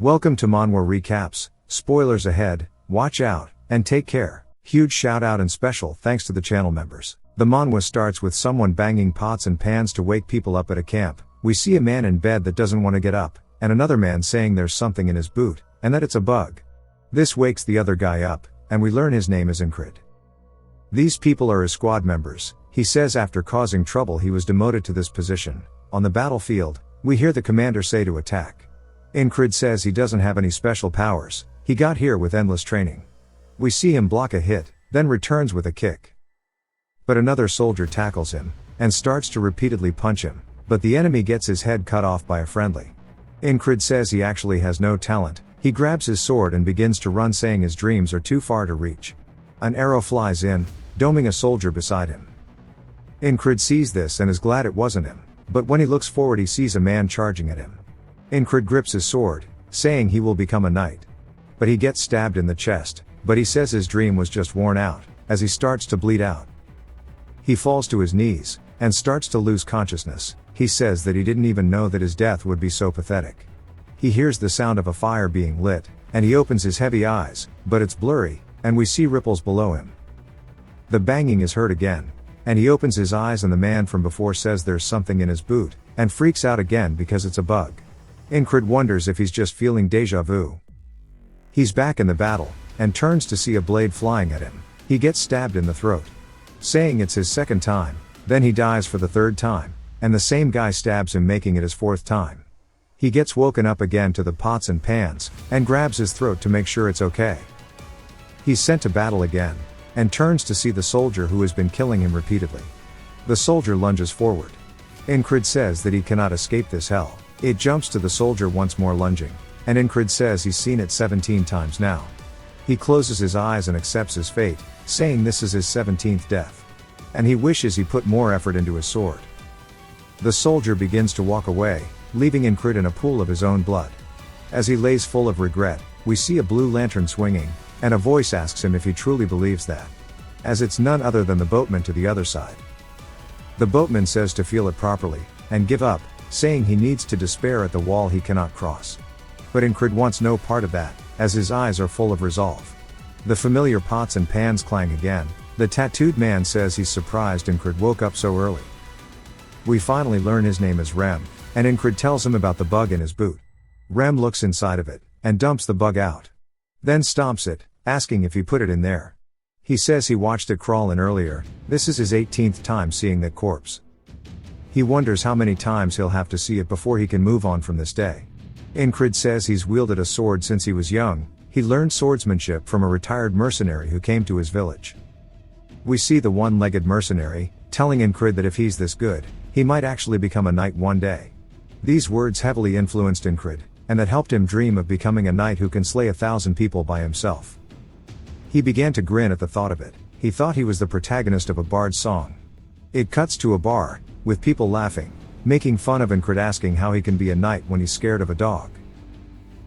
Welcome to Manhwa Recaps, spoilers ahead, watch out, and take care. Huge shout out and special thanks to the channel members. The manhwa starts with someone banging pots and pans to wake people up at a camp. We see a man in bed that doesn't want to get up, and another man saying there's something in his boot, and that it's a bug. This wakes the other guy up, and we learn his name is Incred. These people are his squad members. He says after causing trouble he was demoted to this position. On the battlefield, we hear the commander say to attack. Incred says he doesn't have any special powers, he got here with endless training. We see him block a hit, then returns with a kick. But another soldier tackles him, and starts to repeatedly punch him, but the enemy gets his head cut off by a friendly. Incred says he actually has no talent, he grabs his sword and begins to run saying his dreams are too far to reach. An arrow flies in, doming a soldier beside him. Incred sees this and is glad it wasn't him, but when he looks forward he sees a man charging at him. Incred grips his sword, saying he will become a knight. But he gets stabbed in the chest, but he says his dream was just worn out, as he starts to bleed out. He falls to his knees, and starts to lose consciousness. He says that he didn't even know that his death would be so pathetic. He hears the sound of a fire being lit, and he opens his heavy eyes, but it's blurry, and we see ripples below him. The banging is heard again, and he opens his eyes and the man from before says there's something in his boot, and freaks out again because it's a bug. Incred wonders if he's just feeling deja vu. He's back in the battle, and turns to see a blade flying at him. He gets stabbed in the throat. Saying it's his second time, then he dies for the third time, and the same guy stabs him making it his fourth time. He gets woken up again to the pots and pans, and grabs his throat to make sure it's okay. He's sent to battle again, and turns to see the soldier who has been killing him repeatedly. The soldier lunges forward. Incred says that he cannot escape this hell. It jumps to the soldier once more lunging, and Incred says he's seen it 17 times now. He closes his eyes and accepts his fate, saying this is his 17th death. And he wishes he put more effort into his sword. The soldier begins to walk away, leaving Incred in a pool of his own blood. As he lays full of regret, we see a blue lantern swinging, and a voice asks him if he truly believes that. As it's none other than the boatman to the other side. The boatman says to feel it properly, and give up, saying he needs to despair at the wall he cannot cross. But Incred wants no part of that, as his eyes are full of resolve. The familiar pots and pans clang again. The tattooed man says he's surprised Incred woke up so early. We finally learn his name is Rem, and Incred tells him about the bug in his boot. Rem looks inside of it, and dumps the bug out. Then stomps it, asking if he put it in there. He says he watched it crawl in earlier. This is his 18th time seeing that corpse. He wonders how many times he'll have to see it before he can move on from this day. Incred says he's wielded a sword since he was young. He learned swordsmanship from a retired mercenary who came to his village. We see the one-legged mercenary, telling Incred that if he's this good, he might actually become a knight one day. These words heavily influenced Incred, and that helped him dream of becoming a knight who can slay 1,000 people by himself. He began to grin at the thought of it. He thought he was the protagonist of a bard's song. It cuts to a bar, with people laughing, making fun of Incred asking how he can be a knight when he's scared of a dog.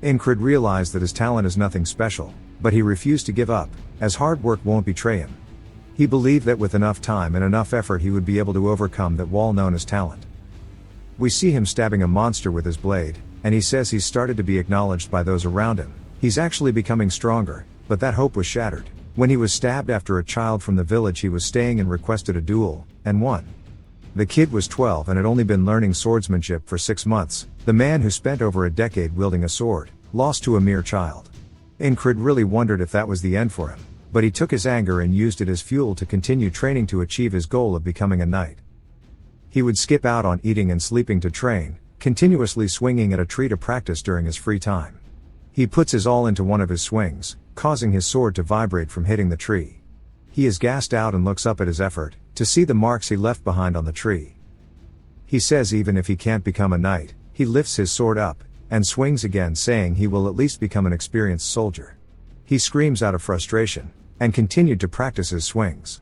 Incred realized that his talent is nothing special, but he refused to give up, as hard work won't betray him. He believed that with enough time and enough effort he would be able to overcome that wall known as talent. We see him stabbing a monster with his blade, and he says he's started to be acknowledged by those around him. He's actually becoming stronger, but that hope was shattered when he was stabbed after a child from the village he was staying in requested a duel, and won. The kid was 12 and had only been learning swordsmanship for 6 months. The man who spent over a decade wielding a sword, lost to a mere child. Incred really wondered if that was the end for him, but he took his anger and used it as fuel to continue training to achieve his goal of becoming a knight. He would skip out on eating and sleeping to train, continuously swinging at a tree to practice during his free time. He puts his all into one of his swings, causing his sword to vibrate from hitting the tree. He is gassed out and looks up at his effort, to see the marks he left behind on the tree. He says even if he can't become a knight, he lifts his sword up, and swings again saying he will at least become an experienced soldier. He screams out of frustration, and continued to practice his swings.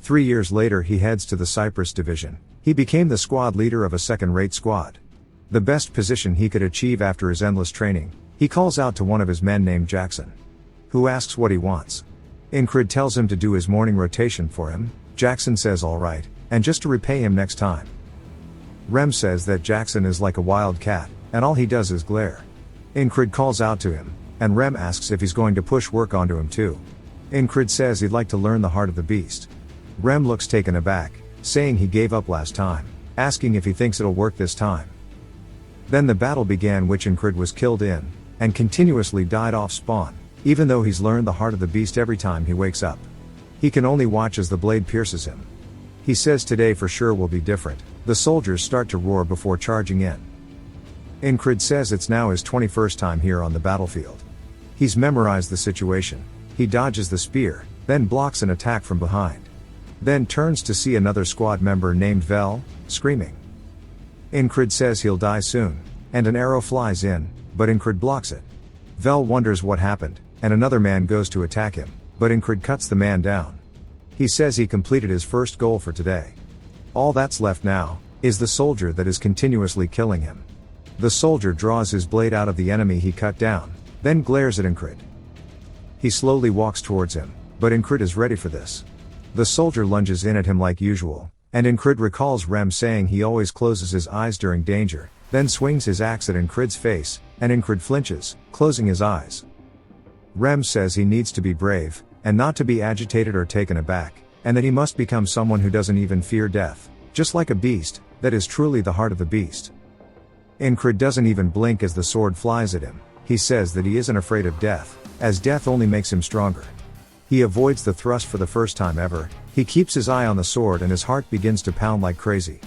3 years later he heads to the Cyprus division. He became the squad leader of a second-rate squad. The best position he could achieve after his endless training. He calls out to one of his men named Jackson, who asks what he wants. Incred tells him to do his morning rotation for him. Jackson says alright, and just to repay him next time. Rem says that Jackson is like a wild cat, and all he does is glare. Incrid calls out to him, and Rem asks if he's going to push work onto him too. Incrid says he'd like to learn the heart of the beast. Rem looks taken aback, saying he gave up last time, asking if he thinks it'll work this time. Then the battle began, which Incrid was killed in, and continuously died off spawn, even though he's learned the heart of the beast every time he wakes up. He can only watch as the blade pierces him. He says today for sure will be different. The soldiers start to roar before charging in. Incrid says it's now his 21st time here on the battlefield. He's memorized the situation. He dodges the spear, then blocks an attack from behind. Then turns to see another squad member named Vel, screaming. Incrid says he'll die soon, and an arrow flies in, but Incrid blocks it. Vel wonders what happened, and another man goes to attack him, but Incrid cuts the man down. He says he completed his first goal for today. All that's left now is the soldier that is continuously killing him. The soldier draws his blade out of the enemy he cut down, then glares at Incrid. He slowly walks towards him, but Incrid is ready for this. The soldier lunges in at him like usual, and Incrid recalls Rem saying he always closes his eyes during danger, then swings his axe at Incrid's face, and Incrid flinches, closing his eyes. Rem says he needs to be brave, and not to be agitated or taken aback, and that he must become someone who doesn't even fear death, just like a beast, that is truly the heart of the beast. Incrid doesn't even blink as the sword flies at him. He says that he isn't afraid of death, as death only makes him stronger. He avoids the thrust for the first time ever. He keeps his eye on the sword and his heart begins to pound like crazy.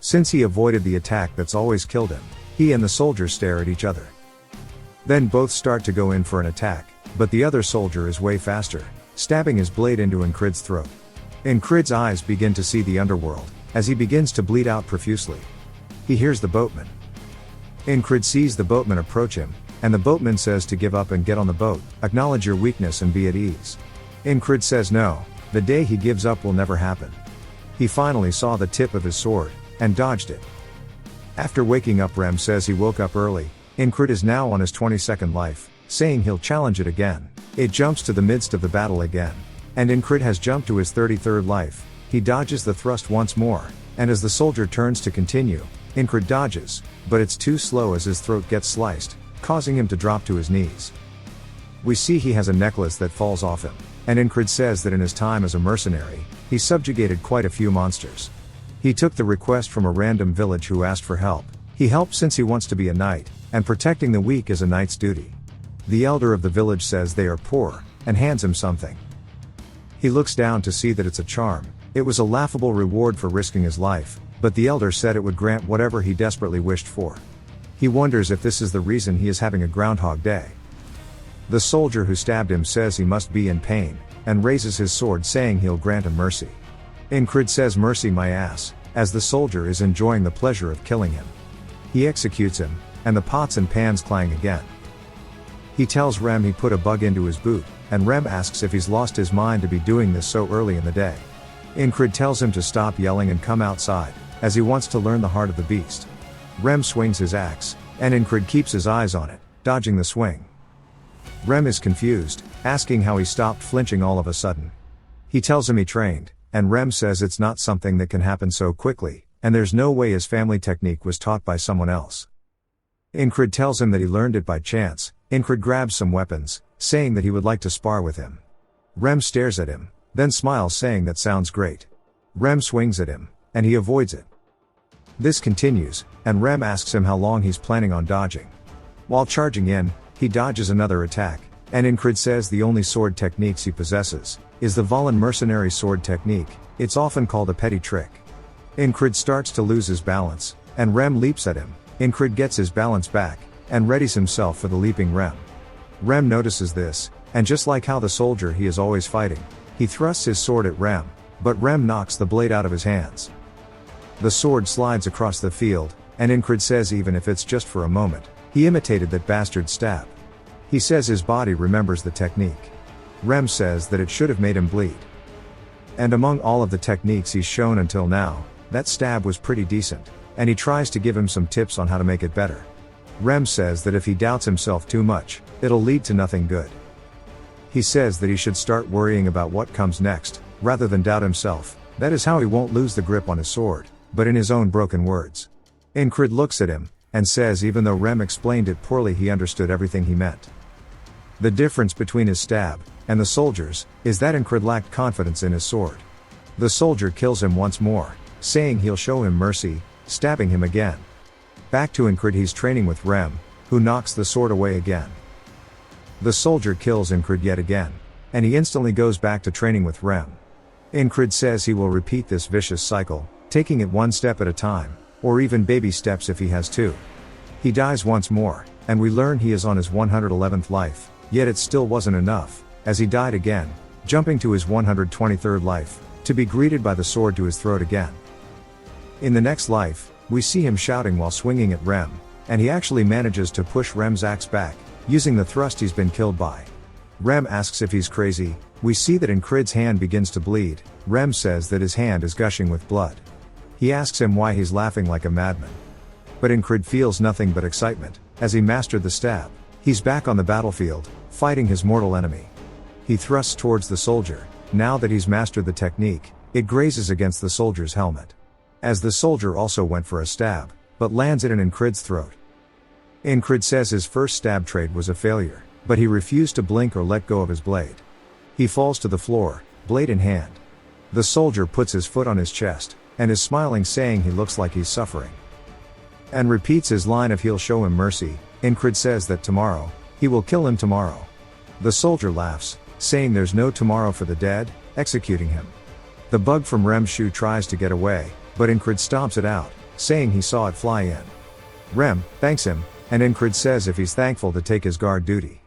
Since he avoided the attack that's always killed him, he and the soldier stare at each other. Then both start to go in for an attack, but the other soldier is way faster, stabbing his blade into Incrid's throat. Incrid's eyes begin to see the underworld, as he begins to bleed out profusely. He hears the boatman. Incrid sees the boatman approach him, and the boatman says to give up and get on the boat, acknowledge your weakness and be at ease. Incrid says no, the day he gives up will never happen. He finally saw the tip of his sword, and dodged it. After waking up, Rem says he woke up early. Incrid is now on his 22nd life, saying he'll challenge it again. It jumps to the midst of the battle again, and Incrid has jumped to his 33rd life. He dodges the thrust once more, and as the soldier turns to continue, Incrid dodges, but it's too slow as his throat gets sliced, causing him to drop to his knees. We see he has a necklace that falls off him, and Incrid says that in his time as a mercenary, he subjugated quite a few monsters. He took the request from a random village who asked for help. He helped since he wants to be a knight, and protecting the weak is a knight's duty. The elder of the village says they are poor, and hands him something. He looks down to see that it's a charm. It was a laughable reward for risking his life, but the elder said it would grant whatever he desperately wished for. He wonders if this is the reason he is having a Groundhog Day. The soldier who stabbed him says he must be in pain, and raises his sword saying he'll grant him mercy. Incrid says mercy my ass, as the soldier is enjoying the pleasure of killing him. He executes him, and the pots and pans clang again. He tells Rem he put a bug into his boot, and Rem asks if he's lost his mind to be doing this so early in the day. Incrid tells him to stop yelling and come outside, as he wants to learn the heart of the beast. Rem swings his axe, and Incrid keeps his eyes on it, dodging the swing. Rem is confused, asking how he stopped flinching all of a sudden. He tells him he trained, and Rem says it's not something that can happen so quickly, and there's no way his family technique was taught by someone else. Incrid tells him that he learned it by chance. Incrid grabs some weapons, saying that he would like to spar with him. Rem stares at him, then smiles saying that sounds great. Rem swings at him, and he avoids it. This continues, and Rem asks him how long he's planning on dodging. While charging in, he dodges another attack, and Incrid says the only sword techniques he possesses is the Valen mercenary sword technique. It's often called a petty trick. Incrid starts to lose his balance, and Rem leaps at him. Incrid gets his balance back, and readies himself for the leaping Rem. Rem notices this, and just like how the soldier he is always fighting, he thrusts his sword at Rem, but Rem knocks the blade out of his hands. The sword slides across the field, and Incrid says even if it's just for a moment, he imitated that bastard's stab. He says his body remembers the technique. Rem says that it should have made him bleed. And among all of the techniques he's shown until now, that stab was pretty decent, and he tries to give him some tips on how to make it better. Rem says that if he doubts himself too much, it'll lead to nothing good. He says that he should start worrying about what comes next, rather than doubt himself. That is how he won't lose the grip on his sword, but in his own broken words. Incrid looks at him, and says even though Rem explained it poorly he understood everything he meant. The difference between his stab and the soldier's is that Incred lacked confidence in his sword. The soldier kills him once more, saying he'll show him mercy, stabbing him again. Back to Incred, he's training with Rem, who knocks the sword away again. The soldier kills Incred yet again, and he instantly goes back to training with Rem. Incred says he will repeat this vicious cycle, taking it one step at a time, or even baby steps if he has to. He dies once more, and we learn he is on his 111th life, yet it still wasn't enough, as he died again, jumping to his 123rd life, to be greeted by the sword to his throat again. In the next life, we see him shouting while swinging at Rem, and he actually manages to push Rem's axe back, using the thrust he's been killed by. Rem asks if he's crazy. We see that Incred's hand begins to bleed. Rem says that his hand is gushing with blood. He asks him why he's laughing like a madman. But Incred feels nothing but excitement, as he mastered the stab. He's back on the battlefield, fighting his mortal enemy. He thrusts towards the soldier. Now that he's mastered the technique, it grazes against the soldier's helmet. As the soldier also went for a stab, but lands it in Incred's throat. Incred says his first stab trade was a failure, but he refused to blink or let go of his blade. He falls to the floor, blade in hand. The soldier puts his foot on his chest, and is smiling, saying he looks like he's suffering. And repeats his line of he'll show him mercy. Incred says that tomorrow, he will kill him tomorrow. The soldier laughs, saying there's no tomorrow for the dead, executing him. The bug from Rem's shoe tries to get away, but Incred stomps it out, saying he saw it fly in. Rem thanks him, and Incred says if he's thankful to take his guard duty.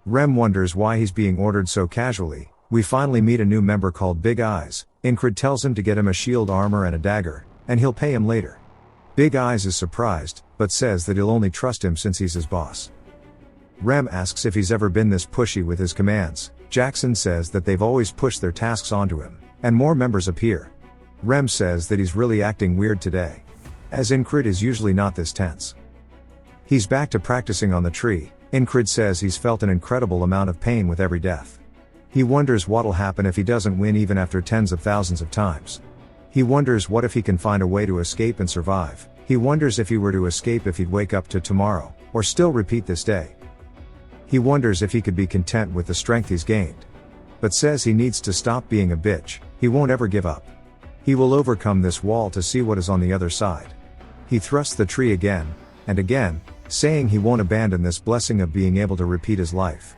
Rem wonders why he's being ordered so casually. We finally meet a new member called Big Eyes. Incred tells him to get him a shield armor and a dagger, and he'll pay him later. Big Eyes is surprised, but says that he'll only trust him since he's his boss. Rem asks if he's ever been this pushy with his commands. Jackson says that they've always pushed their tasks onto him, and more members appear. Rem says that he's really acting weird today, as Incred is usually not this tense. He's back to practicing on the tree. Incred says he's felt an incredible amount of pain with every death. He wonders what'll happen if he doesn't win even after tens of thousands of times. He wonders what if he can find a way to escape and survive. He wonders if he were to escape if he'd wake up to tomorrow, or still repeat this day. He wonders if he could be content with the strength he's gained. But says he needs to stop being a bitch. He won't ever give up. He will overcome this wall to see what is on the other side. He thrusts the tree again, and again, saying he won't abandon this blessing of being able to repeat his life.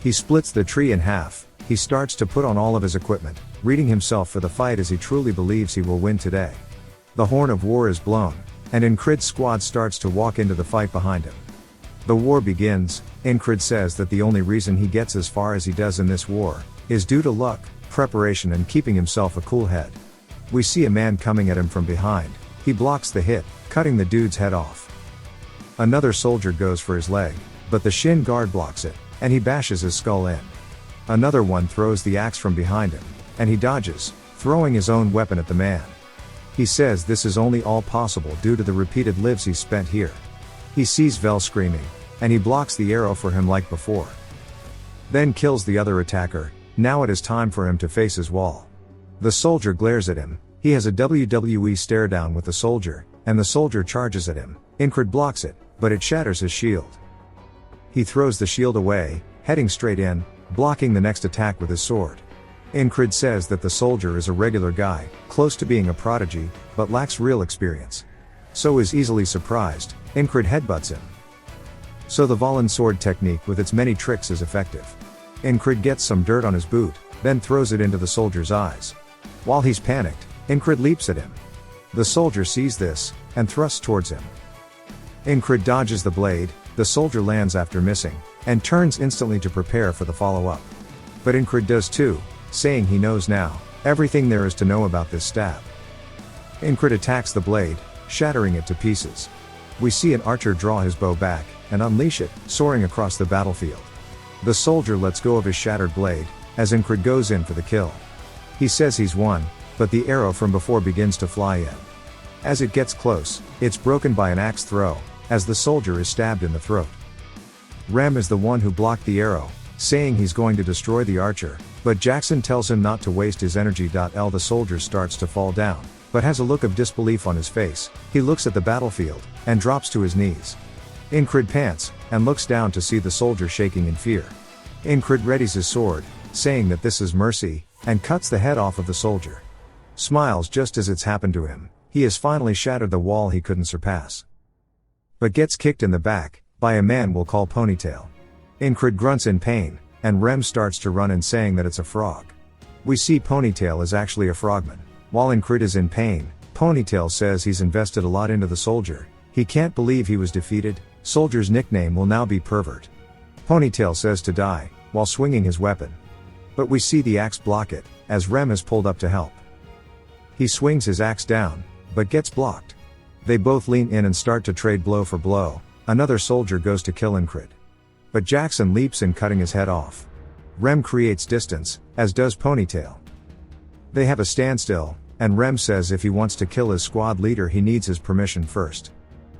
He splits the tree in half. He starts to put on all of his equipment, readying himself for the fight as he truly believes he will win today. The horn of war is blown, and Incred's squad starts to walk into the fight behind him. The war begins. Incred says that the only reason he gets as far as he does in this war is due to luck, preparation, and keeping himself a cool head. We see a man coming at him from behind. He blocks the hit, cutting the dude's head off. Another soldier goes for his leg, but the shin guard blocks it, and he bashes his skull in. Another one throws the axe from behind him, and he dodges, throwing his own weapon at the man. He says this is only all possible due to the repeated lives he's spent here. He sees Vel screaming, and he blocks the arrow for him like before. Then kills the other attacker. Now it is time for him to face his wall. The soldier glares at him. He has a WWE stare down with the soldier, and the soldier charges at him. Incred blocks it, but it shatters his shield. He throws the shield away, heading straight in, blocking the next attack with his sword. Incred says that the soldier is a regular guy, close to being a prodigy, but lacks real experience. So is easily surprised. Incred headbutts him. So the Valen sword technique with its many tricks is effective. Incred gets some dirt on his boot, then throws it into the soldier's eyes. While he's panicked, Incred leaps at him. The soldier sees this, and thrusts towards him. Incred dodges the blade. The soldier lands after missing, and turns instantly to prepare for the follow-up. But Incred does too, saying he knows now everything there is to know about this stab. Incred attacks the blade, shattering it to pieces. We see an archer draw his bow back, and unleash it, soaring across the battlefield. The soldier lets go of his shattered blade, as Incred goes in for the kill. He says he's won, but the arrow from before begins to fly in. As it gets close, it's broken by an axe throw, as the soldier is stabbed in the throat. Rem is the one who blocked the arrow, saying he's going to destroy the archer, but Jackson tells him not to waste his energy. The soldier starts to fall down, but has a look of disbelief on his face. He looks at the battlefield, and drops to his knees. Incrid pants, and looks down to see the soldier shaking in fear. Incrid readies his sword, saying that this is mercy, and cuts the head off of the soldier. Smiles just as it's happened to him. He has finally shattered the wall he couldn't surpass. But gets kicked in the back, by a man we'll call Ponytail. Incrid grunts in pain, and Rem starts to run and saying that it's a frog. We see Ponytail is actually a frogman. While Incrid is in pain, Ponytail says he's invested a lot into the soldier. He can't believe he was defeated. Soldier's nickname will now be Pervert. Ponytail says to die, while swinging his weapon. But we see the axe block it, as Rem has pulled up to help. He swings his axe down, but gets blocked. They both lean in and start to trade blow for blow. Another soldier goes to kill Incrid. But Jackson leaps in, cutting his head off. Rem creates distance, as does Ponytail. They have a standstill, and Rem says if he wants to kill his squad leader he needs his permission first.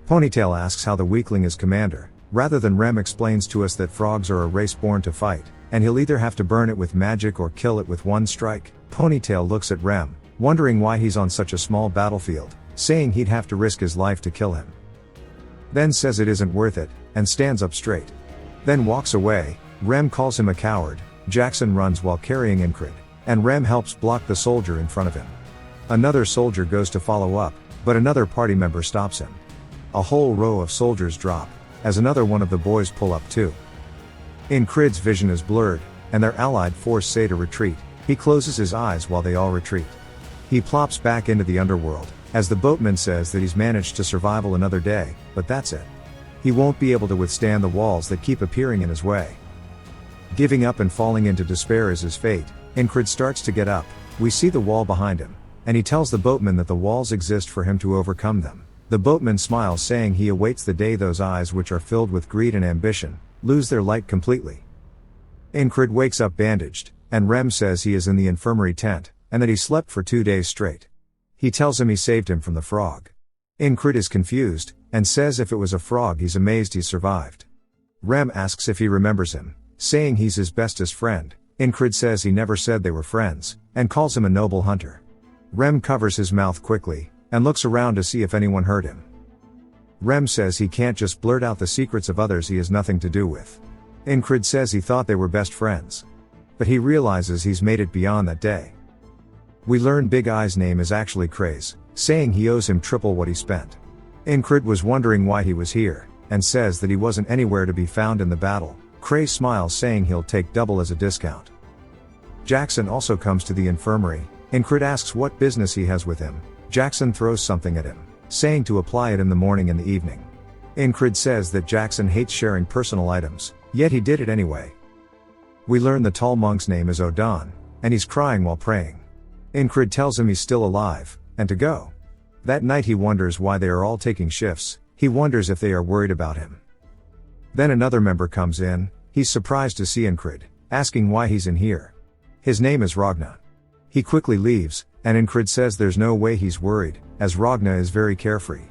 Ponytail asks how the weakling is commander. Rather than Rem explains to us that frogs are a race born to fight, and he'll either have to burn it with magic or kill it with one strike. Ponytail looks at Rem, wondering why he's on such a small battlefield, saying he'd have to risk his life to kill him. Then says it isn't worth it, and stands up straight. Then walks away. Rem calls him a coward. Jackson runs while carrying Incrid, and Rem helps block the soldier in front of him. Another soldier goes to follow up, but another party member stops him. A whole row of soldiers drop, as another one of the boys pull up too. Incrid's vision is blurred, and their allied force say to retreat. He closes his eyes while they all retreat. He plops back into the underworld, as the boatman says that he's managed to survive another day, but that's it. He won't be able to withstand the walls that keep appearing in his way. Giving up and falling into despair is his fate. Incrid starts to get up. We see the wall behind him, and he tells the boatman that the walls exist for him to overcome them. The boatman smiles, saying he awaits the day those eyes, which are filled with greed and ambition, lose their light completely. Incrid wakes up bandaged, and Rem says he is in the infirmary tent, and that he slept for 2 days straight. He tells him he saved him from the frog. Incrid is confused, and says if it was a frog he's amazed he survived. Rem asks if he remembers him, saying he's his bestest friend. Incrid says he never said they were friends, and calls him a noble hunter. Rem covers his mouth quickly, and looks around to see if anyone heard him. Rem says he can't just blurt out the secrets of others he has nothing to do with. Incrid says he thought they were best friends. But he realizes he's made it beyond that day. We learn Big Eye's name is actually Craze, saying he owes him triple what he spent. Incrid was wondering why he was here, and says that he wasn't anywhere to be found in the battle. Craze smiles, saying he'll take double as a discount. Jackson also comes to the infirmary. Incrid asks what business he has with him. Jackson throws something at him, saying to apply it in the morning and the evening. Incrid says that Jackson hates sharing personal items, yet he did it anyway. We learn the tall monk's name is Odon, and he's crying while praying. Incrid tells him he's still alive, and to go. That night he wonders why they are all taking shifts. He wonders if they are worried about him. Then another member comes in. He's surprised to see Incrid, asking why he's in here. His name is Ragna. He quickly leaves, and Incrid says there's no way he's worried, as Ragna is very carefree.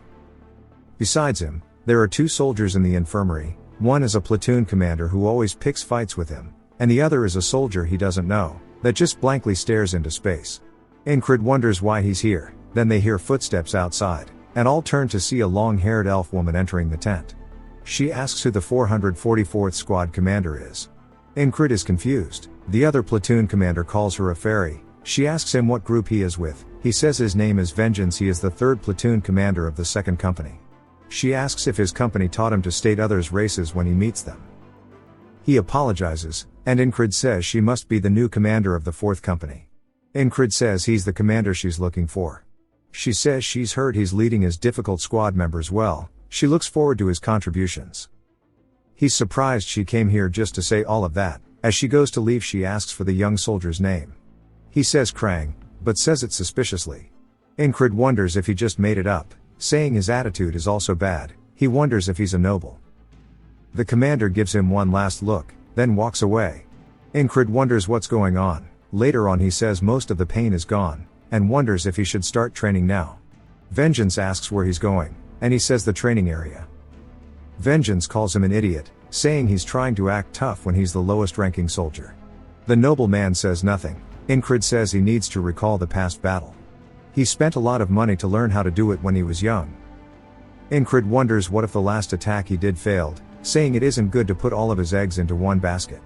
Besides him, there are 2 soldiers in the infirmary. One is a platoon commander who always picks fights with him, and the other is a soldier he doesn't know, that just blankly stares into space. Incrid wonders why he's here. Then they hear footsteps outside, and all turn to see a long-haired elf woman entering the tent. She asks who the 444th Squad commander is. Incrid is confused. The other platoon commander calls her a fairy. She asks him what group he is with. He says his name is Vengeance. He is the 3rd platoon commander of the 2nd company. She asks if his company taught him to state others' races when he meets them. He apologizes, and Incrid says she must be the new commander of the 4th company. Incrid says he's the commander she's looking for. She says she's heard he's leading his difficult squad members well. She looks forward to his contributions. He's surprised she came here just to say all of that. As she goes to leave, she asks for the young soldier's name. He says Krang, but says it suspiciously. Incrid wonders if he just made it up, saying his attitude is also bad. He wonders if he's a noble. The commander gives him one last look, then walks away. Incrid wonders what's going on. Later on he says most of the pain is gone, and wonders if he should start training now. Vengeance asks where he's going, and he says the training area. Vengeance calls him an idiot, saying he's trying to act tough when he's the lowest ranking soldier. The nobleman says nothing. Incrid says he needs to recall the past battle. He spent a lot of money to learn how to do it when he was young. Incrid wonders what if the last attack he did failed, saying it isn't good to put all of his eggs into one basket.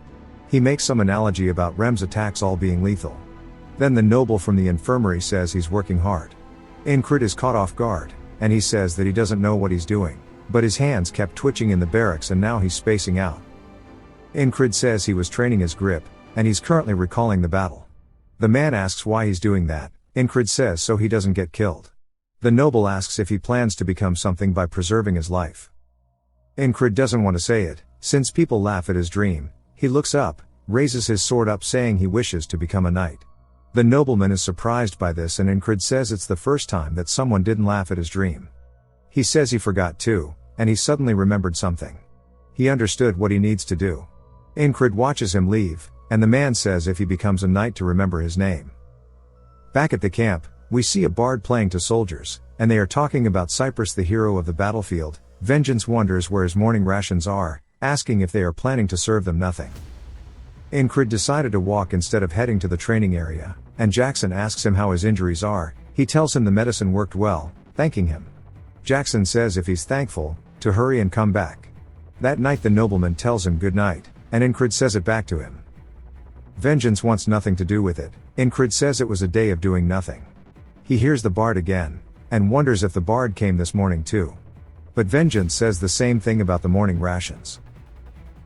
He makes some analogy about Rem's attacks all being lethal. Then the noble from the infirmary says he's working hard. Incrid is caught off guard, and he says that he doesn't know what he's doing, but his hands kept twitching in the barracks and now he's spacing out. Incrid says he was training his grip, and he's currently recalling the battle. The man asks why he's doing that. Incrid says so he doesn't get killed. The noble asks if he plans to become something by preserving his life. Incrid doesn't want to say it, since people laugh at his dream. He looks up, raises his sword up saying he wishes to become a knight. The nobleman is surprised by this and Incrid says it's the first time that someone didn't laugh at his dream. He says he forgot too, and he suddenly remembered something. He understood what he needs to do. Incrid watches him leave, and the man says if he becomes a knight to remember his name. Back at the camp, we see a bard playing to soldiers, and they are talking about Cyprus, the hero of the battlefield. Vengeance wonders where his morning rations are, asking if they are planning to serve them nothing. Incrid decided to walk instead of heading to the training area, and Jackson asks him how his injuries are. He tells him the medicine worked well, thanking him. Jackson says if he's thankful, to hurry and come back. That night the nobleman tells him good night, and Incrid says it back to him. Vengeance wants nothing to do with it. Incrid says it was a day of doing nothing. He hears the bard again, and wonders if the bard came this morning too. But Vengeance says the same thing about the morning rations.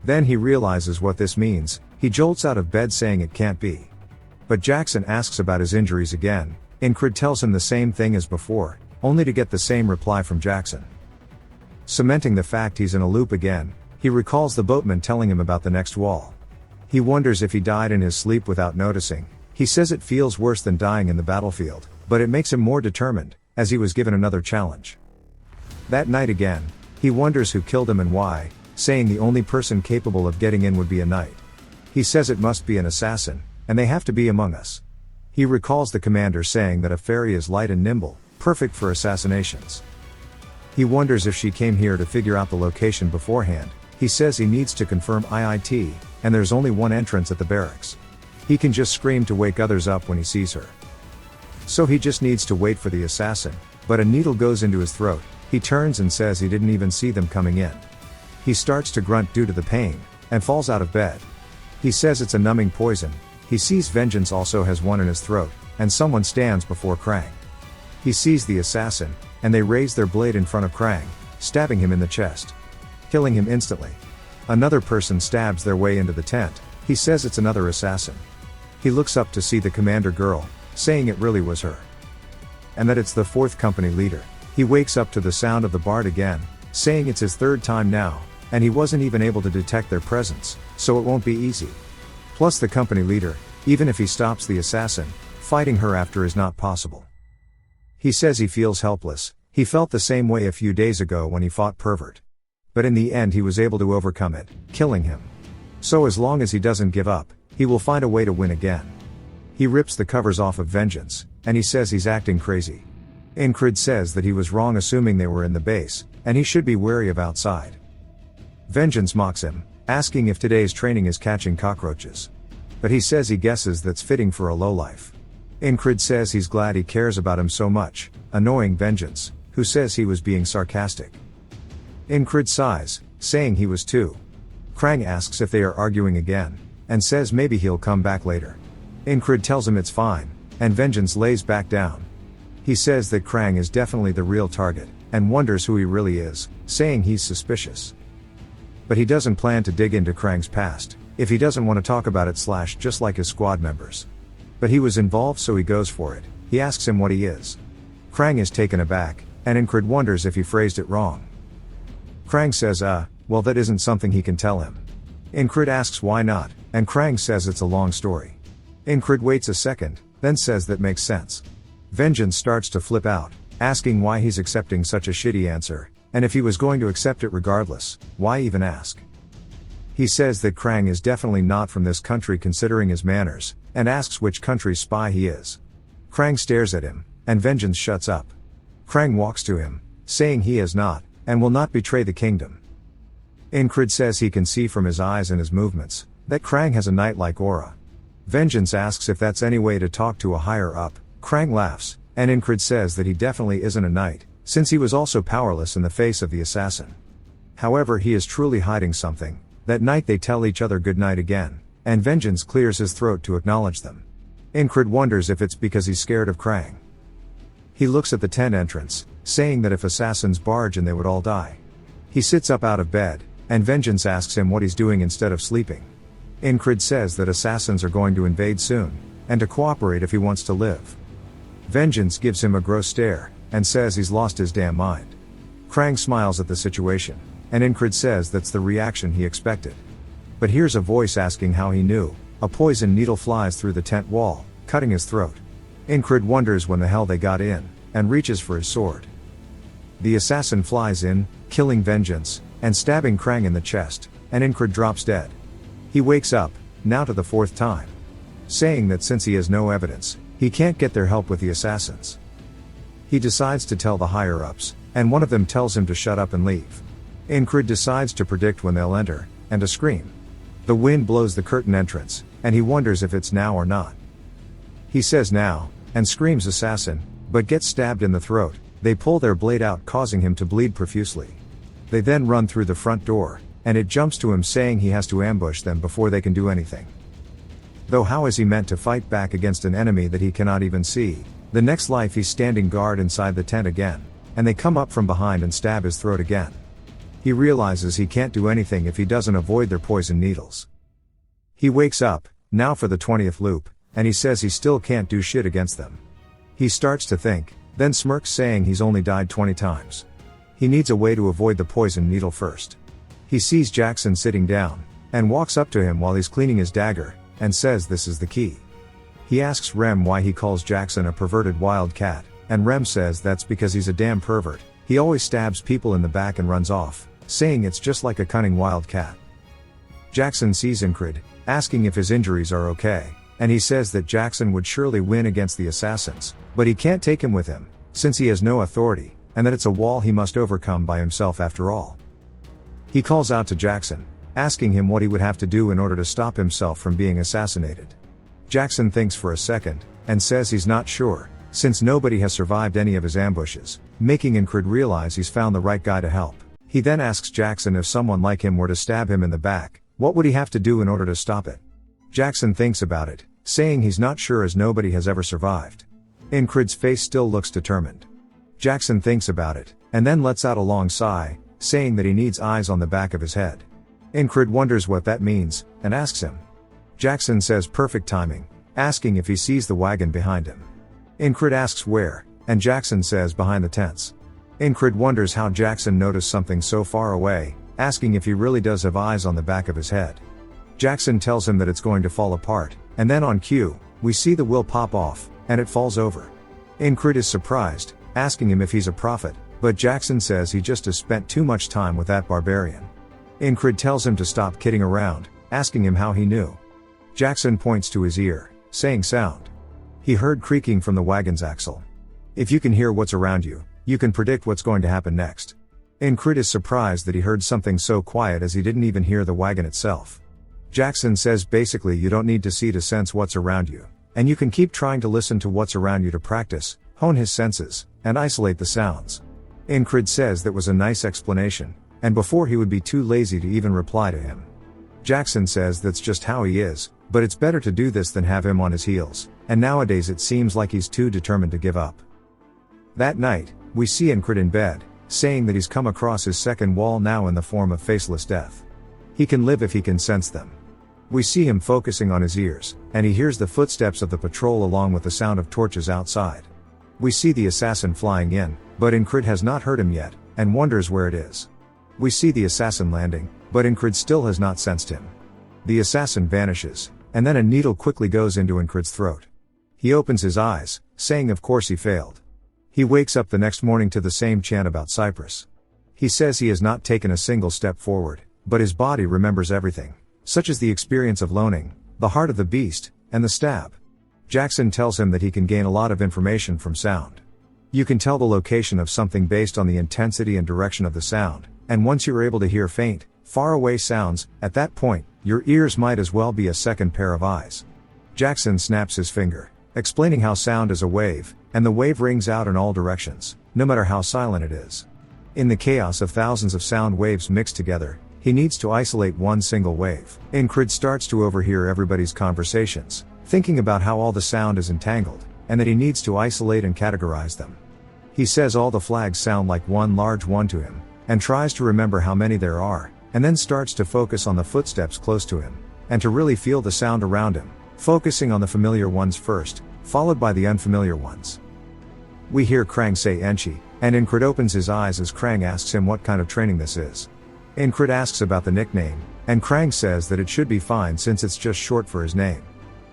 Then he realizes what this means. He jolts out of bed saying it can't be. But Jackson asks about his injuries again. Incrid tells him the same thing as before, only to get the same reply from Jackson. Cementing the fact he's in a loop again, he recalls the boatman telling him about the next wall. He wonders if he died in his sleep without noticing. He says it feels worse than dying in the battlefield, but it makes him more determined, as he was given another challenge. That night again, he wonders who killed him and why, saying the only person capable of getting in would be a knight. He says it must be an assassin, and they have to be among us. He recalls the commander saying that a fairy is light and nimble, perfect for assassinations. He wonders if she came here to figure out the location beforehand. He says he needs to confirm IIT, and there's only one entrance at the barracks. He can just scream to wake others up when he sees her. So he just needs to wait for the assassin, but a needle goes into his throat. He turns and says he didn't even see them coming in. He starts to grunt due to the pain, and falls out of bed. He says it's a numbing poison. He sees Vengeance also has one in his throat, and someone stands before Krang. He sees the assassin, and they raise their blade in front of Krang, stabbing him in the chest, killing him instantly. Another person stabs their way into the tent. He says it's another assassin. He looks up to see the commander girl, saying it really was her. And that it's the fourth company leader. He wakes up to the sound of the bard again, saying it's his third time now, and he wasn't even able to detect their presence, so it won't be easy. Plus the company leader, even if he stops the assassin, fighting her after is not possible. He says he feels helpless. He felt the same way a few days ago when he fought Pervert. But in the end he was able to overcome it, killing him. So as long as he doesn't give up, he will find a way to win again. He rips the covers off of Vengeance, and he says he's acting crazy. Incrid says that he was wrong assuming they were in the base, and he should be wary of outside. Vengeance mocks him, asking if today's training is catching cockroaches. But he says he guesses that's fitting for a lowlife. Incrid says he's glad he cares about him so much, annoying Vengeance, who says he was being sarcastic. Incrid sighs, saying he was too. Krang asks if they are arguing again, and says maybe he'll come back later. Incrid tells him it's fine, and Vengeance lays back down. He says that Krang is definitely the real target, and wonders who he really is, saying he's suspicious. But he doesn't plan to dig into Krang's past, if he doesn't want to talk about it / just like his squad members. But he was involved so he goes for it. He asks him what he is. Krang is taken aback, and Incrid wonders if he phrased it wrong. Krang says well that isn't something he can tell him. Incrid asks why not, and Krang says it's a long story. Incrid waits a second, then says that makes sense. Vengeance starts to flip out, asking why he's accepting such a shitty answer, and if he was going to accept it regardless, why even ask? He says that Krang is definitely not from this country considering his manners, and asks which country's spy he is. Krang stares at him, and Vengeance shuts up. Krang walks to him, saying he is not, and will not betray the kingdom. Incrid says he can see from his eyes and his movements, that Krang has a knight-like aura. Vengeance asks if that's any way to talk to a higher up. Krang laughs, and Incred says that he definitely isn't a knight, since he was also powerless in the face of the assassin. However, he is truly hiding something. That night they tell each other goodnight again, and Vengeance clears his throat to acknowledge them. Incred wonders if it's because he's scared of Krang. He looks at the tent entrance, saying that if assassins barge in they would all die. He sits up out of bed, and Vengeance asks him what he's doing instead of sleeping. Incred says that assassins are going to invade soon, and to cooperate if he wants to live. Vengeance gives him a gross stare, and says he's lost his damn mind. Krang smiles at the situation, and Incred says that's the reaction he expected. But here's a voice asking how he knew. A poison needle flies through the tent wall, cutting his throat. Incred wonders when the hell they got in, and reaches for his sword. The assassin flies in, killing Vengeance, and stabbing Krang in the chest, and Incred drops dead. He wakes up, now to the 4th time, saying that since he has no evidence, he can't get their help with the assassins. He decides to tell the higher-ups, and one of them tells him to shut up and leave. Incred decides to predict when they'll enter, and to scream. The wind blows the curtain entrance, and he wonders if it's now or not. He says now, and screams assassin, but gets stabbed in the throat. They pull their blade out, causing him to bleed profusely. They then run through the front door, and it jumps to him saying he has to ambush them before they can do anything. Though how is he meant to fight back against an enemy that he cannot even see? The next life he's standing guard inside the tent again, and they come up from behind and stab his throat again. He realizes he can't do anything if he doesn't avoid their poison needles. He wakes up, now for the 20th loop, and he says he still can't do shit against them. He starts to think, then smirks saying he's only died 20 times. He needs a way to avoid the poison needle first. He sees Jackson sitting down, and walks up to him while he's cleaning his dagger, and says this is the key. He asks Rem why he calls Jackson a perverted wild cat, and Rem says that's because he's a damn pervert. He always stabs people in the back and runs off, saying it's just like a cunning wild cat. Jackson sees Incred, asking if his injuries are okay, and he says that Jackson would surely win against the assassins, but he can't take him with him, since he has no authority, and that it's a wall he must overcome by himself after all. He calls out to Jackson, asking him what he would have to do in order to stop himself from being assassinated. Jackson thinks for a second, and says he's not sure, since nobody has survived any of his ambushes, making Incred realize he's found the right guy to help. He then asks Jackson if someone like him were to stab him in the back, what would he have to do in order to stop it? Jackson thinks about it, saying he's not sure as nobody has ever survived. Incred's face still looks determined. Jackson thinks about it, and then lets out a long sigh, saying that he needs eyes on the back of his head. Incred wonders what that means, and asks him. Jackson says perfect timing, asking if he sees the wagon behind him. Incred asks where, and Jackson says behind the tents. Incred wonders how Jackson noticed something so far away, asking if he really does have eyes on the back of his head. Jackson tells him that it's going to fall apart, and then on cue, we see the wheel pop off, and it falls over. Incred is surprised, asking him if he's a prophet, but Jackson says he just has spent too much time with that barbarian. Incred tells him to stop kidding around, asking him how he knew. Jackson points to his ear, saying sound. He heard creaking from the wagon's axle. If you can hear what's around you, you can predict what's going to happen next. Incred is surprised that he heard something so quiet as he didn't even hear the wagon itself. Jackson says basically you don't need to see to sense what's around you, and you can keep trying to listen to what's around you to practice, hone his senses, and isolate the sounds. Incred says that was a nice explanation, and before he would be too lazy to even reply to him. Jackson says that's just how he is, but it's better to do this than have him on his heels, and nowadays it seems like he's too determined to give up. That night, we see Incred in bed, saying that he's come across his second wall now in the form of faceless death. He can live if he can sense them. We see him focusing on his ears, and he hears the footsteps of the patrol along with the sound of torches outside. We see the assassin flying in, but Incred has not heard him yet, and wonders where it is. We see the assassin landing, but Incred still has not sensed him. The assassin vanishes, and then a needle quickly goes into Incred's throat. He opens his eyes, saying of course he failed. He wakes up the next morning to the same chant about Cyprus. He says he has not taken a single step forward, but his body remembers everything, such as the experience of loaning, the heart of the beast, and the stab. Jackson tells him that he can gain a lot of information from sound. You can tell the location of something based on the intensity and direction of the sound, and once you're able to hear faint, far away sounds, at that point, your ears might as well be a second pair of eyes. Jackson snaps his finger, explaining how sound is a wave, and the wave rings out in all directions, no matter how silent it is. In the chaos of thousands of sound waves mixed together, he needs to isolate one single wave. Ingrid starts to overhear everybody's conversations, thinking about how all the sound is entangled, and that he needs to isolate and categorize them. He says all the flags sound like one large one to him, and tries to remember how many there are, and then starts to focus on the footsteps close to him, and to really feel the sound around him, focusing on the familiar ones first, followed by the unfamiliar ones. We hear Krang say Enchi, and Ingrid opens his eyes as Krang asks him what kind of training this is. Ingrid asks about the nickname, and Krang says that it should be fine since it's just short for his name.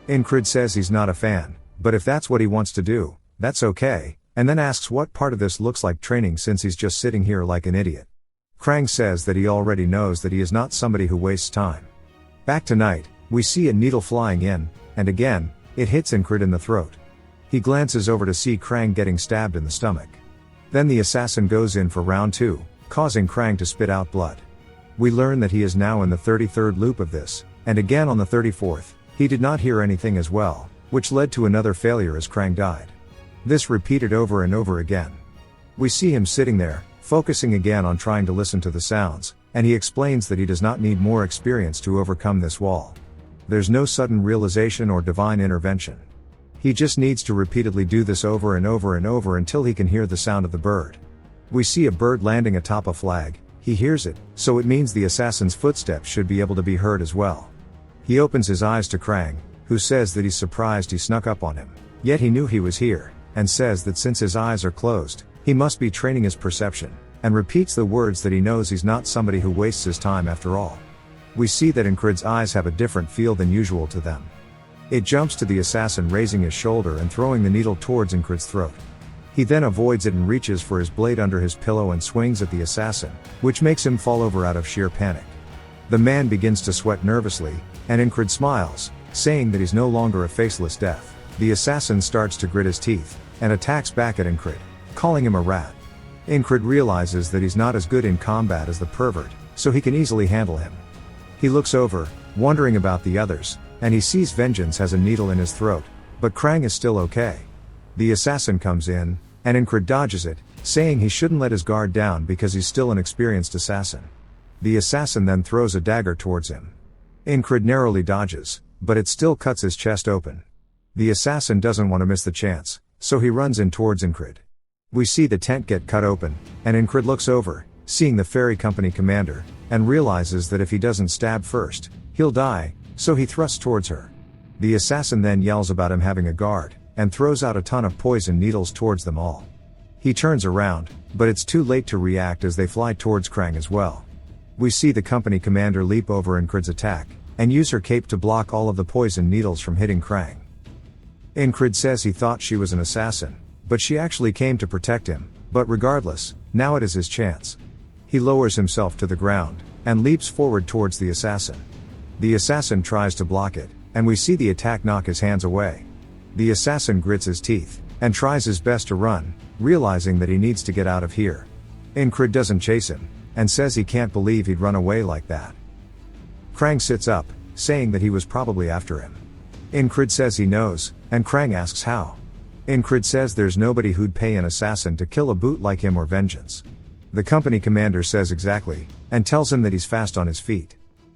Ingrid says he's not a fan, but if that's what he wants to do, that's okay, and then asks what part of this looks like training since he's just sitting here like an idiot. Krang says that he already knows that he is not somebody who wastes time. Back tonight, we see a needle flying in, and again, it hits Ingrid in the throat. He glances over to see Krang getting stabbed in the stomach. Then the assassin goes in for round 2, causing Krang to spit out blood. We learn that he is now in the 33rd loop of this, and again on the 34th, he did not hear anything as well, which led to another failure as Krang died. This repeated over and over again. We see him sitting there, focusing again on trying to listen to the sounds, and he explains that he does not need more experience to overcome this wall. There's no sudden realization or divine intervention. He just needs to repeatedly do this over and over and over until he can hear the sound of the bird. We see a bird landing atop a flag. He hears it, so it means the assassin's footsteps should be able to be heard as well. He opens his eyes to Krang, who says that he's surprised he snuck up on him, yet he knew he was here, and says that since his eyes are closed, he must be training his perception, and repeats the words that he knows he's not somebody who wastes his time after all. We see that Ingrid's eyes have a different feel than usual to them. It jumps to the assassin raising his shoulder and throwing the needle towards Ingrid's throat. He then avoids it and reaches for his blade under his pillow and swings at the assassin, which makes him fall over out of sheer panic. The man begins to sweat nervously, and Ingrid smiles, saying that he's no longer a faceless death. The assassin starts to grit his teeth, and attacks back at Ingrid, calling him a rat. Ingrid realizes that he's not as good in combat as the pervert, so he can easily handle him. He looks over, wondering about the others, and he sees Vengeance has a needle in his throat, but Krang is still okay. The assassin comes in, and Ingrid dodges it, saying he shouldn't let his guard down because he's still an experienced assassin. The assassin then throws a dagger towards him. Ingrid narrowly dodges, but it still cuts his chest open. The assassin doesn't want to miss the chance, so he runs in towards Ingrid. We see the tent get cut open, and Ingrid looks over, seeing the ferry company commander, and realizes that if he doesn't stab first, he'll die, so he thrusts towards her. The assassin then yells about him having a guard, and throws out a ton of poison needles towards them all. He turns around, but it's too late to react as they fly towards Krang as well. We see the company commander leap over Ingrid's attack, and use her cape to block all of the poison needles from hitting Krang. Ingrid says he thought she was an assassin, but she actually came to protect him, but regardless, now it is his chance. He lowers himself to the ground, and leaps forward towards the assassin. The assassin tries to block it, and we see the attack knock his hands away. The assassin grits his teeth, and tries his best to run, realizing that he needs to get out of here. Ingrid doesn't chase him, and says he can't believe he'd run away like that. Krang sits up, saying that he was probably after him. Ingrid says he knows, and Krang asks how. Ingrid says there's nobody who'd pay an assassin to kill a boot like him or Vengeance. The company commander says exactly, and tells him that he's fast on his feet.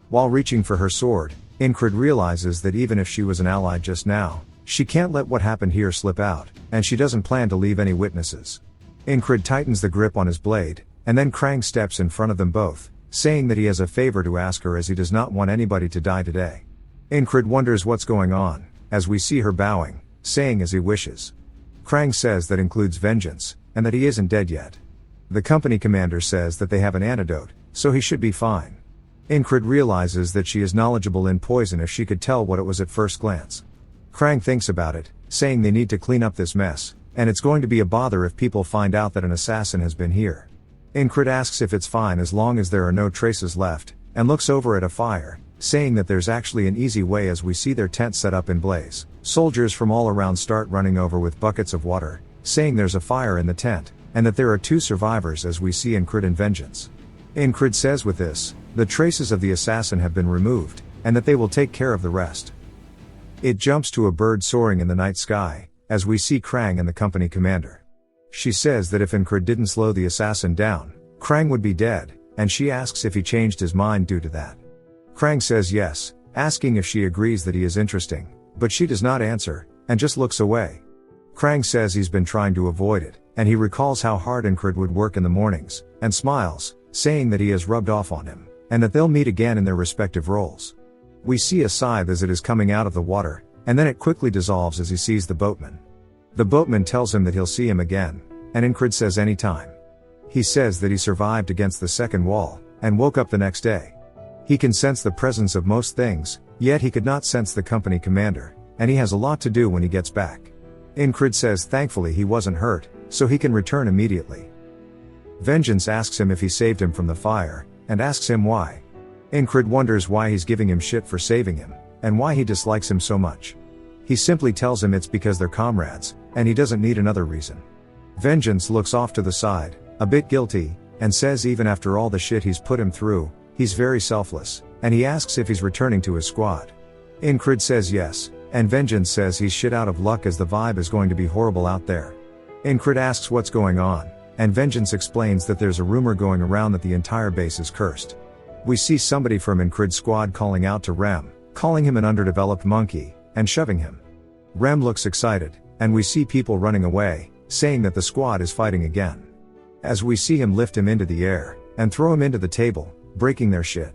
While reaching for her sword, Ingrid realizes that even if she was an ally just now, she can't let what happened here slip out, and she doesn't plan to leave any witnesses. Ingrid tightens the grip on his blade, and then Krang steps in front of them both, saying that he has a favor to ask her as he does not want anybody to die today. Ingrid wonders what's going on, as we see her bowing, saying as he wishes. Krang says that includes Vengeance, and that he isn't dead yet. The company commander says that they have an antidote, so he should be fine. Ingrid realizes that she is knowledgeable in poison if she could tell what it was at first glance. Krang thinks about it, saying they need to clean up this mess, and it's going to be a bother if people find out that an assassin has been here. Ingrid asks if it's fine as long as there are no traces left, and looks over at a fire, saying that there's actually an easy way as we see their tent set up in blaze. Soldiers from all around start running over with buckets of water, saying there's a fire in the tent, and that there are 2 survivors as we see Ingrid and Vengeance. Ingrid says with this, the traces of the assassin have been removed, and that they will take care of the rest. It jumps to a bird soaring in the night sky, as we see Krang and the company commander. She says that if Incred didn't slow the assassin down, Krang would be dead, and she asks if he changed his mind due to that. Krang says yes, asking if she agrees that he is interesting, but she does not answer, and just looks away. Krang says he's been trying to avoid it, and he recalls how hard Incred would work in the mornings, and smiles, saying that he has rubbed off on him, and that they'll meet again in their respective roles. We see a scythe as it is coming out of the water, and then it quickly dissolves as he sees the boatman. The boatman tells him that he'll see him again, and Incred says anytime. He says that he survived against the second wall, and woke up the next day. He can sense the presence of most things, yet he could not sense the company commander, and he has a lot to do when he gets back. Incred says thankfully he wasn't hurt, so he can return immediately. Vengeance asks him if he saved him from the fire, and asks him why. Incred wonders why he's giving him shit for saving him, and why he dislikes him so much. He simply tells him it's because they're comrades, and he doesn't need another reason. Vengeance looks off to the side, a bit guilty, and says even after all the shit he's put him through, he's very selfless, and he asks if he's returning to his squad. Incred says yes, and Vengeance says he's shit out of luck as the vibe is going to be horrible out there. Incred asks what's going on, and Vengeance explains that there's a rumor going around that the entire base is cursed. We see somebody from Incred's squad calling out to Rem, calling him an underdeveloped monkey, and shoving him. Rem looks excited, and we see people running away, saying that the squad is fighting again. As we see him lift him into the air, and throw him into the table, breaking their shit.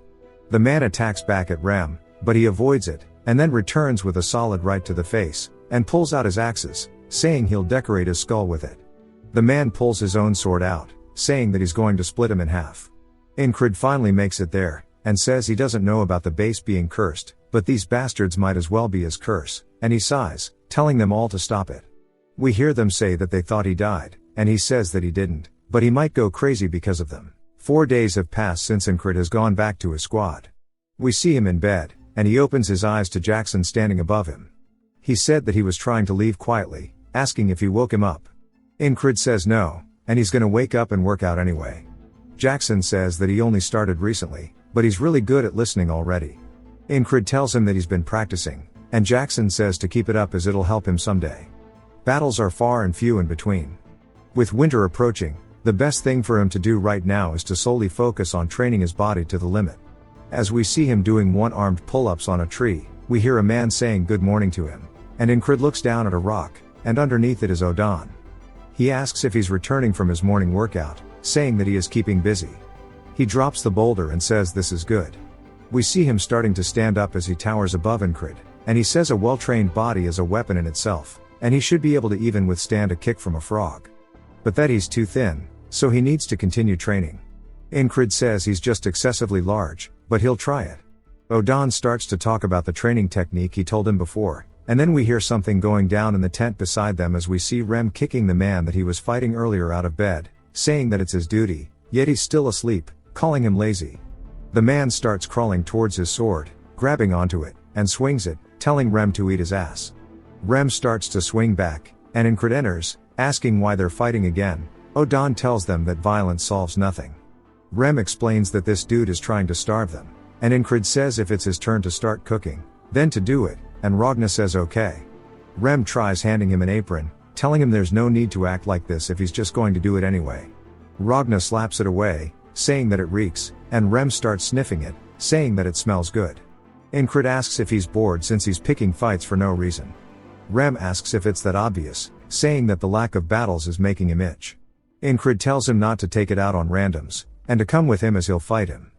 The man attacks back at Rem, but he avoids it, and then returns with a solid right to the face, and pulls out his axes, saying he'll decorate his skull with it. The man pulls his own sword out, saying that he's going to split him in half. Incred finally makes it there, and says he doesn't know about the base being cursed, but these bastards might as well be his curse, and he sighs, telling them all to stop it. We hear them say that they thought he died, and he says that he didn't, but he might go crazy because of them. 4 days have passed since Incred has gone back to his squad. We see him in bed, and he opens his eyes to Jackson standing above him. He said that he was trying to leave quietly, asking if he woke him up. Incred says no, and he's gonna wake up and work out anyway. Jackson says that he only started recently, but he's really good at listening already. Incred tells him that he's been practicing, and Jackson says to keep it up as it'll help him someday. Battles are far and few in between. With winter approaching, the best thing for him to do right now is to solely focus on training his body to the limit. As we see him doing one-armed pull-ups on a tree, we hear a man saying good morning to him, and Incred looks down at a rock, and underneath it is Odon. He asks if he's returning from his morning workout, saying that he is keeping busy. He drops the boulder and says this is good. We see him starting to stand up as he towers above Incred, and he says a well-trained body is a weapon in itself, and he should be able to even withstand a kick from a frog. But that he's too thin, so he needs to continue training. Incred says he's just excessively large, but he'll try it. Odon starts to talk about the training technique he told him before, and then we hear something going down in the tent beside them as we see Rem kicking the man that he was fighting earlier out of bed, saying that it's his duty, yet he's still asleep, calling him lazy. The man starts crawling towards his sword, grabbing onto it, and swings it, telling Rem to eat his ass. Rem starts to swing back, and Incred enters, asking why they're fighting again. Odon tells them that violence solves nothing. Rem explains that this dude is trying to starve them, and Incred says if it's his turn to start cooking, then to do it, and Ragna says okay. Rem tries handing him an apron, telling him there's no need to act like this if he's just going to do it anyway. Ragna slaps it away, saying that it reeks, and Rem starts sniffing it, saying that it smells good. Incred asks if he's bored since he's picking fights for no reason. Rem asks if it's that obvious, saying that the lack of battles is making him itch. Incred tells him not to take it out on randoms, and to come with him as he'll fight him.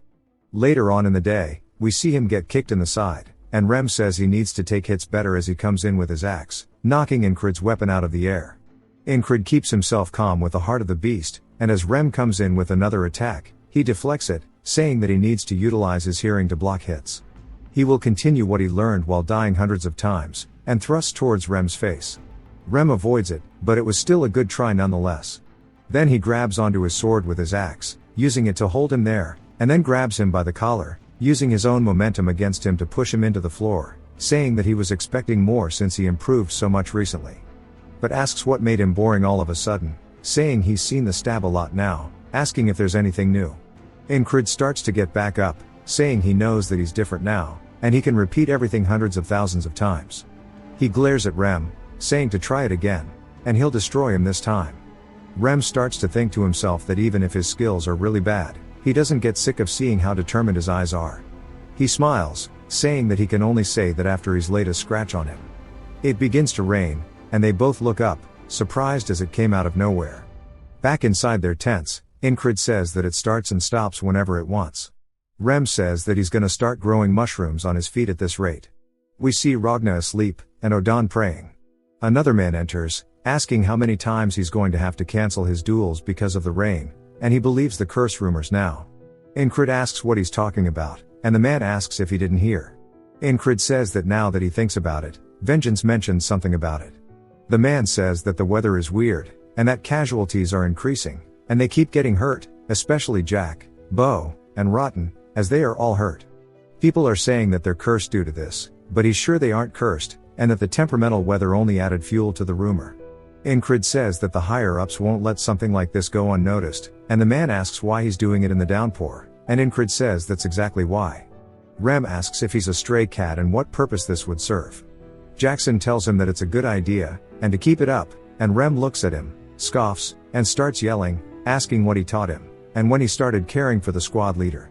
Later on in the day, we see him get kicked in the side, and Rem says he needs to take hits better as he comes in with his axe, knocking Incred's weapon out of the air. Incred keeps himself calm with the heart of the beast, and as Rem comes in with another attack, he deflects it, saying that he needs to utilize his hearing to block hits. He will continue what he learned while dying hundreds of times, and thrusts towards Rem's face. Rem avoids it, but it was still a good try nonetheless. Then he grabs onto his sword with his axe, using it to hold him there, and then grabs him by the collar, using his own momentum against him to push him into the floor, saying that he was expecting more since he improved so much recently. But asks what made him boring all of a sudden, saying he's seen the stab a lot now, asking if there's anything new. Incred starts to get back up, saying he knows that he's different now, and he can repeat everything hundreds of thousands of times. He glares at Rem, saying to try it again, and he'll destroy him this time. Rem starts to think to himself that even if his skills are really bad, he doesn't get sick of seeing how determined his eyes are. He smiles, saying that he can only say that after he's laid a scratch on him. It begins to rain, and they both look up, surprised as it came out of nowhere. Back inside their tents, Ingrid says that it starts and stops whenever it wants. Rem says that he's gonna start growing mushrooms on his feet at this rate. We see Ragna asleep, and Odon praying. Another man enters, asking how many times he's going to have to cancel his duels because of the rain, and he believes the curse rumors now. Ingrid asks what he's talking about, and the man asks if he didn't hear. Ingrid says that now that he thinks about it, Vengeance mentions something about it. The man says that the weather is weird, and that casualties are increasing, and they keep getting hurt, especially Jack, Bo, and Rotten, as they are all hurt. People are saying that they're cursed due to this, but he's sure they aren't cursed, and that the temperamental weather only added fuel to the rumor. Ingrid says that the higher-ups won't let something like this go unnoticed, and the man asks why he's doing it in the downpour, and Ingrid says that's exactly why. Rem asks if he's a stray cat and what purpose this would serve. Jackson tells him that it's a good idea, and to keep it up, and Rem looks at him, scoffs, and starts yelling, asking what he taught him, and when he started caring for the squad leader.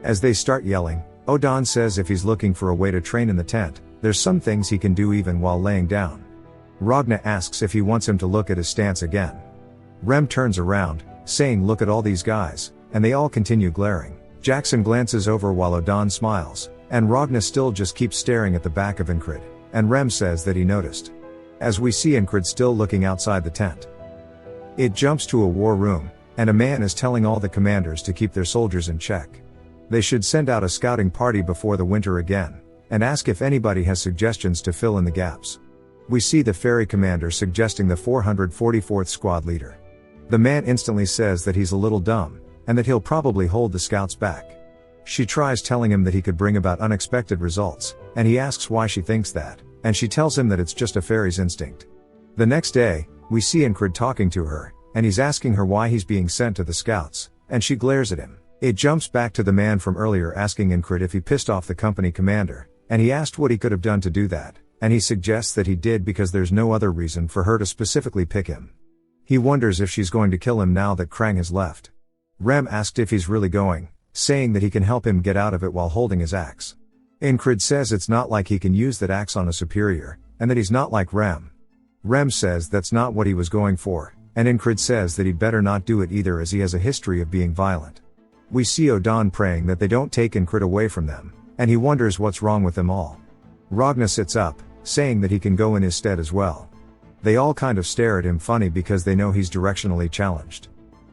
As they start yelling, Odon says if he's looking for a way to train in the tent, there's some things he can do even while laying down. Ragna asks if he wants him to look at his stance again. Rem turns around, saying look at all these guys, and they all continue glaring. Jackson glances over while Odon smiles, and Ragna still just keeps staring at the back of Ingrid, and Rem says that he noticed. As we see Ingrid still looking outside the tent. It jumps to a war room, and a man is telling all the commanders to keep their soldiers in check. They should send out a scouting party before the winter again, and ask if anybody has suggestions to fill in the gaps. We see the ferry commander suggesting the 444th squad leader. The man instantly says that he's a little dumb, and that he'll probably hold the scouts back. She tries telling him that he could bring about unexpected results, and he asks why she thinks that, and she tells him that it's just a ferry's instinct. The next day, we see Ingrid talking to her, and he's asking her why he's being sent to the scouts, and she glares at him. It jumps back to the man from earlier asking Ingrid if he pissed off the company commander, and he asked what he could have done to do that, and he suggests that he did because there's no other reason for her to specifically pick him. He wonders if she's going to kill him now that Krang has left. Rem asked if he's really going, saying that he can help him get out of it while holding his axe. Ingrid says it's not like he can use that axe on a superior, and that he's not like Rem. Rem says that's not what he was going for, and Ingrid says that he'd better not do it either as he has a history of being violent. We see Odon praying that they don't take Ingrid away from them, and he wonders what's wrong with them all. Ragna sits up, saying that he can go in his stead as well. They all kind of stare at him funny because they know he's directionally challenged.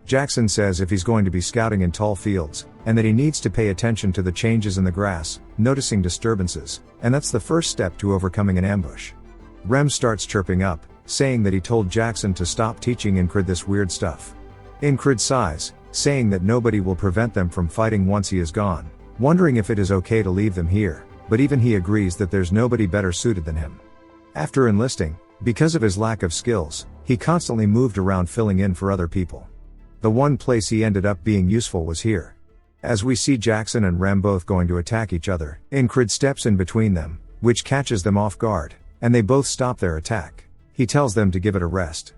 Jackson says if he's going to be scouting in tall fields, and that he needs to pay attention to the changes in the grass, noticing disturbances, and that's the first step to overcoming an ambush. Rem starts chirping up, saying that he told Jackson to stop teaching Ingrid this weird stuff. Ingrid sighs, saying that nobody will prevent them from fighting once he is gone, wondering if it is okay to leave them here, but even he agrees that there's nobody better suited than him. After enlisting, because of his lack of skills, he constantly moved around filling in for other people. The one place he ended up being useful was here. As we see Jackson and Rem both going to attack each other, Ingrid steps in between them, which catches them off guard, and they both stop their attack. He tells them to give it a rest.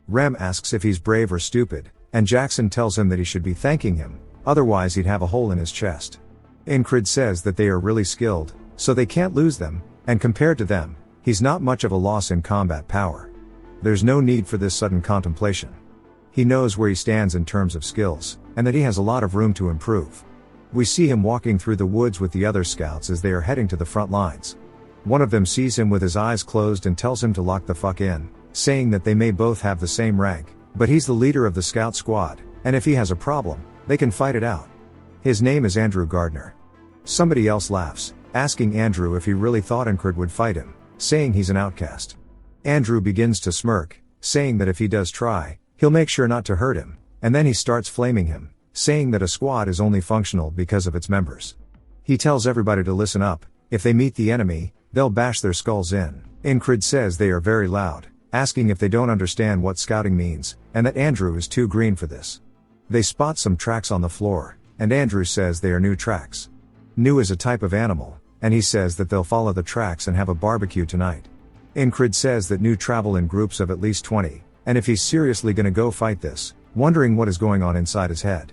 Rem asks if he's brave or stupid, and Jackson tells him that he should be thanking him, otherwise he'd have a hole in his chest. Ingrid says that they are really skilled, so they can't lose them, and compared to them, he's not much of a loss in combat power. There's no need for this sudden contemplation. He knows where he stands in terms of skills, and that he has a lot of room to improve. We see him walking through the woods with the other scouts as they are heading to the front lines. One of them sees him with his eyes closed and tells him to lock the fuck in, saying that they may both have the same rank, but he's the leader of the scout squad, and if he has a problem, they can fight it out. His name is Andrew Gardner. Somebody else laughs, asking Andrew if he really thought Ingrid would fight him, saying he's an outcast. Andrew begins to smirk, saying that if he does try, he'll make sure not to hurt him, and then he starts flaming him, saying that a squad is only functional because of its members. He tells everybody to listen up, if they meet the enemy, they'll bash their skulls in. Ingrid says they are very loud, asking if they don't understand what scouting means, and that Andrew is too green for this. They spot some tracks on the floor, and Andrew says they are new tracks. New is a type of animal, and he says that they'll follow the tracks and have a barbecue tonight. Incrid says that new travel in groups of at least 20, and if he's seriously gonna go fight this, wondering what is going on inside his head.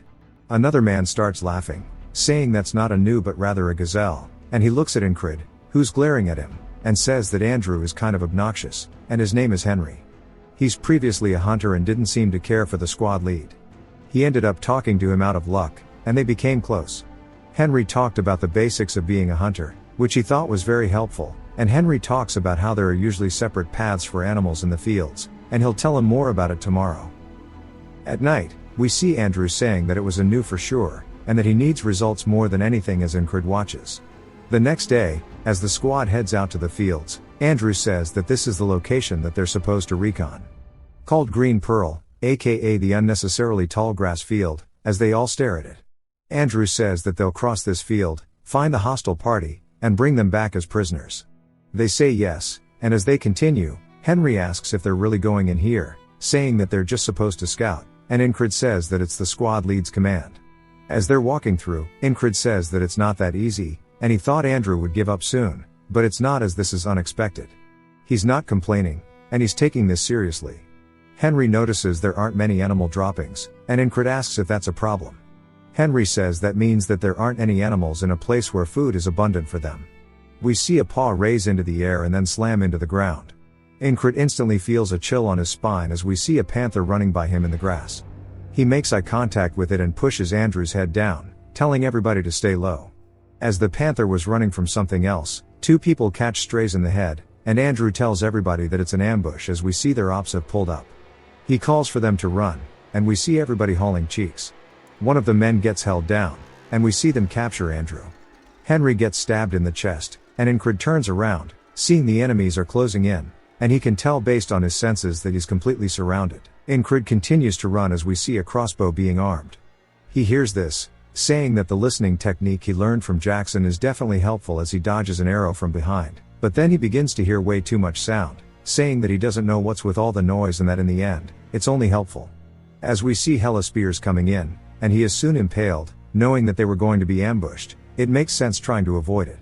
Another man starts laughing, saying that's not a new but rather a gazelle, and he looks at Incrid, who's glaring at him, and says that Andrew is kind of obnoxious, and his name is Henry. He's previously a hunter and didn't seem to care for the squad lead. He ended up talking to him out of luck, and they became close. Henry talked about the basics of being a hunter, which he thought was very helpful, and Henry talks about how there are usually separate paths for animals in the fields, and he'll tell him more about it tomorrow. At night, we see Andrew saying that it was a new for sure, and that he needs results more than anything as Incrid watches. The next day, as the squad heads out to the fields, Andrew says that this is the location that they're supposed to recon. Called Green Pearl, aka the unnecessarily tall grass field, as they all stare at it. Andrew says that they'll cross this field, find the hostile party, and bring them back as prisoners. They say yes, and as they continue, Henry asks if they're really going in here, saying that they're just supposed to scout, and Incrid says that it's the squad lead's command. As they're walking through, Incrid says that it's not that easy, and he thought Andrew would give up soon, but it's not, as this is unexpected. He's not complaining, and he's taking this seriously. Henry notices there aren't many animal droppings, and Incrid asks if that's a problem. Henry says that means that there aren't any animals in a place where food is abundant for them. We see a paw raise into the air and then slam into the ground. Incrid instantly feels a chill on his spine as we see a panther running by him in the grass. He makes eye contact with it and pushes Andrew's head down, telling everybody to stay low. As the panther was running from something else, two people catch strays in the head, and Andrew tells everybody that it's an ambush as we see their ops have pulled up. He calls for them to run, and we see everybody hauling cheeks. One of the men gets held down, and we see them capture Andrew. Henry gets stabbed in the chest, and Incrid turns around, seeing the enemies are closing in, and he can tell based on his senses that he's completely surrounded. Incrid continues to run as we see a crossbow being armed. He hears this, saying that the listening technique he learned from Jackson is definitely helpful as he dodges an arrow from behind, but then he begins to hear way too much sound, saying that he doesn't know what's with all the noise and that in the end, it's only helpful. As we see hella spears coming in, and he is soon impaled, knowing that they were going to be ambushed, it makes sense trying to avoid it.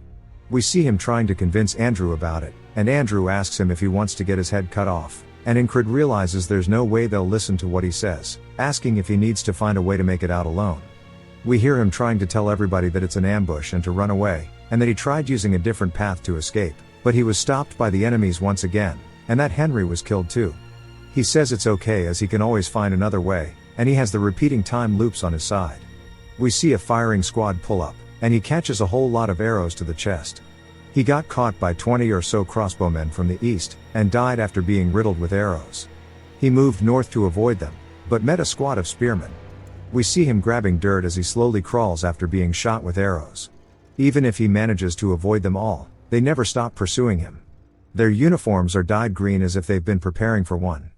We see him trying to convince Andrew about it, and Andrew asks him if he wants to get his head cut off, and Incrid realizes there's no way they'll listen to what he says, asking if he needs to find a way to make it out alone. We hear him trying to tell everybody that it's an ambush and to run away, and that he tried using a different path to escape, but he was stopped by the enemies once again, and that Henry was killed too. He says it's okay as he can always find another way, and he has the repeating time loops on his side. We see a firing squad pull up, and he catches a whole lot of arrows to the chest. He got caught by 20 or so crossbowmen from the east, and died after being riddled with arrows. He moved north to avoid them, but met a squad of spearmen. We see him grabbing dirt as he slowly crawls after being shot with arrows. Even if he manages to avoid them all, they never stop pursuing him. Their uniforms are dyed green as if they've been preparing for one.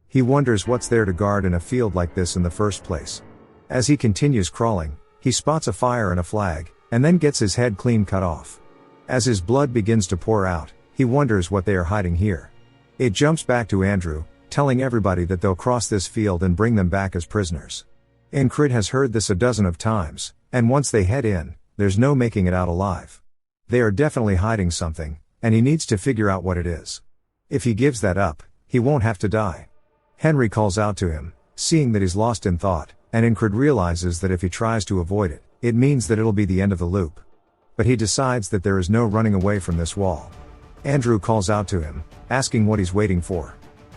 He wonders what's there to guard in a field like this in the first place. As he continues crawling, he spots a fire and a flag, and then gets his head clean cut off. As his blood begins to pour out, he wonders what they are hiding here. It jumps back to Andrew, telling everybody that they'll cross this field and bring them back as prisoners. Incrid has heard this a dozen of times, and once they head in, there's no making it out alive. They are definitely hiding something, and he needs to figure out what it is. If he gives that up, he won't have to die. Henry calls out to him, seeing that he's lost in thought, and Incrid realizes that if he tries to avoid it, it means that it'll be the end of the loop. But he decides that there is no running away from this wall. Andrew calls out to him, asking what he's waiting for.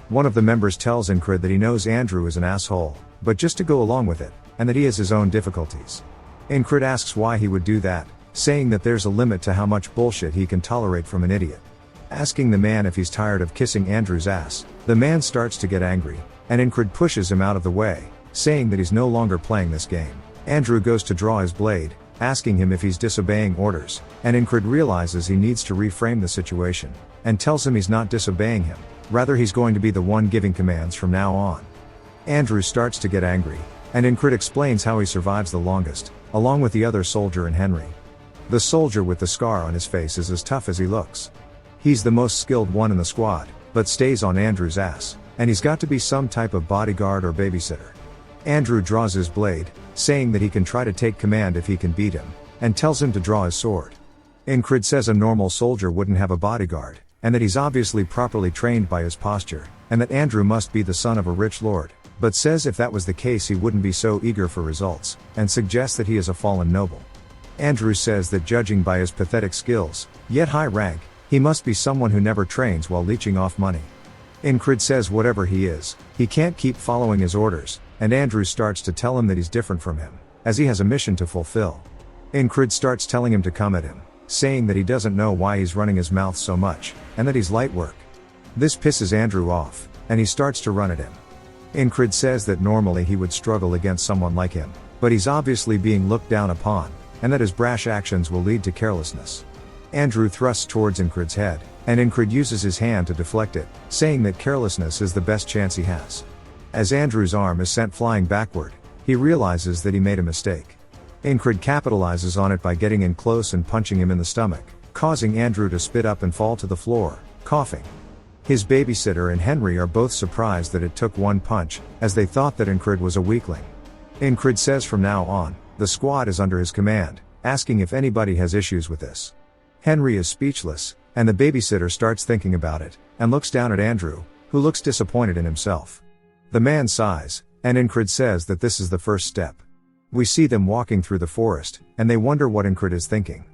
One of the members tells Incrid that he knows Andrew is an asshole, but just to go along with it, and that he has his own difficulties. Incrid asks why he would do that, saying that there's a limit to how much bullshit he can tolerate from an idiot. Asking the man if he's tired of kissing Andrew's ass, the man starts to get angry, and Incrid pushes him out of the way, saying that he's no longer playing this game. Andrew goes to draw his blade, asking him if he's disobeying orders, and Incrid realizes he needs to reframe the situation, and tells him he's not disobeying him, rather he's going to be the one giving commands from now on. Andrew starts to get angry, and Incrid explains how he survives the longest, along with the other soldier and Henry. The soldier with the scar on his face is as tough as he looks. He's the most skilled one in the squad, but stays on Andrew's ass, and he's got to be some type of bodyguard or babysitter. Andrew draws his blade, saying that he can try to take command if he can beat him, and tells him to draw his sword. Incrid says a normal soldier wouldn't have a bodyguard, and that he's obviously properly trained by his posture, and that Andrew must be the son of a rich lord, but says if that was the case he wouldn't be so eager for results, and suggests that he is a fallen noble. Andrew says that judging by his pathetic skills, yet high rank, he must be someone who never trains while leeching off money. Incred says whatever he is, he can't keep following his orders, and Andrew starts to tell him that he's different from him, as he has a mission to fulfill. Incred starts telling him to come at him, saying that he doesn't know why he's running his mouth so much, and that he's light work. This pisses Andrew off, and he starts to run at him. Incred says that normally he would struggle against someone like him, but he's obviously being looked down upon, and that his brash actions will lead to carelessness. Andrew thrusts towards Incred's head, and Incred uses his hand to deflect it, saying that carelessness is the best chance he has. As Andrew's arm is sent flying backward, he realizes that he made a mistake. Incred capitalizes on it by getting in close and punching him in the stomach, causing Andrew to spit up and fall to the floor, coughing. His babysitter and Henry are both surprised that it took one punch, as they thought that Incred was a weakling. Incred says from now on, the squad is under his command, asking if anybody has issues with this. Henry is speechless, and the babysitter starts thinking about it, and looks down at Andrew, who looks disappointed in himself. The man sighs, and Incred says that this is the first step. We see them walking through the forest, and they wonder what Incred is thinking.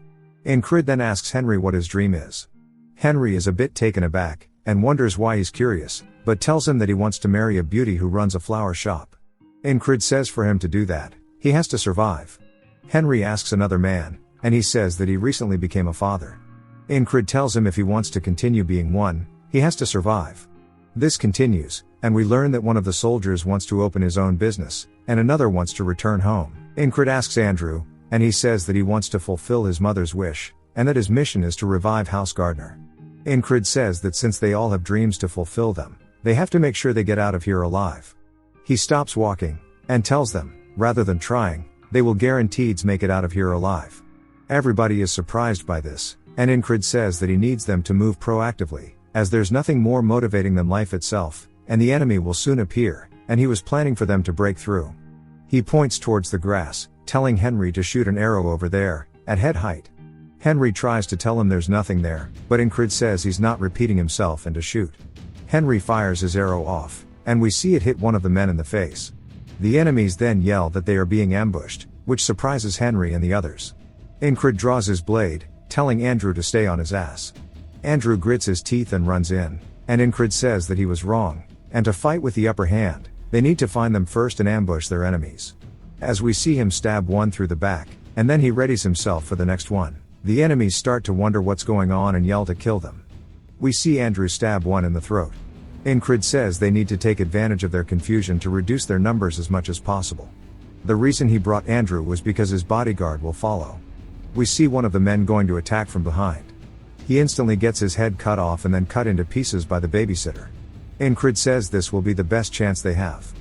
Incred then asks Henry what his dream is. Henry is a bit taken aback, and wonders why he's curious, but tells him that he wants to marry a beauty who runs a flower shop. Incred says for him to do that, he has to survive. Henry asks another man, and he says that he recently became a father. Incred tells him if he wants to continue being one, he has to survive. This continues, and we learn that one of the soldiers wants to open his own business, and another wants to return home. Incred asks Andrew, and he says that he wants to fulfill his mother's wish, and that his mission is to revive House Gardner. Incred says that since they all have dreams to fulfill them, they have to make sure they get out of here alive. He stops walking, and tells them, rather than trying, they will guaranteed make it out of here alive. Everybody is surprised by this, and Incred says that he needs them to move proactively, as there's nothing more motivating than life itself, and the enemy will soon appear, and he was planning for them to break through. He points towards the grass, telling Henry to shoot an arrow over there, at head height. Henry tries to tell him there's nothing there, but Incred says he's not repeating himself and to shoot. Henry fires his arrow off, and we see it hit one of the men in the face. The enemies then yell that they are being ambushed, which surprises Henry and the others. Incred draws his blade, telling Andrew to stay on his ass. Andrew grits his teeth and runs in, and Incred says that he was wrong, and to fight with the upper hand, they need to find them first and ambush their enemies. As we see him stab one through the back, and then he readies himself for the next one, the enemies start to wonder what's going on and yell to kill them. We see Andrew stab one in the throat. Incred says they need to take advantage of their confusion to reduce their numbers as much as possible. The reason he brought Andrew was because his bodyguard will follow. We see one of the men going to attack from behind. He instantly gets his head cut off and then cut into pieces by the babysitter. Incred says this will be the best chance they have.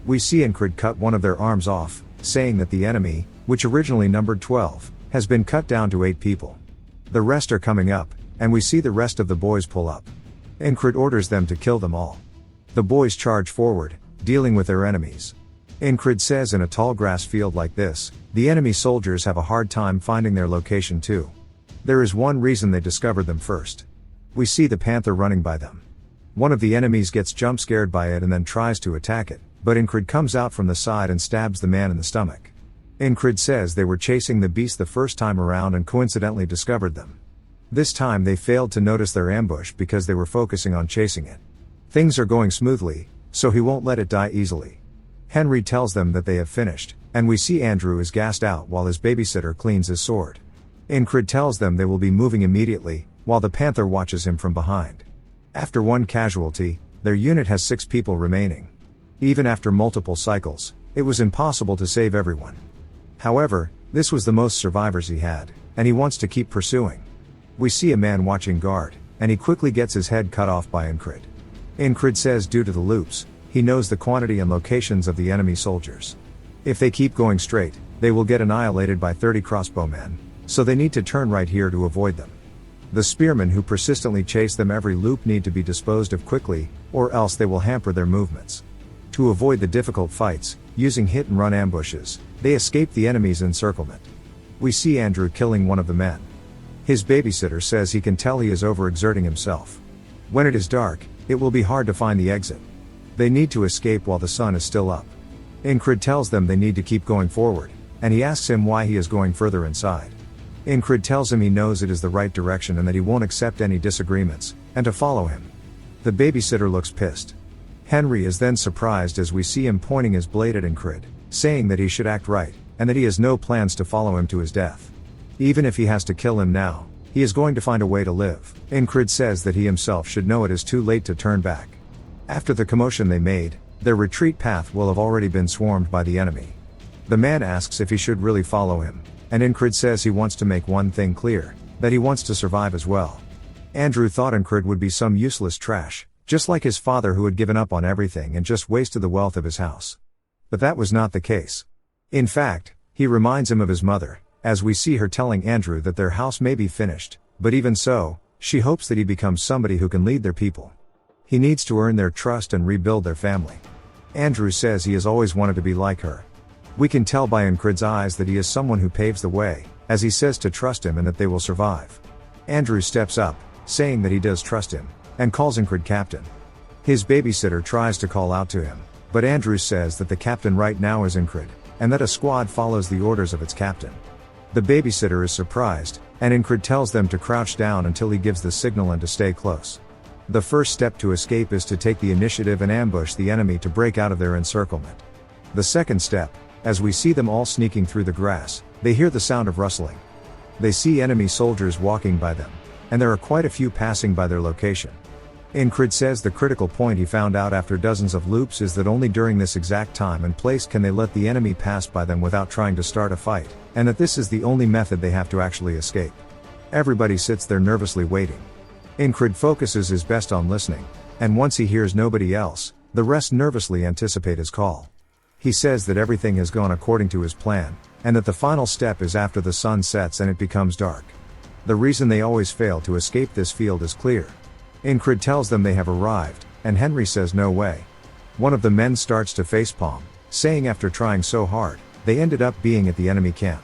We see Incred cut one of their arms off, saying that the enemy, which originally numbered 12, has been cut down to 8 people. The rest are coming up, and we see the rest of the boys pull up. Incred orders them to kill them all. The boys charge forward, dealing with their enemies. Incred says in a tall grass field like this, the enemy soldiers have a hard time finding their location too. There is one reason they discovered them first. We see the panther running by them. One of the enemies gets jump scared by it and then tries to attack it, but Incred comes out from the side and stabs the man in the stomach. Incred says they were chasing the beast the first time around and coincidentally discovered them. This time they failed to notice their ambush because they were focusing on chasing it. Things are going smoothly, so he won't let it die easily. Henry tells them that they have finished, and we see Andrew is gassed out while his babysitter cleans his sword. Incred tells them they will be moving immediately, while the panther watches him from behind. After one casualty, their unit has 6 people remaining. Even after multiple cycles, it was impossible to save everyone. However, this was the most survivors he had, and he wants to keep pursuing. We see a man watching guard, and he quickly gets his head cut off by Incred. Incred says due to the loops, he knows the quantity and locations of the enemy soldiers. If they keep going straight, they will get annihilated by 30 crossbowmen, so they need to turn right here to avoid them. The spearmen who persistently chase them every loop need to be disposed of quickly, or else they will hamper their movements. To avoid the difficult fights, using hit-and-run ambushes, they escape the enemy's encirclement. We see Andrew killing one of the men. His babysitter says he can tell he is overexerting himself. When it is dark, it will be hard to find the exit. They need to escape while the sun is still up. Ingrid tells them they need to keep going forward, and he asks him why he is going further inside. Ingrid tells him he knows it is the right direction and that he won't accept any disagreements, and to follow him. The babysitter looks pissed. Henry is then surprised as we see him pointing his blade at Ingrid, saying that he should act right, and that he has no plans to follow him to his death. Even if he has to kill him now, he is going to find a way to live. Ingrid says that he himself should know it is too late to turn back. After the commotion they made, their retreat path will have already been swarmed by the enemy. The man asks if he should really follow him, and Ingrid says he wants to make one thing clear, that he wants to survive as well. Andrew thought Ingrid would be some useless trash, just like his father who had given up on everything and just wasted the wealth of his house. But that was not the case. In fact, he reminds him of his mother, as we see her telling Andrew that their house may be finished, but even so, she hopes that he becomes somebody who can lead their people. He needs to earn their trust and rebuild their family. Andrew says he has always wanted to be like her. We can tell by Ingrid's eyes that he is someone who paves the way, as he says to trust him and that they will survive. Andrew steps up, saying that he does trust him, and calls Ingrid captain. His babysitter tries to call out to him, but Andrew says that the captain right now is Ingrid, and that a squad follows the orders of its captain. The babysitter is surprised, and Ingrid tells them to crouch down until he gives the signal and to stay close. The first step to escape is to take the initiative and ambush the enemy to break out of their encirclement. The second step, as we see them all sneaking through the grass, they hear the sound of rustling. They see enemy soldiers walking by them, and there are quite a few passing by their location. Ingrid says the critical point he found out after dozens of loops is that only during this exact time and place can they let the enemy pass by them without trying to start a fight, and that this is the only method they have to actually escape. Everybody sits there nervously waiting. Ingrid focuses his best on listening, and once he hears nobody else, the rest nervously anticipate his call. He says that everything has gone according to his plan, and that the final step is after the sun sets and it becomes dark. The reason they always fail to escape this field is clear. Ingrid tells them they have arrived, and Henry says no way. One of the men starts to facepalm, saying after trying so hard, they ended up being at the enemy camp.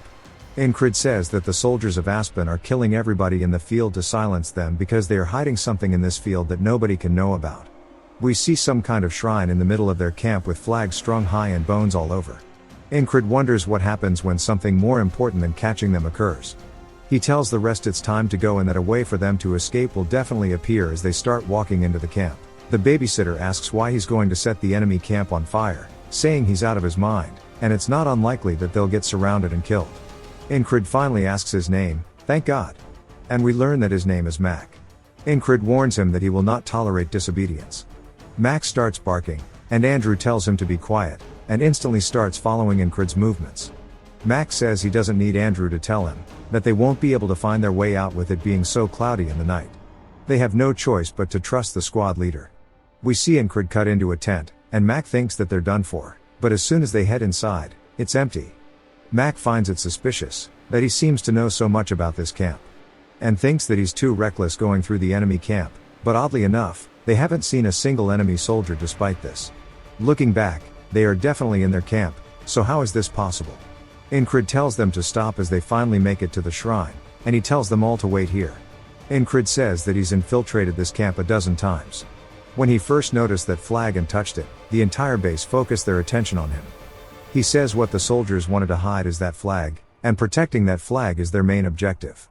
Ingrid says that the soldiers of Aspen are killing everybody in the field to silence them because they are hiding something in this field that nobody can know about. We see some kind of shrine in the middle of their camp with flags strung high and bones all over. Ingrid wonders what happens when something more important than catching them occurs. He tells the rest it's time to go and that a way for them to escape will definitely appear as they start walking into the camp. The babysitter asks why he's going to set the enemy camp on fire, saying he's out of his mind, and it's not unlikely that they'll get surrounded and killed. Ingrid finally asks his name, thank God. And we learn that his name is Mac. Ingrid warns him that he will not tolerate disobedience. Mac starts barking, and Andrew tells him to be quiet, and instantly starts following Ingrid's movements. Mac says he doesn't need Andrew to tell him, that they won't be able to find their way out with it being so cloudy in the night. They have no choice but to trust the squad leader. We see Ingrid cut into a tent, and Mac thinks that they're done for, but as soon as they head inside, it's empty. Mac finds it suspicious, that he seems to know so much about this camp. And thinks that he's too reckless going through the enemy camp, but oddly enough, they haven't seen a single enemy soldier despite this. Looking back, they are definitely in their camp, so how is this possible? Ingrid tells them to stop as they finally make it to the shrine, and he tells them all to wait here. Ingrid says that he's infiltrated this camp a dozen times. When he first noticed that flag and touched it, the entire base focused their attention on him. He says what the soldiers wanted to hide is that flag, and protecting that flag is their main objective.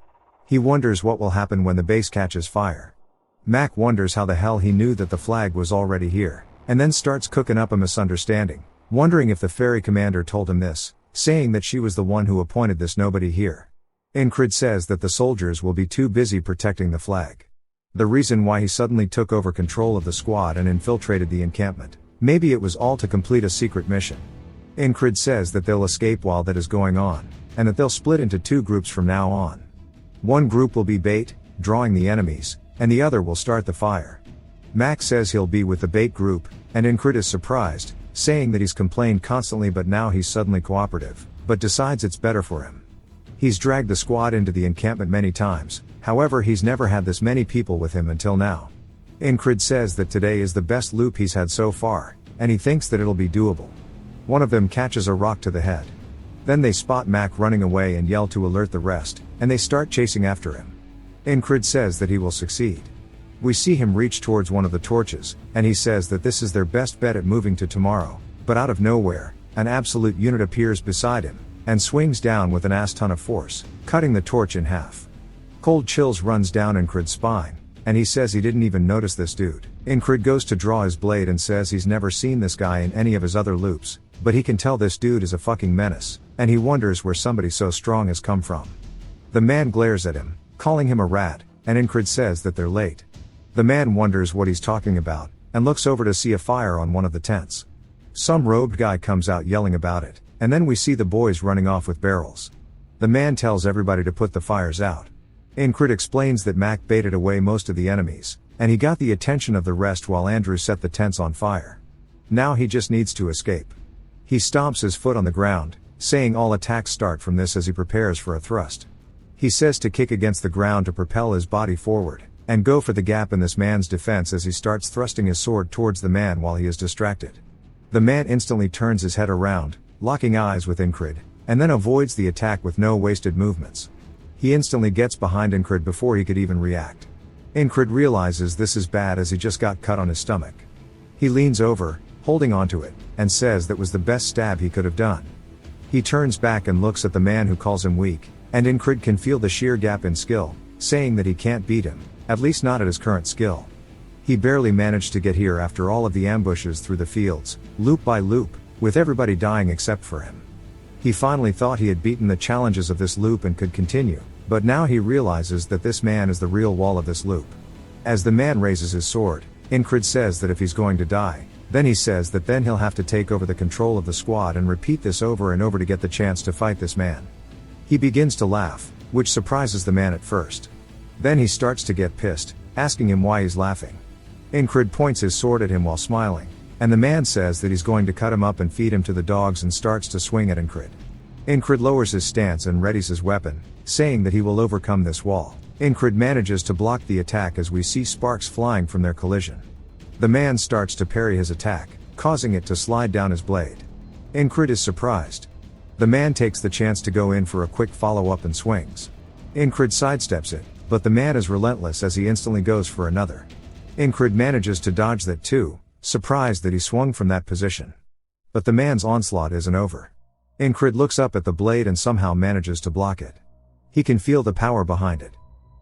He wonders what will happen when the base catches fire. Mac wonders how the hell he knew that the flag was already here, and then starts cooking up a misunderstanding, wondering if the ferry commander told him this, saying that she was the one who appointed this nobody here. Ingrid says that the soldiers will be too busy protecting the flag. The reason why he suddenly took over control of the squad and infiltrated the encampment, maybe it was all to complete a secret mission. Ingrid says that they'll escape while that is going on, and that they'll split into two groups from now on. One group will be bait, drawing the enemies, and the other will start the fire. Mac says he'll be with the bait group, and Ingrid is surprised, saying that he's complained constantly but now he's suddenly cooperative, but decides it's better for him. He's dragged the squad into the encampment many times, however he's never had this many people with him until now. Ingrid says that today is the best loop he's had so far, and he thinks that it'll be doable. One of them catches a rock to the head. Then they spot Mac running away and yell to alert the rest, and they start chasing after him. Incrid says that he will succeed. We see him reach towards one of the torches, and he says that this is their best bet at moving to tomorrow, but out of nowhere, an absolute unit appears beside him, and swings down with an ass ton of force, cutting the torch in half. Cold chills runs down Incrid's spine, and he says he didn't even notice this dude. Incrid goes to draw his blade and says he's never seen this guy in any of his other loops, but he can tell this dude is a fucking menace, and he wonders where somebody so strong has come from. The man glares at him, calling him a rat, and Incrid says that they're late. The man wonders what he's talking about, and looks over to see a fire on one of the tents. Some robed guy comes out yelling about it, and then we see the boys running off with barrels. The man tells everybody to put the fires out. Incrid explains that Mac baited away most of the enemies, and he got the attention of the rest while Andrew set the tents on fire. Now he just needs to escape. He stomps his foot on the ground, saying all attacks start from this as he prepares for a thrust. He says to kick against the ground to propel his body forward, and go for the gap in this man's defense as he starts thrusting his sword towards the man while he is distracted. The man instantly turns his head around, locking eyes with Incrid, and then avoids the attack with no wasted movements. He instantly gets behind Incrid before he could even react. Incrid realizes this is bad as he just got cut on his stomach. He leans over, holding onto it, and says that was the best stab he could have done. He turns back and looks at the man who calls him weak, and Incrid can feel the sheer gap in skill, saying that he can't beat him, at least not at his current skill. He barely managed to get here after all of the ambushes through the fields, loop by loop, with everybody dying except for him. He finally thought he had beaten the challenges of this loop and could continue, but now he realizes that this man is the real wall of this loop. As the man raises his sword, Incrid says that if he's going to die, then he says that then he'll have to take over the control of the squad and repeat this over and over to get the chance to fight this man. He begins to laugh, which surprises the man at first. Then he starts to get pissed, asking him why he's laughing. Incrid points his sword at him while smiling, and the man says that he's going to cut him up and feed him to the dogs and starts to swing at Incrid. Incrid lowers his stance and readies his weapon, saying that he will overcome this wall. Incrid manages to block the attack as we see sparks flying from their collision. The man starts to parry his attack, causing it to slide down his blade. Incrid is surprised. The man takes the chance to go in for a quick follow-up and swings. Incrid sidesteps it, but the man is relentless as he instantly goes for another. Incrid manages to dodge that too, surprised that he swung from that position. But the man's onslaught isn't over. Incrid looks up at the blade and somehow manages to block it. He can feel the power behind it.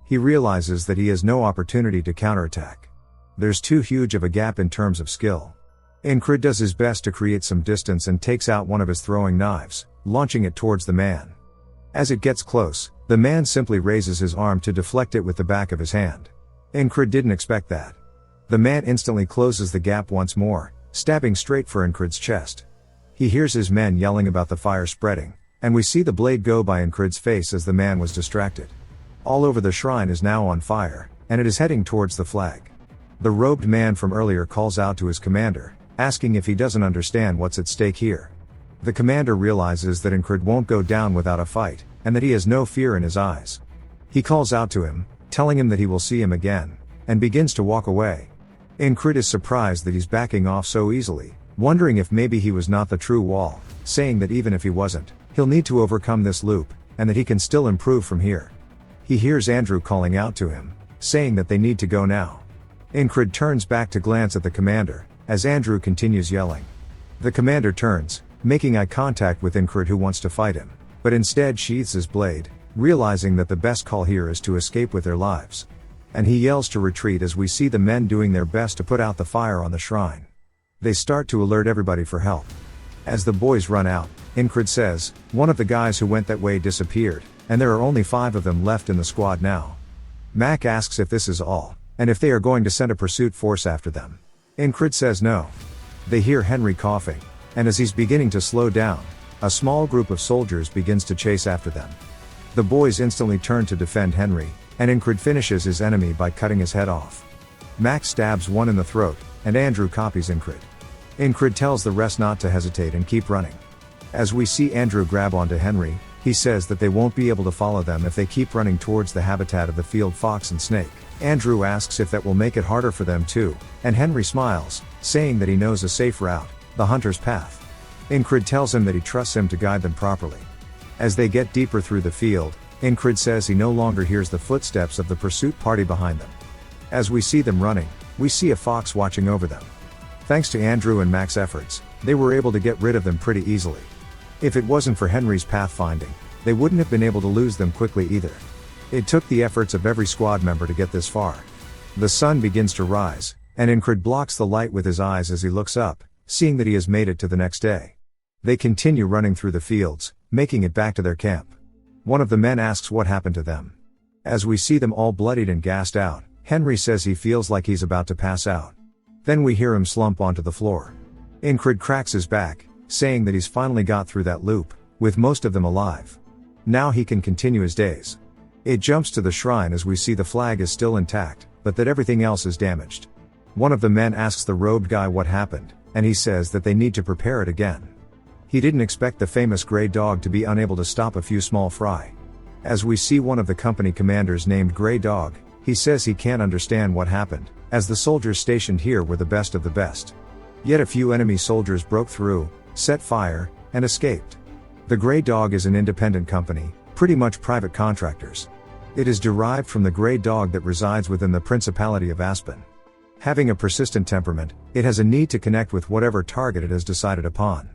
He realizes that he has no opportunity to counterattack. There's too huge of a gap in terms of skill. Incrid does his best to create some distance and takes out one of his throwing knives, launching it towards the man. As it gets close, the man simply raises his arm to deflect it with the back of his hand. Incrid didn't expect that. The man instantly closes the gap once more, stabbing straight for Incrid's chest. He hears his men yelling about the fire spreading, and we see the blade go by Incrid's face as the man was distracted. All over the shrine is now on fire, and it is heading towards the flag. The robed man from earlier calls out to his commander, asking if he doesn't understand what's at stake here. The commander realizes that Incrid won't go down without a fight, and that he has no fear in his eyes. He calls out to him, telling him that he will see him again, and begins to walk away. Incrid is surprised that he's backing off so easily, wondering if maybe he was not the true wall, saying that even if he wasn't, he'll need to overcome this loop, and that he can still improve from here. He hears Andrew calling out to him, saying that they need to go now. Incrid turns back to glance at the commander, as Andrew continues yelling. The commander turns, making eye contact with Incrid who wants to fight him, but instead sheathes his blade, realizing that the best call here is to escape with their lives. And he yells to retreat as we see the men doing their best to put out the fire on the shrine. They start to alert everybody for help. As the boys run out, Incrid says, one of the guys who went that way disappeared, and there are only 5 of them left in the squad now. Mac asks if this is all, and if they are going to send a pursuit force after them. Incrid says no. They hear Henry coughing, and as he's beginning to slow down, a small group of soldiers begins to chase after them. The boys instantly turn to defend Henry, and Incrid finishes his enemy by cutting his head off. Max stabs one in the throat, and Andrew copies Incrid. Incrid tells the rest not to hesitate and keep running. As we see Andrew grab onto Henry, he says that they won't be able to follow them if they keep running towards the habitat of the field fox and snake. Andrew asks if that will make it harder for them too, and Henry smiles, saying that he knows a safe route, the hunter's path. Incrid tells him that he trusts him to guide them properly. As they get deeper through the field, Incrid says he no longer hears the footsteps of the pursuit party behind them. As we see them running, we see a fox watching over them. Thanks to Andrew and Mac's efforts, they were able to get rid of them pretty easily. If it wasn't for Henry's pathfinding, they wouldn't have been able to lose them quickly either. It took the efforts of every squad member to get this far. The sun begins to rise, and Incrid blocks the light with his eyes as he looks up, seeing that he has made it to the next day. They continue running through the fields, making it back to their camp. One of the men asks what happened to them. As we see them all bloodied and gassed out, Henry says he feels like he's about to pass out. Then we hear him slump onto the floor. Incrid cracks his back, saying that he's finally got through that loop, with most of them alive. Now he can continue his days. It jumps to the shrine as we see the flag is still intact, but that everything else is damaged. One of the men asks the robed guy what happened, and he says that they need to prepare it again. He didn't expect the famous Grey Dog to be unable to stop a few small fry. As we see one of the company commanders named Grey Dog, he says he can't understand what happened, as the soldiers stationed here were the best of the best. Yet a few enemy soldiers broke through, set fire, and escaped. The Grey Dog is an independent company, pretty much private contractors. It is derived from the Grey Dog that resides within the Principality of Aspen. Having a persistent temperament, it has a need to connect with whatever target it has decided upon.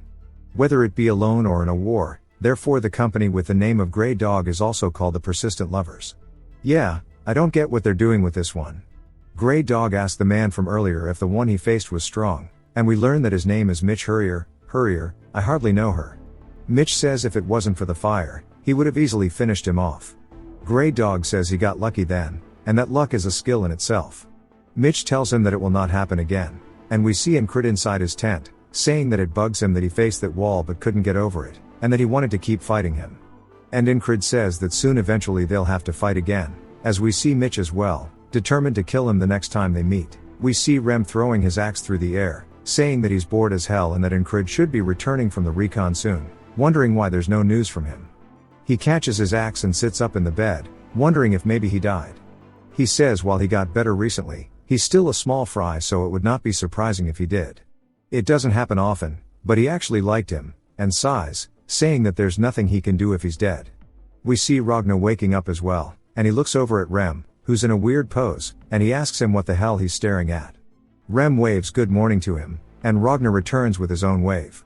Whether it be alone or in a war, therefore the company with the name of Grey Dog is also called the Persistent Lovers. Yeah, I don't get what they're doing with this one. Grey Dog asked the man from earlier if the one he faced was strong, and we learn that his name is Mitch Hurrier. I hardly know her. Mitch says if it wasn't for the fire, he would have easily finished him off. Grey Dog says he got lucky then, and that luck is a skill in itself. Mitch tells him that it will not happen again, and we see Incrid inside his tent, saying that it bugs him that he faced that wall but couldn't get over it, and that he wanted to keep fighting him. And Incrid says that soon eventually they'll have to fight again, as we see Mitch as well, determined to kill him the next time they meet. We see Rem throwing his axe through the air, saying that he's bored as hell and that Incrid should be returning from the recon soon, wondering why there's no news from him. He catches his axe and sits up in the bed, wondering if maybe he died. He says while he got better recently, he's still a small fry, so it would not be surprising if he did. It doesn't happen often, but he actually liked him, and sighs, saying that there's nothing he can do if he's dead. We see Ragnar waking up as well, and he looks over at Rem, who's in a weird pose, and he asks him what the hell he's staring at. Rem waves good morning to him, and Ragnar returns with his own wave.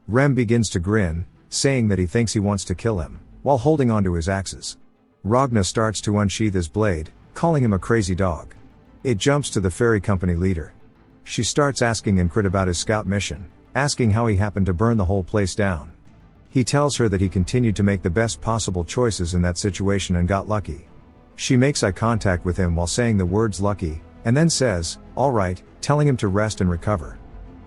Rem begins to grin, saying that he thinks he wants to kill him, while holding onto his axes. Ragnar starts to unsheath his blade, calling him a crazy dog. It jumps to the ferry company leader. She starts asking Incrid about his scout mission, asking how he happened to burn the whole place down. He tells her that he continued to make the best possible choices in that situation and got lucky. She makes eye contact with him while saying the words lucky, and then says, "Alright," telling him to rest and recover.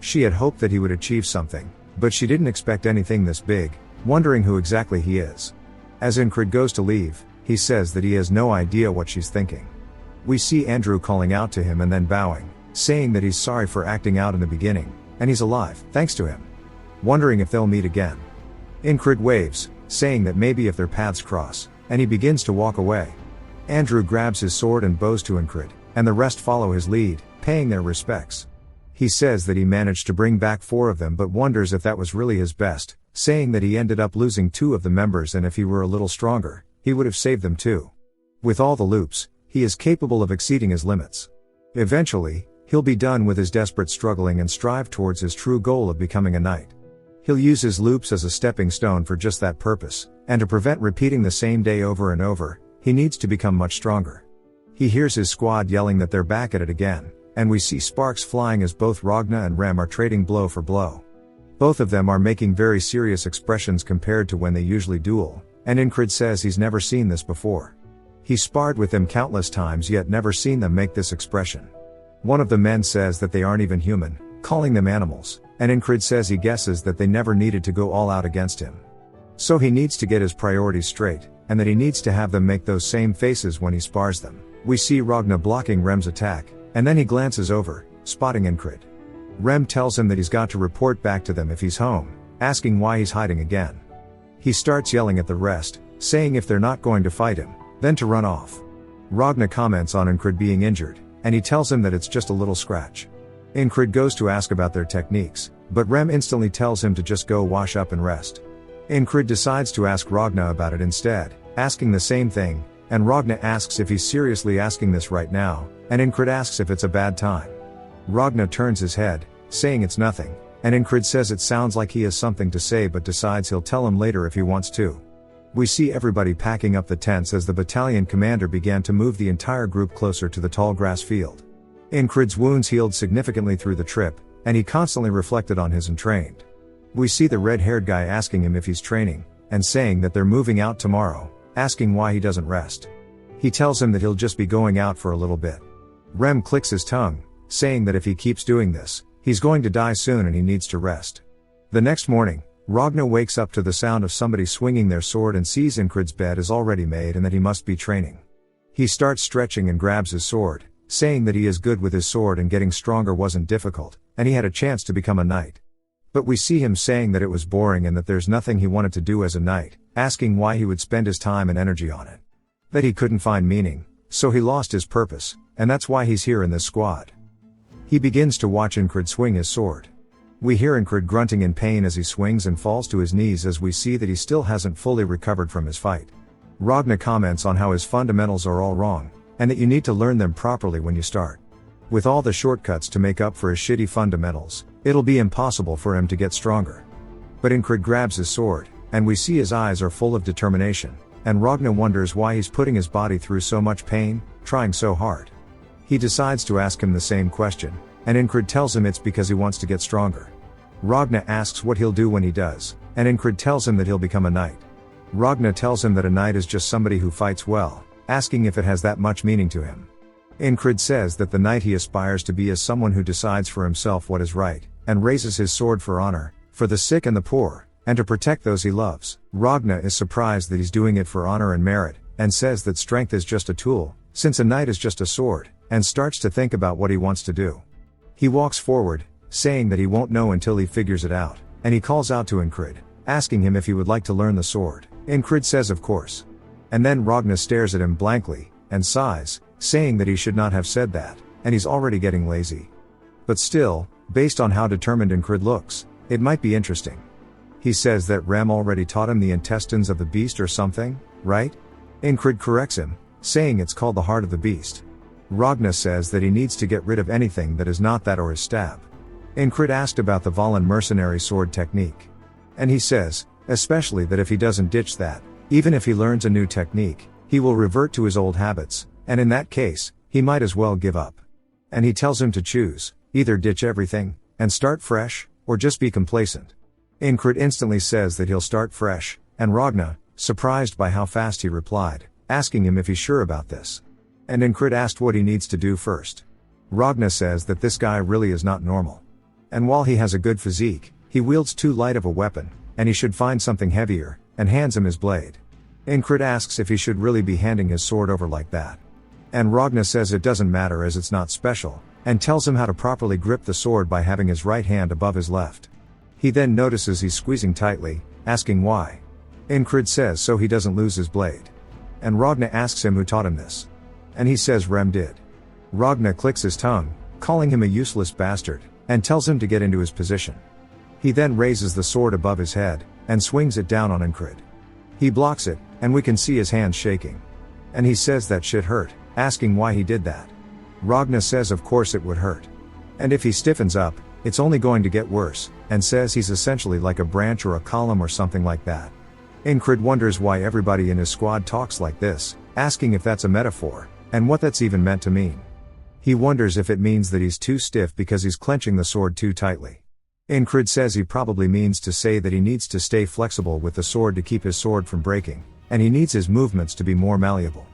She had hoped that he would achieve something, but she didn't expect anything this big, wondering who exactly he is. As Incrid goes to leave, he says that he has no idea what she's thinking. We see Andrew calling out to him and then bowing, saying that he's sorry for acting out in the beginning, and he's alive, thanks to him. Wondering if they'll meet again. Incrid waves, saying that maybe if their paths cross, and he begins to walk away. Andrew grabs his sword and bows to Incrid, and the rest follow his lead, paying their respects. He says that he managed to bring back 4 of them but wonders if that was really his best, saying that he ended up losing 2 of the members and if he were a little stronger, he would have saved them too. With all the loops, he is capable of exceeding his limits. Eventually, he'll be done with his desperate struggling and strive towards his true goal of becoming a knight. He'll use his loops as a stepping stone for just that purpose, and to prevent repeating the same day over and over, he needs to become much stronger. He hears his squad yelling that they're back at it again, and we see sparks flying as both Ragnar and Rem are trading blow for blow. Both of them are making very serious expressions compared to when they usually duel, and Incrid says he's never seen this before. He sparred with them countless times yet never seen them make this expression. One of the men says that they aren't even human, calling them animals, and Incrid says he guesses that they never needed to go all out against him. So he needs to get his priorities straight, and that he needs to have them make those same faces when he spars them. We see Ragnar blocking Rem's attack, and then he glances over, spotting Incrid. Rem tells him that he's got to report back to them if he's home, asking why he's hiding again. He starts yelling at the rest, saying if they're not going to fight him, then to run off. Ragnar comments on Incrid being injured, and he tells him that it's just a little scratch. Incrid goes to ask about their techniques, but Rem instantly tells him to just go wash up and rest. Incrid decides to ask Ragnar about it instead, asking the same thing, and Ragna asks if he's seriously asking this right now, and Incrid asks if it's a bad time. Ragna turns his head, saying it's nothing, and Incrid says it sounds like he has something to say but decides he'll tell him later if he wants to. We see everybody packing up the tents as the battalion commander began to move the entire group closer to the tall grass field. Incrid's wounds healed significantly through the trip, and he constantly reflected on his entrained. We see the red-haired guy asking him if he's training, and saying that they're moving out tomorrow, asking why he doesn't rest. He tells him that he'll just be going out for a little bit. Rem clicks his tongue, saying that if he keeps doing this, he's going to die soon and he needs to rest. The next morning, Ragna wakes up to the sound of somebody swinging their sword and sees Incrid's bed is already made and that he must be training. He starts stretching and grabs his sword, saying that he is good with his sword and getting stronger wasn't difficult, and he had a chance to become a knight. But we see him saying that it was boring and that there's nothing he wanted to do as a knight, asking why he would spend his time and energy on it. That he couldn't find meaning, so he lost his purpose, and that's why he's here in this squad. He begins to watch Incrid swing his sword. We hear Incrid grunting in pain as he swings and falls to his knees as we see that he still hasn't fully recovered from his fight. Ragna comments on how his fundamentals are all wrong, and that you need to learn them properly when you start. With all the shortcuts to make up for his shitty fundamentals, it'll be impossible for him to get stronger. But Incrid grabs his sword, and we see his eyes are full of determination, and Ragna wonders why he's putting his body through so much pain, trying so hard. He decides to ask him the same question, and Incrid tells him it's because he wants to get stronger. Ragna asks what he'll do when he does, and Incrid tells him that he'll become a knight. Ragna tells him that a knight is just somebody who fights well, asking if it has that much meaning to him. Incrid says that the knight he aspires to be is someone who decides for himself what is right, and raises his sword for honor, for the sick and the poor, and to protect those he loves. Ragna is surprised that he's doing it for honor and merit, and says that strength is just a tool, since a knight is just a sword, and starts to think about what he wants to do. He walks forward, saying that he won't know until he figures it out, and he calls out to Incrid, asking him if he would like to learn the sword. Incrid says of course. And then Ragna stares at him blankly, and sighs, saying that he should not have said that, and he's already getting lazy. But still, based on how determined Incrid looks, it might be interesting. He says that Rem already taught him the intestines of the beast or something, right? Incrid corrects him, saying it's called the heart of the beast. Ragna says that he needs to get rid of anything that is not that or his stab. Incrid asked about the Valen mercenary sword technique. And he says, especially that if he doesn't ditch that, even if he learns a new technique, he will revert to his old habits, and in that case, he might as well give up. And he tells him to choose, either ditch everything, and start fresh, or just be complacent. Incrid instantly says that he'll start fresh, and Ragna, surprised by how fast he replied, asking him if he's sure about this. And Incrid asked what he needs to do first. Ragna says that this guy really is not normal. And while he has a good physique, he wields too light of a weapon, and he should find something heavier, and hands him his blade. Incrid asks if he should really be handing his sword over like that. And Ragna says it doesn't matter as it's not special, and tells him how to properly grip the sword by having his right hand above his left. He then notices he's squeezing tightly, asking why. Incrid says so he doesn't lose his blade. And Ragna asks him who taught him this. And he says Rem did. Ragna clicks his tongue, calling him a useless bastard, and tells him to get into his position. He then raises the sword above his head, and swings it down on Incrid. He blocks it, and we can see his hands shaking. And he says that shit hurt, asking why he did that. Ragna says of course it would hurt. And if he stiffens up, it's only going to get worse, and says he's essentially like a branch or a column or something like that. Incrid wonders why everybody in his squad talks like this, asking if that's a metaphor, and what that's even meant to mean. He wonders if it means that he's too stiff because he's clenching the sword too tightly. Incrid says he probably means to say that he needs to stay flexible with the sword to keep his sword from breaking, and he needs his movements to be more malleable.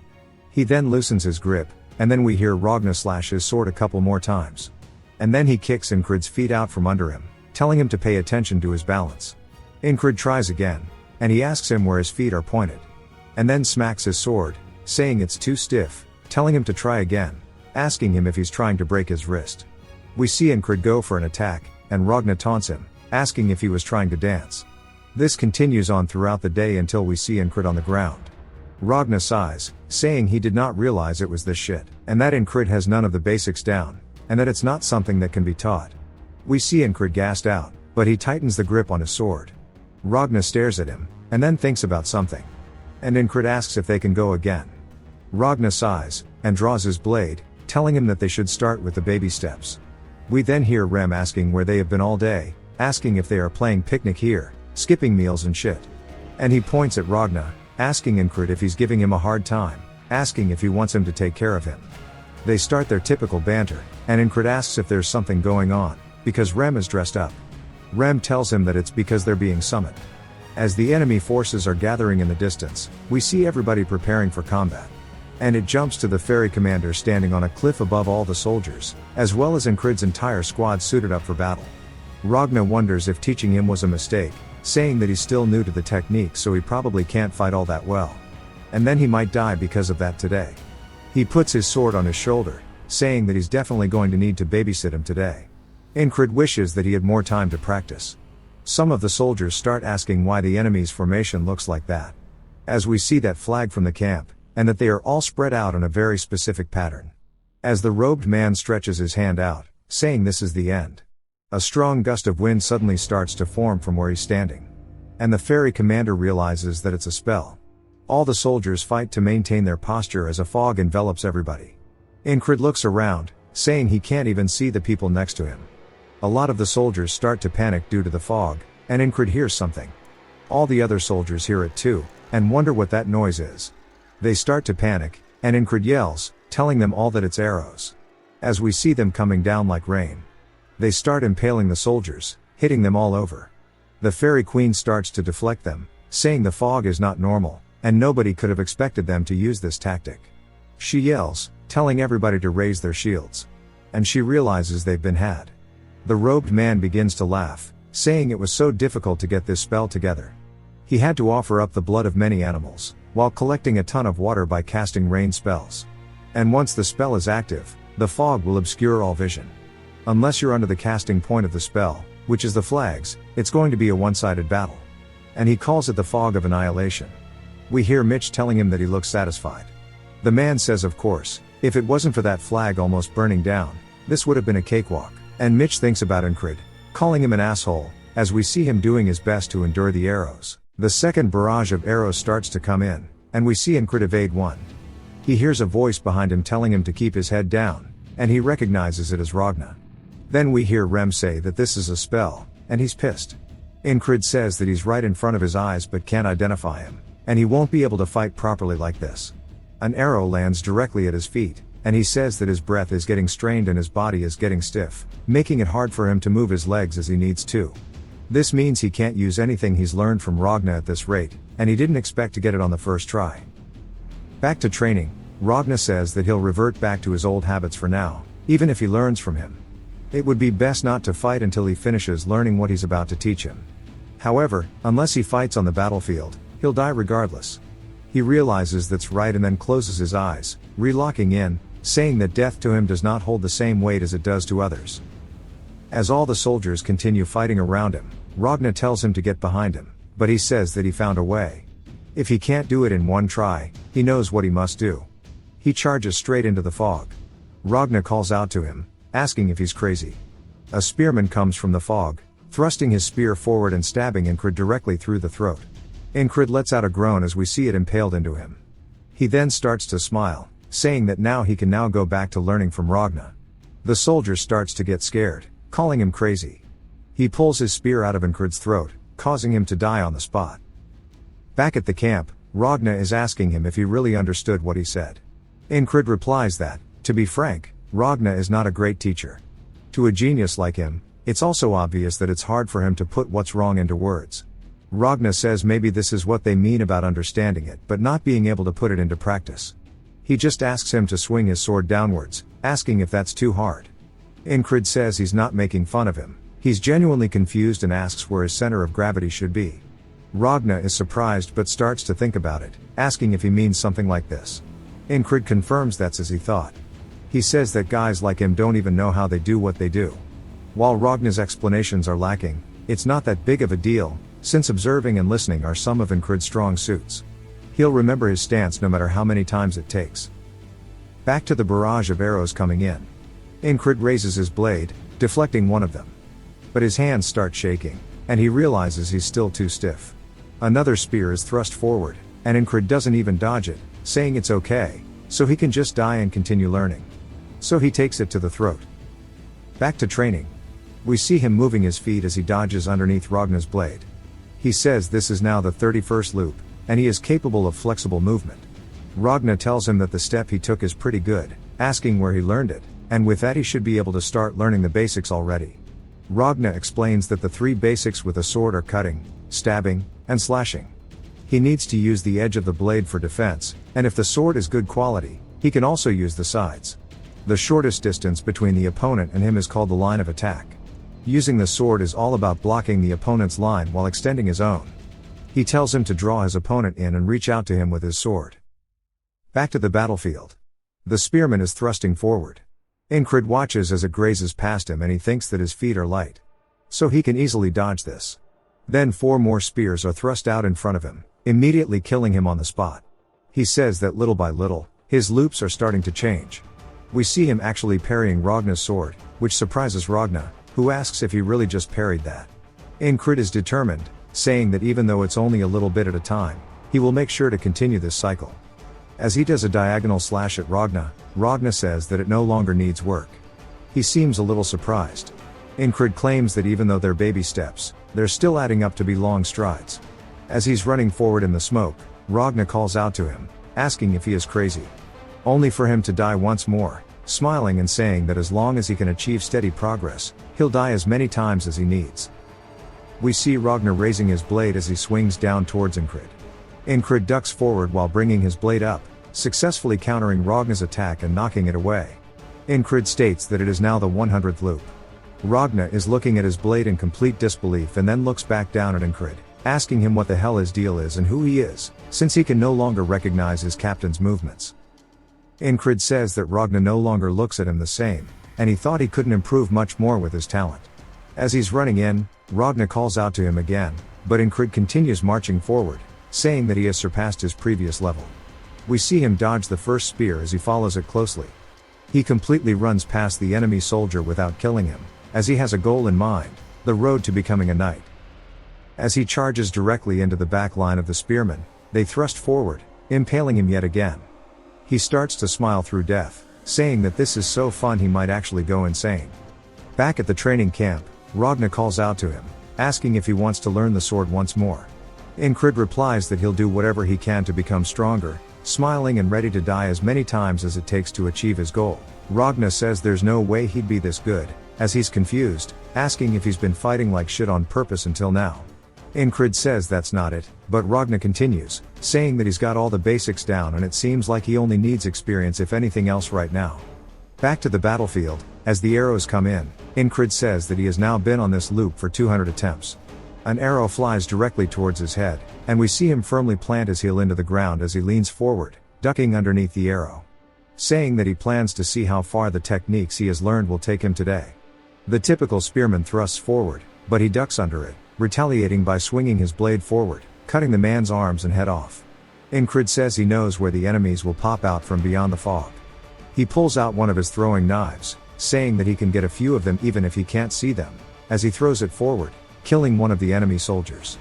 He then loosens his grip, and then we hear Ragna slash his sword a couple more times. And then he kicks Incrid's feet out from under him, telling him to pay attention to his balance. Incrid tries again, and he asks him where his feet are pointed. And then smacks his sword, saying it's too stiff, telling him to try again, asking him if he's trying to break his wrist. We see Incrid go for an attack, and Ragna taunts him, asking if he was trying to dance. This continues on throughout the day until we see Incrid on the ground. Ragna sighs, saying he did not realize it was this shit, and that Incrid has none of the basics down, and that it's not something that can be taught. We see Incrid gassed out, but he tightens the grip on his sword. Ragna stares at him, and then thinks about something. and Incred asks if they can go again. Ragna sighs, and draws his blade, telling him that they should start with the baby steps. We then hear Rem asking where they have been all day, asking if they are playing picnic here, skipping meals and shit. And he points at Ragna, asking Incred if he's giving him a hard time, asking if he wants him to take care of him. They start their typical banter, and Incred asks if there's something going on, because Rem is dressed up. Rem tells him that it's because they're being summoned. As the enemy forces are gathering in the distance, we see everybody preparing for combat. And it jumps to the ferry commander standing on a cliff above all the soldiers, as well as Incred's entire squad suited up for battle. Ragna wonders if teaching him was a mistake, saying that he's still new to the technique so he probably can't fight all that well. And then he might die because of that today. He puts his sword on his shoulder, saying that he's definitely going to need to babysit him today. Incred wishes that he had more time to practice. Some of the soldiers start asking why the enemy's formation looks like that. As we see that flag from the camp, and that they are all spread out in a very specific pattern. As the robed man stretches his hand out, saying this is the end. A strong gust of wind suddenly starts to form from where he's standing. And the ferry commander realizes that it's a spell. All the soldiers fight to maintain their posture as a fog envelops everybody. Incred looks around, saying he can't even see the people next to him. A lot of the soldiers start to panic due to the fog, and Incred hears something. All the other soldiers hear it too, and wonder what that noise is. They start to panic, and Incred yells, telling them all that it's arrows. As we see them coming down like rain. They start impaling the soldiers, hitting them all over. The fairy queen starts to deflect them, saying the fog is not normal, and nobody could have expected them to use this tactic. She yells, telling everybody to raise their shields. And she realizes they've been had. The robed man begins to laugh, saying it was so difficult to get this spell together. He had to offer up the blood of many animals, while collecting a ton of water by casting rain spells. And once the spell is active, the fog will obscure all vision. Unless you're under the casting point of the spell, which is the flags, it's going to be a one-sided battle. And he calls it the fog of annihilation. We hear Mitch telling him that he looks satisfied. The man says of course, if it wasn't for that flag almost burning down, this would have been a cakewalk. And Mitch thinks about Incred, calling him an asshole, as we see him doing his best to endure the arrows. The second barrage of arrows starts to come in, and we see Incred evade one. He hears a voice behind him telling him to keep his head down, and he recognizes it as Ragna. Then we hear Rem say that this is a spell, and he's pissed. Incred says that he's right in front of his eyes but can't identify him, and he won't be able to fight properly like this. An arrow lands directly at his feet, and he says that his breath is getting strained and his body is getting stiff, making it hard for him to move his legs as he needs to. This means he can't use anything he's learned from Ragna at this rate, and he didn't expect to get it on the first try. Back to training, Ragna says that he'll revert back to his old habits for now, even if he learns from him. It would be best not to fight until he finishes learning what he's about to teach him. However, unless he fights on the battlefield, he'll die regardless. He realizes that's right and then closes his eyes, relocking in, saying that death to him does not hold the same weight as it does to others. As all the soldiers continue fighting around him, Ragna tells him to get behind him, but he says that he found a way. If he can't do it in one try, he knows what he must do. He charges straight into the fog. Ragna calls out to him, asking if he's crazy. A spearman comes from the fog, thrusting his spear forward and stabbing Incred directly through the throat. Incred lets out a groan as we see it impaled into him. He then starts to smile, saying that now he can go back to learning from Ragna. The soldier starts to get scared, calling him crazy. He pulls his spear out of Incred's throat, causing him to die on the spot. Back at the camp, Ragna is asking him if he really understood what he said. Incred replies that, to be frank, Ragna is not a great teacher. To a genius like him, it's also obvious that it's hard for him to put what's wrong into words. Ragna says maybe this is what they mean about understanding it but not being able to put it into practice. He just asks him to swing his sword downwards, asking if that's too hard. Incred says he's not making fun of him, he's genuinely confused and asks where his center of gravity should be. Ragna is surprised but starts to think about it, asking if he means something like this. Incred confirms that's as he thought. He says that guys like him don't even know how they do what they do. While Ragna's explanations are lacking, it's not that big of a deal, since observing and listening are some of Incred's strong suits. He'll remember his stance no matter how many times it takes. Back to the barrage of arrows coming in. Incred raises his blade, deflecting one of them. But his hands start shaking, and he realizes he's still too stiff. Another spear is thrust forward, and Incred doesn't even dodge it, saying it's okay, so he can just die and continue learning. So he takes it to the throat. Back to training. We see him moving his feet as he dodges underneath Ragna's blade. He says this is now the 31st loop, and he is capable of flexible movement. Ragna tells him that the step he took is pretty good, asking where he learned it, and with that he should be able to start learning the basics already. Ragna explains that the 3 basics with a sword are cutting, stabbing, and slashing. He needs to use the edge of the blade for defense, and if the sword is good quality, he can also use the sides. The shortest distance between the opponent and him is called the line of attack. Using the sword is all about blocking the opponent's line while extending his own. He tells him to draw his opponent in and reach out to him with his sword. Back to the battlefield. The spearman is thrusting forward. Incred watches as it grazes past him and he thinks that his feet are light, so he can easily dodge this. Then 4 more spears are thrust out in front of him, immediately killing him on the spot. He says that little by little, his loops are starting to change. We see him actually parrying Ragna's sword, which surprises Ragna, who asks if he really just parried that. Incred is determined, saying that even though it's only a little bit at a time, he will make sure to continue this cycle. As he does a diagonal slash at Ragna says that it no longer needs work. He seems a little surprised. Incred claims that even though they're baby steps, they're still adding up to be long strides. As he's running forward in the smoke, Ragna calls out to him, asking if he is crazy. Only for him to die once more, smiling and saying that as long as he can achieve steady progress, he'll die as many times as he needs. We see Ragna raising his blade as he swings down towards Incred. Incred ducks forward while bringing his blade up, successfully countering Ragna's attack and knocking it away. Incred states that it is now the 100th loop. Ragna is looking at his blade in complete disbelief and then looks back down at Incred, asking him what the hell his deal is and who he is, since he can no longer recognize his captain's movements. Incred says that Ragna no longer looks at him the same, and he thought he couldn't improve much more with his talent. As he's running in, Ragna calls out to him again, but Incred continues marching forward, saying that he has surpassed his previous level. We see him dodge the first spear as he follows it closely. He completely runs past the enemy soldier without killing him, as he has a goal in mind, the road to becoming a knight. As he charges directly into the back line of the spearmen, they thrust forward, impaling him yet again. He starts to smile through death, saying that this is so fun he might actually go insane. Back at the training camp, Ragna calls out to him, asking if he wants to learn the sword once more. Incred replies that he'll do whatever he can to become stronger, smiling and ready to die as many times as it takes to achieve his goal. Ragna says there's no way he'd be this good, as he's confused, asking if he's been fighting like shit on purpose until now. Incred says that's not it, but Ragna continues, saying that he's got all the basics down and it seems like he only needs experience if anything else right now. Back to the battlefield, as the arrows come in, Incred says that he has now been on this loop for 200 attempts. An arrow flies directly towards his head, and we see him firmly plant his heel into the ground as he leans forward, ducking underneath the arrow. Saying that he plans to see how far the techniques he has learned will take him today. The typical spearman thrusts forward, but he ducks under it, retaliating by swinging his blade forward, cutting the man's arms and head off. Incred says he knows where the enemies will pop out from beyond the fog. He pulls out one of his throwing knives, saying that he can get a few of them even if he can't see them, as he throws it forward, killing one of the enemy soldiers.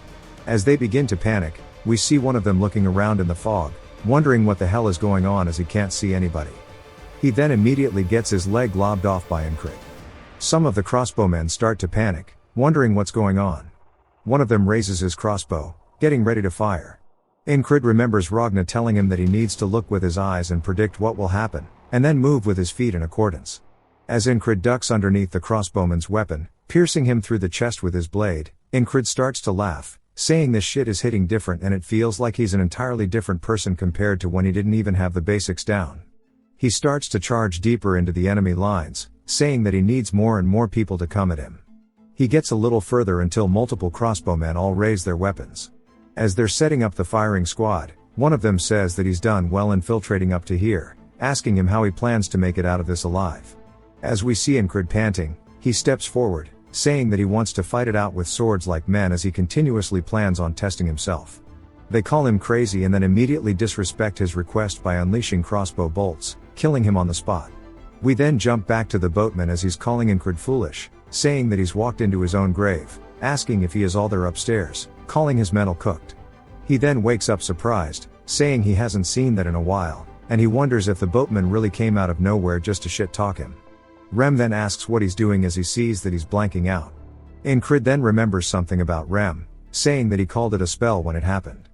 As they begin to panic, we see one of them looking around in the fog, wondering what the hell is going on as he can't see anybody. He then immediately gets his leg lobbed off by Incred. Some of the crossbowmen start to panic, wondering what's going on. One of them raises his crossbow, getting ready to fire. Incred remembers Ragna telling him that he needs to look with his eyes and predict what will happen, and then move with his feet in accordance. As Incred ducks underneath the crossbowman's weapon, piercing him through the chest with his blade, Incred starts to laugh, saying this shit is hitting different and it feels like he's an entirely different person compared to when he didn't even have the basics down. He starts to charge deeper into the enemy lines, saying that he needs more and more people to come at him. He gets a little further until multiple crossbowmen all raise their weapons. As they're setting up the firing squad, one of them says that he's done well infiltrating up to here, asking him how he plans to make it out of this alive. As we see Incred panting, he steps forward, saying that he wants to fight it out with swords like men as he continuously plans on testing himself. They call him crazy and then immediately disrespect his request by unleashing crossbow bolts, killing him on the spot. We then jump back to the boatman as he's calling Incred foolish, saying that he's walked into his own grave, asking if he is all there upstairs, calling his mental cooked. He then wakes up surprised, saying he hasn't seen that in a while, and he wonders if the boatman really came out of nowhere just to shit-talk him. Rem then asks what he's doing as he sees that he's blanking out. Incrid then remembers something about Rem, saying that he called it a spell when it happened.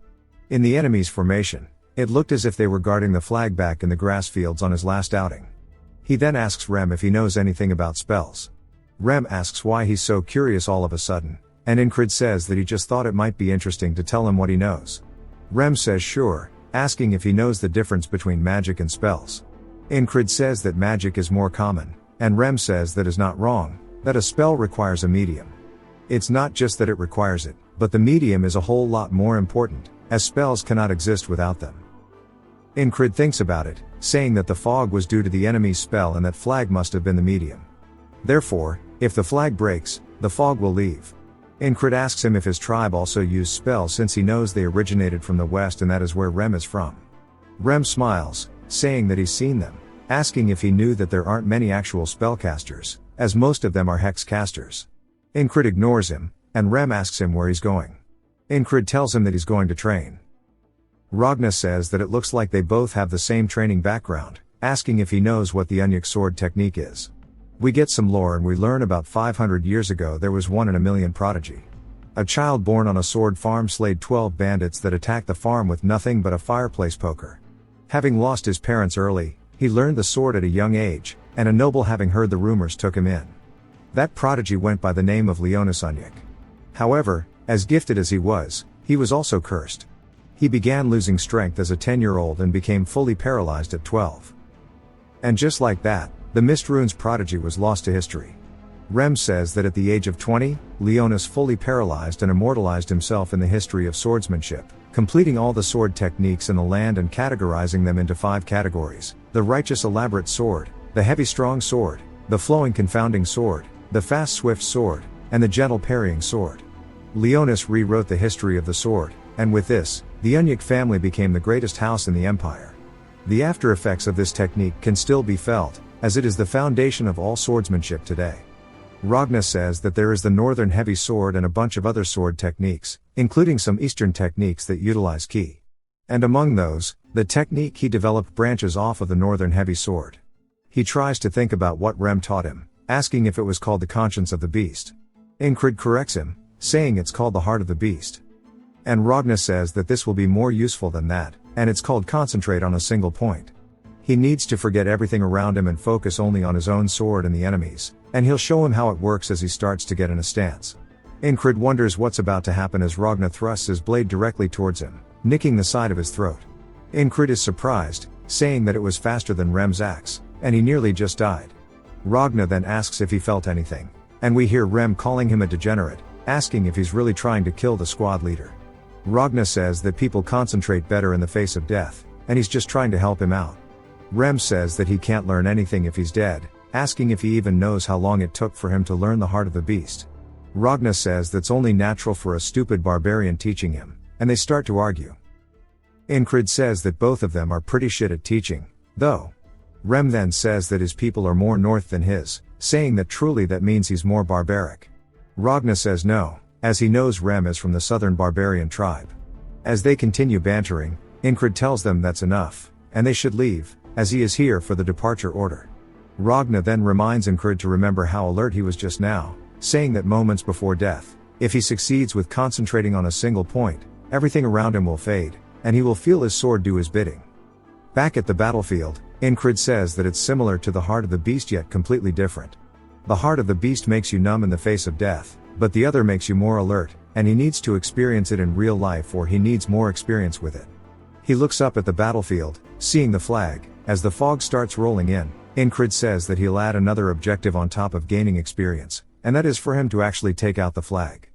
In the enemy's formation, it looked as if they were guarding the flag back in the grass fields on his last outing. He then asks Rem if he knows anything about spells. Rem asks why he's so curious all of a sudden, and Incrid says that he just thought it might be interesting to tell him what he knows. Rem says sure, asking if he knows the difference between magic and spells. Incrid says that magic is more common, and Rem says that is not wrong, that a spell requires a medium. It's not just that it requires it, but the medium is a whole lot more important, as spells cannot exist without them. Incrid thinks about it, saying that the fog was due to the enemy's spell and that flag must have been the medium. Therefore, if the flag breaks, the fog will leave. Incrid asks him if his tribe also used spells since he knows they originated from the west and that is where Rem is from. Rem smiles, saying that he's seen them, asking if he knew that there aren't many actual spellcasters, as most of them are hex casters. Incrid ignores him, and Rem asks him where he's going. Incrid tells him that he's going to train. Ragna says that it looks like they both have the same training background, asking if he knows what the Unyuk sword technique is. We get some lore and we learn about 500 years ago there was 1 in a million prodigy. A child born on a sword farm slayed 12 bandits that attacked the farm with nothing but a fireplace poker. Having lost his parents early, he learned the sword at a young age, and a noble having heard the rumors took him in. That prodigy went by the name of Leonis Unyuk. However, as gifted as he was also cursed. He began losing strength as a 10-year-old and became fully paralyzed at 12. And just like that, the Mist Rune's prodigy was lost to history. Rem says that at the age of 20, Leonis fully paralyzed and immortalized himself in the history of swordsmanship, completing all the sword techniques in the land and categorizing them into 5 categories: the righteous elaborate sword, the heavy strong sword, the flowing confounding sword, the fast swift sword, and the gentle parrying sword. Leonis rewrote the history of the sword, and with this, the Unyuk family became the greatest house in the empire. The after effects of this technique can still be felt, as it is the foundation of all swordsmanship today. Ragna says that there is the northern heavy sword and a bunch of other sword techniques, including some eastern techniques that utilize ki. And among those, the technique he developed branches off of the northern heavy sword. He tries to think about what Rem taught him, asking if it was called the conscience of the beast. Incrid corrects him, saying it's called the heart of the beast. And Ragna says that this will be more useful than that, and it's called concentrate on a single point. He needs to forget everything around him and focus only on his own sword and the enemies, and he'll show him how it works as he starts to get in a stance. Incrid wonders what's about to happen as Ragna thrusts his blade directly towards him, nicking the side of his throat. Incrid is surprised, saying that it was faster than Rem's axe, and he nearly just died. Ragna then asks if he felt anything, and we hear Rem calling him a degenerate, asking if he's really trying to kill the squad leader. Ragna says that people concentrate better in the face of death, and he's just trying to help him out. Rem says that he can't learn anything if he's dead, asking if he even knows how long it took for him to learn the heart of the beast. Ragna says that's only natural for a stupid barbarian teaching him, and they start to argue. Incrid says that both of them are pretty shit at teaching, though. Rem then says that his people are more north than his, saying that truly that means he's more barbaric. Ragna says no, as he knows Rem is from the southern barbarian tribe. As they continue bantering, Incrid tells them that's enough, and they should leave, as he is here for the departure order. Ragna then reminds Incrid to remember how alert he was just now, saying that moments before death, if he succeeds with concentrating on a single point, everything around him will fade, and he will feel his sword do his bidding. Back at the battlefield, Incrid says that it's similar to the heart of the beast yet completely different. The heart of the beast makes you numb in the face of death, but the other makes you more alert, and he needs to experience it in real life or he needs more experience with it. He looks up at the battlefield, seeing the flag. As the fog starts rolling in, Incrid says that he'll add another objective on top of gaining experience, and that is for him to actually take out the flag.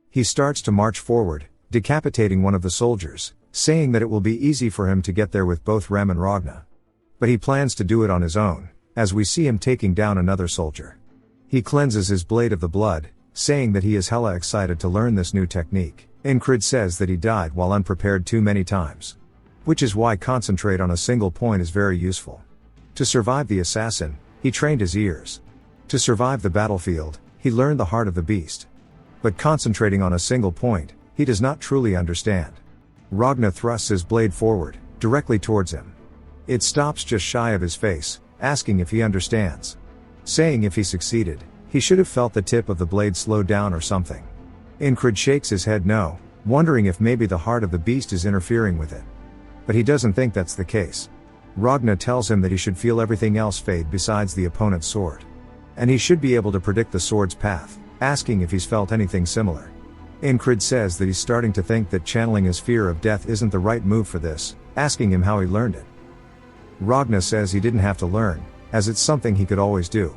He starts to march forward, decapitating one of the soldiers, saying that it will be easy for him to get there with both Rem and Ragna. But he plans to do it on his own, as we see him taking down another soldier. He cleanses his blade of the blood, saying that he is hella excited to learn this new technique. Incrid says that he died while unprepared too many times. Which is why concentrate on a single point is very useful. To survive the assassin, he trained his ears. To survive the battlefield, he learned the heart of the beast. But concentrating on a single point, he does not truly understand. Ragna thrusts his blade forward, directly towards him. It stops just shy of his face, asking if he understands. Saying if he succeeded, he should have felt the tip of the blade slow down or something. Incred shakes his head no, wondering if maybe the heart of the beast is interfering with it. But he doesn't think that's the case. Ragna tells him that he should feel everything else fade besides the opponent's sword. And he should be able to predict the sword's path, asking if he's felt anything similar. Incred says that he's starting to think that channeling his fear of death isn't the right move for this, asking him how he learned it. Ragna says he didn't have to learn, as it's something he could always do.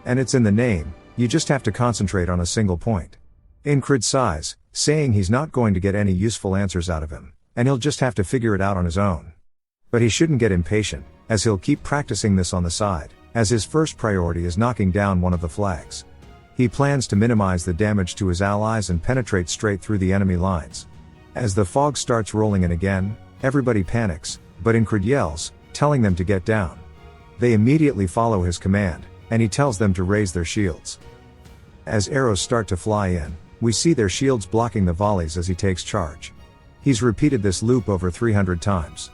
And it's in the name, you just have to concentrate on a single point. Incred sighs, saying he's not going to get any useful answers out of him, and he'll just have to figure it out on his own. But he shouldn't get impatient, as he'll keep practicing this on the side, as his first priority is knocking down one of the flags. He plans to minimize the damage to his allies and penetrate straight through the enemy lines. As the fog starts rolling in again, everybody panics, but Incred yells, telling them to get down. They immediately follow his command, and he tells them to raise their shields. As arrows start to fly in, we see their shields blocking the volleys as he takes charge. He's repeated this loop over 300 times.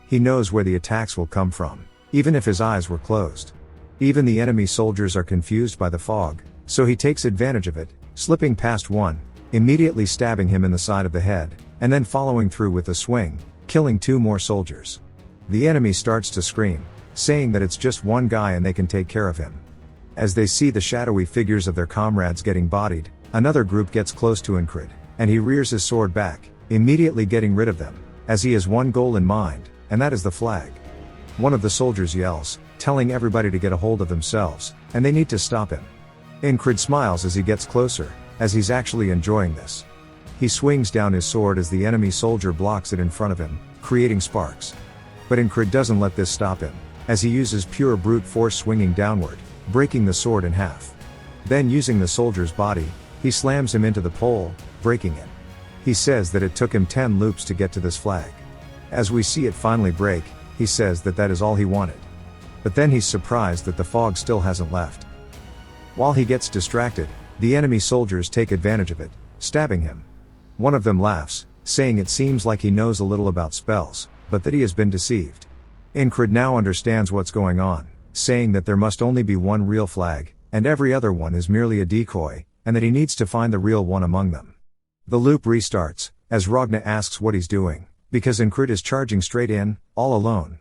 He knows where the attacks will come from, even if his eyes were closed. Even the enemy soldiers are confused by the fog, so he takes advantage of it, slipping past one, immediately stabbing him in the side of the head, and then following through with a swing, killing 2 more soldiers. The enemy starts to scream, saying that it's just one guy and they can take care of him. As they see the shadowy figures of their comrades getting bodied, another group gets close to Incred, and he rears his sword back, immediately getting rid of them, as he has one goal in mind, and that is the flag. One of the soldiers yells, telling everybody to get a hold of themselves, and they need to stop him. Incred smiles as he gets closer, as he's actually enjoying this. He swings down his sword as the enemy soldier blocks it in front of him, creating sparks. But Incred doesn't let this stop him, as he uses pure brute force swinging downward, breaking the sword in half. Then using the soldier's body, he slams him into the pole, breaking it. He says that it took him 10 loops to get to this flag. As we see it finally break, he says that that is all he wanted. But then he's surprised that the fog still hasn't left. While he gets distracted, the enemy soldiers take advantage of it, stabbing him. One of them laughs, saying it seems like he knows a little about spells, but that he has been deceived. Incred now understands what's going on, saying that there must only be one real flag, and every other one is merely a decoy, and that he needs to find the real one among them. The loop restarts, as Ragna asks what he's doing, because Incred is charging straight in, all alone.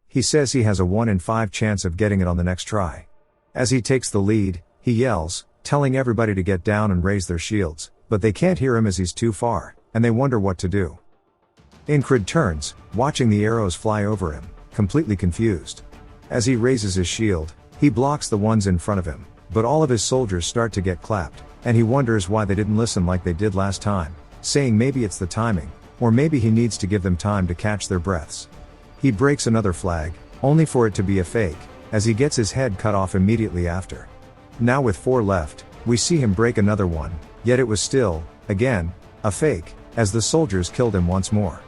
He says he has a 1 in 5 chance of getting it on the next try. As he takes the lead, he yells, telling everybody to get down and raise their shields, but they can't hear him as he's too far, and they wonder what to do. Incred turns, watching the arrows fly over him, completely confused. As he raises his shield, he blocks the ones in front of him, but all of his soldiers start to get clapped, and he wonders why they didn't listen like they did last time, saying maybe it's the timing, or maybe he needs to give them time to catch their breaths. He breaks another flag, only for it to be a fake, as he gets his head cut off immediately after. Now with 4 left, we see him break another one, yet it was still, again, a fake, as the soldiers killed him once more.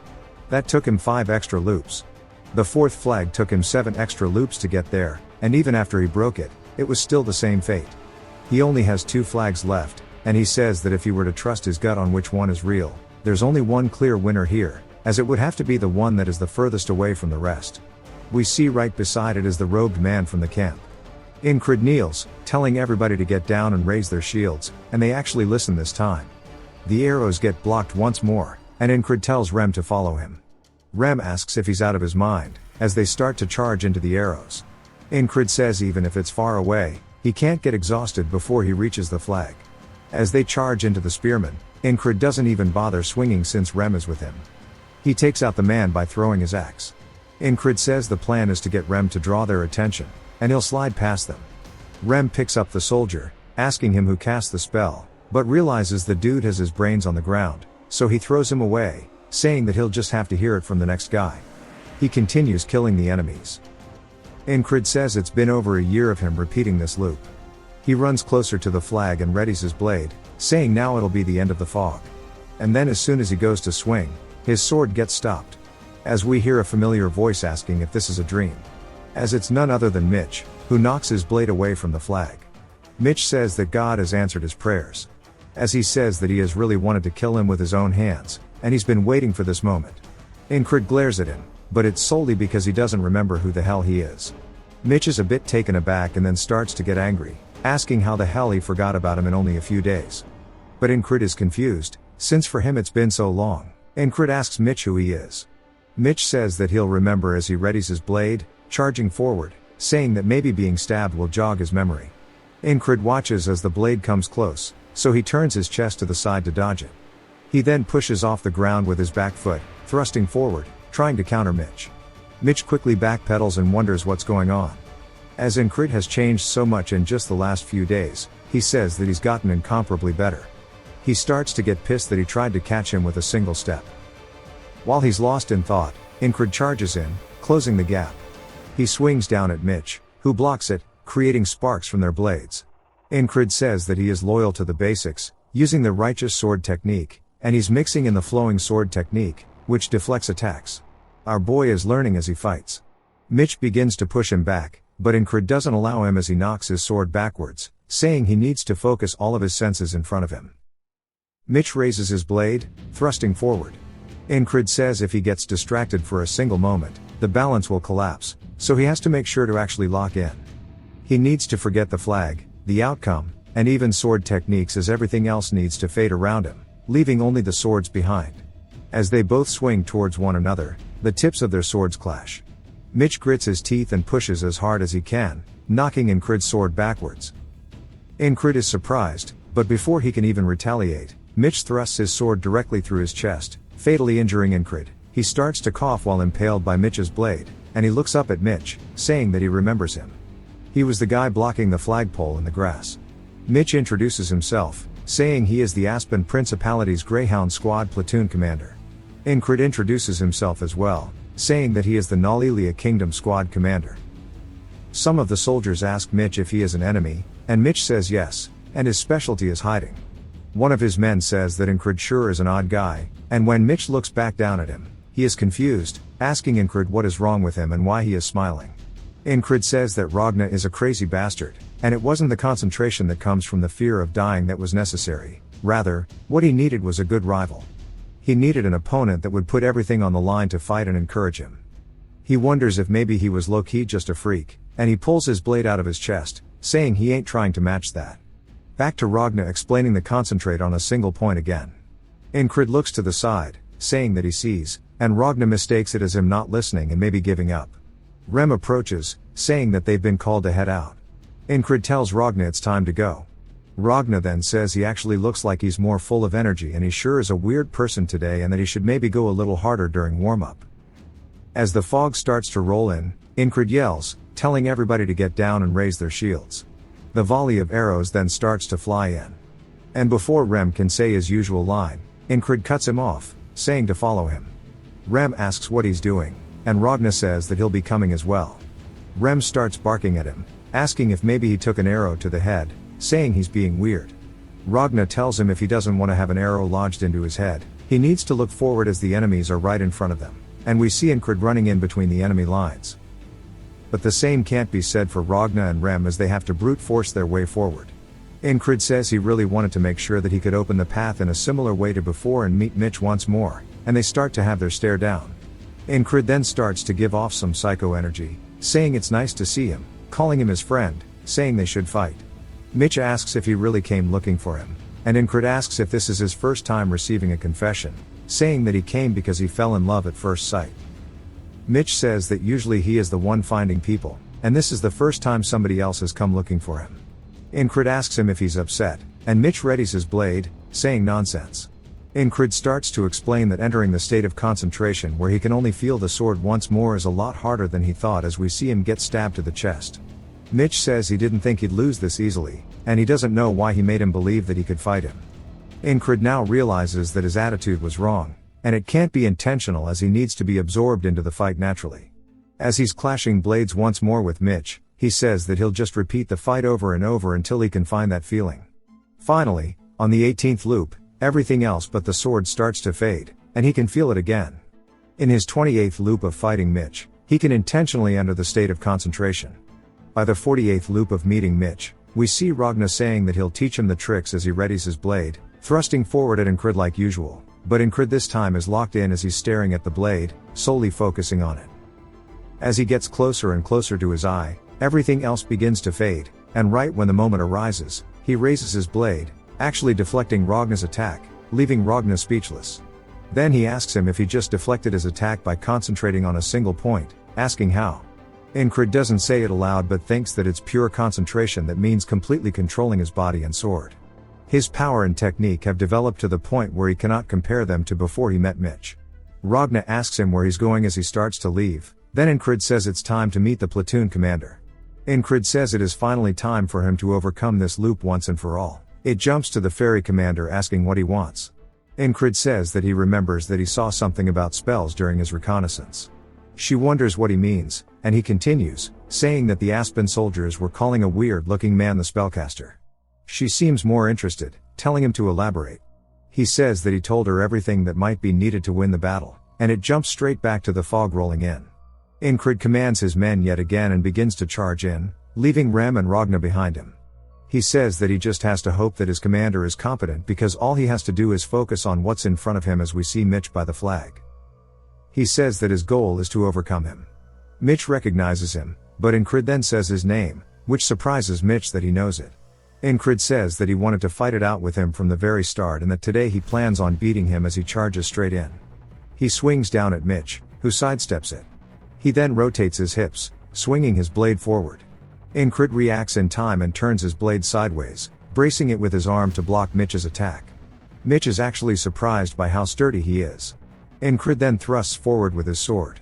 That took him 5 extra loops. The 4th flag took him 7 extra loops to get there, and even after he broke it, it was still the same fate. He only has 2 flags left, and he says that if he were to trust his gut on which one is real, there's only one clear winner here, as it would have to be the one that is the furthest away from the rest. We see right beside it is the robed man from the camp. Incred kneels, telling everybody to get down and raise their shields, and they actually listen this time. The arrows get blocked once more, and Incred tells Rem to follow him. Rem asks if he's out of his mind, as they start to charge into the arrows. Incred says even if it's far away, he can't get exhausted before he reaches the flag. As they charge into the spearmen, Incred doesn't even bother swinging since Rem is with him. He takes out the man by throwing his axe. Incred says the plan is to get Rem to draw their attention, and he'll slide past them. Rem picks up the soldier, asking him who cast the spell, but realizes the dude has his brains on the ground, so he throws him away, saying that he'll just have to hear it from the next guy. He continues killing the enemies. Incred says it's been over a year of him repeating this loop. He runs closer to the flag and readies his blade, saying now it'll be the end of the fog. And then as soon as he goes to swing, his sword gets stopped. As we hear a familiar voice asking if this is a dream. As it's none other than Mitch, who knocks his blade away from the flag. Mitch says that God has answered his prayers. As he says that he has really wanted to kill him with his own hands, and he's been waiting for this moment. Incrid glares at him, but it's solely because he doesn't remember who the hell he is. Mitch is a bit taken aback and then starts to get angry, asking how the hell he forgot about him in only a few days. But Incrid is confused, since for him it's been so long. Incrid asks Mitch who he is. Mitch says that he'll remember as he readies his blade, charging forward, saying that maybe being stabbed will jog his memory. Incrid watches as the blade comes close, so he turns his chest to the side to dodge it. He then pushes off the ground with his back foot, thrusting forward, trying to counter Mitch. Mitch quickly backpedals and wonders what's going on. As Incrid has changed so much in just the last few days, he says that he's gotten incomparably better. He starts to get pissed that he tried to catch him with a single step. While he's lost in thought, Incrid charges in, closing the gap. He swings down at Mitch, who blocks it, creating sparks from their blades. Incrid says that he is loyal to the basics, using the righteous sword technique, and he's mixing in the flowing sword technique, which deflects attacks. Our boy is learning as he fights. Mitch begins to push him back, but Incrid doesn't allow him as he knocks his sword backwards, saying he needs to focus all of his senses in front of him. Mitch raises his blade, thrusting forward. Incrid says if he gets distracted for a single moment, the balance will collapse, so he has to make sure to actually lock in. He needs to forget the flag, the outcome, and even sword techniques as everything else needs to fade around him, leaving only the swords behind. As they both swing towards one another, the tips of their swords clash. Mitch grits his teeth and pushes as hard as he can, knocking Incrid's sword backwards. Incrid is surprised, but before he can even retaliate, Mitch thrusts his sword directly through his chest, fatally injuring Incrid. He starts to cough while impaled by Mitch's blade, and he looks up at Mitch, saying that he remembers him. He was the guy blocking the flagpole in the grass. Mitch introduces himself, saying he is the Aspen Principality's Greyhound Squad platoon commander. Incrid introduces himself as well, saying that he is the Nalilia Kingdom Squad commander. Some of the soldiers ask Mitch if he is an enemy, and Mitch says yes, and his specialty is hiding. One of his men says that Incrid sure is an odd guy, and when Mitch looks back down at him, he is confused, asking Incrid what is wrong with him and why he is smiling. Incrid says that Ragna is a crazy bastard, and it wasn't the concentration that comes from the fear of dying that was necessary. Rather, what he needed was a good rival. He needed an opponent that would put everything on the line to fight and encourage him. He wonders if maybe he was low-key just a freak, and he pulls his blade out of his chest, saying he ain't trying to match that. Back to Ragna explaining the concentrate on a single point again. Incrid looks to the side, saying that he sees, and Ragna mistakes it as him not listening and maybe giving up. Rem approaches, saying that they've been called to head out. Incrid tells Ragna it's time to go. Ragna then says he actually looks like he's more full of energy and he sure is a weird person today and that he should maybe go a little harder during warm-up. As the fog starts to roll in, Incrid yells, telling everybody to get down and raise their shields. The volley of arrows then starts to fly in. And before Rem can say his usual line, Incrid cuts him off, saying to follow him. Rem asks what he's doing, and Ragna says that he'll be coming as well. Rem starts barking at him, asking if maybe he took an arrow to the head, saying he's being weird. Ragna tells him if he doesn't want to have an arrow lodged into his head, he needs to look forward as the enemies are right in front of them, and we see Incrid running in between the enemy lines. But the same can't be said for Ragna and Rem as they have to brute force their way forward. Incrid says he really wanted to make sure that he could open the path in a similar way to before and meet Mitch once more, and they start to have their stare down. Incrid then starts to give off some psycho energy, saying it's nice to see him, calling him his friend, saying they should fight. Mitch asks if he really came looking for him, and Incrid asks if this is his first time receiving a confession, saying that he came because he fell in love at first sight. Mitch says that usually he is the one finding people, and this is the first time somebody else has come looking for him. Incrid asks him if he's upset, and Mitch readies his blade, saying nonsense. Incrid starts to explain that entering the state of concentration where he can only feel the sword once more is a lot harder than he thought as we see him get stabbed to the chest. Mitch says he didn't think he'd lose this easily, and he doesn't know why he made him believe that he could fight him. Incrid now realizes that his attitude was wrong, and it can't be intentional as he needs to be absorbed into the fight naturally. As he's clashing blades once more with Mitch, he says that he'll just repeat the fight over and over until he can find that feeling. Finally, on the 18th loop, everything else but the sword starts to fade, and he can feel it again. In his 28th loop of fighting Mitch, he can intentionally enter the state of concentration. By the 48th loop of meeting Mitch, we see Ragna saying that he'll teach him the tricks as he readies his blade, thrusting forward at Incrid like usual. but Incrid this time is locked in as he's staring at the blade, solely focusing on it. As he gets closer and closer to his eye, everything else begins to fade, and right when the moment arises, he raises his blade, actually deflecting Ragna's attack, leaving Ragna speechless. Then he asks him if he just deflected his attack by concentrating on a single point, asking how. Incrid doesn't say it aloud but thinks that it's pure concentration that means completely controlling his body and sword. His power and technique have developed to the point where he cannot compare them to before he met Mitch. Ragna asks him where he's going as he starts to leave, then Incrid says it's time to meet the platoon commander. Incrid says it is finally time for him to overcome this loop once and for all. It jumps to the ferry commander asking what he wants. Incrid says that he remembers that he saw something about spells during his reconnaissance. She wonders what he means, and he continues, saying that the Aspen soldiers were calling a weird-looking man the spellcaster. She seems more interested, telling him to elaborate. He says that he told her everything that might be needed to win the battle, and it jumps straight back to the fog rolling in. Incrid commands his men yet again and begins to charge in, leaving Rem and Ragna behind him. He says that he just has to hope that his commander is competent because all he has to do is focus on what's in front of him as we see Mitch by the flag. He says that his goal is to overcome him. Mitch recognizes him, but Incrid then says his name, which surprises Mitch that he knows it. Incrid says that he wanted to fight it out with him from the very start and that today he plans on beating him as he charges straight in. He swings down at Mitch, who sidesteps it. He then rotates his hips, swinging his blade forward. Incrid reacts in time and turns his blade sideways, bracing it with his arm to block Mitch's attack. Mitch is actually surprised by how sturdy he is. Incrid then thrusts forward with his sword.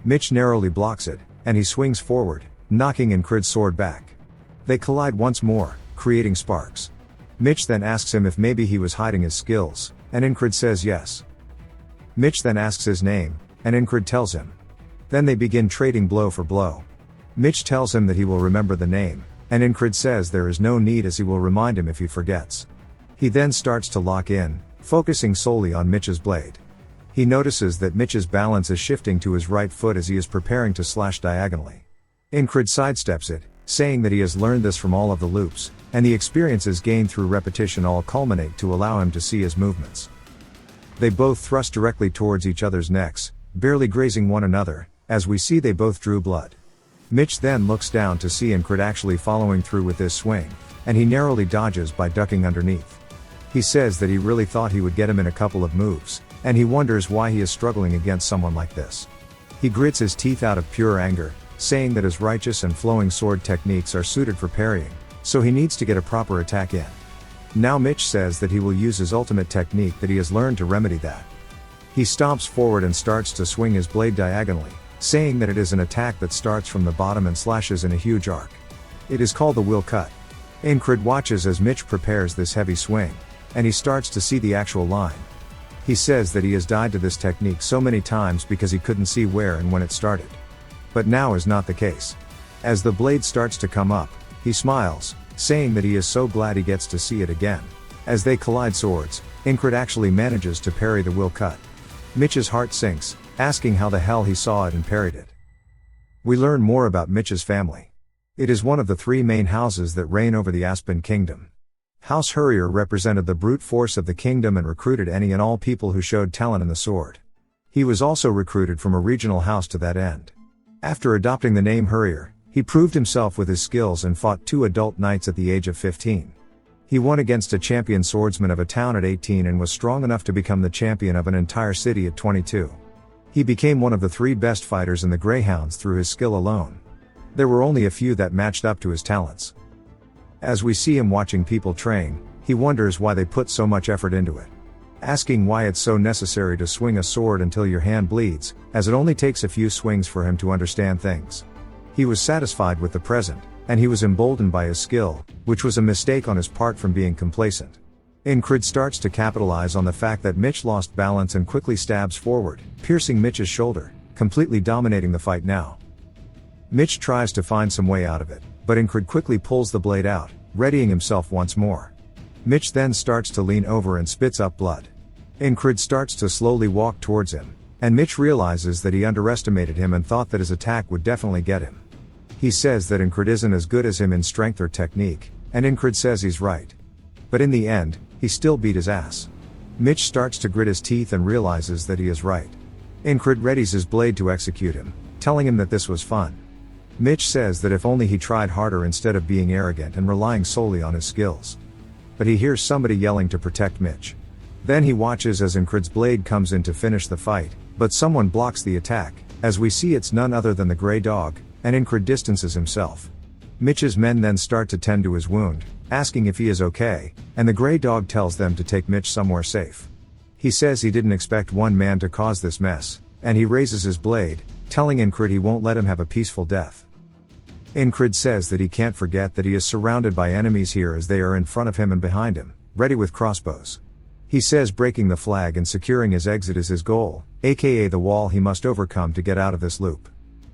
Mitch narrowly blocks it, and he swings forward, knocking Incrid's sword back. They collide once more, creating sparks. Mitch then asks him if maybe he was hiding his skills, and Incrid says yes. Mitch then asks his name, and Incrid tells him. Then they begin trading blow for blow. Mitch tells him that he will remember the name, and Incrid says there is no need as he will remind him if he forgets. He then starts to lock in, focusing solely on Mitch's blade. He notices that Mitch's balance is shifting to his right foot as he is preparing to slash diagonally. Incrid sidesteps it, saying that he has learned this from all of the loops, and the experiences gained through repetition all culminate to allow him to see his movements. They both thrust directly towards each other's necks, barely grazing one another, as we see they both drew blood. Mitch then looks down to see Incrid actually following through with this swing, and he narrowly dodges by ducking underneath. He says that he really thought he would get him in a couple of moves, and he wonders why he is struggling against someone like this. He grits his teeth out of pure anger, saying that his righteous and flowing sword techniques are suited for parrying, so he needs to get a proper attack in. Now Mitch says that he will use his ultimate technique that he has learned to remedy that. He stomps forward and starts to swing his blade diagonally, saying that it is an attack that starts from the bottom and slashes in a huge arc. It is called the will cut. Incrid watches as Mitch prepares this heavy swing, and he starts to see the actual line. He says that he has died to this technique so many times because he couldn't see where and when it started. But now is not the case. As the blade starts to come up, he smiles, saying that he is so glad he gets to see it again. As they collide swords, Incrid actually manages to parry the will cut. Mitch's heart sinks, asking how the hell he saw it and parried it. We learn more about Mitch's family. It is one of the three main houses that reign over the Aspen Kingdom. House Hurrier represented the brute force of the kingdom and recruited any and all people who showed talent in the sword. He was also recruited from a regional house to that end. After adopting the name Hurrier, he proved himself with his skills and fought 2 adult knights at the age of 15. He won against a champion swordsman of a town at 18 and was strong enough to become the champion of an entire city at 22. He became one of the 3 best fighters in the Greyhounds through his skill alone. There were only a few that matched up to his talents. As we see him watching people train, he wonders why they put so much effort into it. Asking why it's so necessary to swing a sword until your hand bleeds, as it only takes a few swings for him to understand things. He was satisfied with the present, and he was emboldened by his skill, which was a mistake on his part from being complacent. Incrid starts to capitalize on the fact that Mitch lost balance and quickly stabs forward, piercing Mitch's shoulder, completely dominating the fight now. Mitch tries to find some way out of it, but Incrid quickly pulls the blade out, readying himself once more. Mitch then starts to lean over and spits up blood. Incrid starts to slowly walk towards him, and Mitch realizes that he underestimated him and thought that his attack would definitely get him. He says that Incrid isn't as good as him in strength or technique, and Incrid says he's right. But in the end, he still beat his ass. Mitch starts to grit his teeth and realizes that he is right. Incred readies his blade to execute him, telling him that this was fun. Mitch says that if only he tried harder instead of being arrogant and relying solely on his skills. But he hears somebody yelling to protect Mitch. Then he watches as Incred's blade comes in to finish the fight, but someone blocks the attack, as we see it's none other than the Grey Dog, and Incred distances himself. Mitch's men then start to tend to his wound, asking if he is okay, and the Grey Dog tells them to take Mitch somewhere safe. He says he didn't expect one man to cause this mess, and he raises his blade, telling Incred he won't let him have a peaceful death. Incred says that he can't forget that he is surrounded by enemies here as they are in front of him and behind him, ready with crossbows. He says breaking the flag and securing his exit is his goal, aka the wall he must overcome to get out of this loop.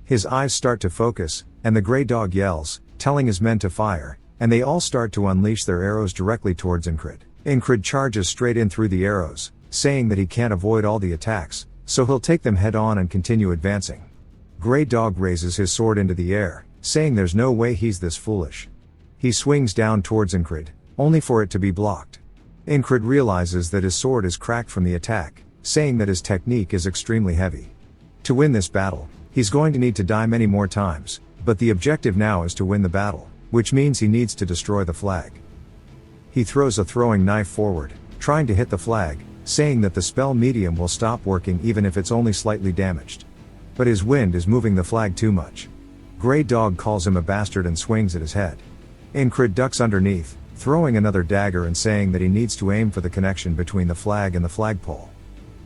His eyes start to focus, and the Grey Dog yells, telling his men to fire, and they all start to unleash their arrows directly towards Incred. Incred charges straight in through the arrows, saying that he can't avoid all the attacks, so he'll take them head on and continue advancing. Grey Dog raises his sword into the air, saying there's no way he's this foolish. He swings down towards Incred, only for it to be blocked. Incred realizes that his sword is cracked from the attack, saying that his technique is extremely heavy. To win this battle, he's going to need to die many more times, but the objective now is to win the battle, which means he needs to destroy the flag. He throws a throwing knife forward, trying to hit the flag, saying that the spell medium will stop working even if it's only slightly damaged. But his wind is moving the flag too much. Grey Dog calls him a bastard and swings at his head. Incred ducks underneath, throwing another dagger and saying that he needs to aim for the connection between the flag and the flagpole.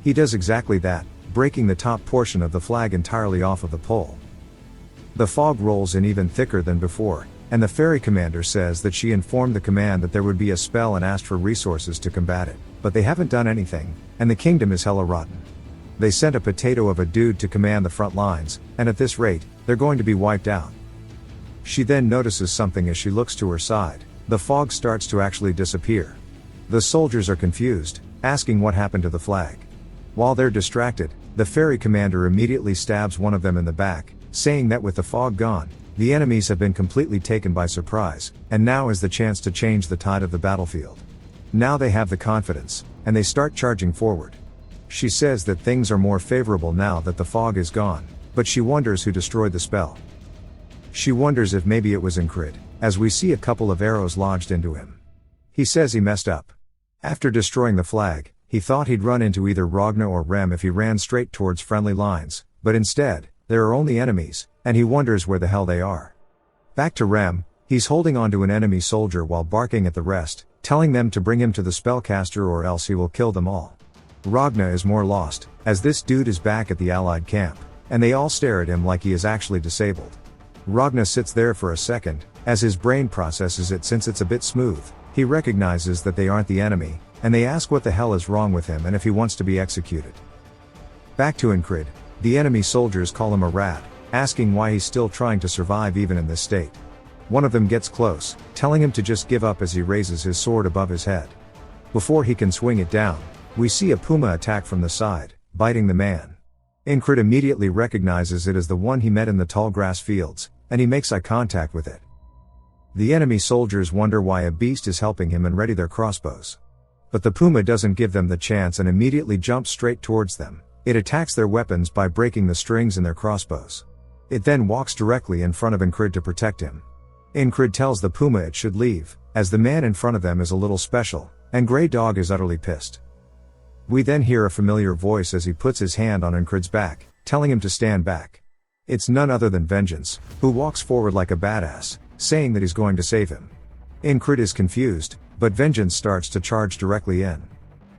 He does exactly that, breaking the top portion of the flag entirely off of the pole. The fog rolls in even thicker than before, and the ferry commander says that she informed the command that there would be a spell and asked for resources to combat it, but they haven't done anything, and the kingdom is hella rotten. They sent a potato of a dude to command the front lines, and at this rate, they're going to be wiped out. She then notices something as she looks to her side. The fog starts to actually disappear. The soldiers are confused, asking what happened to the flag. While they're distracted, the ferry commander immediately stabs one of them in the back, saying that with the fog gone, the enemies have been completely taken by surprise, and now is the chance to change the tide of the battlefield. Now they have the confidence, and they start charging forward. She says that things are more favorable now that the fog is gone, but she wonders who destroyed the spell. She wonders if maybe it was Incred, as we see a couple of arrows lodged into him. He says he messed up. After destroying the flag, he thought he'd run into either Ragna or Rem if he ran straight towards friendly lines, but instead, there are only enemies, and he wonders where the hell they are. Back to Rem, he's holding onto an enemy soldier while barking at the rest, telling them to bring him to the spellcaster or else he will kill them all. Ragna is more lost, as this dude is back at the allied camp, and they all stare at him like he is actually disabled. Ragna sits there for a second, as his brain processes it since it's a bit smooth. He recognizes that they aren't the enemy, and they ask what the hell is wrong with him and if he wants to be executed. Back to Incred, the enemy soldiers call him a rat, asking why he's still trying to survive even in this state. One of them gets close, telling him to just give up as he raises his sword above his head. Before he can swing it down, we see a puma attack from the side, biting the man. Incred immediately recognizes it as the one he met in the tall grass fields, and he makes eye contact with it. The enemy soldiers wonder why a beast is helping him and ready their crossbows. But the puma doesn't give them the chance and immediately jumps straight towards them. It attacks their weapons by breaking the strings in their crossbows. It then walks directly in front of Incred to protect him. Incred tells the puma it should leave, as the man in front of them is a little special, and Grey Dog is utterly pissed. We then hear a familiar voice as he puts his hand on Incred's back, telling him to stand back. It's none other than Vengeance, who walks forward like a badass, saying that he's going to save him. Incred is confused, but Vengeance starts to charge directly in.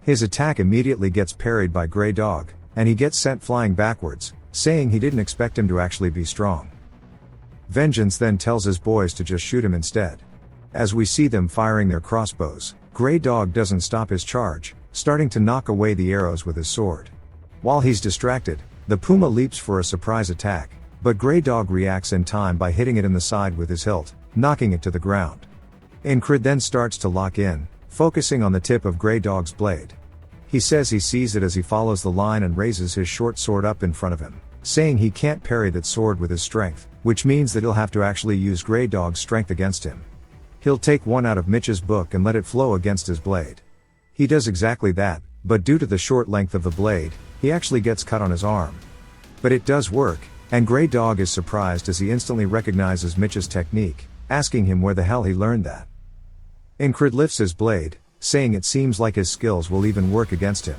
His attack immediately gets parried by Grey Dog, and he gets sent flying backwards, saying he didn't expect him to actually be strong. Vengeance then tells his boys to just shoot him instead. As we see them firing their crossbows, Grey Dog doesn't stop his charge, starting to knock away the arrows with his sword. While he's distracted, the puma leaps for a surprise attack, but Grey Dog reacts in time by hitting it in the side with his hilt, knocking it to the ground. Incred then starts to lock in, focusing on the tip of Grey Dog's blade. He says he sees it as he follows the line and raises his short sword up in front of him, saying he can't parry that sword with his strength, which means that he'll have to actually use Grey Dog's strength against him. He'll take one out of Mitch's book and let it flow against his blade. He does exactly that, but due to the short length of the blade, he actually gets cut on his arm. But it does work, and Grey Dog is surprised as he instantly recognizes Mitch's technique, asking him where the hell he learned that. Incred lifts his blade, saying it seems like his skills will even work against him.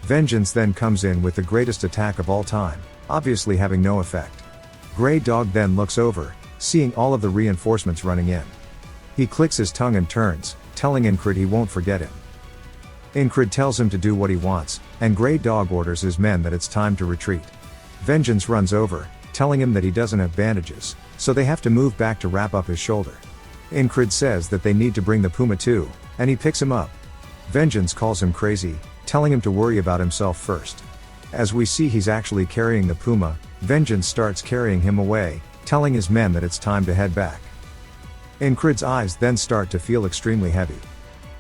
Vengeance then comes in with the greatest attack of all time, obviously having no effect. Grey Dog then looks over, seeing all of the reinforcements running in. He clicks his tongue and turns, telling Incred he won't forget him. Incred tells him to do what he wants, and Grey Dog orders his men that it's time to retreat. Vengeance runs over, telling him that he doesn't have bandages, so they have to move back to wrap up his shoulder. Incred says that they need to bring the puma too, and he picks him up. Vengeance calls him crazy, telling him to worry about himself first. As we see he's actually carrying the puma, Vengeance starts carrying him away, telling his men that it's time to head back. Incred's eyes then start to feel extremely heavy.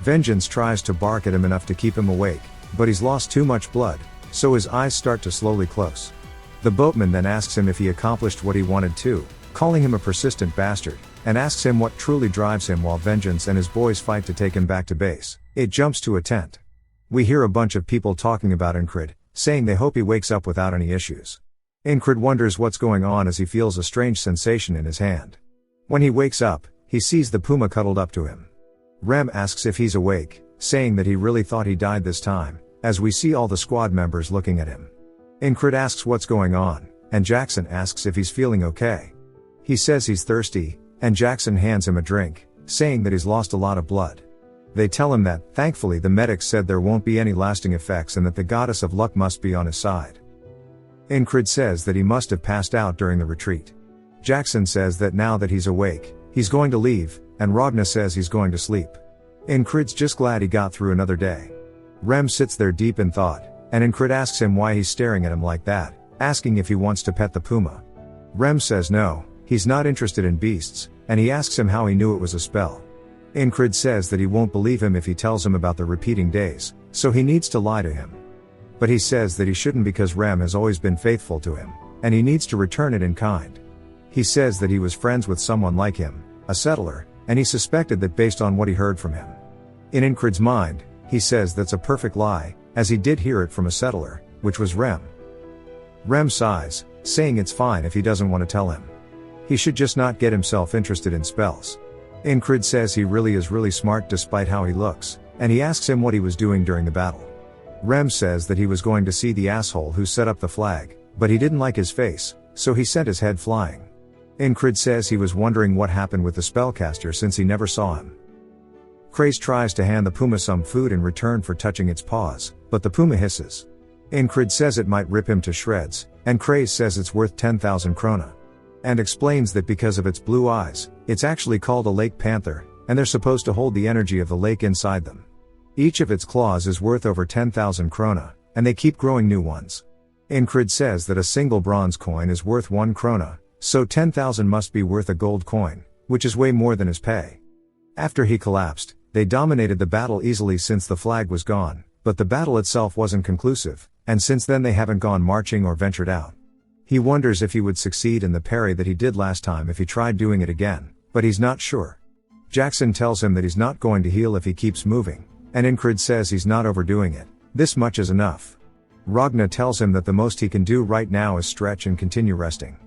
Vengeance tries to bark at him enough to keep him awake, but he's lost too much blood, so his eyes start to slowly close. The boatman then asks him if he accomplished what he wanted to, calling him a persistent bastard, and asks him what truly drives him while Vengeance and his boys fight to take him back to base. It jumps to a tent. We hear a bunch of people talking about Incred, saying they hope he wakes up without any issues. Incred wonders what's going on as he feels a strange sensation in his hand. When he wakes up, he sees the puma cuddled up to him. Rem asks if he's awake, saying that he really thought he died this time, as we see all the squad members looking at him. Incred asks what's going on, and Jackson asks if he's feeling okay. He says he's thirsty, and Jackson hands him a drink, saying that he's lost a lot of blood. They tell him that, thankfully the medics said there won't be any lasting effects and that the goddess of luck must be on his side. Incred says that he must have passed out during the retreat. Jackson says that now that he's awake, he's going to leave, and Ragna says he's going to sleep. Incred's just glad he got through another day. Rem sits there deep in thought, and Incred asks him why he's staring at him like that, asking if he wants to pet the puma. Rem says no, he's not interested in beasts, and he asks him how he knew it was a spell. Incred says that he won't believe him if he tells him about the repeating days, so he needs to lie to him. But he says that he shouldn't because Rem has always been faithful to him, and he needs to return it in kind. He says that he was friends with someone like him, a settler, and he suspected that based on what he heard from him. In Incred's mind, he says that's a perfect lie, as he did hear it from a settler, which was Rem. Rem sighs, saying it's fine if he doesn't want to tell him. He should just not get himself interested in spells. Incred says he really is really smart despite how he looks, and he asks him what he was doing during the battle. Rem says that he was going to see the asshole who set up the flag, but he didn't like his face, so he sent his head flying. Incred says he was wondering what happened with the spellcaster since he never saw him. Krace tries to hand the puma some food in return for touching its paws, but the puma hisses. Incred says it might rip him to shreds, and Krace says it's worth 10,000 krona. And explains that because of its blue eyes, it's actually called a lake panther, and they're supposed to hold the energy of the lake inside them. Each of its claws is worth over 10,000 krona, and they keep growing new ones. Incred says that a single bronze coin is worth 1 krona, so 10,000 must be worth a gold coin, which is way more than his pay. After he collapsed, they dominated the battle easily since the flag was gone, but the battle itself wasn't conclusive, and since then they haven't gone marching or ventured out. He wonders if he would succeed in the parry that he did last time if he tried doing it again, but he's not sure. Jackson tells him that he's not going to heal if he keeps moving, and Incred says he's not overdoing it, this much is enough. Ragna tells him that the most he can do right now is stretch and continue resting.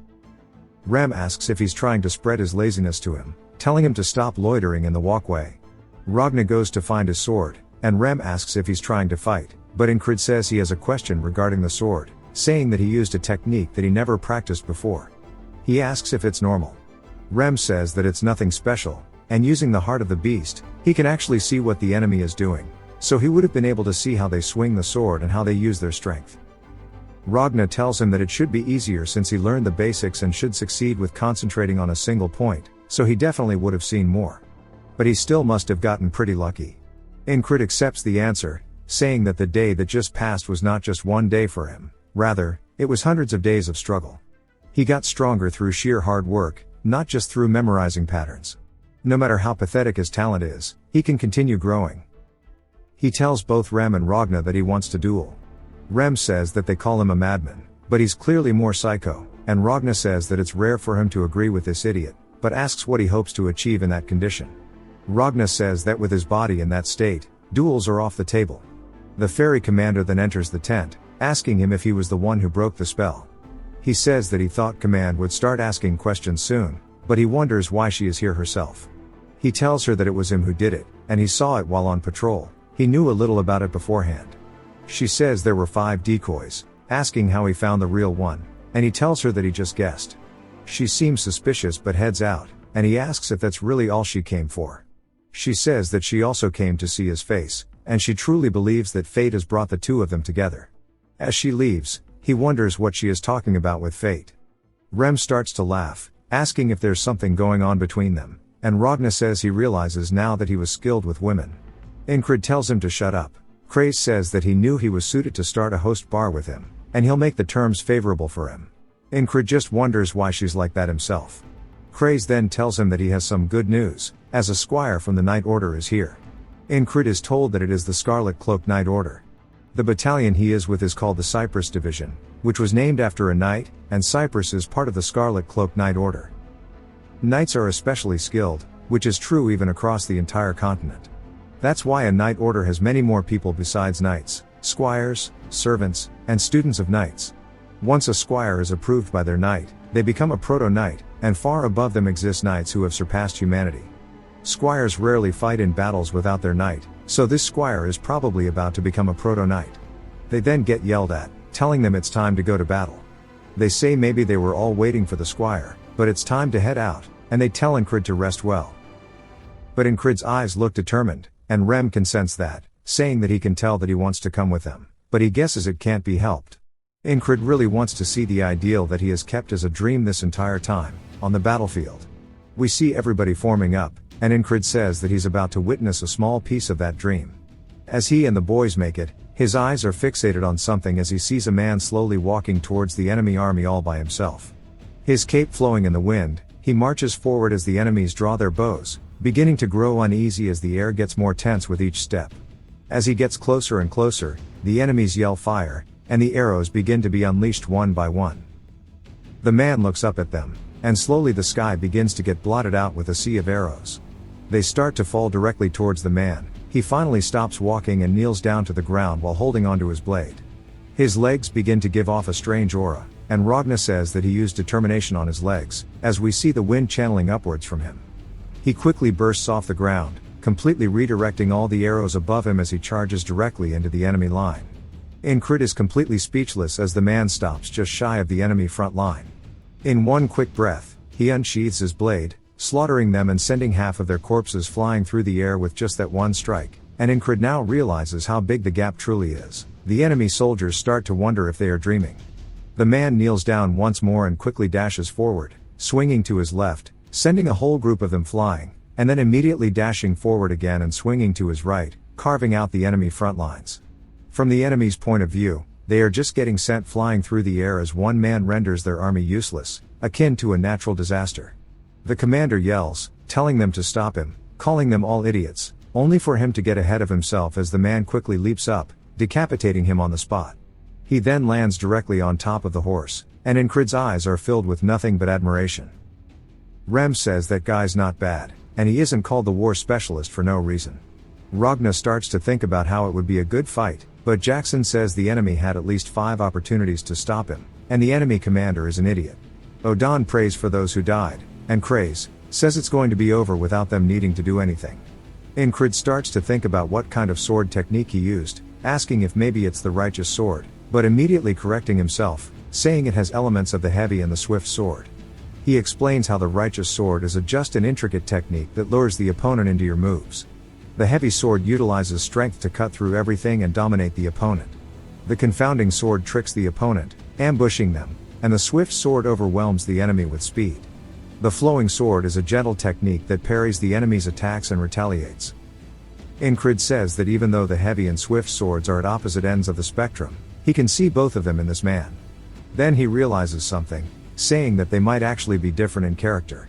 Rem asks if he's trying to spread his laziness to him, telling him to stop loitering in the walkway. Ragna goes to find his sword, and Rem asks if he's trying to fight, but Incred says he has a question regarding the sword, saying that he used a technique that he never practiced before. He asks if it's normal. Rem says that it's nothing special, and using the heart of the beast, he can actually see what the enemy is doing, so he would have been able to see how they swing the sword and how they use their strength. Ragna tells him that it should be easier since he learned the basics and should succeed with concentrating on a single point, so he definitely would have seen more. But he still must have gotten pretty lucky. Incred accepts the answer, saying that the day that just passed was not just one day for him, rather, it was hundreds of days of struggle. He got stronger through sheer hard work, not just through memorizing patterns. No matter how pathetic his talent is, he can continue growing. He tells both Rem and Ragna that he wants to duel. Rem says that they call him a madman, but he's clearly more psycho, and Ragna says that it's rare for him to agree with this idiot, but asks what he hopes to achieve in that condition. Ragna says that with his body in that state, duels are off the table. The fairy commander then enters the tent, asking him if he was the one who broke the spell. He says that he thought Command would start asking questions soon, but he wonders why she is here herself. He tells her that it was him who did it, and he saw it while on patrol. He knew a little about it beforehand. She says there were 5 decoys, asking how he found the real one, and he tells her that he just guessed. She seems suspicious but heads out, and he asks if that's really all she came for. She says that she also came to see his face, and she truly believes that fate has brought the two of them together. As she leaves, he wonders what she is talking about with fate. Rem starts to laugh, asking if there's something going on between them, and Ragna says he realizes now that he was skilled with women. Ingrid tells him to shut up. Craze says that he knew he was suited to start a host bar with him, and he'll make the terms favorable for him. Ingrid just wonders why she's like that himself. Craze then tells him that he has some good news, as a squire from the Night Order is here. Ingrid is told that it is the Scarlet Cloak Night Order. The battalion he is with is called the Cypress Division, which was named after a knight, and Cypress is part of the Scarlet Cloak Night Order. Knights are especially skilled, which is true even across the entire continent. That's why a Night Order has many more people besides knights, squires, servants, and students of knights. Once a squire is approved by their knight, they become a proto-knight, and far above them exist knights who have surpassed humanity. Squires rarely fight in battles without their knight, so this squire is probably about to become a proto-knight. They then get yelled at, telling them it's time to go to battle. They say maybe they were all waiting for the squire, but it's time to head out, and they tell Ingrid to rest well. But Ingrid's eyes look determined, and Rem can sense that, saying that he can tell that he wants to come with them, but he guesses it can't be helped. Ingrid really wants to see the ideal that he has kept as a dream this entire time, on the battlefield. We see everybody forming up, and Ingrid says that he's about to witness a small piece of that dream. As he and the boys make it, his eyes are fixated on something as he sees a man slowly walking towards the enemy army all by himself. His cape flowing in the wind, he marches forward as the enemies draw their bows, beginning to grow uneasy as the air gets more tense with each step. As he gets closer and closer, the enemies yell fire, and the arrows begin to be unleashed one by one. The man looks up at them, and slowly the sky begins to get blotted out with a sea of arrows. They start to fall directly towards the man. He finally stops walking and kneels down to the ground while holding onto his blade. His legs begin to give off a strange aura, and Ragna says that he used determination on his legs, as we see the wind channeling upwards from him. He quickly bursts off the ground, completely redirecting all the arrows above him as he charges directly into the enemy line. Ingrid is completely speechless as the man stops just shy of the enemy front line. In one quick breath, he unsheathes his blade, slaughtering them and sending half of their corpses flying through the air with just that one strike, and Ingrid now realizes how big the gap truly is. The enemy soldiers start to wonder if they are dreaming. The man kneels down once more and quickly dashes forward, swinging to his left, sending a whole group of them flying, and then immediately dashing forward again and swinging to his right, carving out the enemy front lines. From the enemy's point of view, they are just getting sent flying through the air as one man renders their army useless, akin to a natural disaster. The commander yells, telling them to stop him, calling them all idiots, only for him to get ahead of himself as the man quickly leaps up, decapitating him on the spot. He then lands directly on top of the horse, and Ingrid's eyes are filled with nothing but admiration. Rem says that guy's not bad, and he isn't called the war specialist for no reason. Ragna starts to think about how it would be a good fight, but Jackson says the enemy had at least 5 opportunities to stop him, and the enemy commander is an idiot. Odan prays for those who died, and Craze says it's going to be over without them needing to do anything. Ingrid starts to think about what kind of sword technique he used, asking if maybe it's the righteous sword, but immediately correcting himself, saying it has elements of the heavy and the swift sword. He explains how the righteous sword is a just and intricate technique that lures the opponent into your moves. The heavy sword utilizes strength to cut through everything and dominate the opponent. The confounding sword tricks the opponent, ambushing them, and the swift sword overwhelms the enemy with speed. The flowing sword is a gentle technique that parries the enemy's attacks and retaliates. Ingrid says that even though the heavy and swift swords are at opposite ends of the spectrum, he can see both of them in this man. Then he realizes something, saying that they might actually be different in character.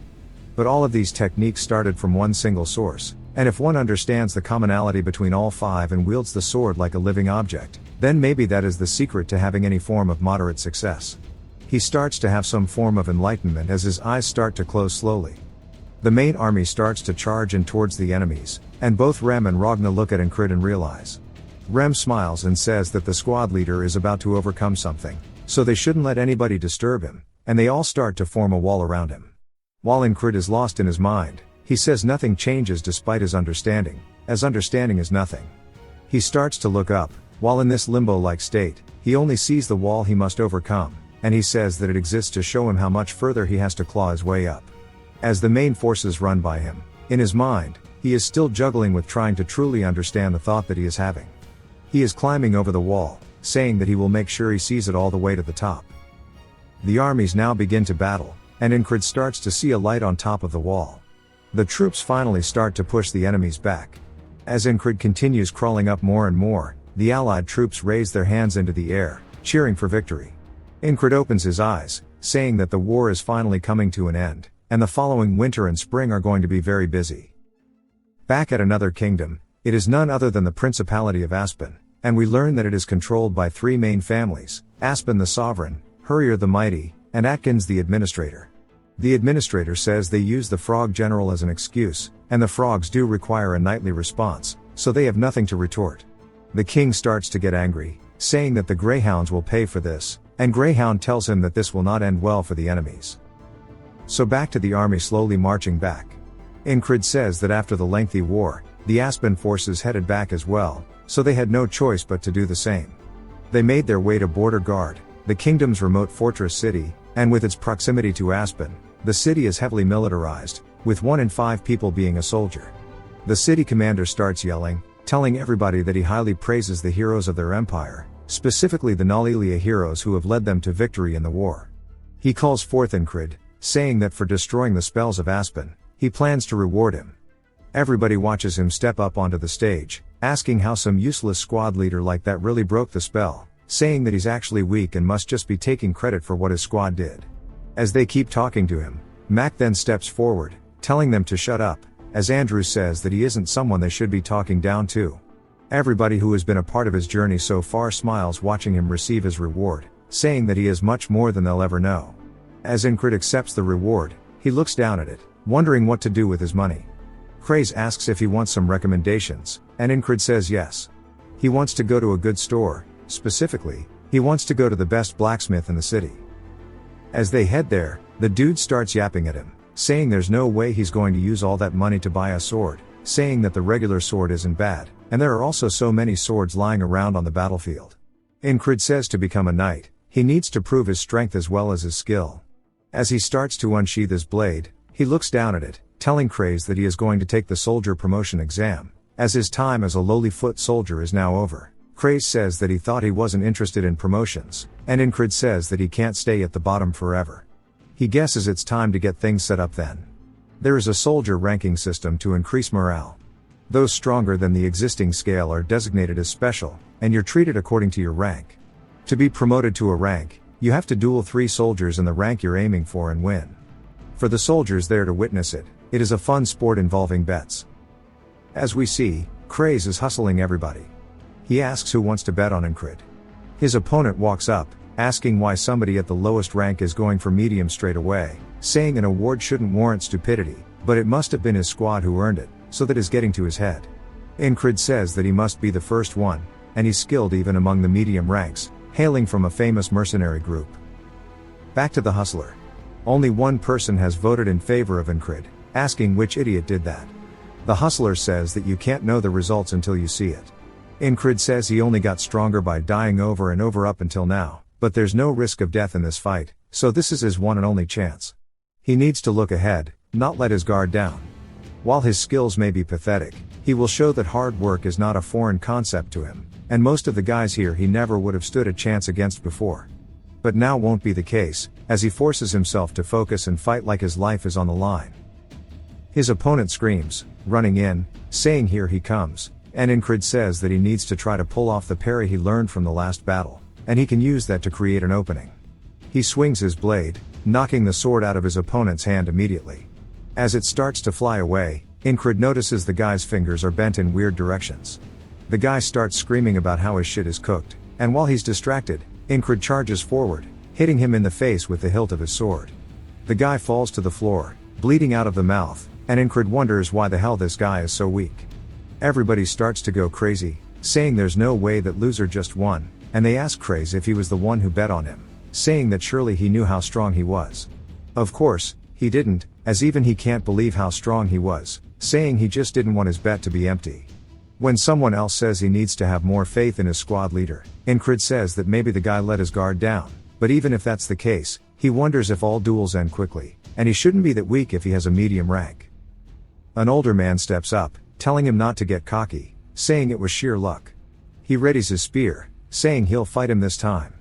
But all of these techniques started from one single source, and if one understands the commonality between all 5 and wields the sword like a living object, then maybe that is the secret to having any form of moderate success. He starts to have some form of enlightenment as his eyes start to close slowly. The main army starts to charge in towards the enemies, and both Rem and Ragna look at Ingrid and realize. Rem smiles and says that the squad leader is about to overcome something, so they shouldn't let anybody disturb him, and they all start to form a wall around him. While Incrid is lost in his mind, he says nothing changes despite his understanding, as understanding is nothing. He starts to look up, while in this limbo-like state, he only sees the wall he must overcome, and he says that it exists to show him how much further he has to claw his way up. As the main forces run by him, in his mind, he is still juggling with trying to truly understand the thought that he is having. He is climbing over the wall, saying that he will make sure he sees it all the way to the top. The armies now begin to battle, and Incrid starts to see a light on top of the wall. The troops finally start to push the enemies back. As Incrid continues crawling up more and more, the allied troops raise their hands into the air, cheering for victory. Incrid opens his eyes, saying that the war is finally coming to an end, and the following winter and spring are going to be very busy. Back at another kingdom, it is none other than the Principality of Aspen, and we learn that it is controlled by three main families: Aspen the Sovereign, Hurrier the Mighty, and Atkins the Administrator. The Administrator says they use the Frog General as an excuse, and the frogs do require a nightly response, so they have nothing to retort. The king starts to get angry, saying that the Greyhounds will pay for this, and Greyhound tells him that this will not end well for the enemies. So back to the army slowly marching back. Incrid says that after the lengthy war, the Aspen forces headed back as well, so they had no choice but to do the same. They made their way to Border Guard, the kingdom's remote fortress city, and with its proximity to Aspen, the city is heavily militarized, with 1 in 5 people being a soldier. The city commander starts yelling, telling everybody that he highly praises the heroes of their empire, specifically the Nalilia heroes who have led them to victory in the war. He calls forth Incrid, saying that for destroying the spells of Aspen, he plans to reward him. Everybody watches him step up onto the stage, asking how some useless squad leader like that really broke the spell, saying that he's actually weak and must just be taking credit for what his squad did. As they keep talking to him, Mac then steps forward, telling them to shut up, as Andrew says that he isn't someone they should be talking down to. Everybody who has been a part of his journey so far smiles watching him receive his reward, saying that he is much more than they'll ever know. As Incrid accepts the reward, he looks down at it, wondering what to do with his money. Craze asks if he wants some recommendations, and Incrid says yes. He wants to go to a good store, specifically, he wants to go to the best blacksmith in the city. As they head there, the dude starts yapping at him, saying there's no way he's going to use all that money to buy a sword, saying that the regular sword isn't bad, and there are also so many swords lying around on the battlefield. Incrid says to become a knight, he needs to prove his strength as well as his skill. As he starts to unsheath his blade, he looks down at it, telling Craze that he is going to take the soldier promotion exam, as his time as a lowly foot soldier is now over. Craze says that he thought he wasn't interested in promotions, and Incrid says that he can't stay at the bottom forever. He guesses it's time to get things set up then. There is a soldier ranking system to increase morale. Those stronger than the existing scale are designated as special, and you're treated according to your rank. To be promoted to a rank, you have to duel 3 soldiers in the rank you're aiming for and win. For the soldiers there to witness it, it is a fun sport involving bets. As we see, Craze is hustling everybody. He asks who wants to bet on Incrid. His opponent walks up, asking why somebody at the lowest rank is going for medium straight away, saying an award shouldn't warrant stupidity, but it must have been his squad who earned it, so that is getting to his head. Incrid says that he must be the first one, and he's skilled even among the medium ranks, hailing from a famous mercenary group. Back to the hustler. Only one person has voted in favor of Incrid, asking which idiot did that. The hustler says that you can't know the results until you see it. Incrid says he only got stronger by dying over and over up until now, but there's no risk of death in this fight, so this is his one and only chance. He needs to look ahead, not let his guard down. While his skills may be pathetic, he will show that hard work is not a foreign concept to him, and most of the guys here he never would have stood a chance against before. But now won't be the case, as he forces himself to focus and fight like his life is on the line. His opponent screams, running in, saying here he comes, and Incrid says that he needs to try to pull off the parry he learned from the last battle, and he can use that to create an opening. He swings his blade, knocking the sword out of his opponent's hand immediately. As it starts to fly away, Incrid notices the guy's fingers are bent in weird directions. The guy starts screaming about how his shit is cooked, and while he's distracted, Incrid charges forward, hitting him in the face with the hilt of his sword. The guy falls to the floor, bleeding out of the mouth, and Incrid wonders why the hell this guy is so weak. Everybody starts to go crazy, saying there's no way that loser just won, and they ask Craze if he was the one who bet on him, saying that surely he knew how strong he was. Of course, he didn't, as even he can't believe how strong he was, saying he just didn't want his bet to be empty. When someone else says he needs to have more faith in his squad leader, Incred says that maybe the guy let his guard down, but even if that's the case, he wonders if all duels end quickly, and he shouldn't be that weak if he has a medium rank. An older man steps up, telling him not to get cocky, saying it was sheer luck. He readies his spear, saying he'll fight him this time.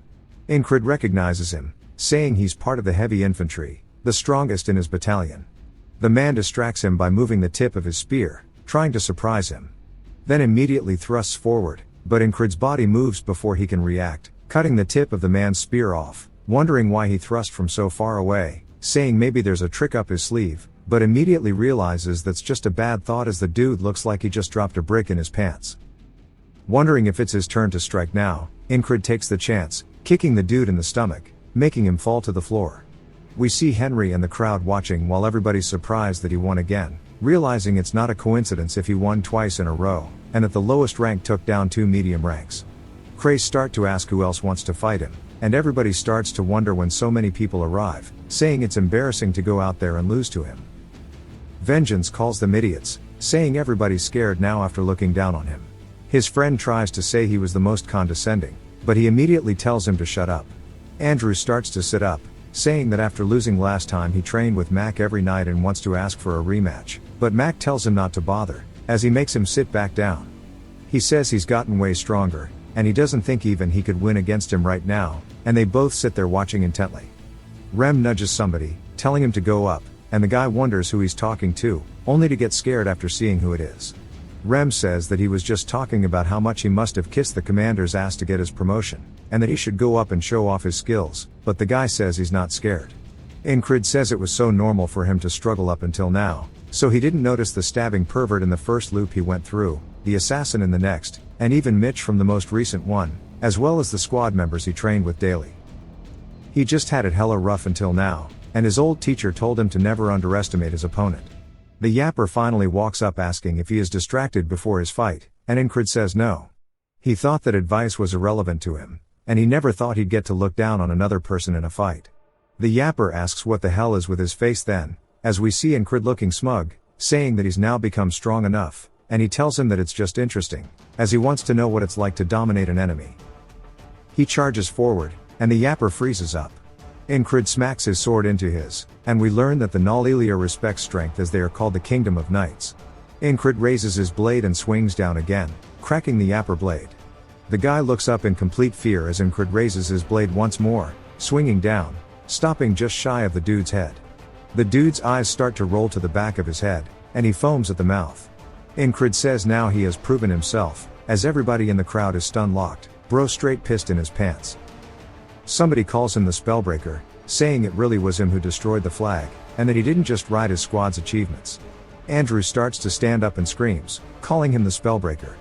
Incred recognizes him, saying he's part of the heavy infantry, the strongest in his battalion. The man distracts him by moving the tip of his spear, trying to surprise him. Then immediately thrusts forward, but Incred's body moves before he can react, cutting the tip of the man's spear off, wondering why he thrust from so far away, saying maybe there's a trick up his sleeve, but immediately realizes that's just a bad thought as the dude looks like he just dropped a brick in his pants. Wondering if it's his turn to strike now, Incred takes the chance, kicking the dude in the stomach, making him fall to the floor. We see Henry and the crowd watching while everybody's surprised that he won again, realizing it's not a coincidence if he won twice in a row, and that the lowest rank took down 2 medium ranks. Craze start to ask who else wants to fight him, and everybody starts to wonder when so many people arrive, saying it's embarrassing to go out there and lose to him. Vengeance calls them idiots, saying everybody's scared now after looking down on him. His friend tries to say he was the most condescending, but he immediately tells him to shut up. Andrew starts to sit up, saying that after losing last time he trained with Mac every night and wants to ask for a rematch, but Mac tells him not to bother, as he makes him sit back down. He says he's gotten way stronger, and he doesn't think even he could win against him right now, and they both sit there watching intently. Rem nudges somebody, telling him to go up, and the guy wonders who he's talking to, only to get scared after seeing who it is. Rem says that he was just talking about how much he must have kissed the commander's ass to get his promotion, and that he should go up and show off his skills, but the guy says he's not scared. Incred says it was so normal for him to struggle up until now, so he didn't notice the stabbing pervert in the first loop he went through, the assassin in the next, and even Mitch from the most recent one, as well as the squad members he trained with daily. He just had it hella rough until now, and his old teacher told him to never underestimate his opponent. The yapper finally walks up asking if he is distracted before his fight, and Incred says no. He thought that advice was irrelevant to him, and he never thought he'd get to look down on another person in a fight. The yapper asks what the hell is with his face then, as we see Incred looking smug, saying that he's now become strong enough, and he tells him that it's just interesting, as he wants to know what it's like to dominate an enemy. He charges forward, and the yapper freezes up. Incred smacks his sword into his, and we learn that the Nalilia respects strength as they are called the Kingdom of Knights. Incred raises his blade and swings down again, cracking the yapper blade. The guy looks up in complete fear as Incred raises his blade once more, swinging down, stopping just shy of the dude's head. The dude's eyes start to roll to the back of his head, and he foams at the mouth. Incred says now he has proven himself, as everybody in the crowd is stun-locked, bro straight pissed in his pants. Somebody calls him the Spellbreaker, saying it really was him who destroyed the flag, and that he didn't just ride his squad's achievements. Andrew starts to stand up and screams, calling him the Spellbreaker.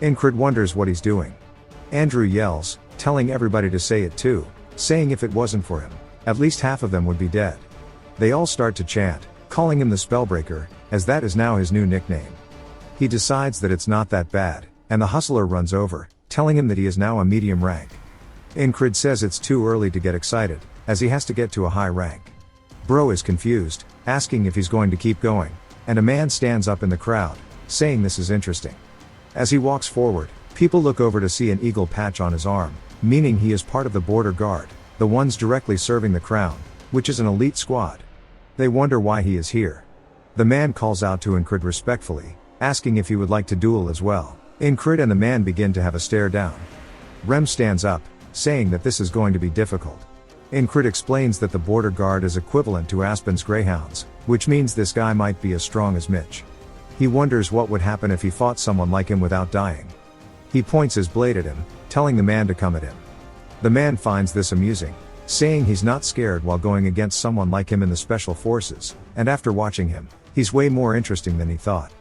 Incred wonders what he's doing. Andrew yells, telling everybody to say it too, saying if it wasn't for him, at least half of them would be dead. They all start to chant, calling him the Spellbreaker, as that is now his new nickname. He decides that it's not that bad, and the hustler runs over, telling him that he is now a medium rank. Incred says it's too early to get excited, as he has to get to a high rank. Bro is confused, asking if he's going to keep going, and a man stands up in the crowd, saying this is interesting. As he walks forward, people look over to see an eagle patch on his arm, meaning he is part of the border guard, the ones directly serving the crown, which is an elite squad. They wonder why he is here. The man calls out to Incred respectfully, asking if he would like to duel as well. Incred and the man begin to have a stare down. Rem stands up, saying that this is going to be difficult. Incred explains that the border guard is equivalent to Aspen's greyhounds, which means this guy might be as strong as Mitch. He wonders what would happen if he fought someone like him without dying. He points his blade at him, telling the man to come at him. The man finds this amusing, saying he's not scared while going against someone like him in the special forces, and after watching him, he's way more interesting than he thought.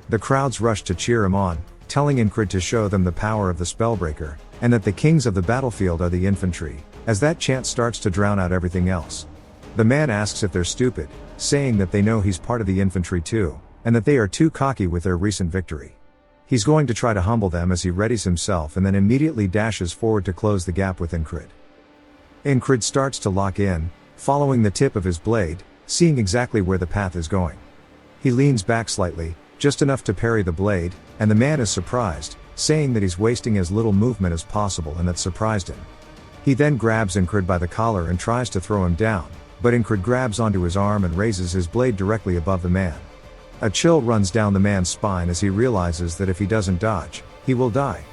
The crowds rush to cheer him on, telling Incred to show them the power of the Spellbreaker, and that the kings of the battlefield are the infantry, as that chant starts to drown out everything else. The man asks if they're stupid, saying that they know he's part of the infantry too, and that they are too cocky with their recent victory. He's going to try to humble them as he readies himself and then immediately dashes forward to close the gap with Incrid. Incrid starts to lock in, following the tip of his blade, seeing exactly where the path is going. He leans back slightly, just enough to parry the blade, and the man is surprised, saying that he's wasting as little movement as possible and that surprised him. He then grabs Incrid by the collar and tries to throw him down, but Incrid grabs onto his arm and raises his blade directly above the man. A chill runs down the man's spine as he realizes that if he doesn't dodge, he will die.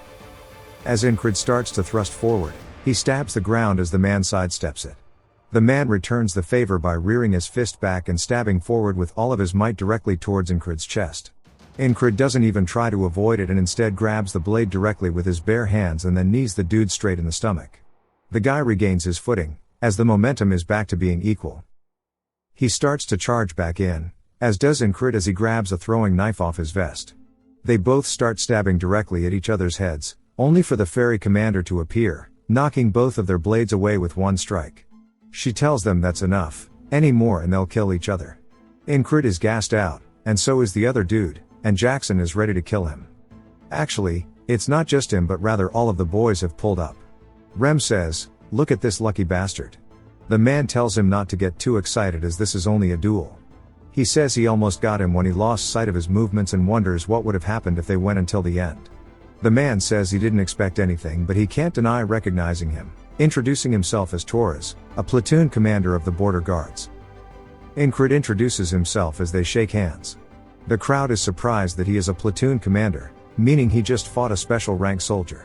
As Incrid starts to thrust forward, he stabs the ground as the man sidesteps it. The man returns the favor by rearing his fist back and stabbing forward with all of his might directly towards Incrid's chest. Incrid doesn't even try to avoid it and instead grabs the blade directly with his bare hands and then knees the dude straight in the stomach. The guy regains his footing, as the momentum is back to being equal. He starts to charge back in, as does Incrid as he grabs a throwing knife off his vest. They both start stabbing directly at each other's heads, only for the fairy commander to appear, knocking both of their blades away with one strike. She tells them that's enough, any more and they'll kill each other. Incrid is gassed out, and so is the other dude, and Jackson is ready to kill him. Actually, it's not just him but rather all of the boys have pulled up. Rem says, "Look at this lucky bastard." The man tells him not to get too excited as this is only a duel. He says he almost got him when he lost sight of his movements and wonders what would have happened if they went until the end. The man says he didn't expect anything but he can't deny recognizing him, introducing himself as Torres, a platoon commander of the border guards. Incrid introduces himself as they shake hands. The crowd is surprised that he is a platoon commander, meaning he just fought a special rank soldier.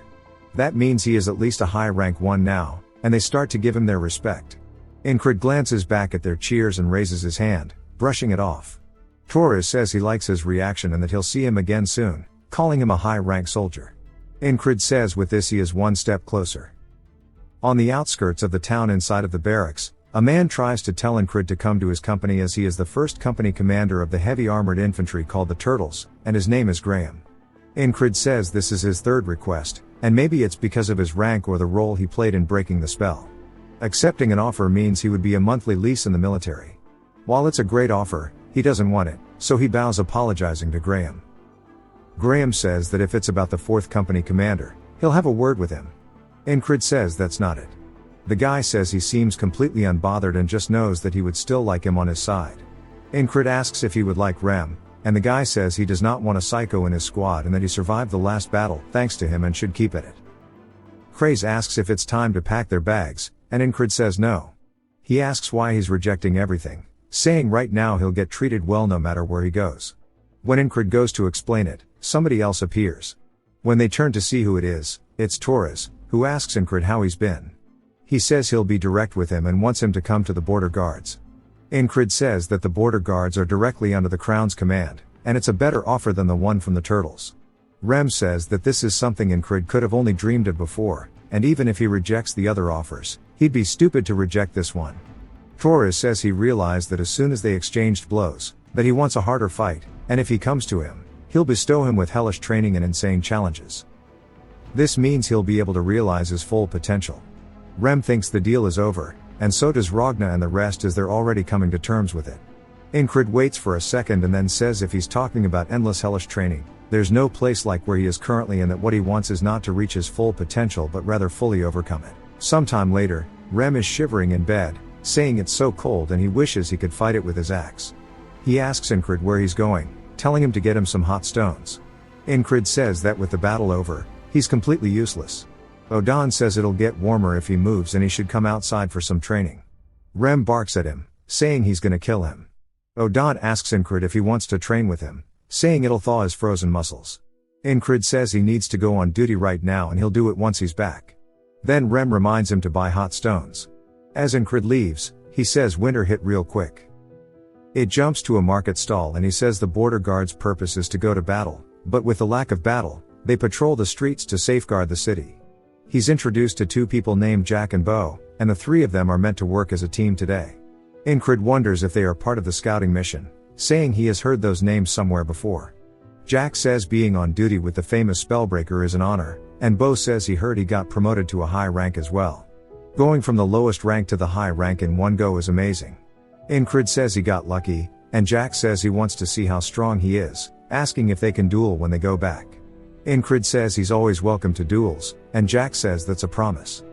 That means he is at least a high rank one now, and they start to give him their respect. Incrid glances back at their cheers and raises his hand, brushing it off. Torres says he likes his reaction and that he'll see him again soon, calling him a high rank soldier. Incrid says with this he is one step closer. On the outskirts of the town inside of the barracks, a man tries to tell Incrid to come to his company as he is the first company commander of the heavy armored infantry called the Turtles, and his name is Graham. Incrid says this is his third request, and maybe it's because of his rank or the role he played in breaking the spell. Accepting an offer means he would be a monthly lease in the military. While it's a great offer, he doesn't want it, so he bows apologizing to Graham. Graham says that if it's about the 4th company commander, he'll have a word with him. Incrid says that's not it. The guy says he seems completely unbothered and just knows that he would still like him on his side. Incrid asks if he would like Rem, and the guy says he does not want a psycho in his squad and that he survived the last battle thanks to him and should keep at it. Craze asks if it's time to pack their bags, and Incrid says no. He asks why he's rejecting everything, saying right now he'll get treated well no matter where he goes. When Incrid goes to explain it, somebody else appears. When they turn to see who it is, it's Torres, who asks Incrid how he's been. He says he'll be direct with him and wants him to come to the border guards. Incrid says that the border guards are directly under the Crown's command, and it's a better offer than the one from the Turtles. Rem says that this is something Incrid could have only dreamed of before, and even if he rejects the other offers, he'd be stupid to reject this one. Torres says he realized that as soon as they exchanged blows, that he wants a harder fight, and if he comes to him, he'll bestow him with hellish training and insane challenges. This means he'll be able to realize his full potential. Rem thinks the deal is over, and so does Ragna and the rest as they're already coming to terms with it. Incrid waits for a second and then says if he's talking about endless hellish training, there's no place like where he is currently and that what he wants is not to reach his full potential but rather fully overcome it. Sometime later, Rem is shivering in bed, saying it's so cold and he wishes he could fight it with his axe. He asks Incrid where he's going, telling him to get him some hot stones. Incrid says that with the battle over, he's completely useless. Odan says it'll get warmer if he moves and he should come outside for some training. Rem barks at him, saying he's gonna kill him. Odan asks Incrid if he wants to train with him, saying it'll thaw his frozen muscles. Incrid says he needs to go on duty right now and he'll do it once he's back. Then Rem reminds him to buy hot stones. As Incrid leaves, he says winter hit real quick. It jumps to a market stall and he says the border guard's purpose is to go to battle, but with the lack of battle, they patrol the streets to safeguard the city. He's introduced to 2 people named Jack and Bo, and the 3 of them are meant to work as a team today. Incrid wonders if they are part of the scouting mission, saying he has heard those names somewhere before. Jack says being on duty with the famous Spellbreaker is an honor, and Bo says he heard he got promoted to a high rank as well. Going from the lowest rank to the high rank in one go is amazing. Incrid says he got lucky, and Jack says he wants to see how strong he is, asking if they can duel when they go back. Incrid says he's always welcome to duels, and Jack says that's a promise.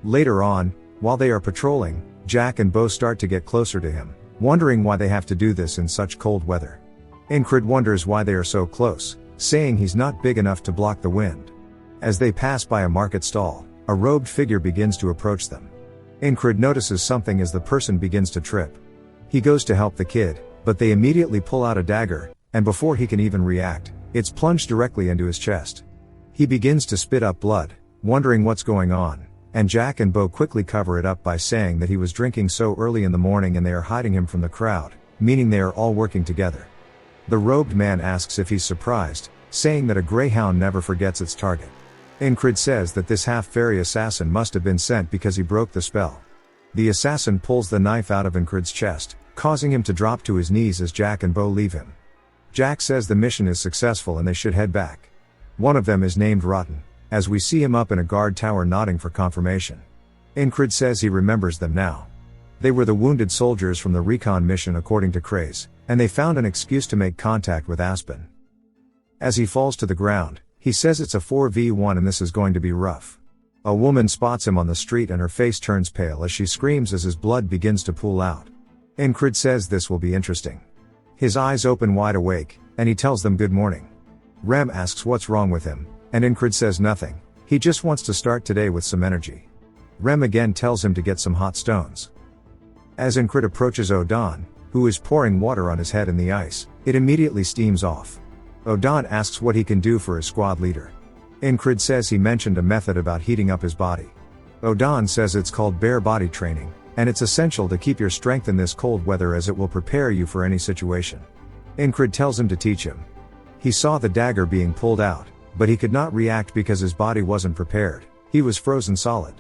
Later on, while they are patrolling, Jack and Bo start to get closer to him, wondering why they have to do this in such cold weather. Incrid wonders why they are so close, saying he's not big enough to block the wind. As they pass by a market stall, a robed figure begins to approach them. Incrid notices something as the person begins to trip. He goes to help the kid, but they immediately pull out a dagger, and before he can even react, it's plunged directly into his chest. He begins to spit up blood, wondering what's going on, and Jack and Bo quickly cover it up by saying that he was drinking so early in the morning and they are hiding him from the crowd, meaning they are all working together. The robed man asks if he's surprised, saying that a greyhound never forgets its target. Incrid says that this half-fairy assassin must have been sent because he broke the spell. The assassin pulls the knife out of Incrid's chest, causing him to drop to his knees as Jack and Bo leave him. Jack says the mission is successful and they should head back. One of them is named Rotten, as we see him up in a guard tower nodding for confirmation. Incrid says he remembers them now. They were the wounded soldiers from the recon mission according to Craze, and they found an excuse to make contact with Aspen. As he falls to the ground, he says it's a 4v1 and this is going to be rough. A woman spots him on the street and her face turns pale as she screams as his blood begins to pool out. Incrid says this will be interesting. His eyes open wide awake, and he tells them good morning. Rem asks what's wrong with him, and Incrid says nothing, he just wants to start today with some energy. Rem again tells him to get some hot stones. As Incrid approaches Odon, who is pouring water on his head in the ice, it immediately steams off. Odon asks what he can do for his squad leader. Incrid says he mentioned a method about heating up his body. Odon says it's called bare body training, and it's essential to keep your strength in this cold weather as it will prepare you for any situation. Incrid tells him to teach him. He saw the dagger being pulled out, but he could not react because his body wasn't prepared, he was frozen solid.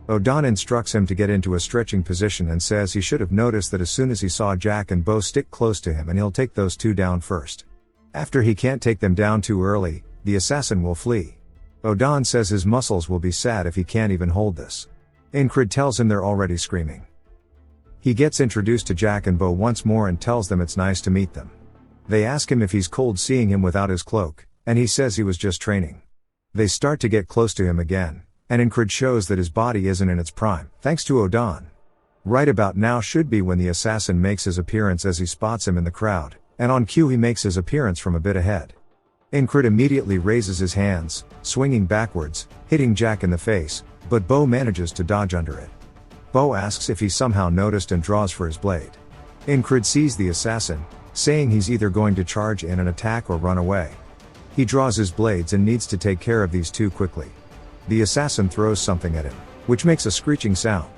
Odon instructs him to get into a stretching position and says he should have noticed that as soon as he saw Jack and Bo stick close to him and he'll take those two down first. After he can't take them down too early, the assassin will flee. Odon says his muscles will be sad if he can't even hold this. Incrid tells him they're already screaming. He gets introduced to Jack and Bo once more and tells them it's nice to meet them. They ask him if he's cold seeing him without his cloak, and he says he was just training. They start to get close to him again, and Incrid shows that his body isn't in its prime, thanks to Odon. Right about now should be when the assassin makes his appearance as he spots him in the crowd, and on cue he makes his appearance from a bit ahead. Incrid immediately raises his hands, swinging backwards, hitting Jack in the face, but Bo manages to dodge under it. Bo asks if he somehow noticed and draws for his blade. Incrid sees the assassin, saying he's either going to charge in and attack or run away. He draws his blades and needs to take care of these two quickly. The assassin throws something at him, which makes a screeching sound.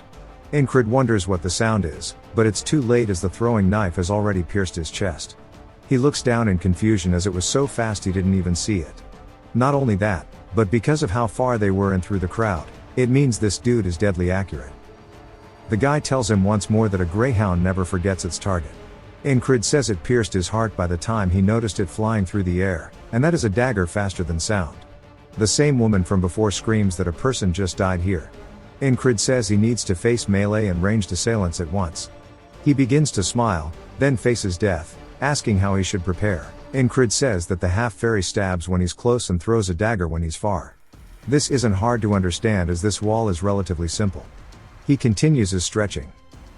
Incrid wonders what the sound is, but it's too late as the throwing knife has already pierced his chest. He looks down in confusion as it was so fast he didn't even see it. Not only that, but because of how far they were in through the crowd, it means this dude is deadly accurate. The guy tells him once more that a greyhound never forgets its target. Incrid says it pierced his heart by the time he noticed it flying through the air, and that is a dagger faster than sound. The same woman from before screams that a person just died here. Incrid says he needs to face melee and ranged assailants at once. He begins to smile, then faces death, asking how he should prepare. Incrid says that the half-fairy stabs when he's close and throws a dagger when he's far. This isn't hard to understand as this wall is relatively simple. He continues his stretching.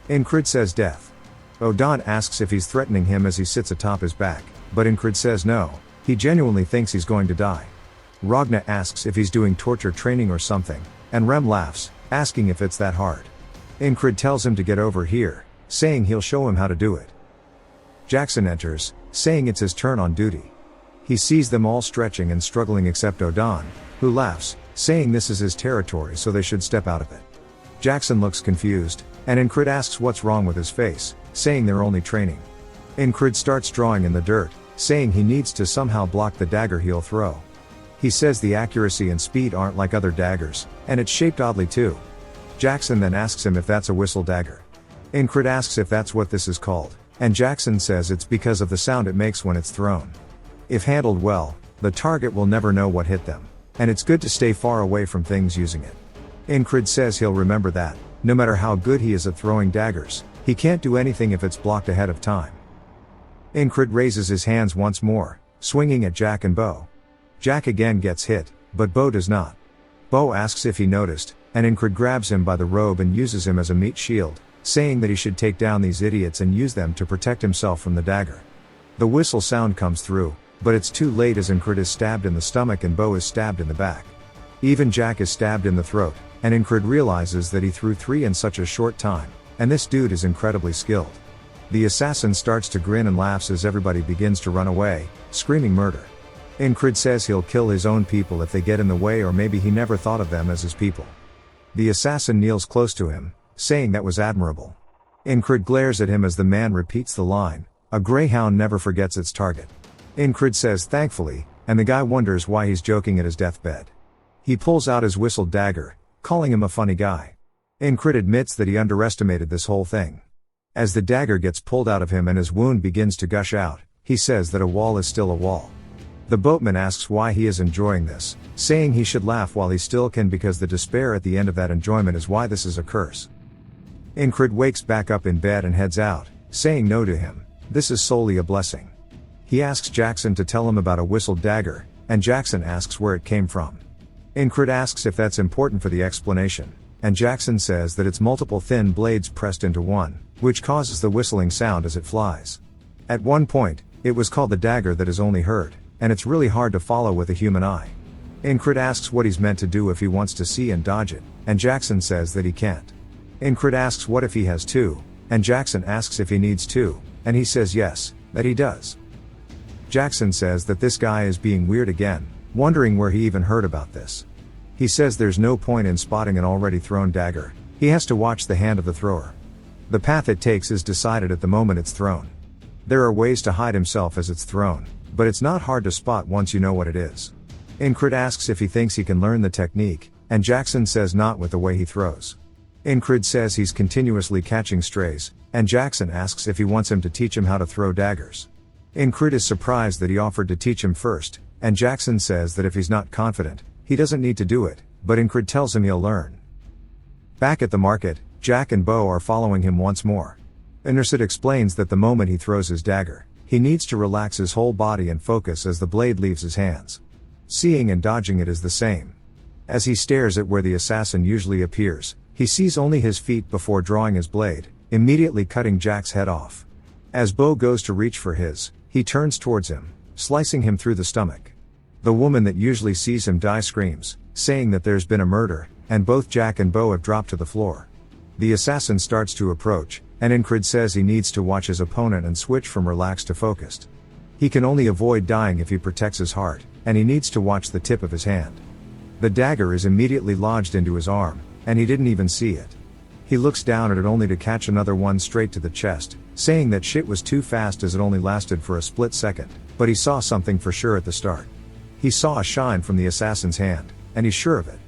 Incrid says death. Odon asks if he's threatening him as he sits atop his back, but Incrid says no, he genuinely thinks he's going to die. Ragna asks if he's doing torture training or something, and Rem laughs, asking if it's that hard. Incrid tells him to get over here, saying he'll show him how to do it. Jackson enters, saying it's his turn on duty. He sees them all stretching and struggling except Odon, who laughs, saying this is his territory so they should step out of it. Jackson looks confused, and Incrid asks what's wrong with his face, saying they're only training. Incrid starts drawing in the dirt, saying he needs to somehow block the dagger he'll throw. He says the accuracy and speed aren't like other daggers, and it's shaped oddly too. Jackson then asks him if that's a whistle dagger. Incrid asks if that's what this is called, and Jackson says it's because of the sound it makes when it's thrown. If handled well, the target will never know what hit them, and it's good to stay far away from things using it. Incrid says he'll remember that, no matter how good he is at throwing daggers, he can't do anything if it's blocked ahead of time. Incrid raises his hands once more, swinging at Jack and Bo. Jack again gets hit, but Bo does not. Bo asks if he noticed, and Incred grabs him by the robe and uses him as a meat shield, saying that he should take down these idiots and use them to protect himself from the dagger. The whistle sound comes through, but it's too late as Incred is stabbed in the stomach and Bo is stabbed in the back. Even Jack is stabbed in the throat, and Incred realizes that he threw 3 in such a short time, and this dude is incredibly skilled. The assassin starts to grin and laughs as everybody begins to run away, screaming murder. Incred says he'll kill his own people if they get in the way, or maybe he never thought of them as his people. The assassin kneels close to him, saying that was admirable. Incred glares at him as the man repeats the line, "A greyhound never forgets its target." Incred says thankfully, and the guy wonders why he's joking at his deathbed. He pulls out his whistled dagger, calling him a funny guy. Incred admits that he underestimated this whole thing. As the dagger gets pulled out of him and his wound begins to gush out, he says that a wall is still a wall. The boatman asks why he is enjoying this, saying he should laugh while he still can because the despair at the end of that enjoyment is why this is a curse. Incred wakes back up in bed and heads out, saying no to him, this is solely a blessing. He asks Jackson to tell him about a whistled dagger, and Jackson asks where it came from. Incred asks if that's important for the explanation, and Jackson says that it's multiple thin blades pressed into one, which causes the whistling sound as it flies. At one point, it was called the dagger that is only heard, and it's really hard to follow with a human eye. Incred asks what he's meant to do if he wants to see and dodge it, and Jackson says that he can't. Incred asks what if he has two, and Jackson asks if he needs two, and he says yes, that he does. Jackson says that this guy is being weird again, wondering where he even heard about this. He says there's no point in spotting an already thrown dagger, he has to watch the hand of the thrower. The path it takes is decided at the moment it's thrown. There are ways to hide himself as it's thrown, but it's not hard to spot once you know what it is. Incred asks if he thinks he can learn the technique, and Jackson says not with the way he throws. Incred says he's continuously catching strays, and Jackson asks if he wants him to teach him how to throw daggers. Incred is surprised that he offered to teach him first, and Jackson says that if he's not confident, he doesn't need to do it, but Incred tells him he'll learn. Back at the market, Jack and Bo are following him once more. Incred explains that the moment he throws his dagger, he needs to relax his whole body and focus as the blade leaves his hands. Seeing and dodging it is the same. As he stares at where the assassin usually appears, he sees only his feet before drawing his blade, immediately cutting Jack's head off. As Bo goes to reach for his, he turns towards him, slicing him through the stomach. The woman that usually sees him die screams, saying that there's been a murder, and both Jack and Bo have dropped to the floor. The assassin starts to approach, and Incred says he needs to watch his opponent and switch from relaxed to focused. He can only avoid dying if he protects his heart, and he needs to watch the tip of his hand. The dagger is immediately lodged into his arm, and he didn't even see it. He looks down at it only to catch another one straight to the chest, saying that shit was too fast as it only lasted for a split second, but he saw something for sure at the start. He saw a shine from the assassin's hand, and he's sure of it.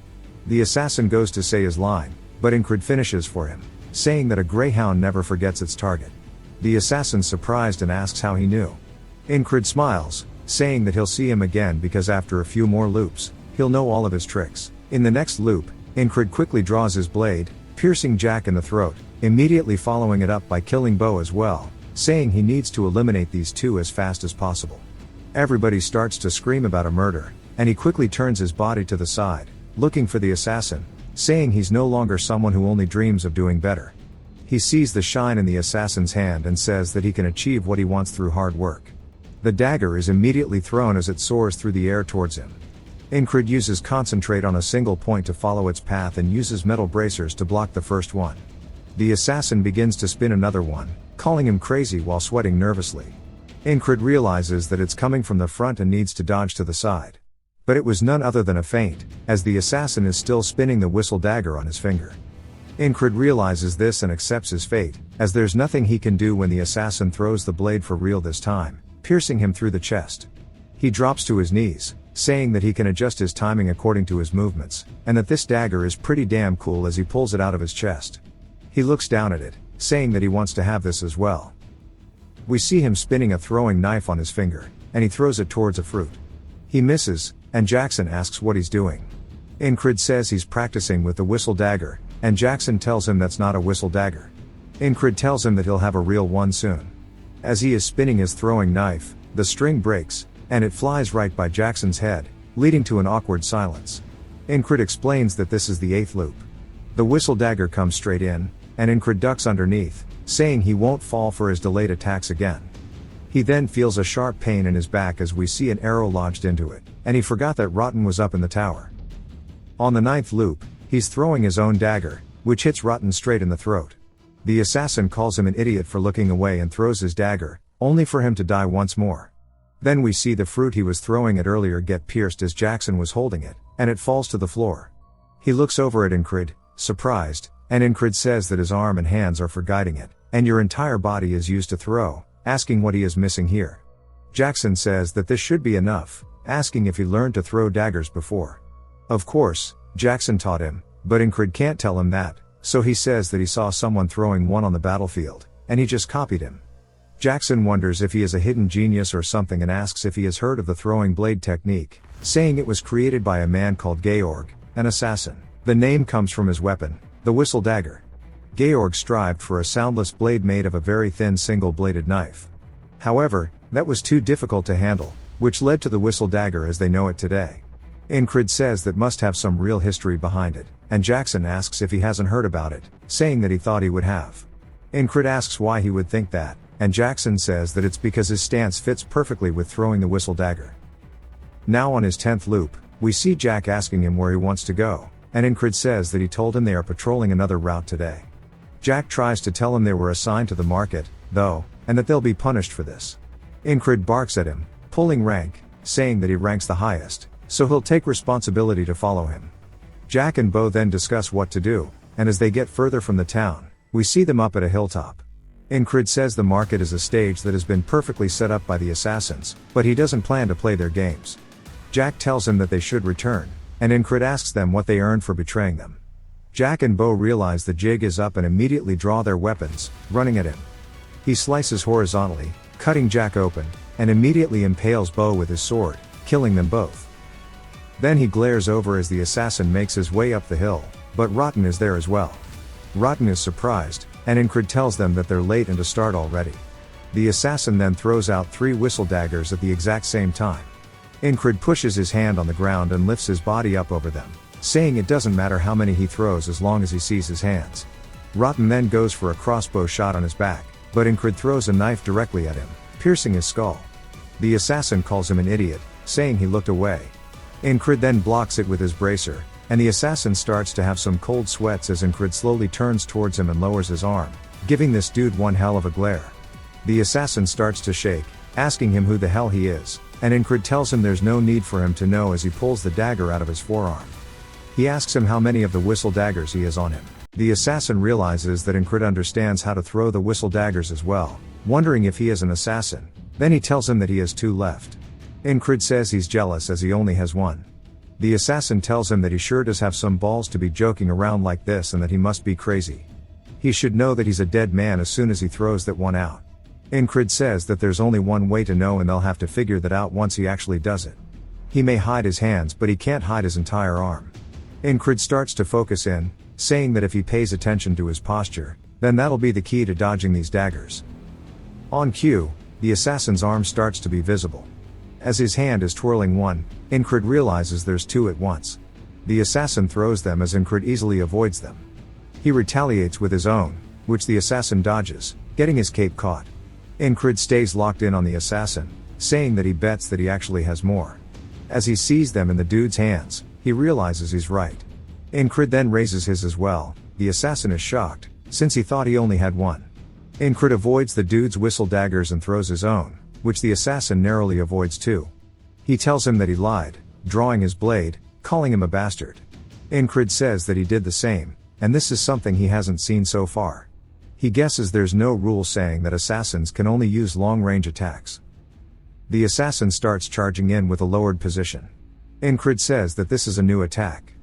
The assassin goes to say his line, but Incred finishes for him, saying that a greyhound never forgets its target. The assassin's surprised and asks how he knew. Incred smiles, saying that he'll see him again because after a few more loops, he'll know all of his tricks. In the next loop, Incred quickly draws his blade, piercing Jack in the throat, immediately following it up by killing Bo as well, saying he needs to eliminate these two as fast as possible. Everybody starts to scream about a murder, and he quickly turns his body to the side, looking for the assassin, saying he's no longer someone who only dreams of doing better. He sees the shine in the assassin's hand and says that he can achieve what he wants through hard work. The dagger is immediately thrown as it soars through the air towards him. Incred uses concentrate on a single point to follow its path and uses metal bracers to block the first one. The assassin begins to spin another one, calling him crazy while sweating nervously. Incred realizes that it's coming from the front and needs to dodge to the side. But it was none other than a feint, as the assassin is still spinning the whistle dagger on his finger. Incred realizes this and accepts his fate, as there's nothing he can do when the assassin throws the blade for real this time, piercing him through the chest. He drops to his knees, saying that he can adjust his timing according to his movements, and that this dagger is pretty damn cool as he pulls it out of his chest. He looks down at it, saying that he wants to have this as well. We see him spinning a throwing knife on his finger, and he throws it towards a fruit. He misses, and Jackson asks what he's doing. Incred says he's practicing with the whistle dagger, and Jackson tells him that's not a whistle dagger. Incred tells him that he'll have a real one soon. As he is spinning his throwing knife, the string breaks, and it flies right by Jackson's head, leading to an awkward silence. Incrid explains that this is the 8th loop. The whistle dagger comes straight in, and Incrid ducks underneath, saying he won't fall for his delayed attacks again. He then feels a sharp pain in his back as we see an arrow lodged into it, and he forgot that Rotten was up in the tower. On the 9th loop, he's throwing his own dagger, which hits Rotten straight in the throat. The assassin calls him an idiot for looking away and throws his dagger, only for him to die once more. Then we see the fruit he was throwing at earlier get pierced as Jackson was holding it, and it falls to the floor. He looks over at Incrid, surprised, and Incrid says that his arm and hands are for guiding it, and your entire body is used to throw, asking what he is missing here. Jackson says that this should be enough, asking if he learned to throw daggers before. Of course, Jackson taught him, but Incrid can't tell him that, so he says that he saw someone throwing one on the battlefield, and he just copied him. Jackson wonders if he is a hidden genius or something and asks if he has heard of the throwing blade technique, saying it was created by a man called Georg, an assassin. The name comes from his weapon, the whistle dagger. Georg strived for a soundless blade made of a very thin single-bladed knife. However, that was too difficult to handle, which led to the whistle dagger as they know it today. Incrid says that must have some real history behind it, and Jackson asks if he hasn't heard about it, saying that he thought he would have. Incrid asks why he would think that, and Jackson says that it's because his stance fits perfectly with throwing the whistle dagger. Now on his 10th loop, we see Jack asking him where he wants to go, and Incrid says that he told him they are patrolling another route today. Jack tries to tell him they were assigned to the market, though, and that they'll be punished for this. Incrid barks at him, pulling rank, saying that he ranks the highest, so he'll take responsibility to follow him. Jack and Bo then discuss what to do, and as they get further from the town, we see them up at a hilltop. Incrid says the market is a stage that has been perfectly set up by the assassins, but he doesn't plan to play their games. Jack tells him that they should return, and Incrid asks them what they earned for betraying them. Jack and Bo realize the jig is up and immediately draw their weapons, running at him. He slices horizontally, cutting Jack open, and immediately impales Bo with his sword, killing them both. Then he glares over as the assassin makes his way up the hill, but Rotten is there as well. Rotten is surprised, and Incrid tells them that they're late and to start already. The assassin then throws out 3 whistle daggers at the exact same time. Incrid pushes his hand on the ground and lifts his body up over them, saying it doesn't matter how many he throws as long as he sees his hands. Rotten then goes for a crossbow shot on his back, but Incrid throws a knife directly at him, piercing his skull. The assassin calls him an idiot, saying he looked away. Incrid then blocks it with his bracer, and the assassin starts to have some cold sweats as Incrid slowly turns towards him and lowers his arm, giving this dude one hell of a glare. The assassin starts to shake, asking him who the hell he is, and Incrid tells him there's no need for him to know as he pulls the dagger out of his forearm. He asks him how many of the whistle daggers he has on him. The assassin realizes that Incrid understands how to throw the whistle daggers as well, wondering if he is an assassin. Then he tells him that he has 2 left. Incrid says he's jealous as he only has 1. The assassin tells him that he sure does have some balls to be joking around like this and that he must be crazy. He should know that he's a dead man as soon as he throws that one out. Incrid says that there's only one way to know and they'll have to figure that out once he actually does it. He may hide his hands but he can't hide his entire arm. Incrid starts to focus in, saying that if he pays attention to his posture, then that'll be the key to dodging these daggers. On cue, the assassin's arm starts to be visible. As his hand is twirling one, Incrid realizes there's 2 at once. The assassin throws them as Incrid easily avoids them. He retaliates with his own, which the assassin dodges, getting his cape caught. Incrid stays locked in on the assassin, saying that he bets that he actually has more. As he sees them in the dude's hands, he realizes he's right. Incrid then raises his as well. The assassin is shocked, since he thought he only had 1. Incrid avoids the dude's whistle daggers and throws his own, which the assassin narrowly avoids too. He tells him that he lied, drawing his blade, calling him a bastard. Incrid says that he did the same, and this is something he hasn't seen so far. He guesses there's no rule saying that assassins can only use long-range attacks. The assassin starts charging in with a lowered position. Incrid says that this is a new attack.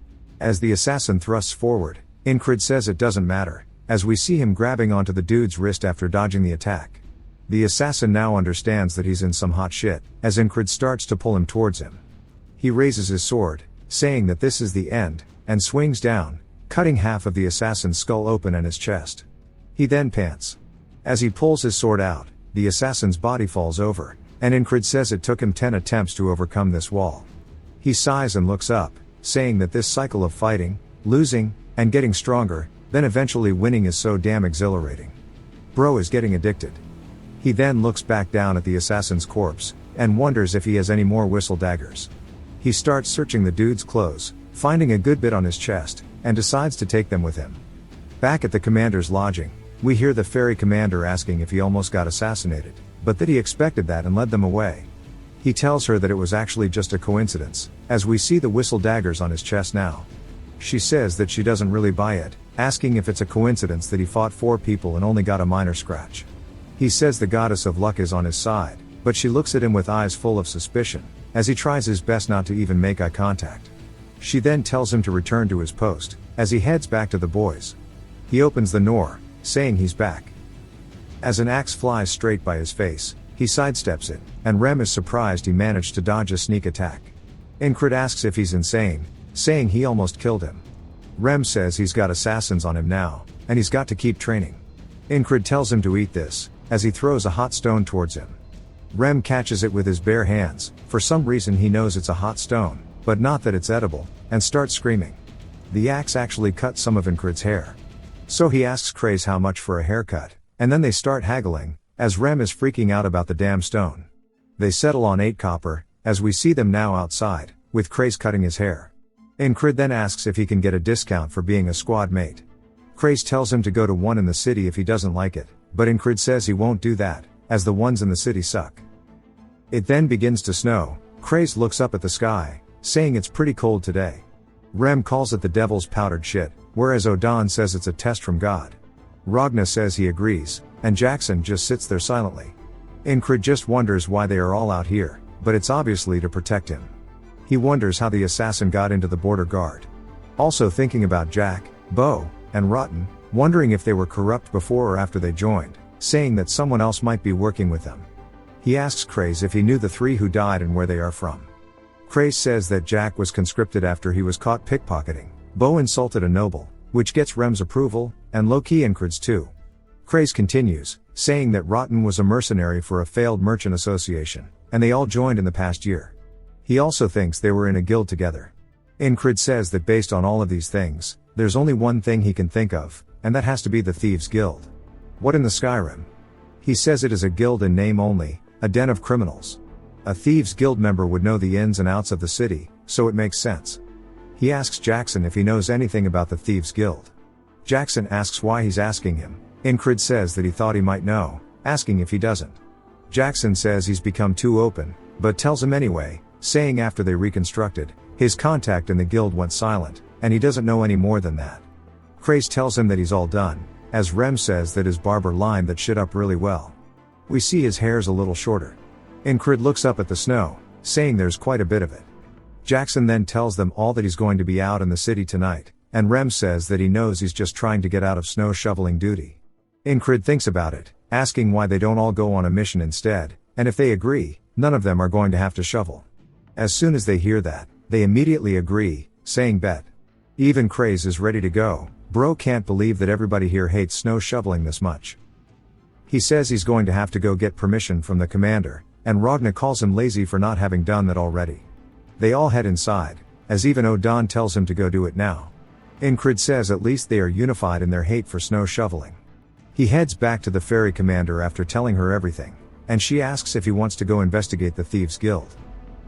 As the assassin thrusts forward, Incrid says it doesn't matter, as we see him grabbing onto the dude's wrist after dodging the attack. The assassin now understands that he's in some hot shit, as Incrid starts to pull him towards him. He raises his sword, saying that this is the end, and swings down, cutting half of the assassin's skull open and his chest. He then pants. As he pulls his sword out, the assassin's body falls over, and Incrid says it took him 10 attempts to overcome this wall. He sighs and looks up, saying that this cycle of fighting, losing, and getting stronger, then eventually winning is so damn exhilarating. Bro is getting addicted. He then looks back down at the assassin's corpse, and wonders if he has any more whistle daggers. He starts searching the dude's clothes, finding a good bit on his chest, and decides to take them with him. Back at the commander's lodging, we hear the ferry commander asking if he almost got assassinated, but that he expected that and led them away. He tells her that it was actually just a coincidence, as we see the whistle daggers on his chest now. She says that she doesn't really buy it, asking if it's a coincidence that he fought 4 people and only got a minor scratch. He says the goddess of luck is on his side, but she looks at him with eyes full of suspicion, as he tries his best not to even make eye contact. She then tells him to return to his post, as he heads back to the boys. He opens the door, saying he's back. As an axe flies straight by his face, he sidesteps it, and Rem is surprised he managed to dodge a sneak attack. Incrid asks if he's insane, saying he almost killed him. Rem says he's got assassins on him now, and he's got to keep training. Incrid tells him to eat this, as he throws a hot stone towards him. Rem catches it with his bare hands, for some reason he knows it's a hot stone, but not that it's edible, and starts screaming. The axe actually cuts some of Incrid's hair. So he asks Craze how much for a haircut, and then they start haggling, as Rem is freaking out about the damn stone. They settle on 8 copper, as we see them now outside, with Craze cutting his hair. Incrid then asks if he can get a discount for being a squad mate. Craze tells him to go to one in the city if he doesn't like it, but Incrid says he won't do that, as the ones in the city suck. It then begins to snow. Craze looks up at the sky, saying it's pretty cold today. Rem calls it the devil's powdered shit, whereas Odan says it's a test from God. Ragna says he agrees, and Jackson just sits there silently. Incrid just wonders why they are all out here, but it's obviously to protect him. He wonders how the assassin got into the border guard. Also thinking about Jack, Bo, and Rotten, wondering if they were corrupt before or after they joined, saying that someone else might be working with them. He asks Craze if he knew the 3 who died and where they are from. Craze says that Jack was conscripted after he was caught pickpocketing. Bo insulted a noble, which gets Rem's approval, and low-key Incrid's too. Craze continues, saying that Rotten was a mercenary for a failed merchant association, and they all joined in the past year. He also thinks they were in a guild together. Incrid says that based on all of these things, there's only one thing he can think of, and that has to be the Thieves' Guild. What in the Skyrim? He says it is a guild in name only, a den of criminals. A Thieves' Guild member would know the ins and outs of the city, so it makes sense. He asks Jackson if he knows anything about the Thieves' Guild. Jackson asks why he's asking him. Incrid says that he thought he might know, asking if he doesn't. Jackson says he's become too open, but tells him anyway, saying after they reconstructed, his contact in the guild went silent, and he doesn't know any more than that. Craze tells him that he's all done, as Rem says that his barber lined that shit up really well. We see his hair's a little shorter. Incrid looks up at the snow, saying there's quite a bit of it. Jackson then tells them all that he's going to be out in the city tonight, and Rem says that he knows he's just trying to get out of snow shoveling duty. Incrid thinks about it, asking why they don't all go on a mission instead, and if they agree, none of them are going to have to shovel. As soon as they hear that, they immediately agree, saying bet. Even Craze is ready to go. Bro can't believe that everybody here hates snow shoveling this much. He says he's going to have to go get permission from the commander, and Ragna calls him lazy for not having done that already. They all head inside, as even Odan tells him to go do it now. Incrid says at least they are unified in their hate for snow shoveling. He heads back to the ferry commander after telling her everything, and she asks if he wants to go investigate the Thieves' Guild.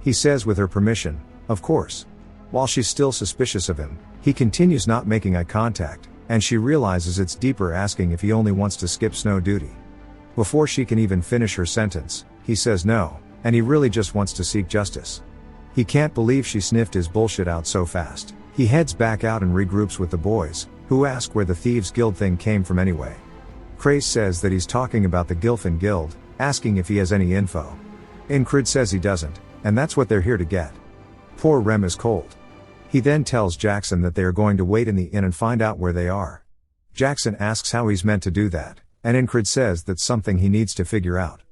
He says with her permission, of course. While she's still suspicious of him, he continues not making eye contact, and she realizes it's deeper, asking if he only wants to skip snow duty. Before she can even finish her sentence, he says no, and he really just wants to seek justice. He can't believe she sniffed his bullshit out so fast. He heads back out and regroups with the boys, who ask where the Thieves' Guild thing came from anyway. Craze says that he's talking about the Gilfin Guild, asking if he has any info. Incrid says he doesn't, and that's what they're here to get. Poor Rem is cold. He then tells Jackson that they are going to wait in the inn and find out where they are. Jackson asks how he's meant to do that, and Incrid says that's something he needs to figure out.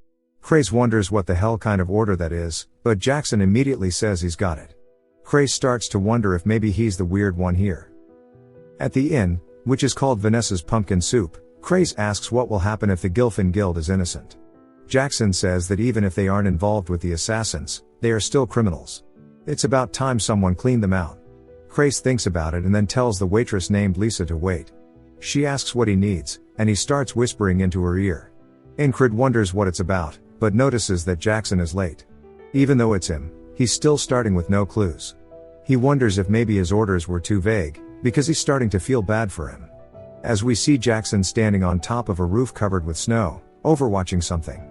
Craze wonders what the hell kind of order that is, but Jackson immediately says he's got it. Craze starts to wonder if maybe he's the weird one here. At the inn, which is called Vanessa's Pumpkin Soup, Craze asks what will happen if the Gilfin Guild is innocent. Jackson says that even if they aren't involved with the assassins, they are still criminals. It's about time someone cleaned them out. Grace thinks about it and then tells the waitress named Lisa to wait. She asks what he needs, and he starts whispering into her ear. Ingrid wonders what it's about, but notices that Jackson is late. Even though it's him, he's still starting with no clues. He wonders if maybe his orders were too vague, because he's starting to feel bad for him. As we see Jackson standing on top of a roof covered with snow, overwatching something.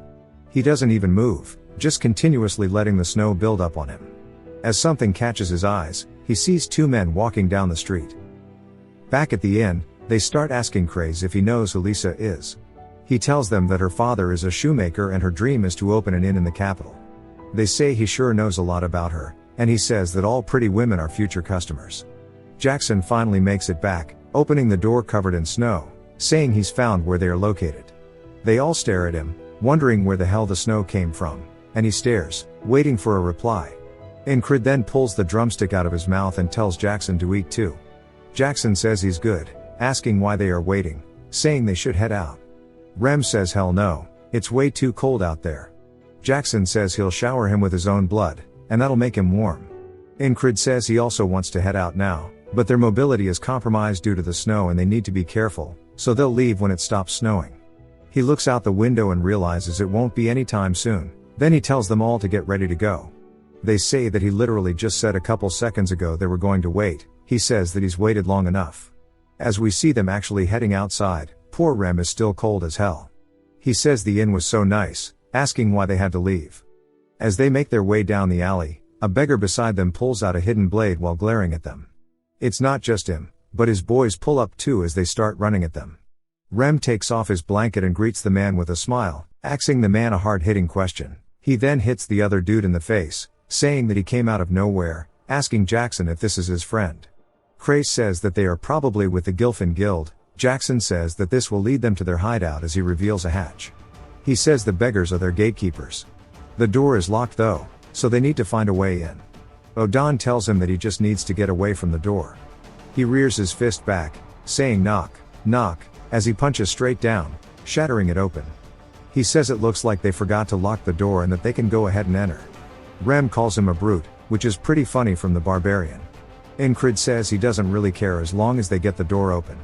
He doesn't even move, just continuously letting the snow build up on him. As something catches his eyes, he sees two men walking down the street. Back at the inn, they start asking Craze if he knows who Lisa is. He tells them that her father is a shoemaker and her dream is to open an inn in the capital. They say he sure knows a lot about her, and he says that all pretty women are future customers. Jackson finally makes it back, opening the door covered in snow, saying he's found where they are located. They all stare at him, wondering where the hell the snow came from, and he stares, waiting for a reply. Ingrid then pulls the drumstick out of his mouth and tells Jackson to eat too. Jackson says he's good, asking why they are waiting, saying they should head out. Rem says hell no, it's way too cold out there. Jackson says he'll shower him with his own blood, and that'll make him warm. Ingrid says he also wants to head out now, but their mobility is compromised due to the snow and they need to be careful, so they'll leave when it stops snowing. He looks out the window and realizes it won't be anytime soon, then he tells them all to get ready to go. They say that he literally just said a couple seconds ago they were going to wait. He says that he's waited long enough. As we see them actually heading outside, poor Rem is still cold as hell. He says the inn was so nice, asking why they had to leave. As they make their way down the alley, a beggar beside them pulls out a hidden blade while glaring at them. It's not just him, but his boys pull up too as they start running at them. Rem takes off his blanket and greets the man with a smile, asking the man a hard-hitting question. He then hits the other dude in the face, saying that he came out of nowhere, asking Jackson if this is his friend. Crace says that they are probably with the Gilfin Guild. Jackson says that this will lead them to their hideout as he reveals a hatch. He says the beggars are their gatekeepers. The door is locked though, so they need to find a way in. Odon tells him that he just needs to get away from the door. He rears his fist back, saying knock, knock, as he punches straight down, shattering it open. He says it looks like they forgot to lock the door and that they can go ahead and enter. Rem calls him a brute, which is pretty funny from the barbarian. Ingrid says he doesn't really care as long as they get the door open.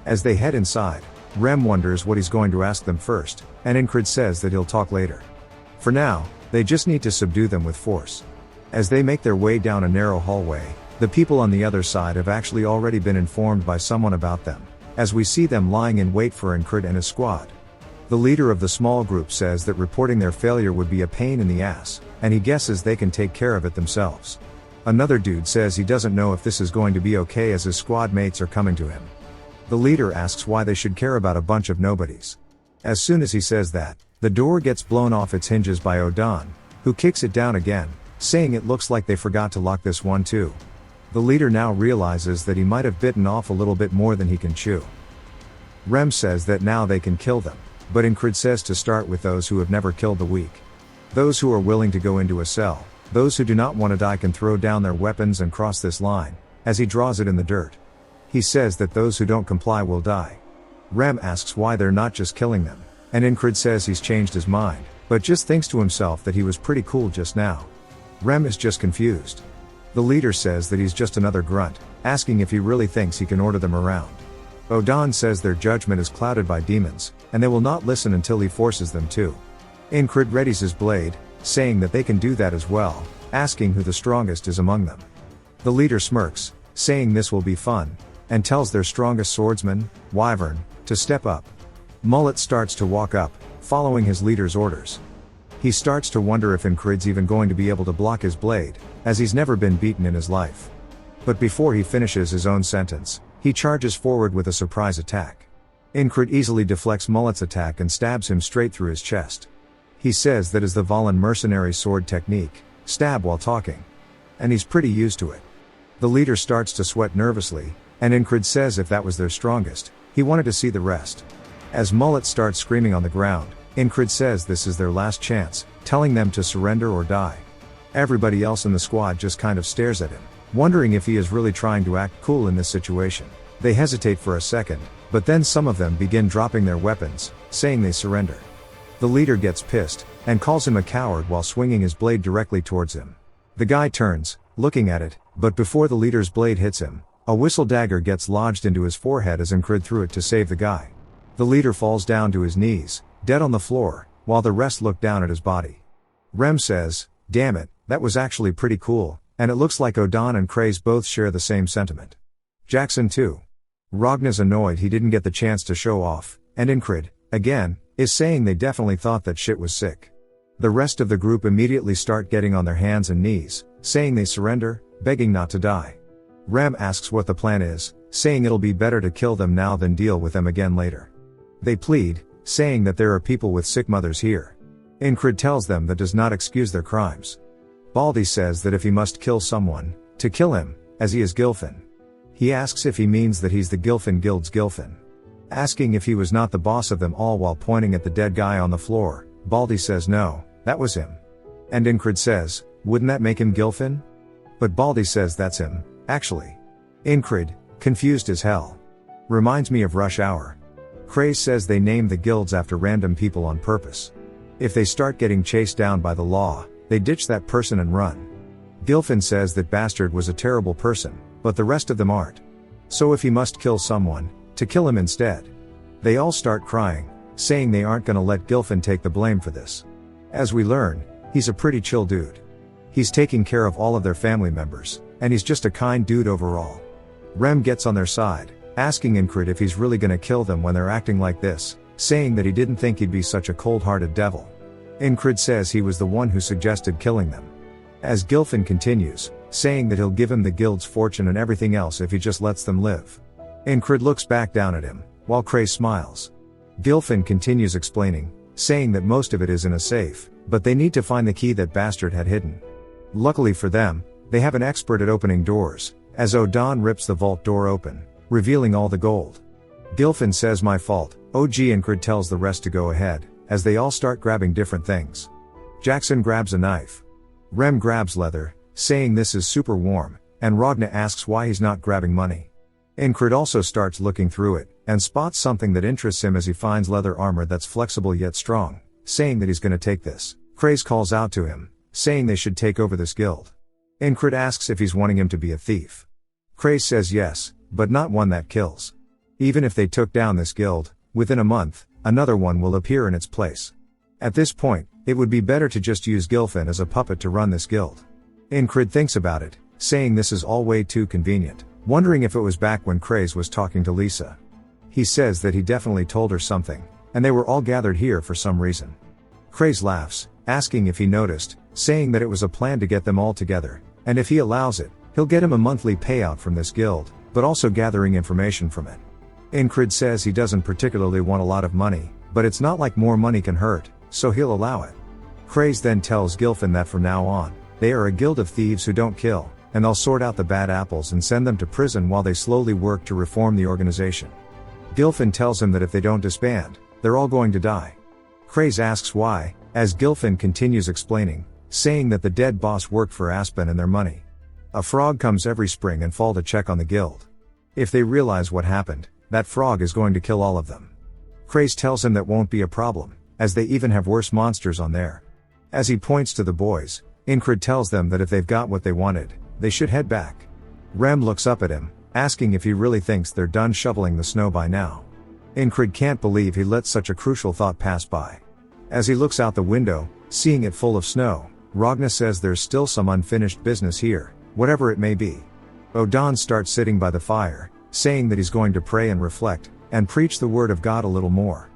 As they head inside, Rem wonders what he's going to ask them first, and Ingrid says that he'll talk later. For now, they just need to subdue them with force. As they make their way down a narrow hallway, the people on the other side have actually already been informed by someone about them, as we see them lying in wait for Ingrid and his squad. The leader of the small group says that reporting their failure would be a pain in the ass, and he guesses they can take care of it themselves. Another dude says he doesn't know if this is going to be okay as his squad mates are coming to him. The leader asks why they should care about a bunch of nobodies. As soon as he says that, the door gets blown off its hinges by Odon, who kicks it down again, saying it looks like they forgot to lock this one too. The leader now realizes that he might have bitten off a little bit more than he can chew. Rem says that now they can kill them, but Ingrid says to start with those who have never killed the weak. Those who are willing to go into a cell, those who do not want to die can throw down their weapons and cross this line, as he draws it in the dirt. He says that those who don't comply will die. Rem asks why they're not just killing them, and Ingrid says he's changed his mind, but just thinks to himself that he was pretty cool just now. Rem is just confused. The leader says that he's just another grunt, asking if he really thinks he can order them around. Odon says their judgment is clouded by demons, and they will not listen until he forces them to. Ingrid readies his blade, saying that they can do that as well, asking who the strongest is among them. The leader smirks, saying this will be fun, and tells their strongest swordsman, Wyvern, to step up. Mullet starts to walk up, following his leader's orders. He starts to wonder if Ingrid's even going to be able to block his blade, as he's never been beaten in his life. But before he finishes his own sentence, he charges forward with a surprise attack. Ingrid easily deflects Mullet's attack and stabs him straight through his chest. He says that is the Valen mercenary sword technique, stab while talking. And he's pretty used to it. The leader starts to sweat nervously, and Ingrid says if that was their strongest, he wanted to see the rest. As Mullet starts screaming on the ground, Ingrid says this is their last chance, telling them to surrender or die. Everybody else in the squad just kind of stares at him, wondering if he is really trying to act cool in this situation. They hesitate for a second, but then some of them begin dropping their weapons, saying they surrender. The leader gets pissed, and calls him a coward while swinging his blade directly towards him. The guy turns, looking at it, but before the leader's blade hits him, a whistle dagger gets lodged into his forehead as Incrid threw it to save the guy. The leader falls down to his knees, dead on the floor, while the rest look down at his body. Rem says, "Damn it, that was actually pretty cool," and it looks like Odan and Craze both share the same sentiment. Jackson too. Ragna's annoyed he didn't get the chance to show off, and Incrid, again, is saying they definitely thought that shit was sick. The rest of the group immediately start getting on their hands and knees, saying they surrender, begging not to die. Rem asks what the plan is, saying it'll be better to kill them now than deal with them again later. They plead, saying that there are people with sick mothers here. Incrid tells them that does not excuse their crimes. Baldy says that if he must kill someone, to kill him, as he is Gilfin. He asks if he means that he's the Gilfin Guild's Gilfin. Asking if he was not the boss of them all while pointing at the dead guy on the floor, Baldy says no, that was him. And Incrid says, wouldn't that make him Gilfin? But Baldy says that's him, actually. Incrid, confused as hell. Reminds me of Rush Hour. Craze says they named the guilds after random people on purpose. If they start getting chased down by the law, they ditch that person and run. Gilfin says that Bastard was a terrible person, but the rest of them aren't. So if he must kill someone, to kill him instead. They all start crying, saying they aren't gonna let Gilfin take the blame for this. As we learn, he's a pretty chill dude. He's taking care of all of their family members, and he's just a kind dude overall. Rem gets on their side, asking Incrid if he's really gonna kill them when they're acting like this, saying that he didn't think he'd be such a cold-hearted devil. Incrid says he was the one who suggested killing them. As Gilfin continues, saying that he'll give him the guild's fortune and everything else if he just lets them live. Incrid looks back down at him, while Craze smiles. Gilfin continues explaining, saying that most of it is in a safe, but they need to find the key that Bastard had hidden. Luckily for them, they have an expert at opening doors, as Odan rips the vault door open, revealing all the gold. Gilfin says my fault, OG Incrid tells the rest to go ahead, as they all start grabbing different things. Jackson grabs a knife. Rem grabs leather, saying this is super warm, and Ragna asks why he's not grabbing money. Incrid also starts looking through it, and spots something that interests him as he finds leather armor that's flexible yet strong, saying that he's gonna take this. Craze calls out to him, saying they should take over this guild. Incrid asks if he's wanting him to be a thief. Craze says yes, but not one that kills. Even if they took down this guild, within a month, another one will appear in its place. At this point, it would be better to just use Gilfin as a puppet to run this guild. Incrid thinks about it, saying this is all way too convenient, wondering if it was back when Craze was talking to Lisa. He says that he definitely told her something, and they were all gathered here for some reason. Craze laughs, asking if he noticed, saying that it was a plan to get them all together, and if he allows it, he'll get him a monthly payout from this guild, but also gathering information from it. Incrid says he doesn't particularly want a lot of money, but it's not like more money can hurt, so he'll allow it. Craze then tells Gilfin that from now on, they are a guild of thieves who don't kill, and they'll sort out the bad apples and send them to prison while they slowly work to reform the organization. Gilfin tells him that if they don't disband, they're all going to die. Craze asks why, as Gilfin continues explaining, saying that the dead boss worked for Aspen and their money. A frog comes every spring and fall to check on the guild. If they realize what happened, that frog is going to kill all of them. Craze tells him that won't be a problem, as they even have worse monsters on there. As he points to the boys, Incrid tells them that if they've got what they wanted, they should head back. Rem looks up at him, asking if he really thinks they're done shoveling the snow by now. Incrid can't believe he let such a crucial thought pass by. As he looks out the window, seeing it full of snow, Ragna says there's still some unfinished business here, whatever it may be. Odan starts sitting by the fire, saying that he's going to pray and reflect, and preach the word of God a little more.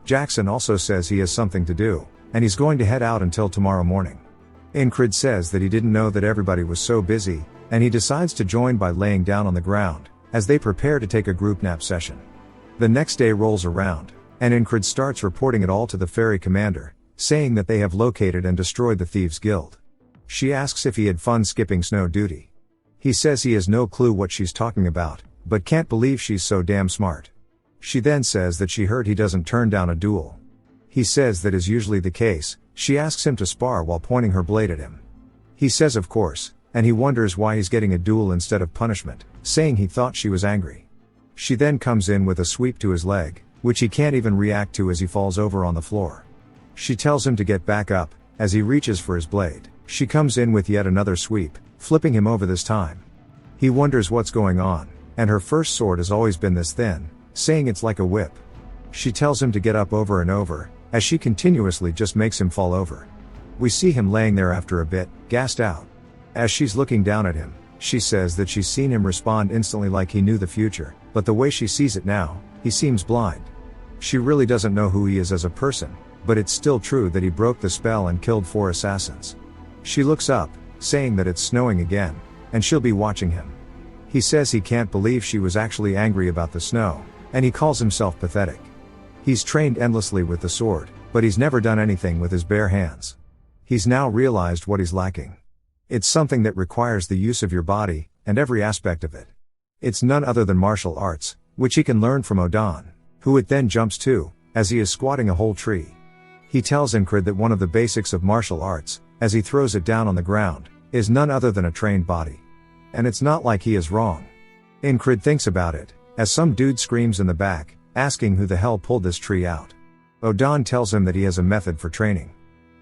Jackson also says he has something to do, and he's going to head out until tomorrow morning. Incrid says that he didn't know that everybody was so busy, and he decides to join by laying down on the ground, as they prepare to take a group nap session. The next day rolls around, and Incrid starts reporting it all to the ferry commander, saying that they have located and destroyed the Thieves Guild. She asks if he had fun skipping snow duty. He says he has no clue what she's talking about, but can't believe she's so damn smart. She then says that she heard he doesn't turn down a duel. He says that is usually the case. She asks him to spar while pointing her blade at him. He says of course, and he wonders why he's getting a duel instead of punishment, saying he thought she was angry. She then comes in with a sweep to his leg, which he can't even react to as he falls over on the floor. She tells him to get back up, as he reaches for his blade. She comes in with yet another sweep, flipping him over this time. He wonders what's going on, and her first sword has always been this thin, saying it's like a whip. She tells him to get up over and over, as she continuously just makes him fall over. We see him laying there after a bit, gassed out. As she's looking down at him, she says that she's seen him respond instantly like he knew the future, but the way she sees it now, he seems blind. She really doesn't know who he is as a person, but it's still true that he broke the spell and killed 4 assassins. She looks up, saying that it's snowing again, and she'll be watching him. He says he can't believe she was actually angry about the snow, and he calls himself pathetic. He's trained endlessly with the sword, but he's never done anything with his bare hands. He's now realized what he's lacking. It's something that requires the use of your body, and every aspect of it. It's none other than martial arts, which he can learn from Odan, who it then jumps to, as he is squatting a whole tree. He tells Incred that one of the basics of martial arts, as he throws it down on the ground, is none other than a trained body. And it's not like he is wrong. Incred thinks about it, as some dude screams in the back, asking who the hell pulled this tree out. Odan tells him that he has a method for training.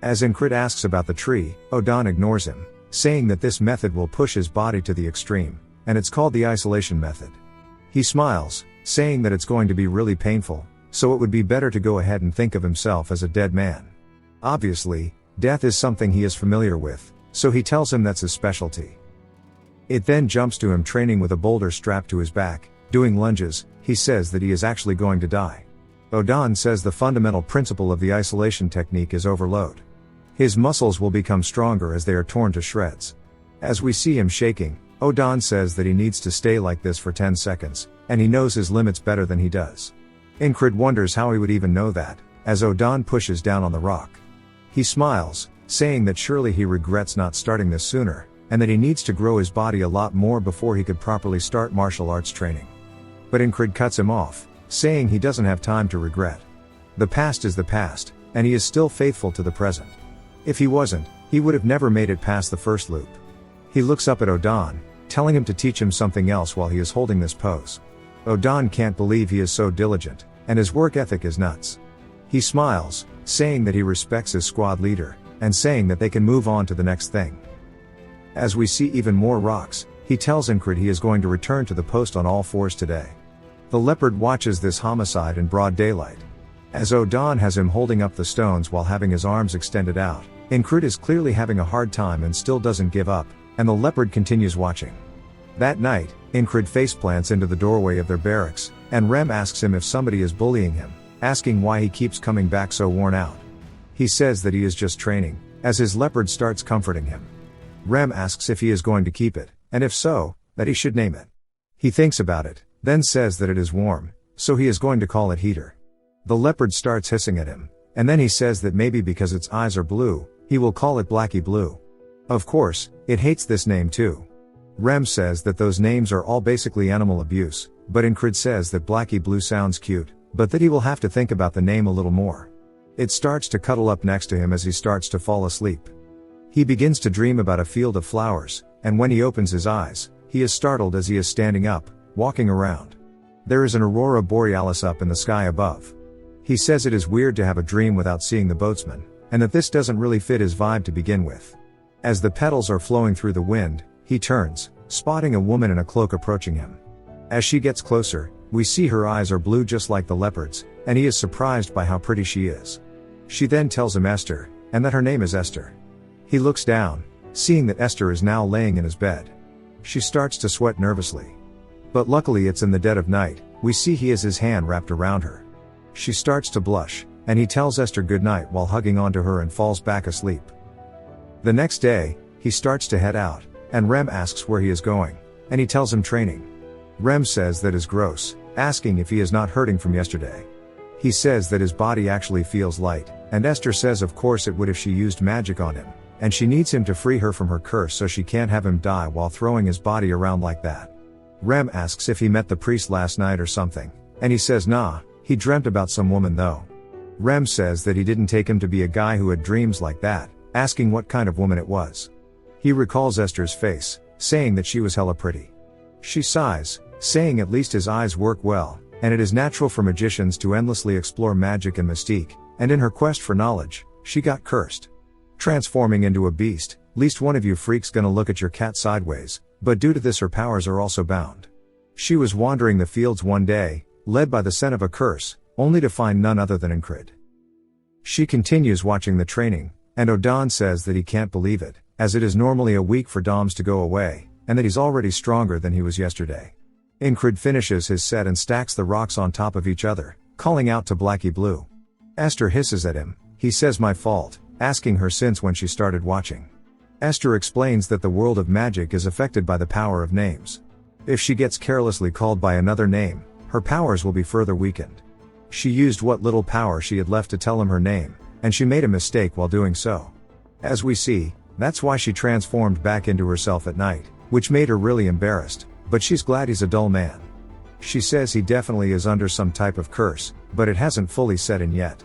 As Incred asks about the tree, Odan ignores him, saying that this method will push his body to the extreme, and it's called the isolation method. He smiles, saying that it's going to be really painful, so it would be better to go ahead and think of himself as a dead man. Obviously, death is something he is familiar with, so he tells him that's his specialty. It then jumps to him training with a boulder strapped to his back, doing lunges. He says that he is actually going to die. Odan says the fundamental principle of the isolation technique is overload. His muscles will become stronger as they are torn to shreds. As we see him shaking, Odan says that he needs to stay like this for 10 seconds, and he knows his limits better than he does. Incred wonders how he would even know that, as Odan pushes down on the rock. He smiles, saying that surely he regrets not starting this sooner, and that he needs to grow his body a lot more before he could properly start martial arts training. But Incred cuts him off, saying he doesn't have time to regret. The past is the past, and he is still faithful to the present. If he wasn't, he would have never made it past the first loop. He looks up at Odan, telling him to teach him something else while he is holding this pose. Odan can't believe he is so diligent, and his work ethic is nuts. He smiles, saying that he respects his squad leader, and saying that they can move on to the next thing. As we see even more rocks, he tells Incred he is going to return to the post on all fours today. The leopard watches this homicide in broad daylight. As Odan has him holding up the stones while having his arms extended out, Incred is clearly having a hard time and still doesn't give up, and the leopard continues watching. That night, Incred faceplants into the doorway of their barracks, and Rem asks him if somebody is bullying him, asking why he keeps coming back so worn out. He says that he is just training, as his leopard starts comforting him. Rem asks if he is going to keep it, and if so, that he should name it. He thinks about it, then says that it is warm, so he is going to call it Heater. The leopard starts hissing at him, and then he says that maybe because its eyes are blue, he will call it Blackie Blue. Of course, it hates this name too. Rem says that those names are all basically animal abuse, but Incred says that Blackie Blue sounds cute, but that he will have to think about the name a little more. It starts to cuddle up next to him as he starts to fall asleep. He begins to dream about a field of flowers, and when he opens his eyes, he is startled as he is standing up, walking around. There is an aurora borealis up in the sky above. He says it is weird to have a dream without seeing the boatsman, and that this doesn't really fit his vibe to begin with. As the petals are flowing through the wind, he turns, spotting a woman in a cloak approaching him. As she gets closer, we see her eyes are blue just like the leopard's, and he is surprised by how pretty she is. She then tells him Esther, and that her name is Esther. He looks down, seeing that Esther is now laying in his bed. She starts to sweat nervously. But luckily it's in the dead of night. We see he has his hand wrapped around her. She starts to blush, and he tells Esther goodnight while hugging onto her and falls back asleep. The next day, he starts to head out, and Rem asks where he is going, and he tells him training. Rem says that is gross, asking if he is not hurting from yesterday. He says that his body actually feels light, and Esther says of course it would if she used magic on him, and she needs him to free her from her curse so she can't have him die while throwing his body around like that. Rem asks if he met the priest last night or something, and he says nah, he dreamt about some woman though. Rem says that he didn't take him to be a guy who had dreams like that, asking what kind of woman it was. He recalls Esther's face, saying that she was hella pretty. She sighs, saying at least his eyes work well, and it is natural for magicians to endlessly explore magic and mystique, and in her quest for knowledge, she got cursed. Transforming into a beast, Least one of you freaks gonna look at your cat sideways, but due to this her powers are also bound. She was wandering the fields one day, led by the scent of a curse, only to find none other than Incrid. She continues watching the training, and Odan says that he can't believe it, as it is normally a week for Doms to go away, and that he's already stronger than he was yesterday. Incrid finishes his set and stacks the rocks on top of each other, calling out to Blackie Blue. Esther hisses at him. He says my fault, asking her since when she started watching. Esther explains that the world of magic is affected by the power of names. If she gets carelessly called by another name, her powers will be further weakened. She used what little power she had left to tell him her name, and she made a mistake while doing so. As we see, that's why she transformed back into herself at night, which made her really embarrassed, but she's glad he's a dull man. She says he definitely is under some type of curse, but it hasn't fully set in yet.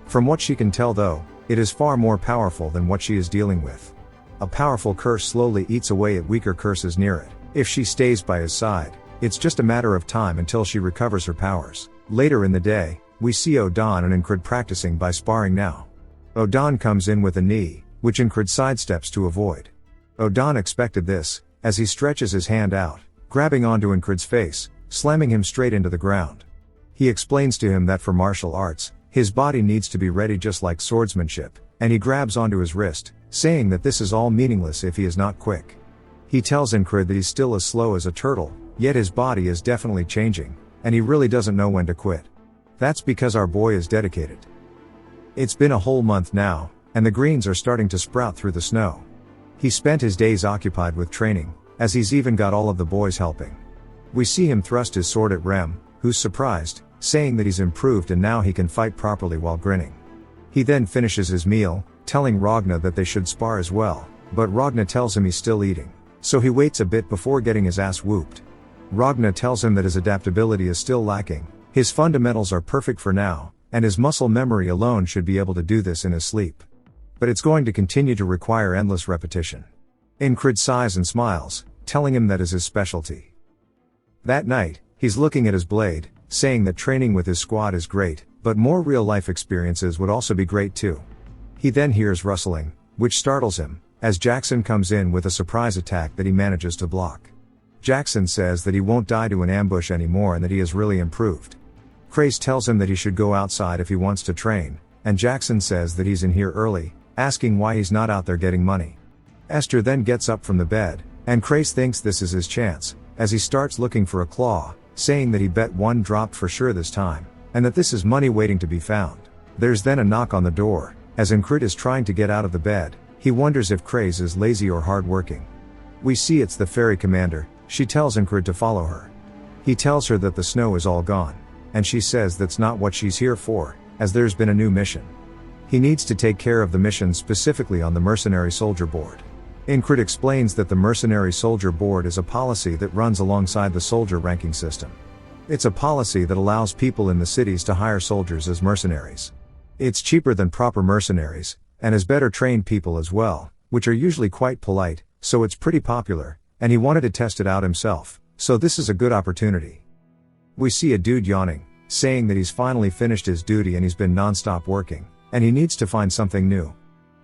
From what she can tell though, it is far more powerful than what she is dealing with. A powerful curse slowly eats away at weaker curses near it. If she stays by his side, it's just a matter of time until she recovers her powers. Later in the day, we see Odan and Incrid practicing by sparring now. Odan comes in with a knee, which Incrid sidesteps to avoid. Odan expected this, as he stretches his hand out, grabbing onto Incrid's face, slamming him straight into the ground. He explains to him that for martial arts, his body needs to be ready just like swordsmanship, and he grabs onto his wrist, saying that this is all meaningless if he is not quick. He tells Incrid that he's still as slow as a turtle, yet his body is definitely changing, and he really doesn't know when to quit. That's because our boy is dedicated. It's been a whole month now, and the greens are starting to sprout through the snow. He spent his days occupied with training, as he's even got all of the boys helping. We see him thrust his sword at Rem, who's surprised, saying that he's improved and now he can fight properly while grinning. He then finishes his meal, telling Ragna that they should spar as well, but Ragna tells him he's still eating, so he waits a bit before getting his ass whooped. Ragna tells him that his adaptability is still lacking, his fundamentals are perfect for now, and his muscle memory alone should be able to do this in his sleep. But it's going to continue to require endless repetition. Incrid sighs and smiles, telling him that is his specialty. That night, he's looking at his blade, saying that training with his squad is great, but more real-life experiences would also be great too. He then hears rustling, which startles him, as Jackson comes in with a surprise attack that he manages to block. Jackson says that he won't die to an ambush anymore and that he has really improved. Craze tells him that he should go outside if he wants to train, and Jackson says that he's in here early, asking why he's not out there getting money. Esther then gets up from the bed, and Craze thinks this is his chance, as he starts looking for a claw, saying that he bet one dropped for sure this time, and that this is money waiting to be found. There's then a knock on the door, as Incrid is trying to get out of the bed. He wonders if Craze is lazy or hardworking. We see it's the ferry commander. She tells Incrid to follow her. He tells her that the snow is all gone, and she says that's not what she's here for, as there's been a new mission. He needs to take care of the mission specifically on the Mercenary Soldier Board. Incrid explains that the Mercenary Soldier Board is a policy that runs alongside the soldier ranking system. It's a policy that allows people in the cities to hire soldiers as mercenaries. It's cheaper than proper mercenaries, and has better trained people as well, which are usually quite polite, so it's pretty popular, and he wanted to test it out himself, so this is a good opportunity. We see a dude yawning, saying that he's finally finished his duty and he's been non-stop working, and he needs to find something new.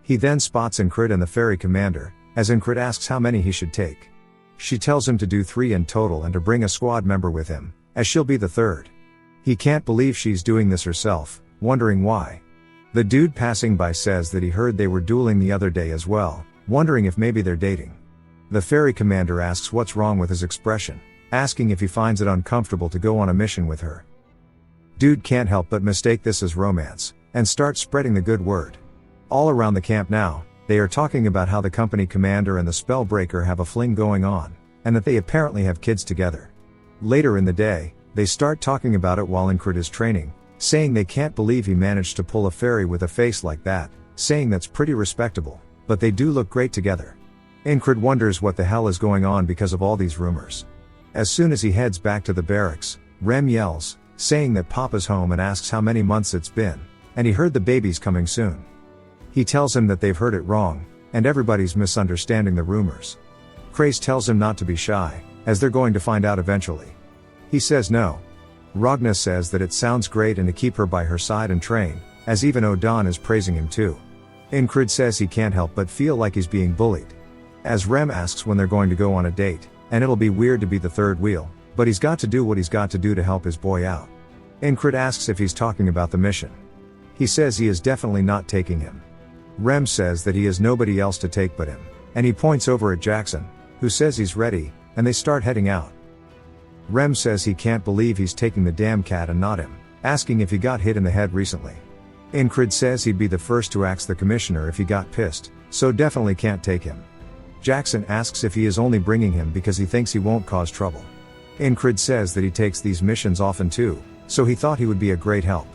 He then spots Incrid and the ferry commander, as Incrid asks how many he should take. She tells him to do 3 in total and to bring a squad member with him, as she'll be the third. He can't believe she's doing this herself, wondering why. The dude passing by says that he heard they were dueling the other day as well, wondering if maybe they're dating. The ferry commander asks what's wrong with his expression, asking if he finds it uncomfortable to go on a mission with her. Dude can't help but mistake this as romance, and start spreading the good word. All around the camp now, they are talking about how the company commander and the spellbreaker have a fling going on, and that they apparently have kids together. Later in the day, they start talking about it while Incrid is training, saying they can't believe he managed to pull a fairy with a face like that, saying that's pretty respectable, but they do look great together. Incrid wonders what the hell is going on because of all these rumors. As soon as he heads back to the barracks, Rem yells, saying that Papa's home and asks how many months it's been, and he heard the baby's coming soon. He tells him that they've heard it wrong, and everybody's misunderstanding the rumors. Craze tells him not to be shy, as they're going to find out eventually. He says no. Ragna says that it sounds great and to keep her by her side and train, as even Odan is praising him too. Incrid says he can't help but feel like he's being bullied. As Rem asks when they're going to go on a date, and it'll be weird to be the third wheel, but he's got to do what he's got to do to help his boy out. Incrid asks if he's talking about the mission. He says he is definitely not taking him. Rem says that he has nobody else to take but him, and he points over at Jackson, who says he's ready, and they start heading out. Rem says he can't believe he's taking the damn cat and not him, asking if he got hit in the head recently. Incrid says he'd be the first to ask the commissioner if he got pissed, so definitely can't take him. Jackson asks if he is only bringing him because he thinks he won't cause trouble. Incrid says that he takes these missions often too, so he thought he would be a great help.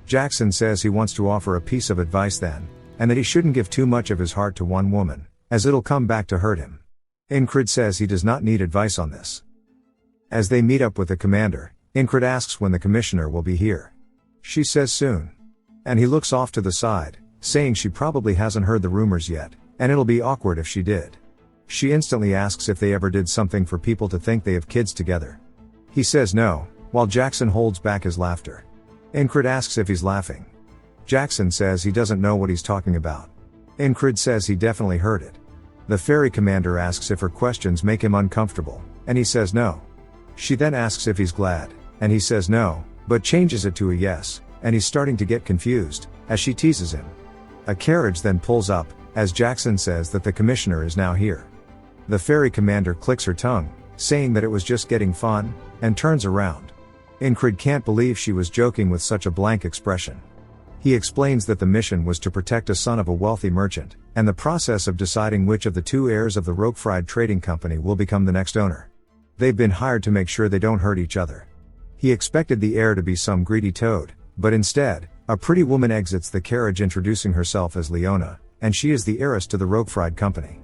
Jackson says he wants to offer a piece of advice then, and that he shouldn't give too much of his heart to one woman, as it'll come back to hurt him. Incrid says he does not need advice on this. As they meet up with the commander, Incrid asks when the commissioner will be here. She says soon. And he looks off to the side, saying she probably hasn't heard the rumors yet, and it'll be awkward if she did. She instantly asks if they ever did something for people to think they have kids together. He says no, while Jackson holds back his laughter. Incrid asks if he's laughing. Jackson says he doesn't know what he's talking about. Incrid says he definitely heard it. The ferry commander asks if her questions make him uncomfortable, and he says no. She then asks if he's glad, and he says no, but changes it to a yes, and he's starting to get confused, as she teases him. A carriage then pulls up, as Jackson says that the commissioner is now here. The ferry commander clicks her tongue, saying that it was just getting fun, and turns around. Incrid can't believe she was joking with such a blank expression. He explains that the mission was to protect a son of a wealthy merchant, and the process of deciding which of the two heirs of the Roquefried Trading Company will become the next owner. They've been hired to make sure they don't hurt each other. He expected the heir to be some greedy toad, but instead, a pretty woman exits the carriage introducing herself as Leona, and she is the heiress to the Roquefried Company.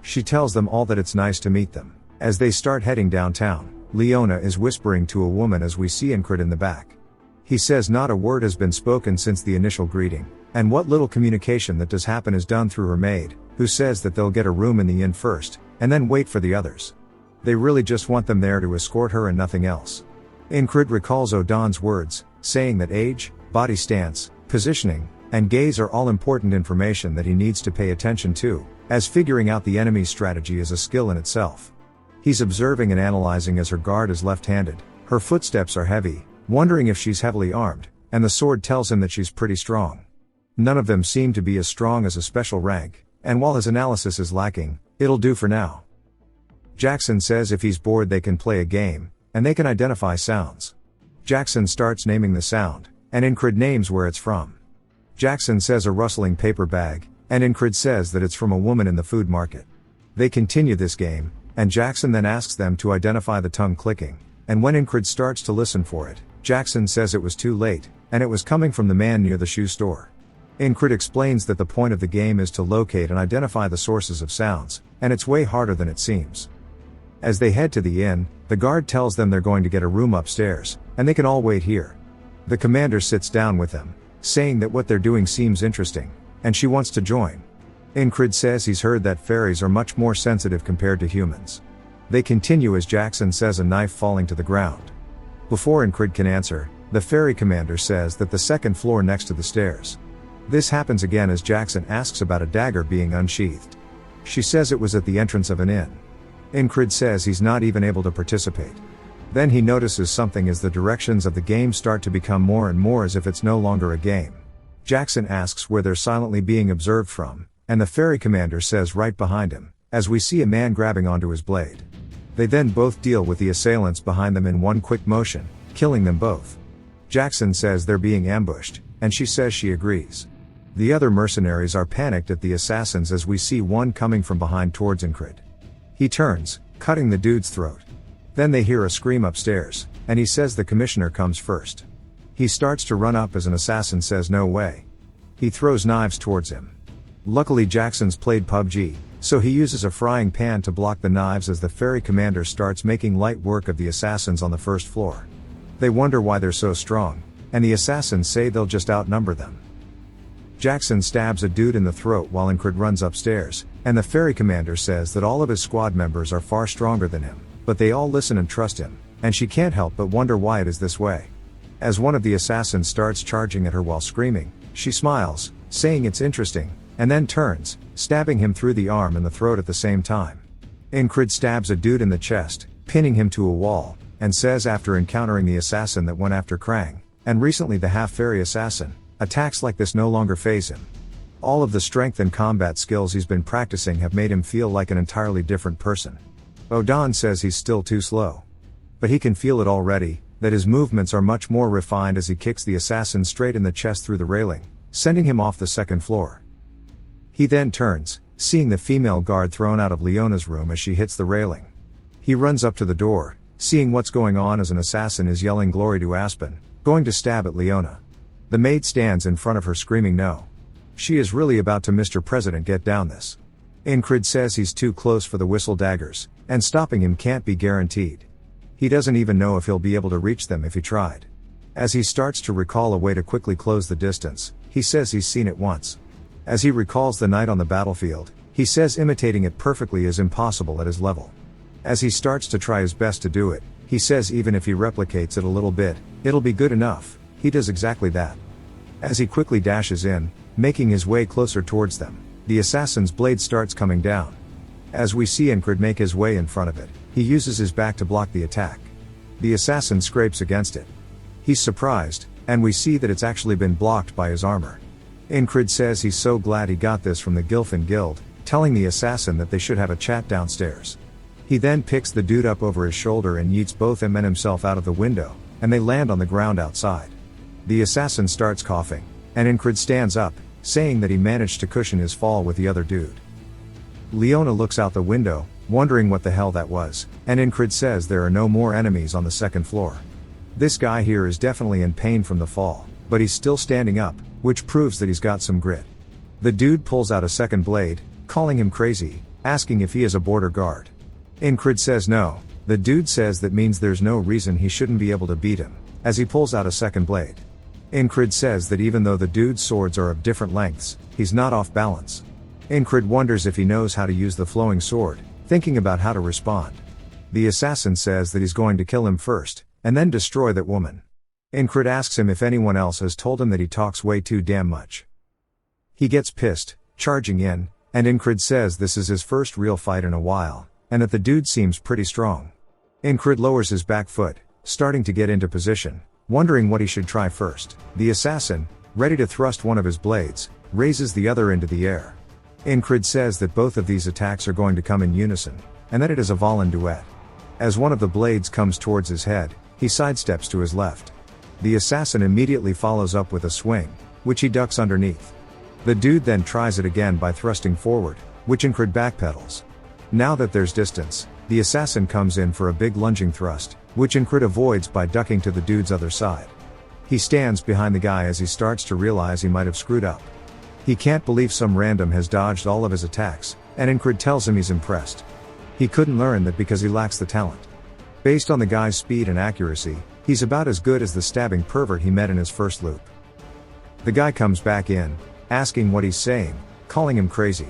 She tells them all that it's nice to meet them. As they start heading downtown, Leona is whispering to a woman as we see Incrid in the back. He says not a word has been spoken since the initial greeting, and what little communication that does happen is done through her maid, who says that they'll get a room in the inn first, and then wait for the others. They really just want them there to escort her and nothing else. Incrid recalls Odon's words, saying that age, body stance, positioning, and gaze are all important information that he needs to pay attention to, as figuring out the enemy's strategy is a skill in itself. He's observing and analyzing as her guard is left-handed, her footsteps are heavy, wondering if she's heavily armed, and the sword tells him that she's pretty strong. None of them seem to be as strong as a special rank, and while his analysis is lacking, it'll do for now. Jackson says if he's bored they can play a game, and they can identify sounds. Jackson starts naming the sound, and Incrid names where it's from. Jackson says a rustling paper bag, and Incrid says that it's from a woman in the food market. They continue this game, and Jackson then asks them to identify the tongue clicking, and when Incrid starts to listen for it, Jackson says it was too late, and it was coming from the man near the shoe store. Incrid explains that the point of the game is to locate and identify the sources of sounds, and it's way harder than it seems. As they head to the inn, the guard tells them they're going to get a room upstairs, and they can all wait here. The commander sits down with them, saying that what they're doing seems interesting, and she wants to join. Incrid says he's heard that fairies are much more sensitive compared to humans. They continue as Jackson says a knife falling to the ground. Before Incrid can answer, the ferry commander says that the second floor next to the stairs. This happens again as Jackson asks about a dagger being unsheathed. She says it was at the entrance of an inn. Incrid says he's not even able to participate. Then he notices something as the directions of the game start to become more and more as if it's no longer a game. Jackson asks where they're silently being observed from, and the ferry commander says right behind him, as we see a man grabbing onto his blade. They then both deal with the assailants behind them in one quick motion, killing them both. Jackson says they're being ambushed, and she says she agrees. The other mercenaries are panicked at the assassins as we see one coming from behind towards Incrid. He turns, cutting the dude's throat. Then they hear a scream upstairs, and he says the commissioner comes first. He starts to run up as an assassin says no way. He throws knives towards him. Luckily Jackson's played PUBG, so he uses a frying pan to block the knives as the ferry commander starts making light work of the assassins on the first floor. They wonder why they're so strong, and the assassins say they'll just outnumber them. Jackson stabs a dude in the throat while Incrid runs upstairs, and the ferry commander says that all of his squad members are far stronger than him, but they all listen and trust him, and she can't help but wonder why it is this way. As one of the assassins starts charging at her while screaming, she smiles, saying it's interesting, and then turns, stabbing him through the arm and the throat at the same time. Ingrid stabs a dude in the chest, pinning him to a wall, and says after encountering the assassin that went after Krang, and recently the half-fairy assassin, attacks like this no longer faze him. All of the strength and combat skills he's been practicing have made him feel like an entirely different person. Odan says he's still too slow. But he can feel it already, that his movements are much more refined as he kicks the assassin straight in the chest through the railing, sending him off the second floor. He then turns, seeing the female guard thrown out of Leona's room as she hits the railing. He runs up to the door, seeing what's going on as an assassin is yelling glory to Aspen, going to stab at Leona. The maid stands in front of her screaming no. She is really about to Mr. President get down this. Ingrid says he's too close for the whistle daggers, and stopping him can't be guaranteed. He doesn't even know if he'll be able to reach them if he tried. As he starts to recall a way to quickly close the distance, he says he's seen it once. As he recalls the night on the battlefield, he says imitating it perfectly is impossible at his level. As he starts to try his best to do it, he says even if he replicates it a little bit, it'll be good enough. He does exactly that. As he quickly dashes in, making his way closer towards them, the assassin's blade starts coming down. As we see Ingrid make his way in front of it, he uses his back to block the attack. The assassin scrapes against it. He's surprised, and we see that it's actually been blocked by his armor. Ingrid says he's so glad he got this from the Gilfin Guild, telling the assassin that they should have a chat downstairs. He then picks the dude up over his shoulder and yeets both him and himself out of the window, and they land on the ground outside. The assassin starts coughing, and Ingrid stands up, saying that he managed to cushion his fall with the other dude. Leona looks out the window, wondering what the hell that was, and Ingrid says there are no more enemies on the second floor. This guy here is definitely in pain from the fall, but he's still standing up, which proves that he's got some grit. The dude pulls out a second blade, calling him crazy, asking if he is a border guard. Ingrid says no. The dude says that means there's no reason he shouldn't be able to beat him, as he pulls out a second blade. Ingrid says that even though the dude's swords are of different lengths, he's not off balance. Ingrid wonders if he knows how to use the flowing sword, thinking about how to respond. The assassin says that he's going to kill him first, and then destroy that woman. Ingrid asks him if anyone else has told him that he talks way too damn much. He gets pissed, charging in, and Ingrid says this is his first real fight in a while, and that the dude seems pretty strong. Ingrid lowers his back foot, starting to get into position, wondering what he should try first. The assassin, ready to thrust one of his blades, raises the other into the air. Ingrid says that both of these attacks are going to come in unison, and that it is a Valen duet. As one of the blades comes towards his head, he sidesteps to his left. The assassin immediately follows up with a swing, which he ducks underneath. The dude then tries it again by thrusting forward, which Ingrid backpedals. Now that there's distance, the assassin comes in for a big lunging thrust, which Ingrid avoids by ducking to the dude's other side. He stands behind the guy as he starts to realize he might have screwed up. He can't believe some random has dodged all of his attacks, and Ingrid tells him he's impressed. He couldn't learn that because he lacks the talent. Based on the guy's speed and accuracy, he's about as good as the stabbing pervert he met in his first loop. The guy comes back in, asking what he's saying, calling him crazy.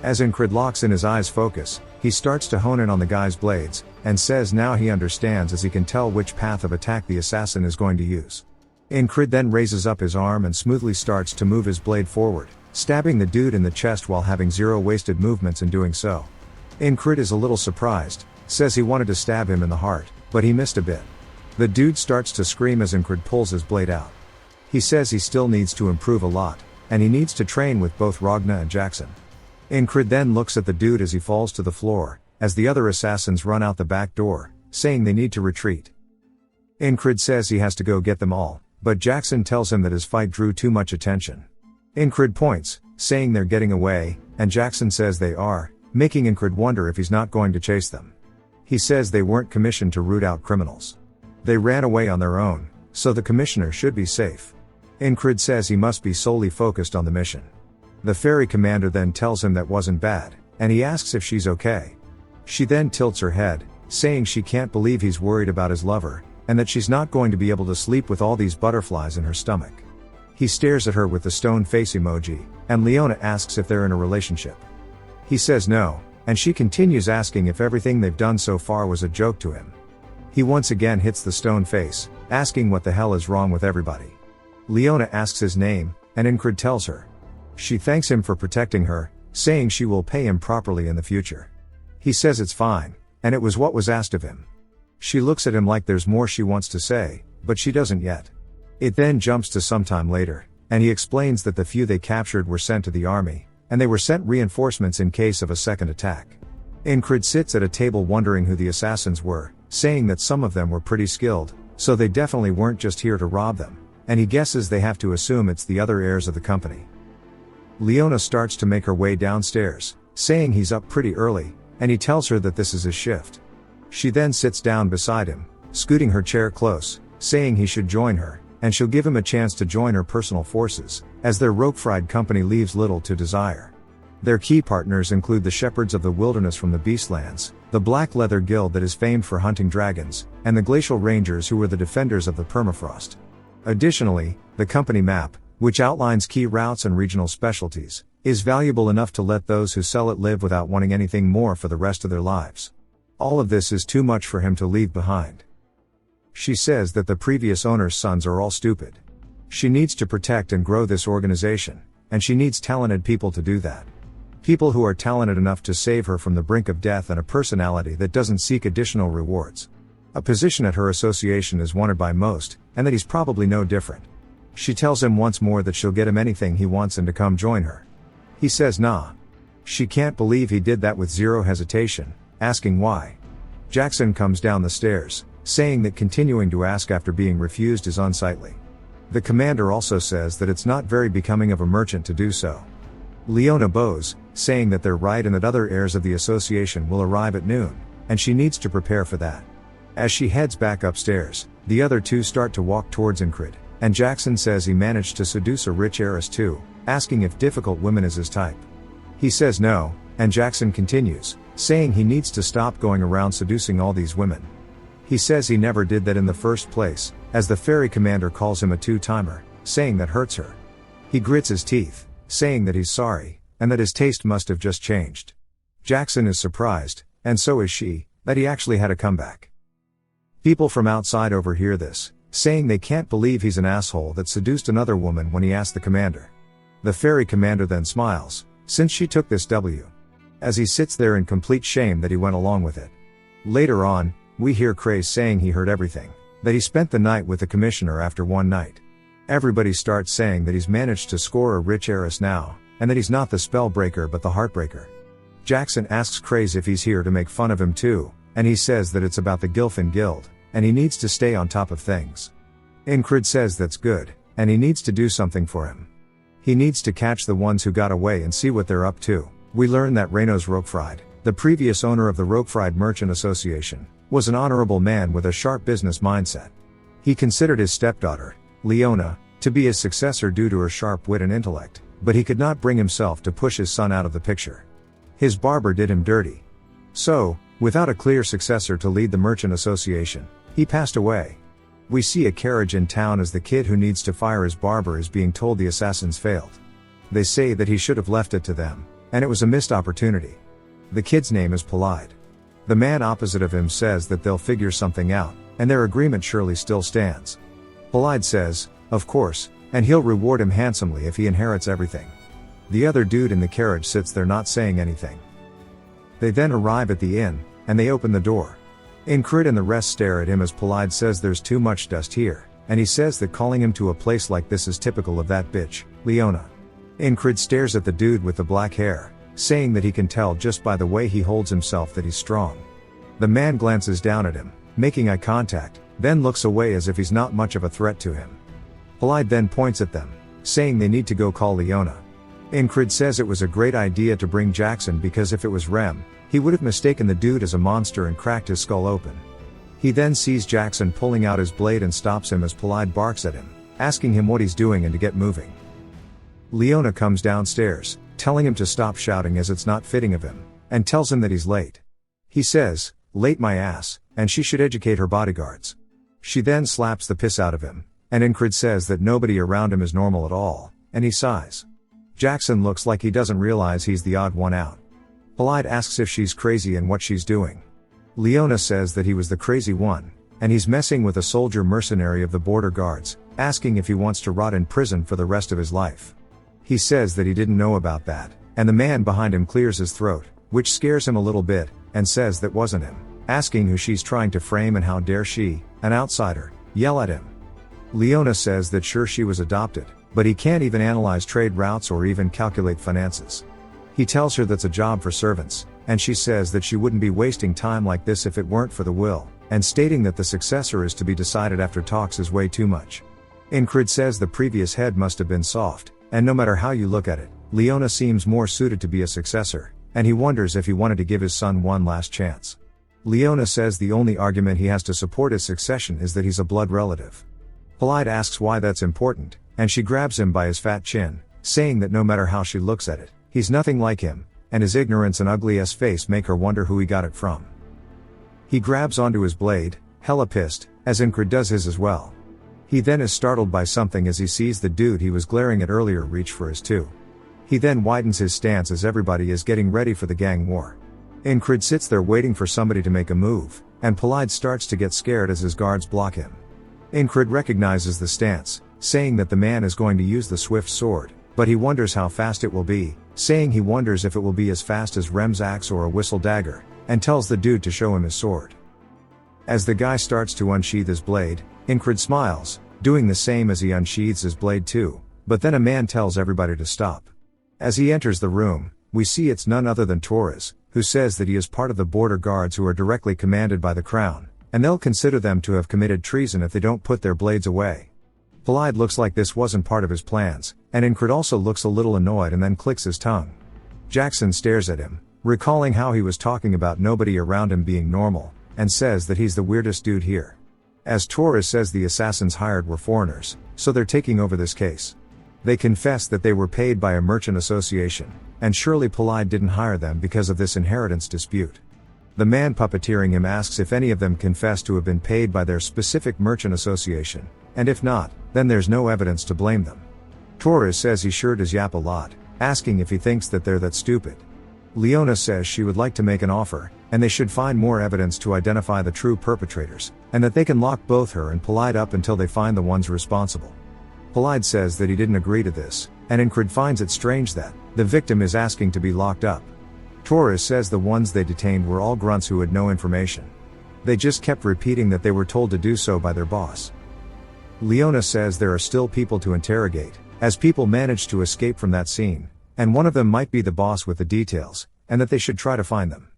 As Ingrid locks in his eyes focus, he starts to hone in on the guy's blades, and says now he understands as he can tell which path of attack the assassin is going to use. Ingrid then raises up his arm and smoothly starts to move his blade forward, stabbing the dude in the chest while having zero wasted movements in doing so. Ingrid is a little surprised, says he wanted to stab him in the heart, but he missed a bit. The dude starts to scream as Ingrid pulls his blade out. He says he still needs to improve a lot, and he needs to train with both Ragna and Jackson. Ingrid then looks at the dude as he falls to the floor, as the other assassins run out the back door, saying they need to retreat. Ingrid says he has to go get them all, but Jackson tells him that his fight drew too much attention. Ingrid points, saying they're getting away, and Jackson says they are, making Ingrid wonder if he's not going to chase them. He says they weren't commissioned to root out criminals. They ran away on their own, so the commissioner should be safe. Ingrid says he must be solely focused on the mission. The ferry commander then tells him that wasn't bad, and he asks if she's okay. She then tilts her head, saying she can't believe he's worried about his lover, and that she's not going to be able to sleep with all these butterflies in her stomach. He stares at her with the stone face emoji, and Leona asks if they're in a relationship. He says no, and she continues asking if everything they've done so far was a joke to him. He once again hits the stone face, asking what the hell is wrong with everybody. Leona asks his name, and Ingrid tells her. She thanks him for protecting her, saying she will pay him properly in the future. He says it's fine, and it was what was asked of him. She looks at him like there's more she wants to say, but she doesn't yet. It then jumps to some time later, and he explains that the few they captured were sent to the army, and they were sent reinforcements in case of a second attack. Ingrid sits at a table wondering who the assassins were, saying that some of them were pretty skilled, so they definitely weren't just here to rob them, and he guesses they have to assume it's the other heirs of the company. Leona starts to make her way downstairs, saying he's up pretty early, and he tells her that this is his shift. She then sits down beside him, scooting her chair close, saying he should join her, and she'll give him a chance to join her personal forces, as their rogue-fried company leaves little to desire. Their key partners include the Shepherds of the Wilderness from the Beastlands, the Black Leather Guild that is famed for hunting dragons, and the Glacial Rangers who were the defenders of the permafrost. Additionally, the company map, which outlines key routes and regional specialties, is valuable enough to let those who sell it live without wanting anything more for the rest of their lives. All of this is too much for him to leave behind. She says that the previous owner's sons are all stupid. She needs to protect and grow this organization, and she needs talented people to do that. People who are talented enough to save her from the brink of death and a personality that doesn't seek additional rewards. A position at her association is wanted by most, and that he's probably no different. She tells him once more that she'll get him anything he wants and to come join her. He says nah. She can't believe he did that with zero hesitation, asking why. Jackson comes down the stairs, saying that continuing to ask after being refused is unsightly. The commander also says that it's not very becoming of a merchant to do so. Leona bows, saying that they're right and that other heirs of the association will arrive at noon, and she needs to prepare for that. As she heads back upstairs, the other two start to walk towards Ingrid, and Jackson says he managed to seduce a rich heiress too, asking if difficult women is his type. He says no, and Jackson continues, saying he needs to stop going around seducing all these women. He says he never did that in the first place, as the ferry commander calls him a two-timer, saying that hurts her. He grits his teeth, saying that he's sorry, and that his taste must have just changed. Jackson is surprised, and so is she, that he actually had a comeback. People from outside overhear this, saying they can't believe he's an asshole that seduced another woman when he asked the commander. The ferry commander then smiles, since she took this W. As he sits there in complete shame that he went along with it. Later on, we hear Craze saying he heard everything, that he spent the night with the commissioner after one night. Everybody starts saying that he's managed to score a rich heiress now, and that he's not the spellbreaker but the heartbreaker. Jackson asks Craze if he's here to make fun of him too, and he says that it's about the Gilfin Guild, and he needs to stay on top of things. Ingrid says that's good, and he needs to do something for him. He needs to catch the ones who got away and see what they're up to. We learn that Reynolds Roquefried, the previous owner of the Roquefried Merchant Association, was an honorable man with a sharp business mindset. He considered his stepdaughter, Leona, to be his successor due to her sharp wit and intellect, but he could not bring himself to push his son out of the picture. His barber did him dirty. So, without a clear successor to lead the Merchant Association, he passed away. We see a carriage in town as the kid who needs to fire his barber is being told the assassins failed. They say that he should have left it to them, and it was a missed opportunity. The kid's name is Polide. The man opposite of him says that they'll figure something out, and their agreement surely still stands. Polide says, of course, and he'll reward him handsomely if he inherits everything. The other dude in the carriage sits there not saying anything. They then arrive at the inn, and they open the door. Ingrid and the rest stare at him as Polide says there's too much dust here, and he says that calling him to a place like this is typical of that bitch, Leona. Ingrid stares at the dude with the black hair, saying that he can tell just by the way he holds himself that he's strong. The man glances down at him, making eye contact, then looks away as if he's not much of a threat to him. Polide then points at them, saying they need to go call Leona. Ingrid says it was a great idea to bring Jackson because if it was Rem, he would have mistaken the dude as a monster and cracked his skull open. He then sees Jackson pulling out his blade and stops him as Polide barks at him, asking him what he's doing and to get moving. Leona comes downstairs, telling him to stop shouting as it's not fitting of him, and tells him that he's late. He says, late my ass, and she should educate her bodyguards. She then slaps the piss out of him, and Ingrid says that nobody around him is normal at all, and he sighs. Jackson looks like he doesn't realize he's the odd one out. Polide asks if she's crazy and what she's doing. Leona says that he was the crazy one, and he's messing with a soldier mercenary of the border guards, asking if he wants to rot in prison for the rest of his life. He says that he didn't know about that, and the man behind him clears his throat, which scares him a little bit, and says that wasn't him, asking who she's trying to frame and how dare she, an outsider, yell at him. Leona says that sure she was adopted, but he can't even analyze trade routes or even calculate finances. He tells her that's a job for servants, and she says that she wouldn't be wasting time like this if it weren't for the will, and stating that the successor is to be decided after talks is way too much. Ingrid says the previous head must have been soft, and no matter how you look at it, Leona seems more suited to be a successor, and he wonders if he wanted to give his son one last chance. Leona says the only argument he has to support his succession is that he's a blood relative. Polite asks why that's important, and she grabs him by his fat chin, saying that no matter how she looks at it, he's nothing like him, and his ignorance and ugly-ass face make her wonder who he got it from. He grabs onto his blade, hella pissed, as Ingrid does his as well. He then is startled by something as he sees the dude he was glaring at earlier reach for his too. He then widens his stance as everybody is getting ready for the gang war. Ingrid sits there waiting for somebody to make a move, and Polide starts to get scared as his guards block him. Ingrid recognizes the stance, saying that the man is going to use the swift sword, but he wonders how fast it will be, saying he wonders if it will be as fast as Rem's axe or a whistle dagger, and tells the dude to show him his sword. As the guy starts to unsheath his blade, Ingrid smiles, doing the same as he unsheathes his blade too, but then a man tells everybody to stop. As he enters the room, we see it's none other than Torres, who says that he is part of the border guards who are directly commanded by the crown, and they'll consider them to have committed treason if they don't put their blades away. Polide looks like this wasn't part of his plans, and Ingrid also looks a little annoyed and then clicks his tongue. Jackson stares at him, recalling how he was talking about nobody around him being normal, and says that he's the weirdest dude here. As Torres says the assassins hired were foreigners, so they're taking over this case. They confess that they were paid by a merchant association, and surely Polide didn't hire them because of this inheritance dispute. The man puppeteering him asks if any of them confess to have been paid by their specific merchant association, and if not, then there's no evidence to blame them. Torres says he sure does yap a lot, asking if he thinks that they're that stupid. Leona says she would like to make an offer, and they should find more evidence to identify the true perpetrators, and that they can lock both her and Polide up until they find the ones responsible. Polide says that he didn't agree to this, and Ingrid finds it strange that the victim is asking to be locked up. Torres says the ones they detained were all grunts who had no information. They just kept repeating that they were told to do so by their boss. Leona says there are still people to interrogate, as people managed to escape from that scene, and one of them might be the boss with the details, and that they should try to find them.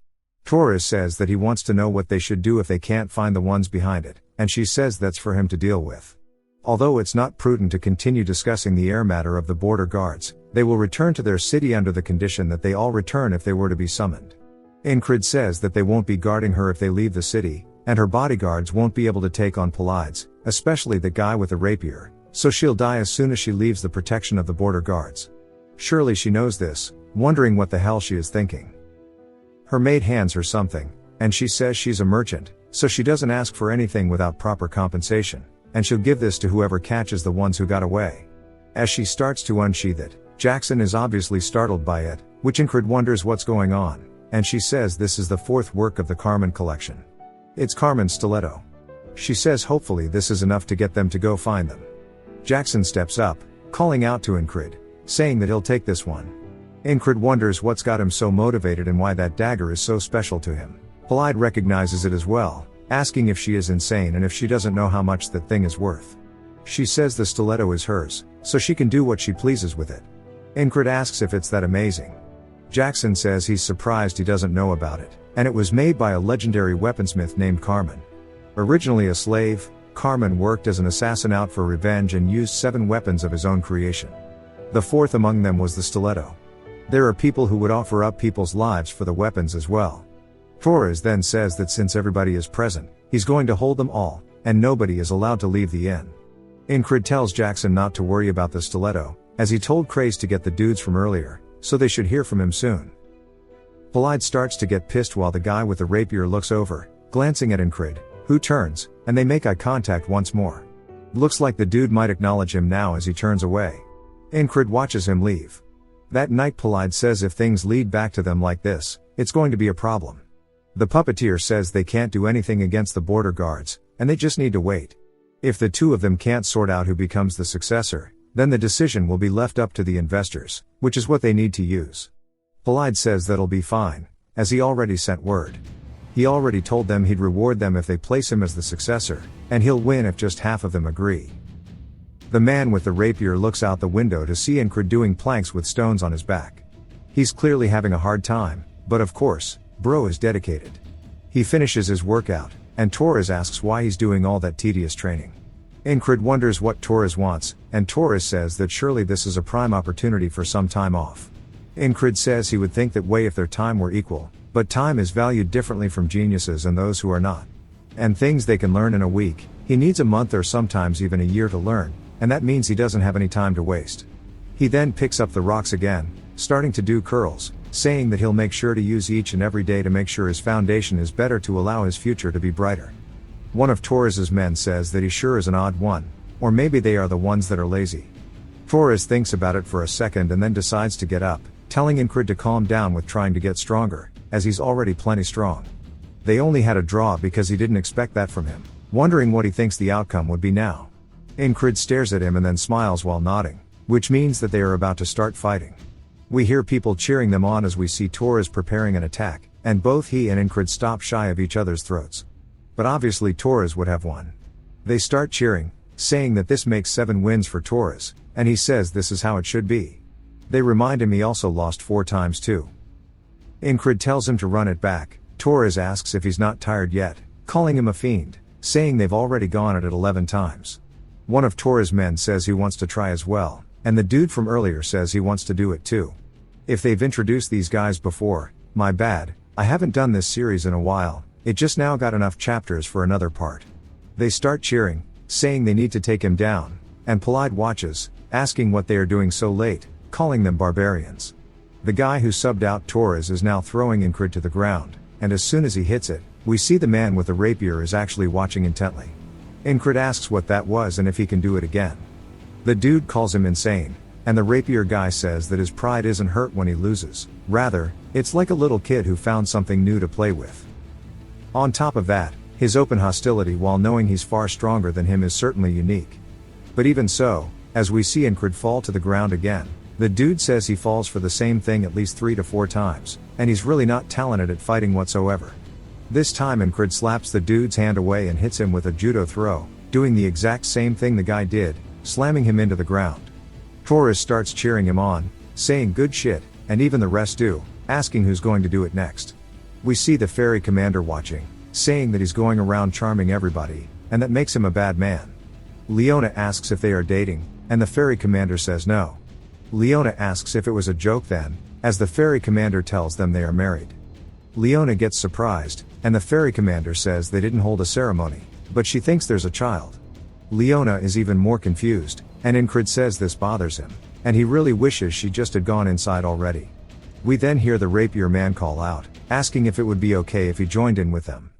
Torres says that he wants to know what they should do if they can't find the ones behind it, and she says that's for him to deal with. Although it's not prudent to continue discussing the air matter of the border guards, they will return to their city under the condition that they all return if they were to be summoned. Ingrid says that they won't be guarding her if they leave the city, and her bodyguards won't be able to take on Polides, especially the guy with the rapier, so she'll die as soon as she leaves the protection of the border guards. Surely she knows this, wondering what the hell she is thinking. Her maid hands her something, and she says she's a merchant, so she doesn't ask for anything without proper compensation, and she'll give this to whoever catches the ones who got away. As she starts to unsheath it, Jackson is obviously startled by it, which Ingrid wonders what's going on, and she says this is the fourth work of the Carmen collection. It's Carmen's stiletto. She says hopefully this is enough to get them to go find them. Jackson steps up, calling out to Ingrid, saying that he'll take this one. Ingrid wonders what's got him so motivated and why that dagger is so special to him. Polide recognizes it as well, asking if she is insane and if she doesn't know how much that thing is worth. She says the stiletto is hers, so she can do what she pleases with it. Ingrid asks if it's that amazing. Jackson says he's surprised he doesn't know about it, and it was made by a legendary weaponsmith named Carmen. Originally a slave, Carmen worked as an assassin out for revenge and used 7 weapons of his own creation. The fourth among them was the stiletto. There are people who would offer up people's lives for the weapons as well. Torres then says that since everybody is present, he's going to hold them all, and nobody is allowed to leave the inn. Ingrid tells Jackson not to worry about the stiletto, as he told Craze to get the dudes from earlier, so they should hear from him soon. Polide starts to get pissed while the guy with the rapier looks over, glancing at Ingrid, who turns, and they make eye contact once more. Looks like the dude might acknowledge him now as he turns away. Ingrid watches him leave. That night Polide says if things lead back to them like this, it's going to be a problem. The puppeteer says they can't do anything against the border guards, and they just need to wait. If the two of them can't sort out who becomes the successor, Then the decision will be left up to the investors, which is what they need to use. Polide says that'll be fine, as he already sent word. He already told them he'd reward them if they place him as the successor, and he'll win if just half of them agree. The man with the rapier looks out the window to see Incred doing planks with stones on his back. He's clearly having a hard time, but of course, bro is dedicated. He finishes his workout, and Torres asks why he's doing all that tedious training. Incred wonders what Torres wants, and Torres says that surely this is a prime opportunity for some time off. Incred says he would think that way if their time were equal, but time is valued differently from geniuses and those who are not. And things they can learn in a week, he needs a month or sometimes even a year to learn, and that means he doesn't have any time to waste. He then picks up the rocks again, starting to do curls, saying that he'll make sure to use each and every day to make sure his foundation is better to allow his future to be brighter. One of Torres's men says that he sure is an odd one, or maybe they are the ones that are lazy. Torres thinks about it for a second and then decides to get up, telling Incred to calm down with trying to get stronger, as he's already plenty strong. They only had a draw because he didn't expect that from him, wondering what he thinks the outcome would be now. Incred stares at him and then smiles while nodding, which means that they are about to start fighting. We hear people cheering them on as we see Torres preparing an attack, and both he and Incred stop shy of each other's throats. But obviously Torres would have won. They start cheering, saying that this makes 7 wins for Torres, and he says this is how it should be. They remind him he also lost 4 times too. Incred tells him to run it back. Torres asks if he's not tired yet, calling him a fiend, saying they've already gone at it 11 times. One of Torres' men says he wants to try as well, and the dude from earlier says he wants to do it too. If they've introduced these guys before, my bad, I haven't done this series in a while, it just now got enough chapters for another part. They start cheering, saying they need to take him down, and Polide watches, asking what they are doing so late, calling them barbarians. The guy who subbed out Torres is now throwing Incred to the ground, and as soon as he hits it, we see the man with the rapier is actually watching intently. Incred asks what that was and if he can do it again. The dude calls him insane, and the rapier guy says that his pride isn't hurt when he loses, rather, it's like a little kid who found something new to play with. On top of that, his open hostility while knowing he's far stronger than him is certainly unique. But even so, as we see Incred fall to the ground again, the dude says he falls for the same thing at least 3 to 4 times, and he's really not talented at fighting whatsoever. This time Incred slaps the dude's hand away and hits him with a judo throw, doing the exact same thing the guy did, slamming him into the ground. Torres starts cheering him on, saying good shit, and even the rest do, asking who's going to do it next. We see the ferry commander watching, saying that he's going around charming everybody, and that makes him a bad man. Leona asks if they are dating, and the ferry commander says no. Leona asks if it was a joke then, as the ferry commander tells them they are married. Leona gets surprised, and the ferry commander says they didn't hold a ceremony, but she thinks there's a child. Leona is even more confused, and Incred says this bothers him, and he really wishes she just had gone inside already. We then hear the rapier man call out, asking if it would be okay if he joined in with them.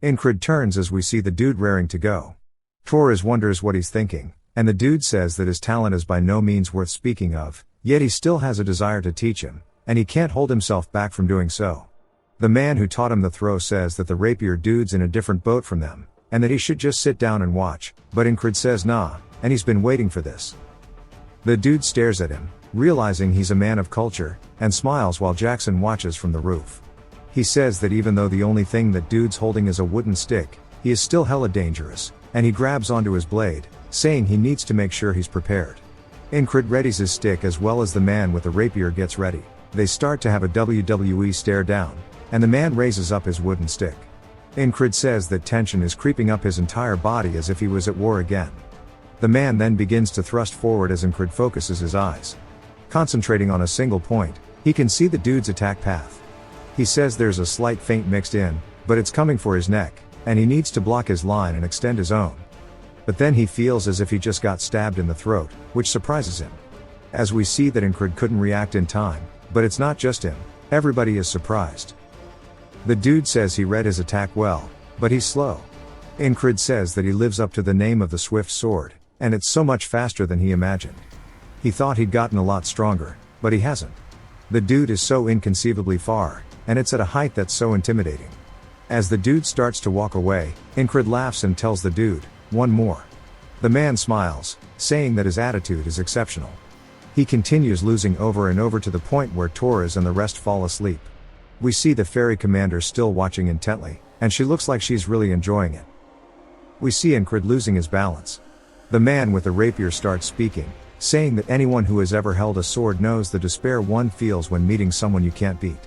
Incred turns as we see the dude raring to go. Torres wonders what he's thinking, and the dude says that his talent is by no means worth speaking of, yet he still has a desire to teach him, and he can't hold himself back from doing so. The man who taught him the throw says that the rapier dude's in a different boat from them, and that he should just sit down and watch, but Incred says nah, and he's been waiting for this. The dude stares at him, realizing he's a man of culture, and smiles while Jackson watches from the roof. He says that even though the only thing that dude's holding is a wooden stick, he is still hella dangerous, and he grabs onto his blade, saying he needs to make sure he's prepared. Incred readies his stick as well as the man with the rapier gets ready. They start to have a WWE stare down, and the man raises up his wooden stick. Incred says that tension is creeping up his entire body as if he was at war again. The man then begins to thrust forward as Incred focuses his eyes. Concentrating on a single point, he can see the dude's attack path. He says there's a slight feint mixed in, but it's coming for his neck, and he needs to block his line and extend his own. But then he feels as if he just got stabbed in the throat, which surprises him. As we see that Incred couldn't react in time, but it's not just him, everybody is surprised. The dude says he read his attack well, but he's slow. Incred says that he lives up to the name of the swift sword, and it's so much faster than he imagined. He thought he'd gotten a lot stronger, but he hasn't. The dude is so inconceivably far, and it's at a height that's so intimidating. As the dude starts to walk away, Incred laughs and tells the dude, one more. The man smiles, saying that his attitude is exceptional. He continues losing over and over to the point where Torres and the rest fall asleep. We see the ferry commander still watching intently, and she looks like she's really enjoying it. We see Incred losing his balance. The man with the rapier starts speaking, saying that anyone who has ever held a sword knows the despair one feels when meeting someone you can't beat.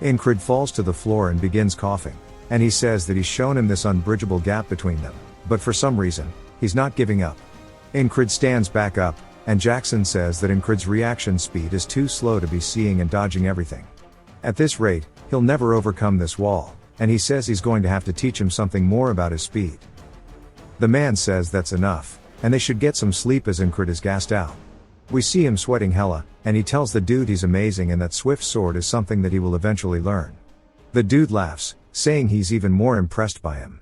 Incred falls to the floor and begins coughing, and he says that he's shown him this unbridgeable gap between them, but for some reason, he's not giving up. Incred stands back up, and Jackson says that Incred's reaction speed is too slow to be seeing and dodging everything. At this rate, he'll never overcome this wall, and he says he's going to have to teach him something more about his speed. The man says that's enough, and they should get some sleep as Incred is gassed out. We see him sweating hella, and he tells the dude he's amazing and that Swift Sword is something that he will eventually learn. The dude laughs, saying he's even more impressed by him.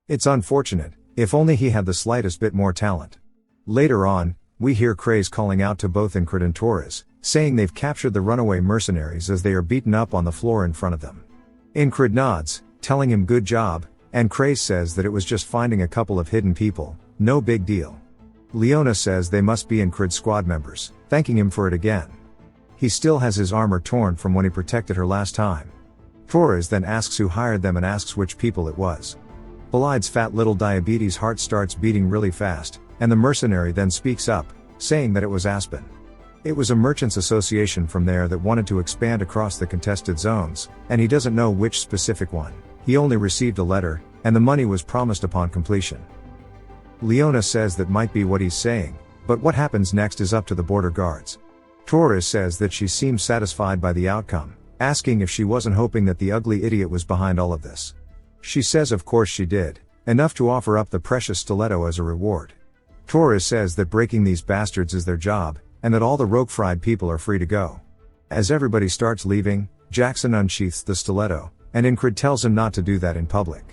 It's unfortunate, if only he had the slightest bit more talent. Later on, we hear Craze calling out to both Incred and Torres, saying they've captured the runaway mercenaries as they are beaten up on the floor in front of them. Incred nods, telling him good job, and Craze says that it was just finding a couple of hidden people, no big deal. Leona says they must be Incred's squad members, thanking him for it again. He still has his armor torn from when he protected her last time. Torres then asks who hired them and asks which people it was. Belide's fat little diabetes heart starts beating really fast, and the mercenary then speaks up, saying that it was Aspen. It was a merchants association from there that wanted to expand across the contested zones, and he doesn't know which specific one. He only received a letter, and the money was promised upon completion. Leona says that might be what he's saying, but what happens next is up to the border guards. Torres says that she seems satisfied by the outcome, asking if she wasn't hoping that the ugly idiot was behind all of this. She says of course she did, enough to offer up the precious stiletto as a reward. Torres says that breaking these bastards is their job, and that all the rogue-fried people are free to go. As everybody starts leaving, Jackson unsheaths the stiletto, and Incred tells him not to do that in public.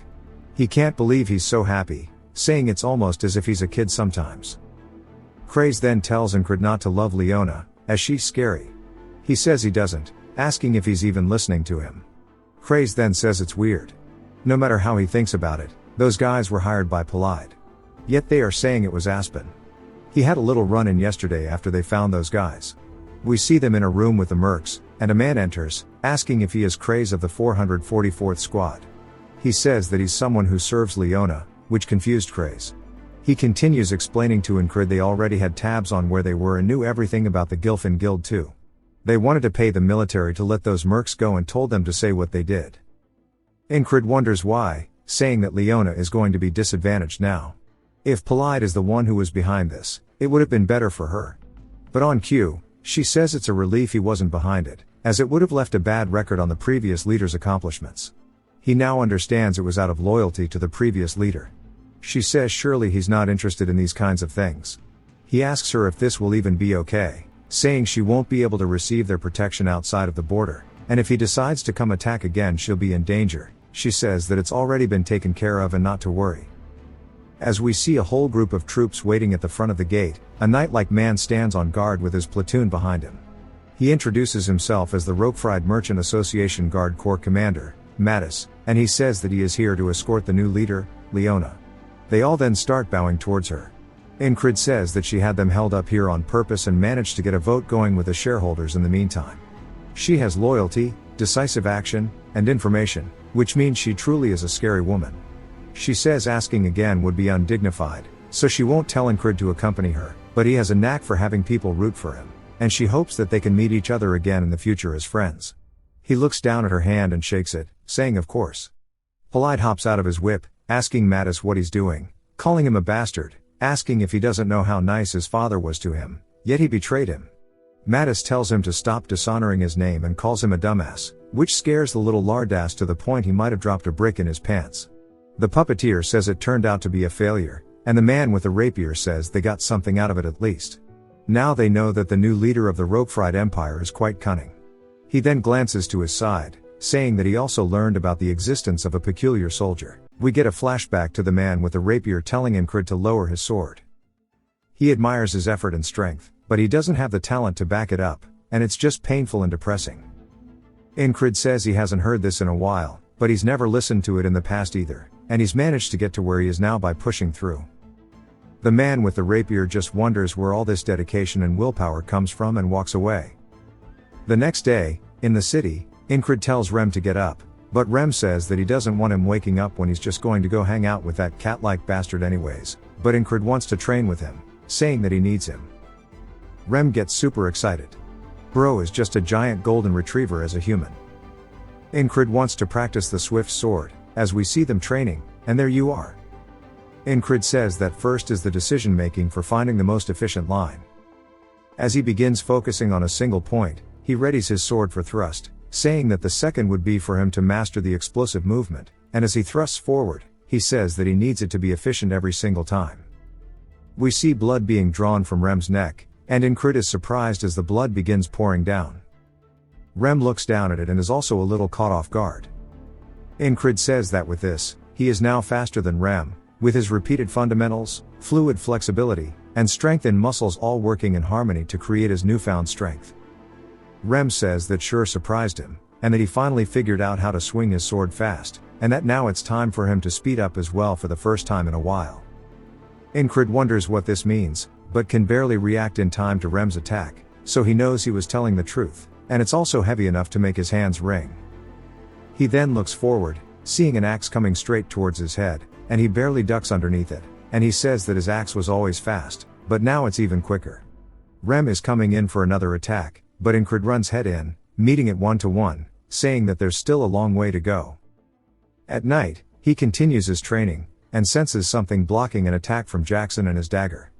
He can't believe he's so happy, saying it's almost as if he's a kid sometimes. Craze then tells Incred not to love Leona, as she's scary. He says he doesn't, asking if he's even listening to him. Craze then says it's weird. No matter how he thinks about it, those guys were hired by Polide. Yet they are saying it was Aspen. He had a little run-in yesterday after they found those guys. We see them in a room with the mercs, and a man enters, asking if he is Craze of the 444th Squad. He says that he's someone who serves Leona, which confused Craze. He continues explaining to Incred they already had tabs on where they were and knew everything about the Gilfin Guild too. They wanted to pay the military to let those mercs go and told them to say what they did. Incred wonders why, saying that Leona is going to be disadvantaged now. If Polide is the one who was behind this, it would have been better for her. But on cue, she says it's a relief he wasn't behind it, as it would have left a bad record on the previous leader's accomplishments. He now understands it was out of loyalty to the previous leader. She says surely he's not interested in these kinds of things. He asks her if this will even be okay, saying she won't be able to receive their protection outside of the border, and if he decides to come attack again she'll be in danger. She says that it's already been taken care of and not to worry. As we see a whole group of troops waiting at the front of the gate, a knight-like man stands on guard with his platoon behind him. He introduces himself as the Roquefried Merchant Association Guard Corps Commander, Mattis, and he says that he is here to escort the new leader, Leona. They all then start bowing towards her. Incred says that she had them held up here on purpose and managed to get a vote going with the shareholders in the meantime. She has loyalty, decisive action, and information, which means she truly is a scary woman. She says asking again would be undignified, so she won't tell Incred to accompany her, but he has a knack for having people root for him, and she hopes that they can meet each other again in the future as friends. He looks down at her hand and shakes it, saying of course. Polide hops out of his whip, asking Mattis what he's doing, calling him a bastard, asking if he doesn't know how nice his father was to him, yet he betrayed him. Mattis tells him to stop dishonoring his name and calls him a dumbass, which scares the little lardass to the point he might have dropped a brick in his pants. The puppeteer says it turned out to be a failure, and the man with the rapier says they got something out of it at least. Now they know that the new leader of the Roquefried Empire is quite cunning. He then glances to his side, saying that he also learned about the existence of a peculiar soldier. We get a flashback to the man with the rapier telling Incred to lower his sword. He admires his effort and strength, but he doesn't have the talent to back it up, and it's just painful and depressing. Incred says he hasn't heard this in a while, but he's never listened to it in the past either, and he's managed to get to where he is now by pushing through. The man with the rapier just wonders where all this dedication and willpower comes from and walks away. The next day, in the city, Incred tells Rem to get up, but Rem says that he doesn't want him waking up when he's just going to go hang out with that cat-like bastard anyways, but Incred wants to train with him, saying that he needs him. Rem gets super excited. Bro is just a giant golden retriever as a human. Incred wants to practice the swift sword, as we see them training, and there you are. Incred says that first is the decision making for finding the most efficient line. As he begins focusing on a single point, he readies his sword for thrust, saying that the second would be for him to master the explosive movement, and as he thrusts forward, he says that he needs it to be efficient every single time. We see blood being drawn from Rem's neck, and Incred is surprised as the blood begins pouring down. Rem looks down at it and is also a little caught off guard. Incred says that with this, he is now faster than Rem, with his repeated fundamentals, fluid flexibility, and strength in muscles all working in harmony to create his newfound strength. Rem says that sure surprised him, and that he finally figured out how to swing his sword fast, and that now it's time for him to speed up as well for the first time in a while. Incred wonders what this means, but can barely react in time to Rem's attack, so he knows he was telling the truth, and it's also heavy enough to make his hands ring. He then looks forward, seeing an axe coming straight towards his head, and he barely ducks underneath it, and he says that his axe was always fast, but now it's even quicker. Rem is coming in for another attack, but Incred runs head in, meeting it 1-to-1, saying that there's still a long way to go. At night, he continues his training, and senses something blocking an attack from Jackson and his dagger.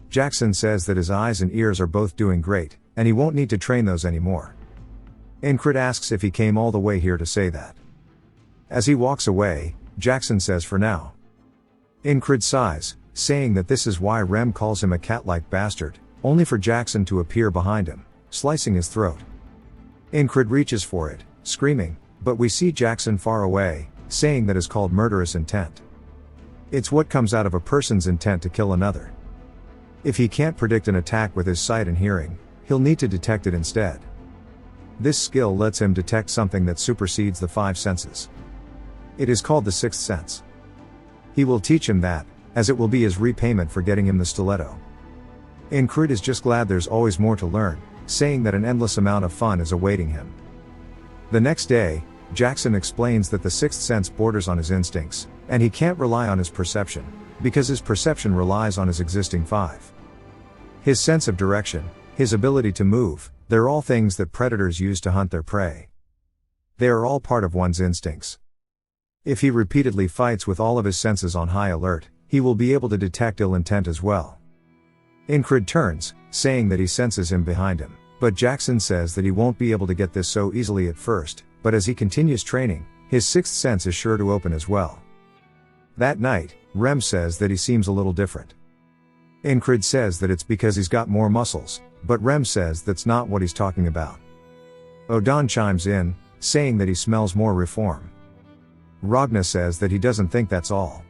Jackson says that his eyes and ears are both doing great, and he won't need to train those anymore. Incred asks if he came all the way here to say that. As he walks away, Jackson says for now. Incred sighs, saying that this is why Rem calls him a cat-like bastard, only for Jackson to appear behind him, slicing his throat. Incred reaches for it, screaming, but we see Jackson far away, saying that is called murderous intent. It's what comes out of a person's intent to kill another. If he can't predict an attack with his sight and hearing, he'll need to detect it instead. This skill lets him detect something that supersedes the five senses. It is called the sixth sense. He will teach him that, as it will be his repayment for getting him the stiletto. Incred is just glad there's always more to learn, saying that an endless amount of fun is awaiting him. The next day, Jackson explains that the sixth sense borders on his instincts, and he can't rely on his perception, because his perception relies on his existing five. His sense of direction, his ability to move, they're all things that predators use to hunt their prey. They are all part of one's instincts. If he repeatedly fights with all of his senses on high alert, he will be able to detect ill intent as well. Incred turns, saying that he senses him behind him, but Jackson says that he won't be able to get this so easily at first, but as he continues training, his sixth sense is sure to open as well. That night, Rem says that he seems a little different. Incred says that it's because he's got more muscles, but Rem says that's not what he's talking about. Odan chimes in, saying that he smells more reform. Ragna says that he doesn't think that's all.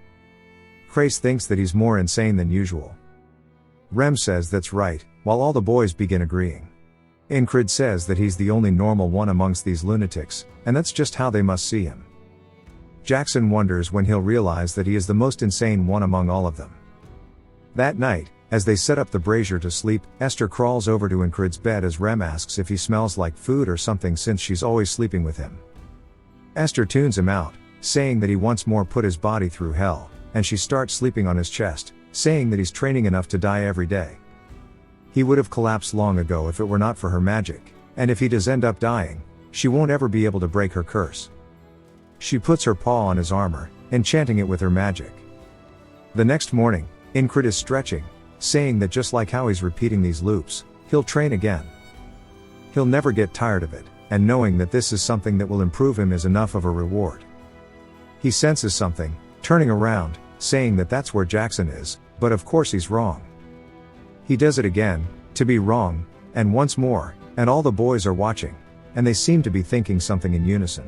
Krace thinks that he's more insane than usual. Rem says that's right, while all the boys begin agreeing. Incred says that he's the only normal one amongst these lunatics, and that's just how they must see him. Jackson wonders when he'll realize that he is the most insane one among all of them. That night, as they set up the brazier to sleep, Esther crawls over to Incred's bed as Rem asks if he smells like food or something since she's always sleeping with him. Esther tunes him out, saying that he once more put his body through hell, and she starts sleeping on his chest, saying that he's training enough to die every day. He would have collapsed long ago if it were not for her magic, and if he does end up dying, she won't ever be able to break her curse. She puts her paw on his armor, enchanting it with her magic. The next morning, Incred is stretching, saying that just like how he's repeating these loops, he'll train again. He'll never get tired of it, and knowing that this is something that will improve him is enough of a reward. He senses something, turning around, saying that that's where Jackson is, but of course he's wrong. He does it again, to be wrong, and once more, and all the boys are watching, and they seem to be thinking something in unison.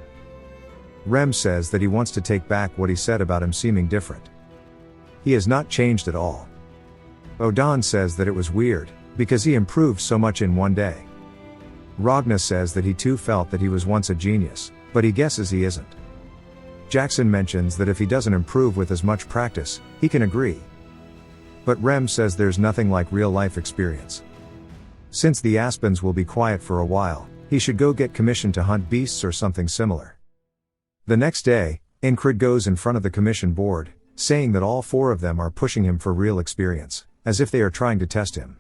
Rem says that he wants to take back what he said about him seeming different. He has not changed at all. Odan says that it was weird, because he improved so much in one day. Ragna says that he too felt that he was once a genius, but he guesses he isn't. Jackson mentions that if he doesn't improve with as much practice, he can agree. But Rem says there's nothing like real-life experience. Since the Aspens will be quiet for a while, he should go get commissioned to hunt beasts or something similar. The next day, Ingrid goes in front of the commission board, saying that all 4 of them are pushing him for real experience, as if they are trying to test him.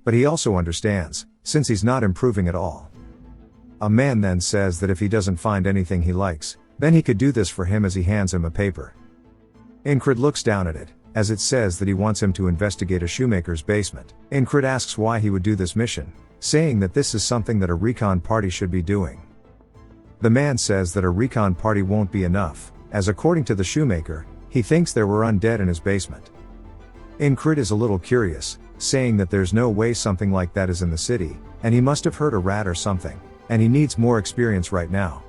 But he also understands, since he's not improving at all. A man then says that if he doesn't find anything he likes, then he could do this for him as he hands him a paper. Ingrid looks down at it, as it says that he wants him to investigate a shoemaker's basement. Ingrid asks why he would do this mission, saying that this is something that a recon party should be doing. The man says that a recon party won't be enough, as according to the shoemaker, he thinks there were undead in his basement. Ingrid is a little curious, saying that there's no way something like that is in the city, and he must have heard a rat or something, and he needs more experience right now.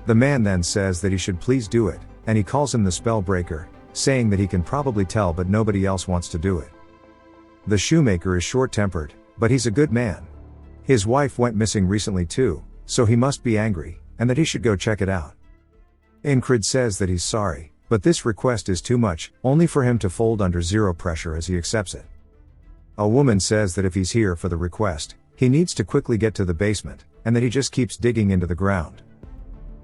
The man then says that he should please do it, and he calls him the spellbreaker, saying that he can probably tell but nobody else wants to do it. The shoemaker is short-tempered, but he's a good man. His wife went missing recently too, so he must be angry, and that he should go check it out. Ingrid says that he's sorry, but this request is too much, only for him to fold under zero pressure as he accepts it. A woman says that if he's here for the request, he needs to quickly get to the basement, and that he just keeps digging into the ground.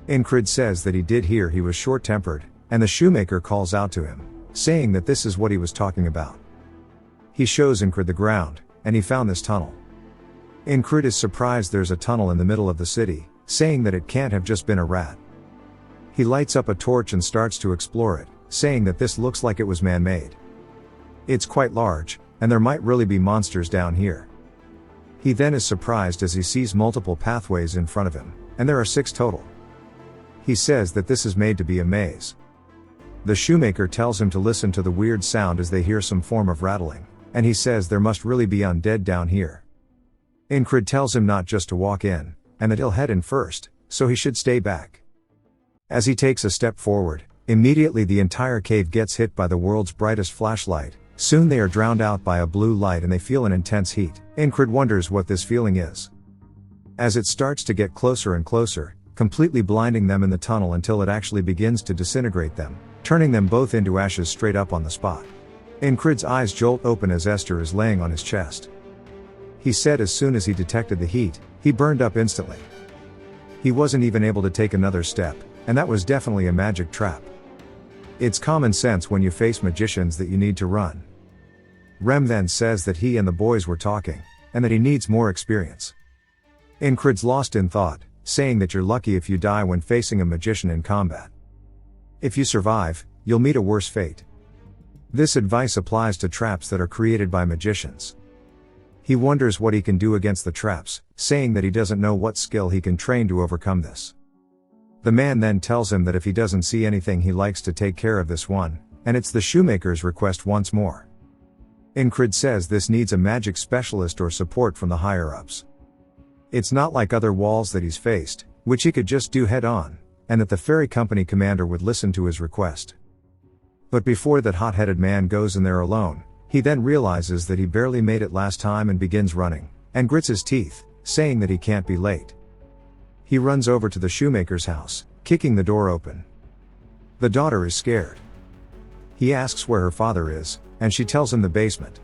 Ingrid says that he did hear he was short-tempered, and the shoemaker calls out to him, saying that this is what he was talking about. He shows Ingrid the ground, and he found this tunnel. Ingrid is surprised there's a tunnel in the middle of the city, saying that it can't have just been a rat. He lights up a torch and starts to explore it, saying that this looks like it was man-made. It's quite large, and there might really be monsters down here. He then is surprised as he sees multiple pathways in front of him, and there are 6 total. He says that this is made to be a maze. The shoemaker tells him to listen to the weird sound as they hear some form of rattling, and he says there must really be undead down here. Ingrid tells him not just to walk in, and that he'll head in first, so he should stay back. As he takes a step forward, immediately the entire cave gets hit by the world's brightest flashlight. Soon they are drowned out by a blue light and they feel an intense heat. Ingrid wonders what this feeling is. As it starts to get closer and closer, completely blinding them in the tunnel until it actually begins to disintegrate them, turning them both into ashes straight up on the spot. Ingrid's eyes jolt open as Esther is laying on his chest. He said as soon as he detected the heat, he burned up instantly. He wasn't even able to take another step, and that was definitely a magic trap. It's common sense when you face magicians that you need to run. Rem then says that he and the boys were talking, and that he needs more experience. Ingrid's lost in thought, saying that you're lucky if you die when facing a magician in combat. If you survive, you'll meet a worse fate. This advice applies to traps that are created by magicians. He wonders what he can do against the traps, saying that he doesn't know what skill he can train to overcome this. The man then tells him that if he doesn't see anything he likes to take care of this one, and it's the shoemaker's request once more. Ingrid says this needs a magic specialist or support from the higher-ups. It's not like other walls that he's faced, which he could just do head-on, and that the ferry company commander would listen to his request. But before that hot-headed man goes in there alone, he then realizes that he barely made it last time and begins running, and grits his teeth, saying that he can't be late. He runs over to the shoemaker's house, kicking the door open. The daughter is scared. He asks where her father is, and she tells him the basement.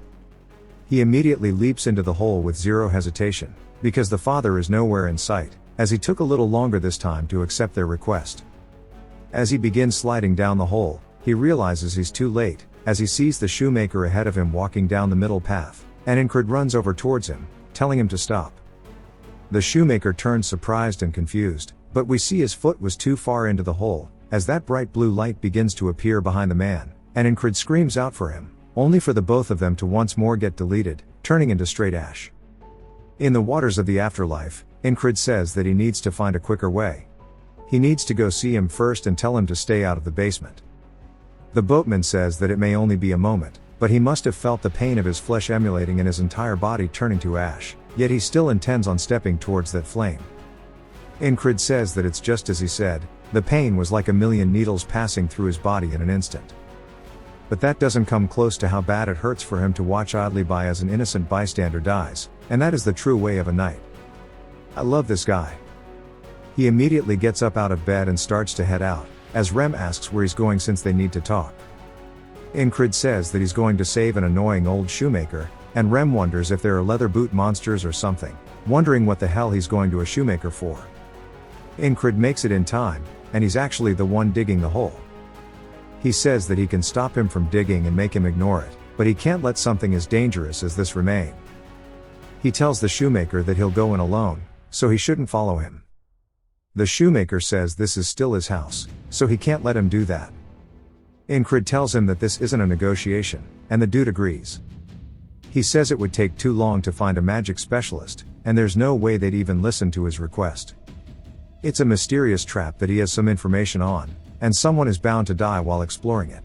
He immediately leaps into the hole with zero hesitation, because the father is nowhere in sight, as he took a little longer this time to accept their request. As he begins sliding down the hole, he realizes he's too late, as he sees the shoemaker ahead of him walking down the middle path, and Ingrid runs over towards him, telling him to stop. The shoemaker turns surprised and confused, but we see his foot was too far into the hole, as that bright blue light begins to appear behind the man, and Ingrid screams out for him, only for the both of them to once more get deleted, turning into straight ash. In the waters of the afterlife, Ingrid says that he needs to find a quicker way. He needs to go see him first and tell him to stay out of the basement. The boatman says that it may only be a moment, but he must have felt the pain of his flesh emulating in his entire body turning to ash, yet he still intends on stepping towards that flame. Ingrid says that it's just as he said, the pain was like a million needles passing through his body in an instant. But that doesn't come close to how bad it hurts for him to watch idly by as an innocent bystander dies, and that is the true way of a knight. I love this guy. He immediately gets up out of bed and starts to head out, as Rem asks where he's going since they need to talk. Incrid says that he's going to save an annoying old shoemaker, and Rem wonders if there are leather boot monsters or something, wondering what the hell he's going to a shoemaker for. Incrid makes it in time, and he's actually the one digging the hole. He says that he can stop him from digging and make him ignore it, but he can't let something as dangerous as this remain. He tells the shoemaker that he'll go in alone, so he shouldn't follow him. The shoemaker says this is still his house, so he can't let him do that. Incrid tells him that this isn't a negotiation, and the dude agrees. He says it would take too long to find a magic specialist, and there's no way they'd even listen to his request. It's a mysterious trap that he has some information on, and someone is bound to die while exploring it.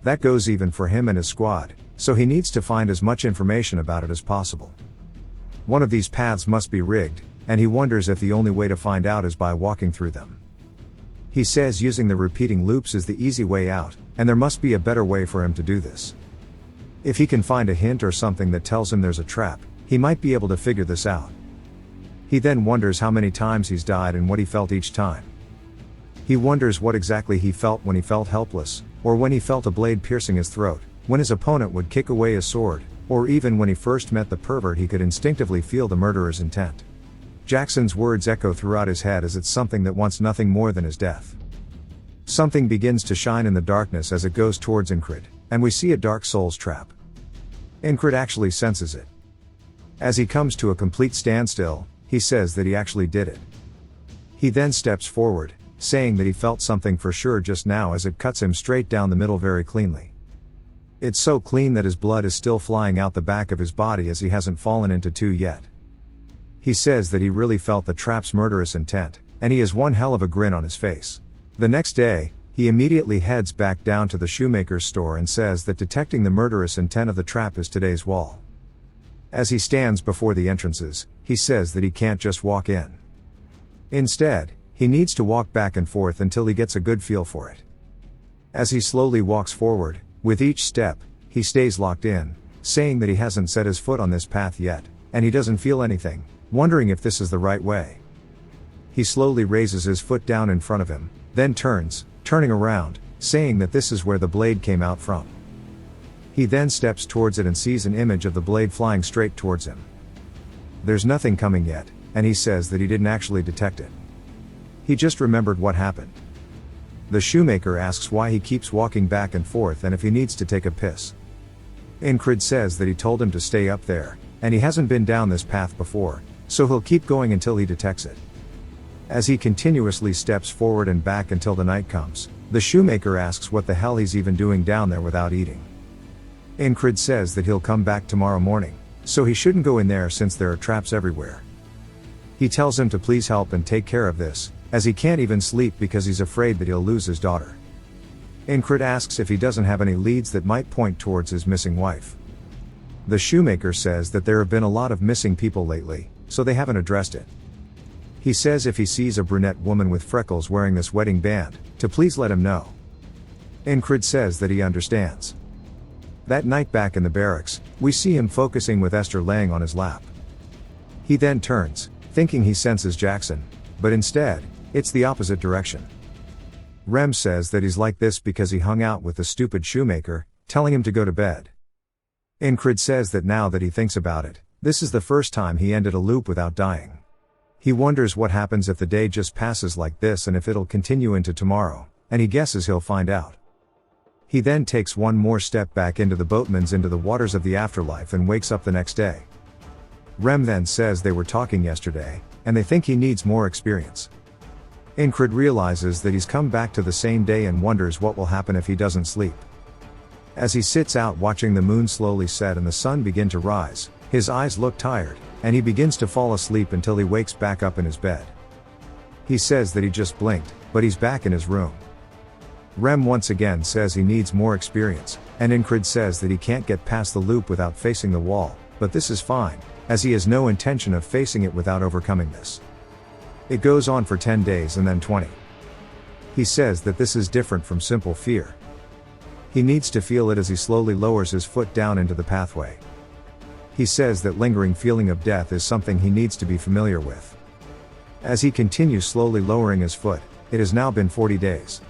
That goes even for him and his squad, so he needs to find as much information about it as possible. One of these paths must be rigged, and he wonders if the only way to find out is by walking through them. He says using the repeating loops is the easy way out, and there must be a better way for him to do this. If he can find a hint or something that tells him there's a trap, he might be able to figure this out. He then wonders how many times he's died and what he felt each time. He wonders what exactly he felt when he felt helpless, or when he felt a blade piercing his throat, when his opponent would kick away his sword, or even when he first met the pervert he could instinctively feel the murderer's intent. Jackson's words echo throughout his head as it's something that wants nothing more than his death. Something begins to shine in the darkness as it goes towards Incrid, and we see a Dark Souls trap. Incrid actually senses it. As he comes to a complete standstill, he says that he actually did it. He then steps forward, saying that he felt something for sure just now as it cuts him straight down the middle very cleanly. It's so clean that his blood is still flying out the back of his body as he hasn't fallen into two yet. He says that he really felt the trap's murderous intent, and he has one hell of a grin on his face. The next day, he immediately heads back down to the shoemaker's store and says that detecting the murderous intent of the trap is today's wall. As he stands before the entrances, he says that he can't just walk in. Instead, he needs to walk back and forth until he gets a good feel for it. As he slowly walks forward, with each step, he stays locked in, saying that he hasn't set his foot on this path yet, and he doesn't feel anything, wondering if this is the right way. He slowly raises his foot down in front of him, then turning around, saying that this is where the blade came out from. He then steps towards it and sees an image of the blade flying straight towards him. There's nothing coming yet, and he says that he didn't actually detect it. He just remembered what happened. The shoemaker asks why he keeps walking back and forth and if he needs to take a piss. Incrid says that he told him to stay up there, and he hasn't been down this path before, so he'll keep going until he detects it. As he continuously steps forward and back until the night comes, the shoemaker asks what the hell he's even doing down there without eating. Incrid says that he'll come back tomorrow morning, so he shouldn't go in there since there are traps everywhere. He tells him to please help and take care of this, as he can't even sleep because he's afraid that he'll lose his daughter. Incrid asks if he doesn't have any leads that might point towards his missing wife. The shoemaker says that there have been a lot of missing people lately, so they haven't addressed it. He says if he sees a brunette woman with freckles wearing this wedding band, to please let him know. Incrid says that he understands. That night back in the barracks, we see him focusing with Esther laying on his lap. He then turns, thinking he senses Jackson, but instead, it's the opposite direction. Rem says that he's like this because he hung out with the stupid shoemaker, telling him to go to bed. Incrid says that now that he thinks about it, this is the first time he ended a loop without dying. He wonders what happens if the day just passes like this and if it'll continue into tomorrow, and he guesses he'll find out. He then takes one more step back into the boatman's into the waters of the afterlife and wakes up the next day. Rem then says they were talking yesterday, and they think he needs more experience. Incrid realizes that he's come back to the same day and wonders what will happen if he doesn't sleep. As he sits out watching the moon slowly set and the sun begin to rise, his eyes look tired, and he begins to fall asleep until he wakes back up in his bed. He says that he just blinked, but he's back in his room. Rem once again says he needs more experience, and Incrid says that he can't get past the loop without facing the wall, but this is fine, as he has no intention of facing it without overcoming this. It goes on for 10 days and then 20. He says that this is different from simple fear. He needs to feel it as he slowly lowers his foot down into the pathway. He says that lingering feeling of death is something he needs to be familiar with. As he continues slowly lowering his foot, it has now been 40 days.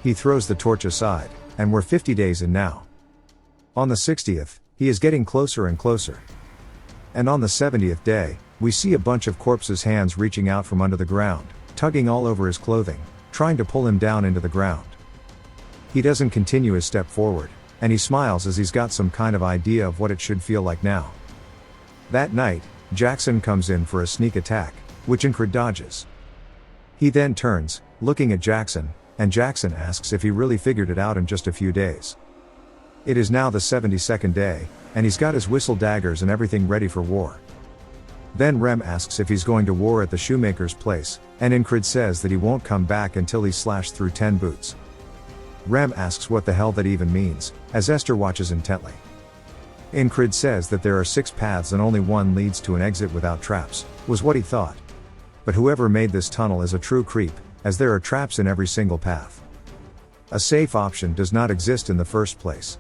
He throws the torch aside, and we're 50 days in now. On the 60th, he is getting closer and closer. And on the 70th day, we see a bunch of corpses' hands reaching out from under the ground, tugging all over his clothing, trying to pull him down into the ground. He doesn't continue his step forward, and he smiles as he's got some kind of idea of what it should feel like now. That night, Jackson comes in for a sneak attack, which Incred dodges. He then turns, looking at Jackson, and Jackson asks if he really figured it out in just a few days. It is now the 72nd day, and he's got his whistle daggers and everything ready for war. Then Rem asks if he's going to war at the shoemaker's place, and Incred says that he won't come back until he's slashed through 10 boots. Rem asks what the hell that even means, as Esther watches intently. Incred says that there are 6 paths and only one leads to an exit without traps, was what he thought. But whoever made this tunnel is a true creep, as there are traps in every single path. A safe option does not exist in the first place.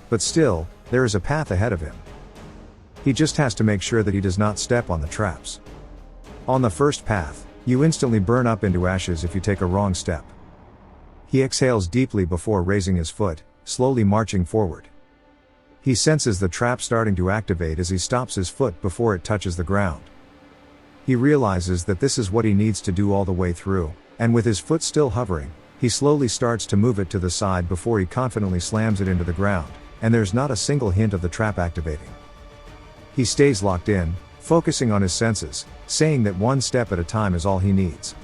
But still, there is a path ahead of him. He just has to make sure that he does not step on the traps. On the first path, you instantly burn up into ashes if you take a wrong step. He exhales deeply before raising his foot, slowly marching forward. He senses the trap starting to activate as he stops his foot before it touches the ground. He realizes that this is what he needs to do all the way through, and with his foot still hovering, he slowly starts to move it to the side before he confidently slams it into the ground, and there's not a single hint of the trap activating. He stays locked in, focusing on his senses, saying that one step at a time is all he needs.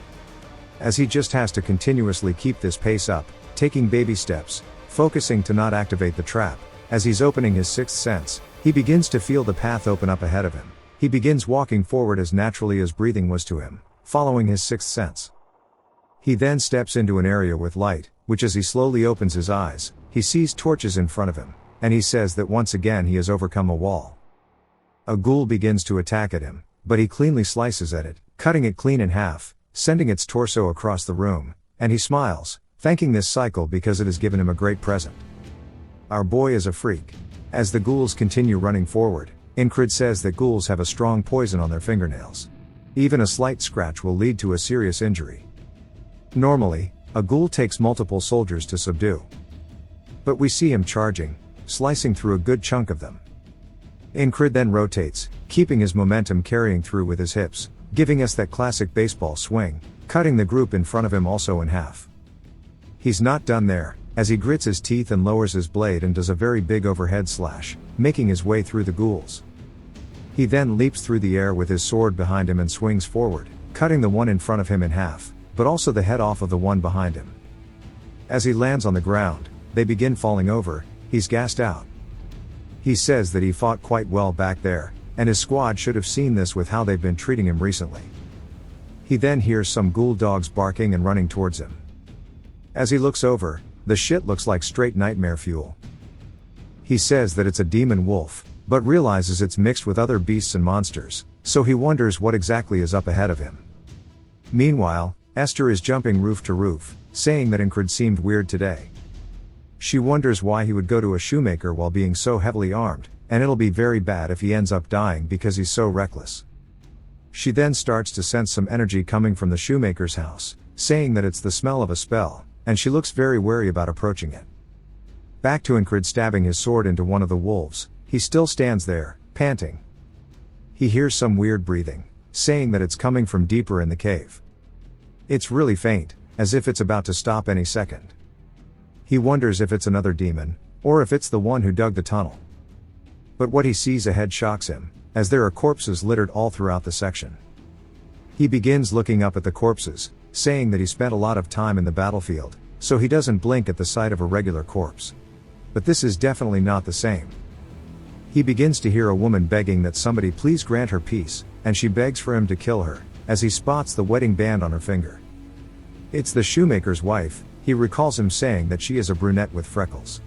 As he just has to continuously keep this pace up, taking baby steps, focusing to not activate the trap, as he's opening his sixth sense, he begins to feel the path open up ahead of him. He begins walking forward as naturally as breathing was to him, following his sixth sense. He then steps into an area with light, which as he slowly opens his eyes, he sees torches in front of him, and he says that once again he has overcome a wall. A ghoul begins to attack at him, but he cleanly slices at it, cutting it clean in half, sending its torso across the room, and he smiles, thanking this cycle because it has given him a great present. Our boy is a freak. As the ghouls continue running forward, Incred says that ghouls have a strong poison on their fingernails. Even a slight scratch will lead to a serious injury. Normally, a ghoul takes multiple soldiers to subdue. But we see him charging, slicing through a good chunk of them. Incred then rotates, keeping his momentum carrying through with his hips, giving us that classic baseball swing, cutting the group in front of him also in half. He's not done there, as he grits his teeth and lowers his blade and does a very big overhead slash, making his way through the ghouls. He then leaps through the air with his sword behind him and swings forward, cutting the one in front of him in half, but also the head off of the one behind him. As he lands on the ground, they begin falling over, he's gassed out. He says that he fought quite well back there, and his squad should have seen this with how they've been treating him recently. He then hears some ghoul dogs barking and running towards him. As he looks over, the shit looks like straight nightmare fuel. He says that it's a demon wolf, but realizes it's mixed with other beasts and monsters, so he wonders what exactly is up ahead of him. Meanwhile, Esther is jumping roof to roof, saying that Incred seemed weird today. She wonders why he would go to a shoemaker while being so heavily armed, and it'll be very bad if he ends up dying because he's so reckless. She then starts to sense some energy coming from the shoemaker's house, saying that it's the smell of a spell, and she looks very wary about approaching it. Back to Incred stabbing his sword into one of the wolves, he still stands there, panting. He hears some weird breathing, saying that it's coming from deeper in the cave. It's really faint, as if it's about to stop any second. He wonders if it's another demon, or if it's the one who dug the tunnel. But what he sees ahead shocks him, as there are corpses littered all throughout the section. He begins looking up at the corpses, saying that he spent a lot of time in the battlefield, so he doesn't blink at the sight of a regular corpse. But this is definitely not the same. He begins to hear a woman begging that somebody please grant her peace, and she begs for him to kill her, as he spots the wedding band on her finger. It's the shoemaker's wife. He recalls him saying that she is a brunette with freckles.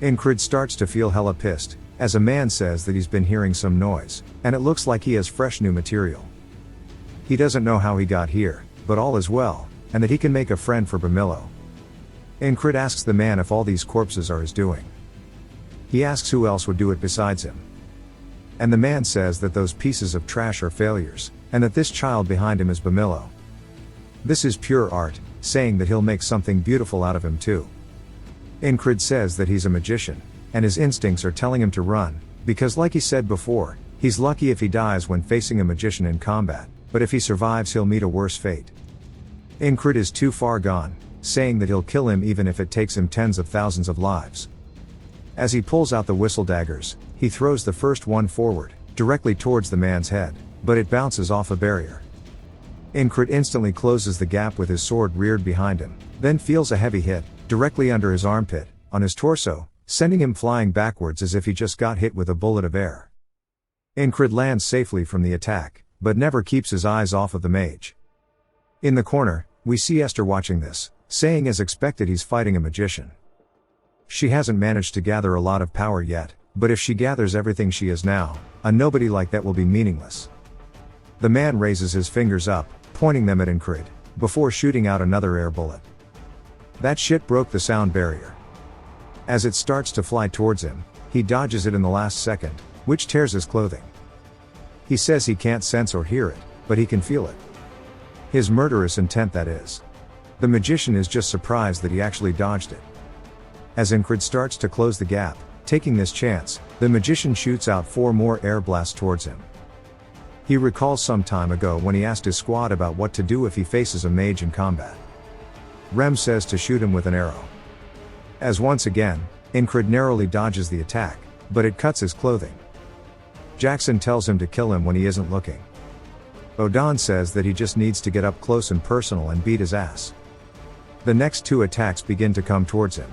Incred starts to feel hella pissed, as a man says that he's been hearing some noise, and it looks like he has fresh new material. He doesn't know how he got here, but all is well, and that he can make a friend for Bamillo. Incred asks the man if all these corpses are his doing. He asks who else would do it besides him. And the man says that those pieces of trash are failures, and that this child behind him is Bamillo. This is pure art, saying that he'll make something beautiful out of him too. Incrid says that he's a magician, and his instincts are telling him to run, because like he said before, he's lucky if he dies when facing a magician in combat, but if he survives he'll meet a worse fate. Incrid is too far gone, saying that he'll kill him even if it takes him tens of thousands of lives. As he pulls out the whistle daggers, he throws the first one forward, directly towards the man's head, but it bounces off a barrier. Incrid instantly closes the gap with his sword reared behind him, then feels a heavy hit, directly under his armpit, on his torso, sending him flying backwards as if he just got hit with a bullet of air. Incrid lands safely from the attack, but never keeps his eyes off of the mage. In the corner, we see Esther watching this, saying as expected he's fighting a magician. She hasn't managed to gather a lot of power yet, but if she gathers everything she is now, a nobody like that will be meaningless. The man raises his fingers up, pointing them at Incrid, before shooting out another air bullet. That shit broke the sound barrier. As it starts to fly towards him, he dodges it in the last second, which tears his clothing. He says he can't sense or hear it, but he can feel it. His murderous intent, that is. The magician is just surprised that he actually dodged it. As Incrid starts to close the gap, taking this chance, the magician shoots out 4 more air blasts towards him. He recalls some time ago when he asked his squad about what to do if he faces a mage in combat. Rem says to shoot him with an arrow. As once again, Incrid narrowly dodges the attack, but it cuts his clothing. Jackson tells him to kill him when he isn't looking. Odan says that he just needs to get up close and personal and beat his ass. The next 2 attacks begin to come towards him.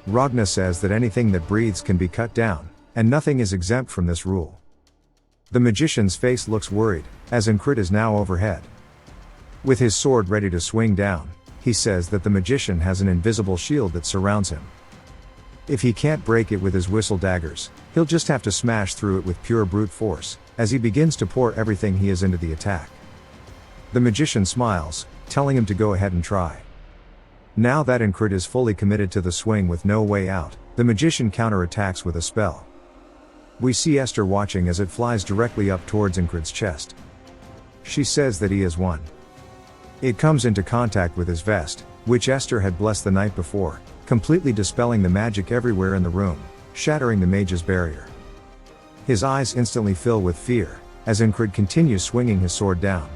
Ragna says that anything that breathes can be cut down, and nothing is exempt from this rule. The magician's face looks worried, as Incrid is now overhead. With his sword ready to swing down, he says that the magician has an invisible shield that surrounds him. If he can't break it with his whistle daggers, he'll just have to smash through it with pure brute force, as he begins to pour everything he is into the attack. The magician smiles, telling him to go ahead and try. Now that Incrid is fully committed to the swing with no way out, the magician counterattacks with a spell. We see Esther watching as it flies directly up towards Incrid's chest. She says that he has won. It comes into contact with his vest, which Esther had blessed the night before, completely dispelling the magic everywhere in the room, shattering the mage's barrier. His eyes instantly fill with fear, as Incrid continues swinging his sword down.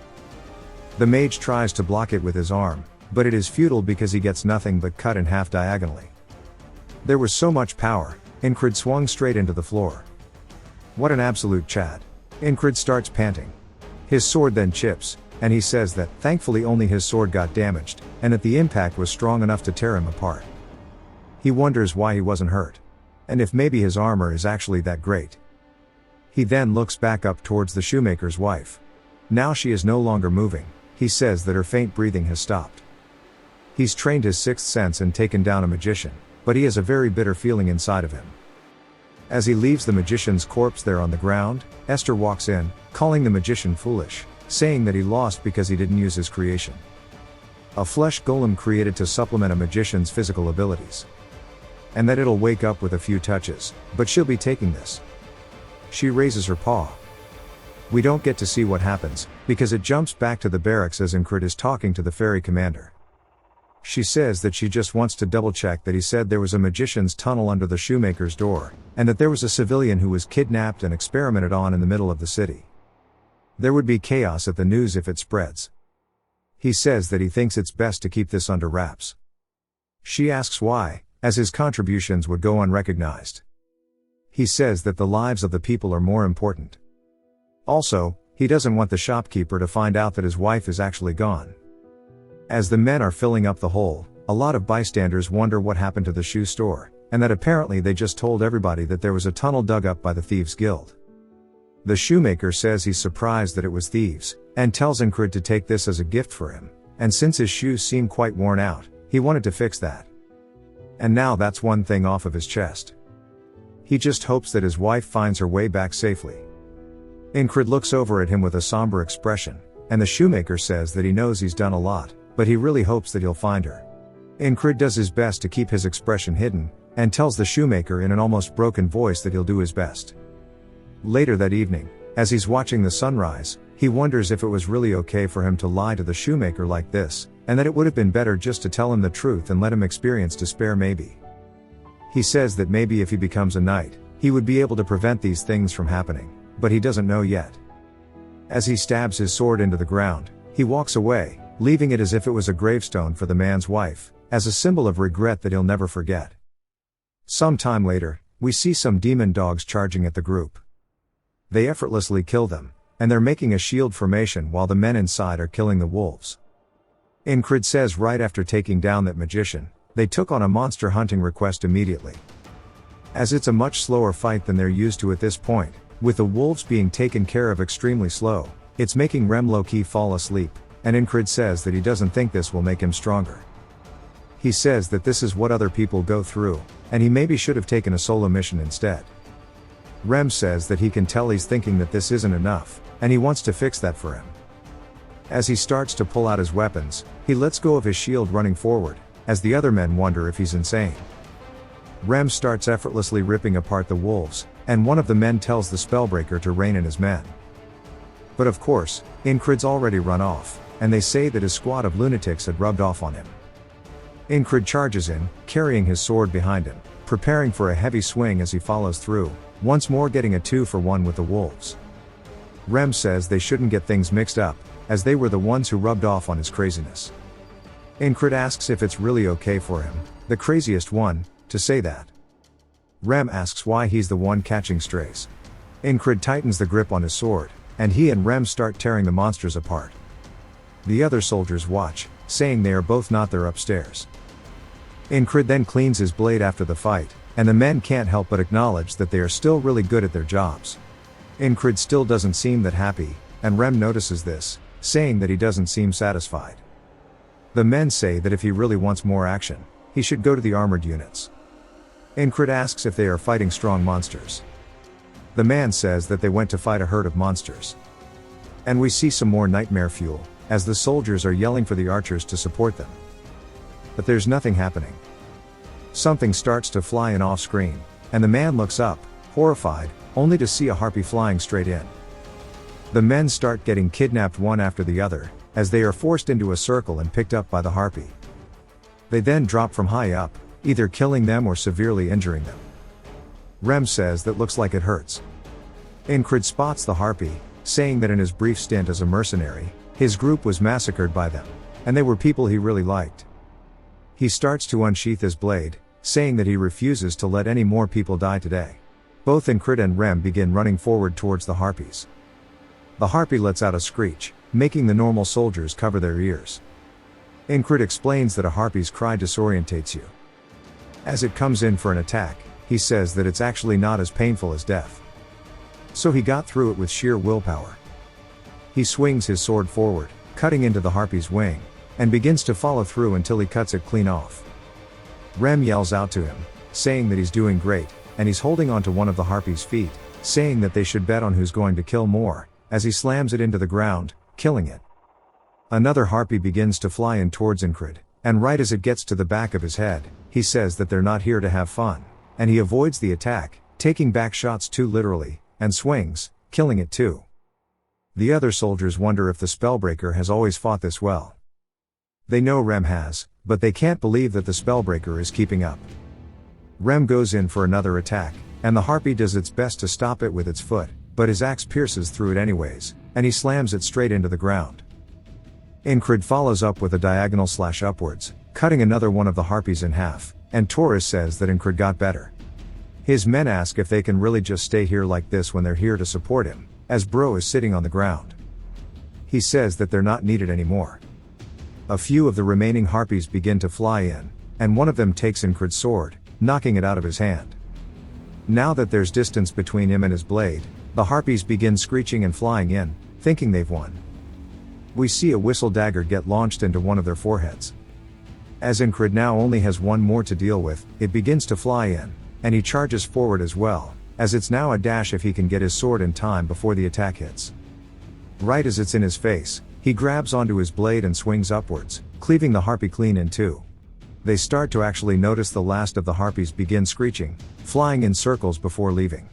The mage tries to block it with his arm, but it is futile because he gets nothing but cut in half diagonally. There was so much power, Incrid swung straight into the floor. What an absolute Chad. Incrid starts panting. His sword then chips, and he says that, thankfully only his sword got damaged, and that the impact was strong enough to tear him apart. He wonders why he wasn't hurt. And if maybe his armor is actually that great. He then looks back up towards the shoemaker's wife. Now she is no longer moving, he says that her faint breathing has stopped. He's trained his 6th sense and taken down a magician, but he has a very bitter feeling inside of him. As he leaves the magician's corpse there on the ground, Esther walks in, calling the magician foolish, saying that he lost because he didn't use his creation. A flesh golem created to supplement a magician's physical abilities. And that it'll wake up with a few touches, but she'll be taking this. She raises her paw. We don't get to see what happens, because it jumps back to the barracks as Incrid is talking to the ferry commander. She says that she just wants to double check that he said there was a magician's tunnel under the shoemaker's door, and that there was a civilian who was kidnapped and experimented on in the middle of the city. There would be chaos at the news if it spreads. He says that he thinks it's best to keep this under wraps. She asks why, as his contributions would go unrecognized. He says that the lives of the people are more important. Also, he doesn't want the shopkeeper to find out that his wife is actually gone. As the men are filling up the hole, a lot of bystanders wonder what happened to the shoe store, and that apparently they just told everybody that there was a tunnel dug up by the Thieves' Guild. The shoemaker says he's surprised that it was thieves, and tells Incrid to take this as a gift for him, and since his shoes seem quite worn out, he wanted to fix that. And now that's one thing off of his chest. He just hopes that his wife finds her way back safely. Incrid looks over at him with a somber expression, and the shoemaker says that he knows he's done a lot, but he really hopes that he'll find her. Incrid does his best to keep his expression hidden, and tells the shoemaker in an almost broken voice that he'll do his best. Later that evening, as he's watching the sunrise, he wonders if it was really okay for him to lie to the shoemaker like this, and that it would have been better just to tell him the truth and let him experience despair maybe. He says that maybe if he becomes a knight, he would be able to prevent these things from happening, but he doesn't know yet. As he stabs his sword into the ground, he walks away, leaving it as if it was a gravestone for the man's wife, as a symbol of regret that he'll never forget. Some time later, we see some demon dogs charging at the group. They effortlessly kill them, and they're making a shield formation while the men inside are killing the wolves. Incred says right after taking down that magician, they took on a monster hunting request immediately. As it's a much slower fight than they're used to at this point, with the wolves being taken care of extremely slow, it's making Rem low-key fall asleep, and Incred says that he doesn't think this will make him stronger. He says that this is what other people go through, and he maybe should have taken a solo mission instead. Rem says that he can tell he's thinking that this isn't enough, and he wants to fix that for him. As he starts to pull out his weapons, he lets go of his shield running forward, as the other men wonder if he's insane. Rem starts effortlessly ripping apart the wolves, and one of the men tells the spellbreaker to rein in his men. But of course, Incred's already run off, and they say that his squad of lunatics had rubbed off on him. Incred charges in, carrying his sword behind him, preparing for a heavy swing as he follows through, once more getting a 2-for-1 with the wolves. Rem says they shouldn't get things mixed up, as they were the ones who rubbed off on his craziness. Incred asks if it's really okay for him, the craziest one, to say that. Rem asks why he's the one catching strays. Incred tightens the grip on his sword, and he and Rem start tearing the monsters apart. The other soldiers watch, saying they are both not there upstairs. Incred then cleans his blade after the fight, and the men can't help but acknowledge that they are still really good at their jobs. Incred still doesn't seem that happy, and Rem notices this, saying that he doesn't seem satisfied. The men say that if he really wants more action, he should go to the armored units. Incred asks if they are fighting strong monsters. The man says that they went to fight a herd of monsters. And we see some more nightmare fuel, as the soldiers are yelling for the archers to support them. But there's nothing happening. Something starts to fly in off screen, and the man looks up, horrified, only to see a harpy flying straight in. The men start getting kidnapped one after the other, as they are forced into a circle and picked up by the harpy. They then drop from high up, either killing them or severely injuring them. Rem says that looks like it hurts. Incred spots the harpy, saying that in his brief stint as a mercenary, his group was massacred by them, and they were people he really liked. He starts to unsheath his blade, saying that he refuses to let any more people die today. Both Incred and Rem begin running forward towards the harpies. The harpy lets out a screech, making the normal soldiers cover their ears. Incred explains that a harpy's cry disorientates you. As it comes in for an attack, he says that it's actually not as painful as death. So he got through it with sheer willpower. He swings his sword forward, cutting into the harpy's wing, and begins to follow through until he cuts it clean off. Rem yells out to him, saying that he's doing great, and he's holding onto one of the harpy's feet, saying that they should bet on who's going to kill more, as he slams it into the ground, killing it. Another harpy begins to fly in towards Incred, and right as it gets to the back of his head, he says that they're not here to have fun, and he avoids the attack, taking back shots too literally, and swings, killing it too. The other soldiers wonder if the spellbreaker has always fought this well. They know Rem has, but they can't believe that the spellbreaker is keeping up. Rem goes in for another attack, and the harpy does its best to stop it with its foot, but his axe pierces through it anyways, and he slams it straight into the ground. Incred follows up with a diagonal slash upwards, cutting another one of the harpies in half, and Taurus says that Incred got better. His men ask if they can really just stay here like this when they're here to support him, as Bro is sitting on the ground. He says that they're not needed anymore. A few of the remaining harpies begin to fly in, and one of them takes Incred's sword, knocking it out of his hand. Now that there's distance between him and his blade, the harpies begin screeching and flying in, thinking they've won. We see a whistle dagger get launched into one of their foreheads. As Incred now only has one more to deal with, it begins to fly in, and he charges forward as well, as it's now a dash if he can get his sword in time before the attack hits. Right as it's in his face, he grabs onto his blade and swings upwards, cleaving the harpy clean in two. They start to actually notice the last of the harpies begin screeching, flying in circles before leaving.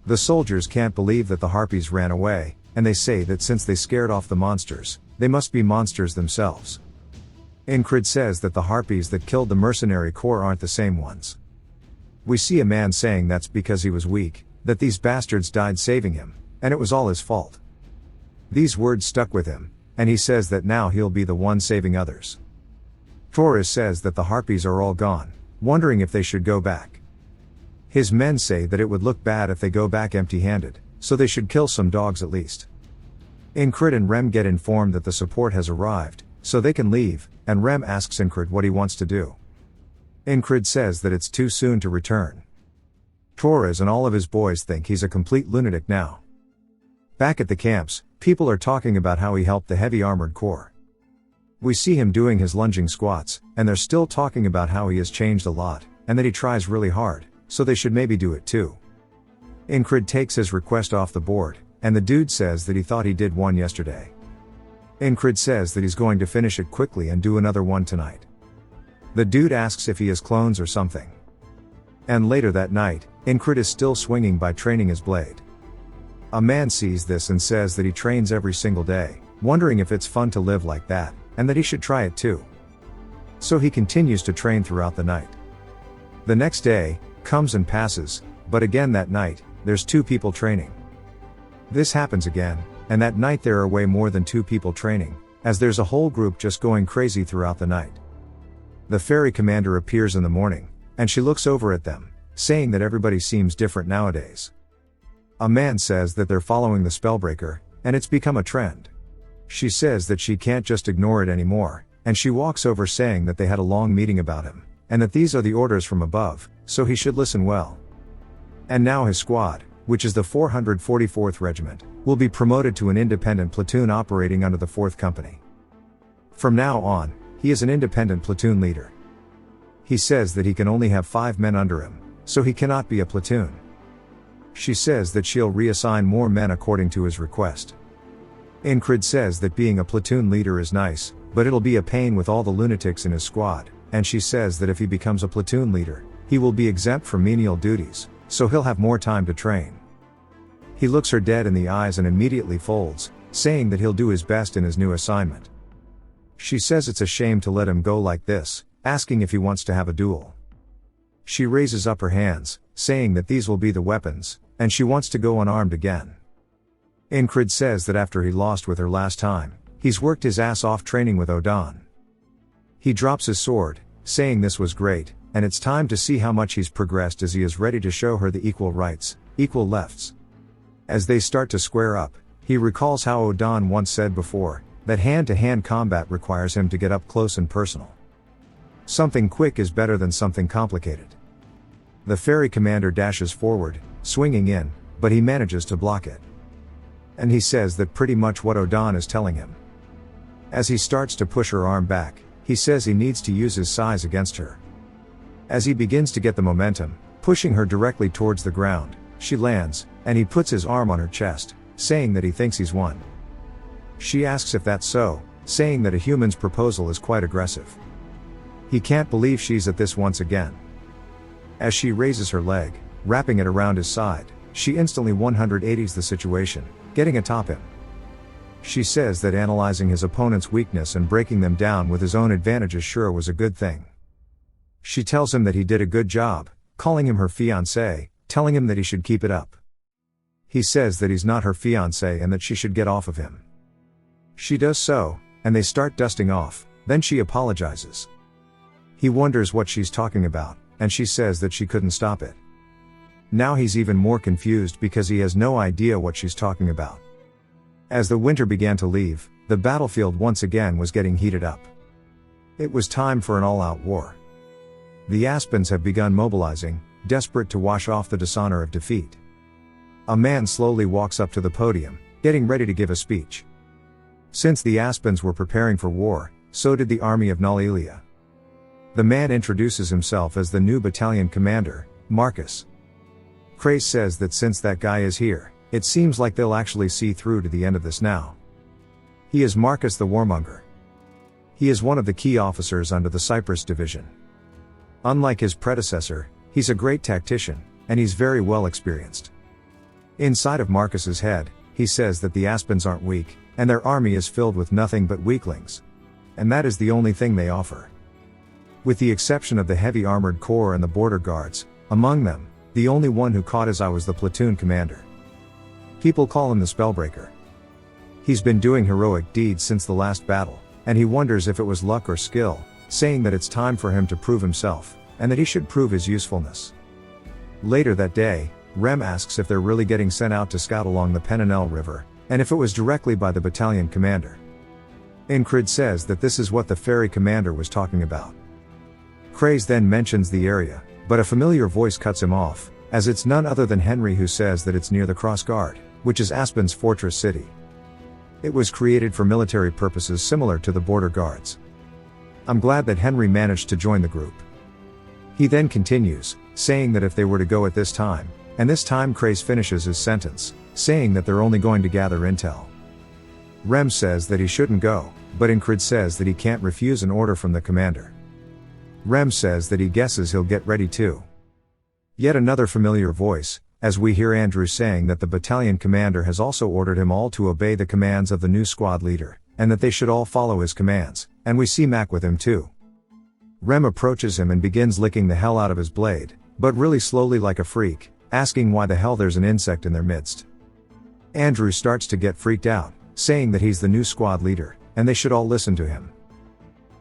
The soldiers can't believe that the harpies ran away, and they say that since they scared off the monsters, they must be monsters themselves. Incred says that the harpies that killed the mercenary corps aren't the same ones. We see a man saying that's because he was weak, that these bastards died saving him, and it was all his fault. These words stuck with him, and he says that now he'll be the one saving others. Torres says that the harpies are all gone, wondering if they should go back. His men say that it would look bad if they go back empty-handed, so they should kill some dogs at least. Incrid and Rem get informed that the support has arrived, so they can leave, and Rem asks Incrid what he wants to do. Incrid says that it's too soon to return. Torres and all of his boys think he's a complete lunatic now. Back at the camps, people are talking about how he helped the heavy armored corps. We see him doing his lunging squats, and they're still talking about how he has changed a lot, and that he tries really hard, so they should maybe do it too. Incrid takes his request off the board, and the dude says that he thought he did one yesterday. Incrid says that he's going to finish it quickly and do another one tonight. The dude asks if he has clones or something. And later that night, Incrid is still swinging by training his blade. A man sees this and says that he trains every single day, wondering if it's fun to live like that, and that he should try it too. So he continues to train throughout the night. The next day comes and passes, but again that night, there's 2 people training. This happens again, and that night there are way more than 2 people training, as there's a whole group just going crazy throughout the night. The ferry commander appears in the morning, and she looks over at them, saying that everybody seems different nowadays. A man says that they're following the spellbreaker, and it's become a trend. She says that she can't just ignore it anymore, and she walks over saying that they had a long meeting about him, and that these are the orders from above, so he should listen well. And now his squad, which is the 444th Regiment, will be promoted to an independent platoon operating under the 4th Company. From now on, he is an independent platoon leader. He says that he can only have 5 men under him, so he cannot be a platoon. She says that she'll reassign more men according to his request. Incrid says that being a platoon leader is nice, but it'll be a pain with all the lunatics in his squad, and she says that if he becomes a platoon leader, he will be exempt from menial duties, so he'll have more time to train. He looks her dead in the eyes and immediately folds, saying that he'll do his best in his new assignment. She says it's a shame to let him go like this, asking if he wants to have a duel. She raises up her hands, saying that these will be the weapons, and she wants to go unarmed again. Incrid says that after he lost with her last time, he's worked his ass off training with Odan. He drops his sword, saying this was great, and it's time to see how much he's progressed as he is ready to show her the equal rights, equal lefts. As they start to square up, he recalls how Odan once said before, that hand-to-hand combat requires him to get up close and personal. Something quick is better than something complicated. The ferry commander dashes forward, swinging in, but he manages to block it. And he says that pretty much what Odan is telling him. As he starts to push her arm back, he says he needs to use his size against her. As he begins to get the momentum, pushing her directly towards the ground, she lands, and he puts his arm on her chest, saying that he thinks he's won. She asks if that's so, saying that a human's proposal is quite aggressive. He can't believe she's at this once again. As she raises her leg, wrapping it around his side, she instantly 180s the situation, getting atop him. She says that analyzing his opponent's weakness and breaking them down with his own advantages sure was a good thing. She tells him that he did a good job, calling him her fiancé, telling him that he should keep it up. He says that he's not her fiancé and that she should get off of him. She does so, and they start dusting off, then she apologizes. He wonders what she's talking about, and she says that she couldn't stop it. Now he's even more confused because he has no idea what she's talking about. As the winter began to leave, the battlefield once again was getting heated up. It was time for an all-out war. The Aspens have begun mobilizing, desperate to wash off the dishonor of defeat. A man slowly walks up to the podium, getting ready to give a speech. Since the Aspens were preparing for war, so did the army of Nalilia. The man introduces himself as the new battalion commander, Marcus. Crace says that since that guy is here, it seems like they'll actually see through to the end of this now. He is Marcus the Warmonger. He is one of the key officers under the Cyprus division. Unlike his predecessor, he's a great tactician, and he's very well experienced. Inside of Marcus's head, he says that the Aspens aren't weak, and their army is filled with nothing but weaklings. And that is the only thing they offer. With the exception of the heavy armored corps and the border guards, Among them, the only one who caught his eye was the platoon commander. People call him the Spellbreaker. He's been doing heroic deeds since the last battle, and he wonders if it was luck or skill, saying that it's time for him to prove himself, and that he should prove his usefulness. Later that day, Rem asks if they're really getting sent out to scout along the Penanel River, and if it was directly by the battalion commander. Incrid says that this is what the ferry commander was talking about. Craze then mentions the area, but a familiar voice cuts him off, as it's none other than Henry who says that it's near the Cross Guard, which is Aspen's fortress city. It was created for military purposes similar to the border guards. I'm glad that Henry managed to join the group. He then continues, saying that if they were to go at this time, and this time Craze finishes his sentence, saying that they're only going to gather intel. Rem says that he shouldn't go, but Incrid says that he can't refuse an order from the commander. Rem says that he guesses he'll get ready too. Yet another familiar voice, as we hear Andrew saying that the battalion commander has also ordered him all to obey the commands of the new squad leader, and that they should all follow his commands, and we see Mac with him too. Rem approaches him and begins licking the hell out of his blade, but really slowly like a freak, asking why the hell there's an insect in their midst. Andrew starts to get freaked out, saying that he's the new squad leader, and they should all listen to him.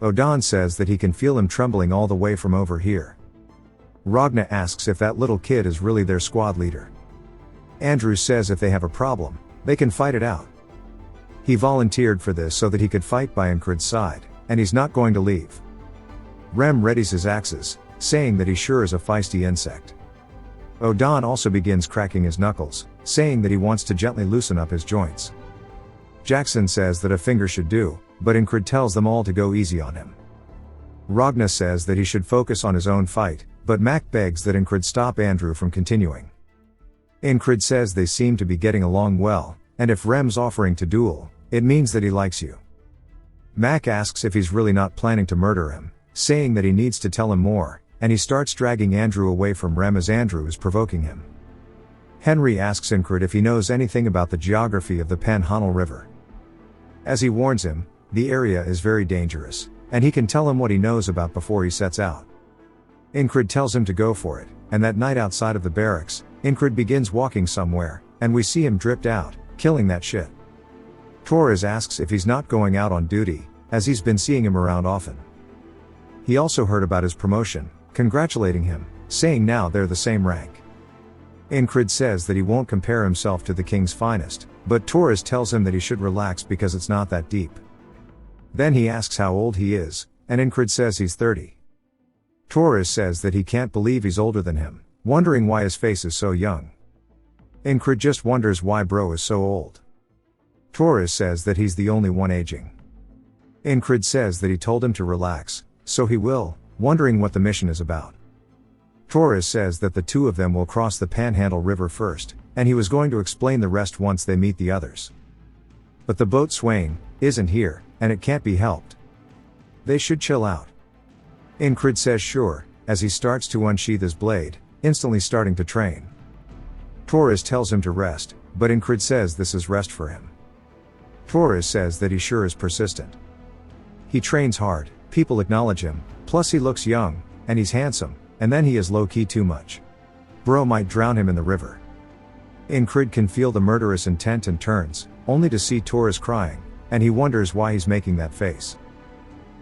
Odan says that he can feel him trembling all the way from over here. Ragna asks if that little kid is really their squad leader. Andrew says if they have a problem, they can fight it out. He volunteered for this so that he could fight by Incrid's side, and he's not going to leave. Rem readies his axes, saying that he sure is a feisty insect. Odan also begins cracking his knuckles, saying that he wants to gently loosen up his joints. Jackson says that a finger should do, but Incrid tells them all to go easy on him. Ragna says that he should focus on his own fight, but Mac begs that Incrid stop Andrew from continuing. Incrid says they seem to be getting along well, and if Rem's offering to duel, it means that he likes you. Mac asks if he's really not planning to murder him, saying that he needs to tell him more, and he starts dragging Andrew away from Rem as Andrew is provoking him. Henry asks Incrid if he knows anything about the geography of the Panhandle River. As he warns him, the area is very dangerous, and he can tell him what he knows about before he sets out. Incrid tells him to go for it, and that night outside of the barracks, Incrid begins walking somewhere, and we see him dripped out, killing that shit. Torres asks if he's not going out on duty, as he's been seeing him around often. He also heard about his promotion, congratulating him, saying now they're the same rank. Incrid says that he won't compare himself to the king's finest, but Torres tells him that he should relax because it's not that deep. Then he asks how old he is, and Incrid says he's 30. Torres says that he can't believe he's older than him, wondering why his face is so young. Incrid just wonders why bro is so old. Torres says that he's the only one aging. Incrid says that he told him to relax, so he will, wondering what the mission is about. Torres says that the two of them will cross the Panhandle River first, and he was going to explain the rest once they meet the others. But the boat Swain isn't here, and it can't be helped. They should chill out. Incrid says sure, as he starts to unsheath his blade, instantly starting to train. Torres tells him to rest, but Incrid says this is rest for him. Torres says that he sure is persistent. He trains hard, people acknowledge him, plus he looks young, and he's handsome, and then he is low-key too much. Bro might drown him in the river. Incrid can feel the murderous intent and turns, only to see Torres crying, and he wonders why he's making that face.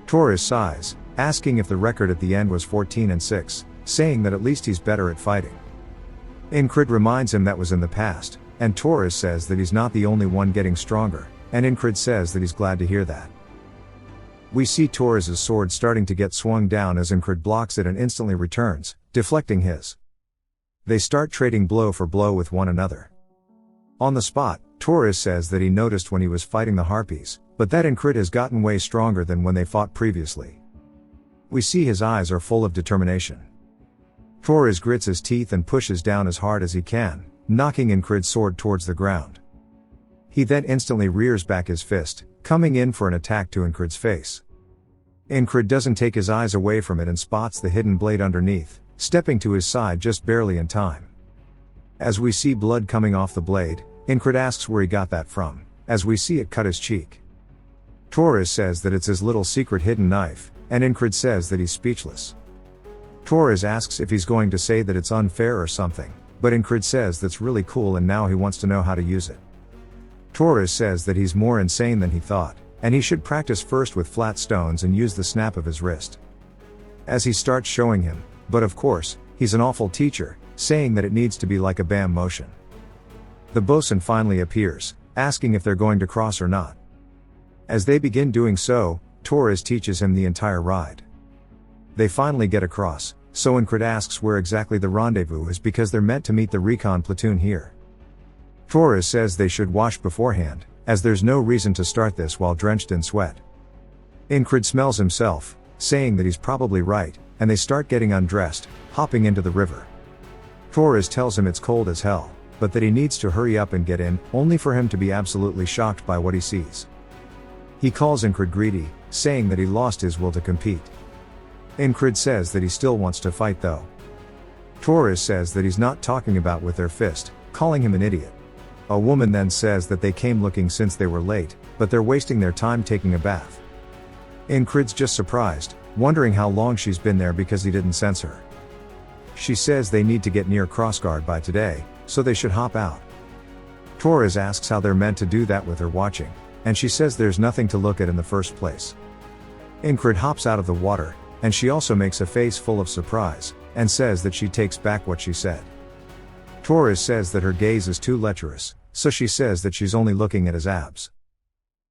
Torres sighs, asking if the record at the end was 14-6, saying that at least he's better at fighting. Incrid reminds him that was in the past, and Torres says that he's not the only one getting stronger, and Incrid says that he's glad to hear that. We see Torres' sword starting to get swung down as Incrid blocks it and instantly returns, deflecting his. They start trading blow for blow with one another. On the spot, Torres says that he noticed when he was fighting the Harpies, but that Incrid has gotten way stronger than when they fought previously. We see his eyes are full of determination. Torres grits his teeth and pushes down as hard as he can, knocking Incrid's sword towards the ground. He then instantly rears back his fist, coming in for an attack to Incrid's face. Incrid doesn't take his eyes away from it and spots the hidden blade underneath, stepping to his side just barely in time. As we see blood coming off the blade, Incrid asks where he got that from, as we see it cut his cheek. Torres says that it's his little secret hidden knife, and Incrid says that he's speechless. Torres asks if he's going to say that it's unfair or something, but Incrid says that's really cool and now he wants to know how to use it. Torres says that he's more insane than he thought, and he should practice first with flat stones and use the snap of his wrist. As he starts showing him, but of course, he's an awful teacher, saying that it needs to be like a bam motion. The bosun finally appears, asking if they're going to cross or not. As they begin doing so, Torres teaches him the entire ride. They finally get across, so Incrid asks where exactly the rendezvous is because they're meant to meet the recon platoon here. Torres says they should wash beforehand, as there's no reason to start this while drenched in sweat. Incrid smells himself, saying that he's probably right, and they start getting undressed, hopping into the river. Torres tells him it's cold as hell, but that he needs to hurry up and get in, only for him to be absolutely shocked by what he sees. He calls Incrid greedy, saying that he lost his will to compete. Incrid says that he still wants to fight though. Torres says that he's not talking about with their fist, calling him an idiot. A woman then says that they came looking since they were late, but they're wasting their time taking a bath. Incrid's just surprised, wondering how long she's been there because he didn't sense her. She says they need to get near Crossguard by today, so they should hop out. Torres asks how they're meant to do that with her watching, and she says there's nothing to look at in the first place. Incrid hops out of the water, and she also makes a face full of surprise, and says that she takes back what she said. Torres says that her gaze is too lecherous, so she says that she's only looking at his abs.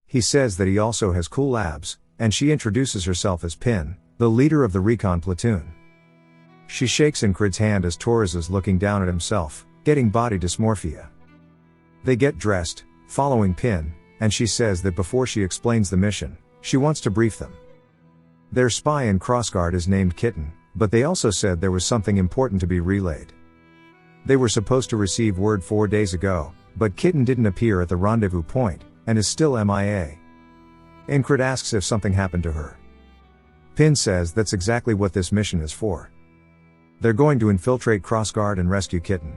He says that he also has cool abs, and she introduces herself as Pin, the leader of the recon platoon. She shakes Incrid's hand as Torres is looking down at himself, getting body dysmorphia. They get dressed, following Pin, and she says that before she explains the mission, she wants to brief them. Their spy in Crossguard is named Kitten, but they also said there was something important to be relayed. They were supposed to receive word 4 days ago, but Kitten didn't appear at the rendezvous point, and is still MIA. Incrid asks if something happened to her. Pin says that's exactly what this mission is for. They're going to infiltrate Crossguard and rescue Kitten.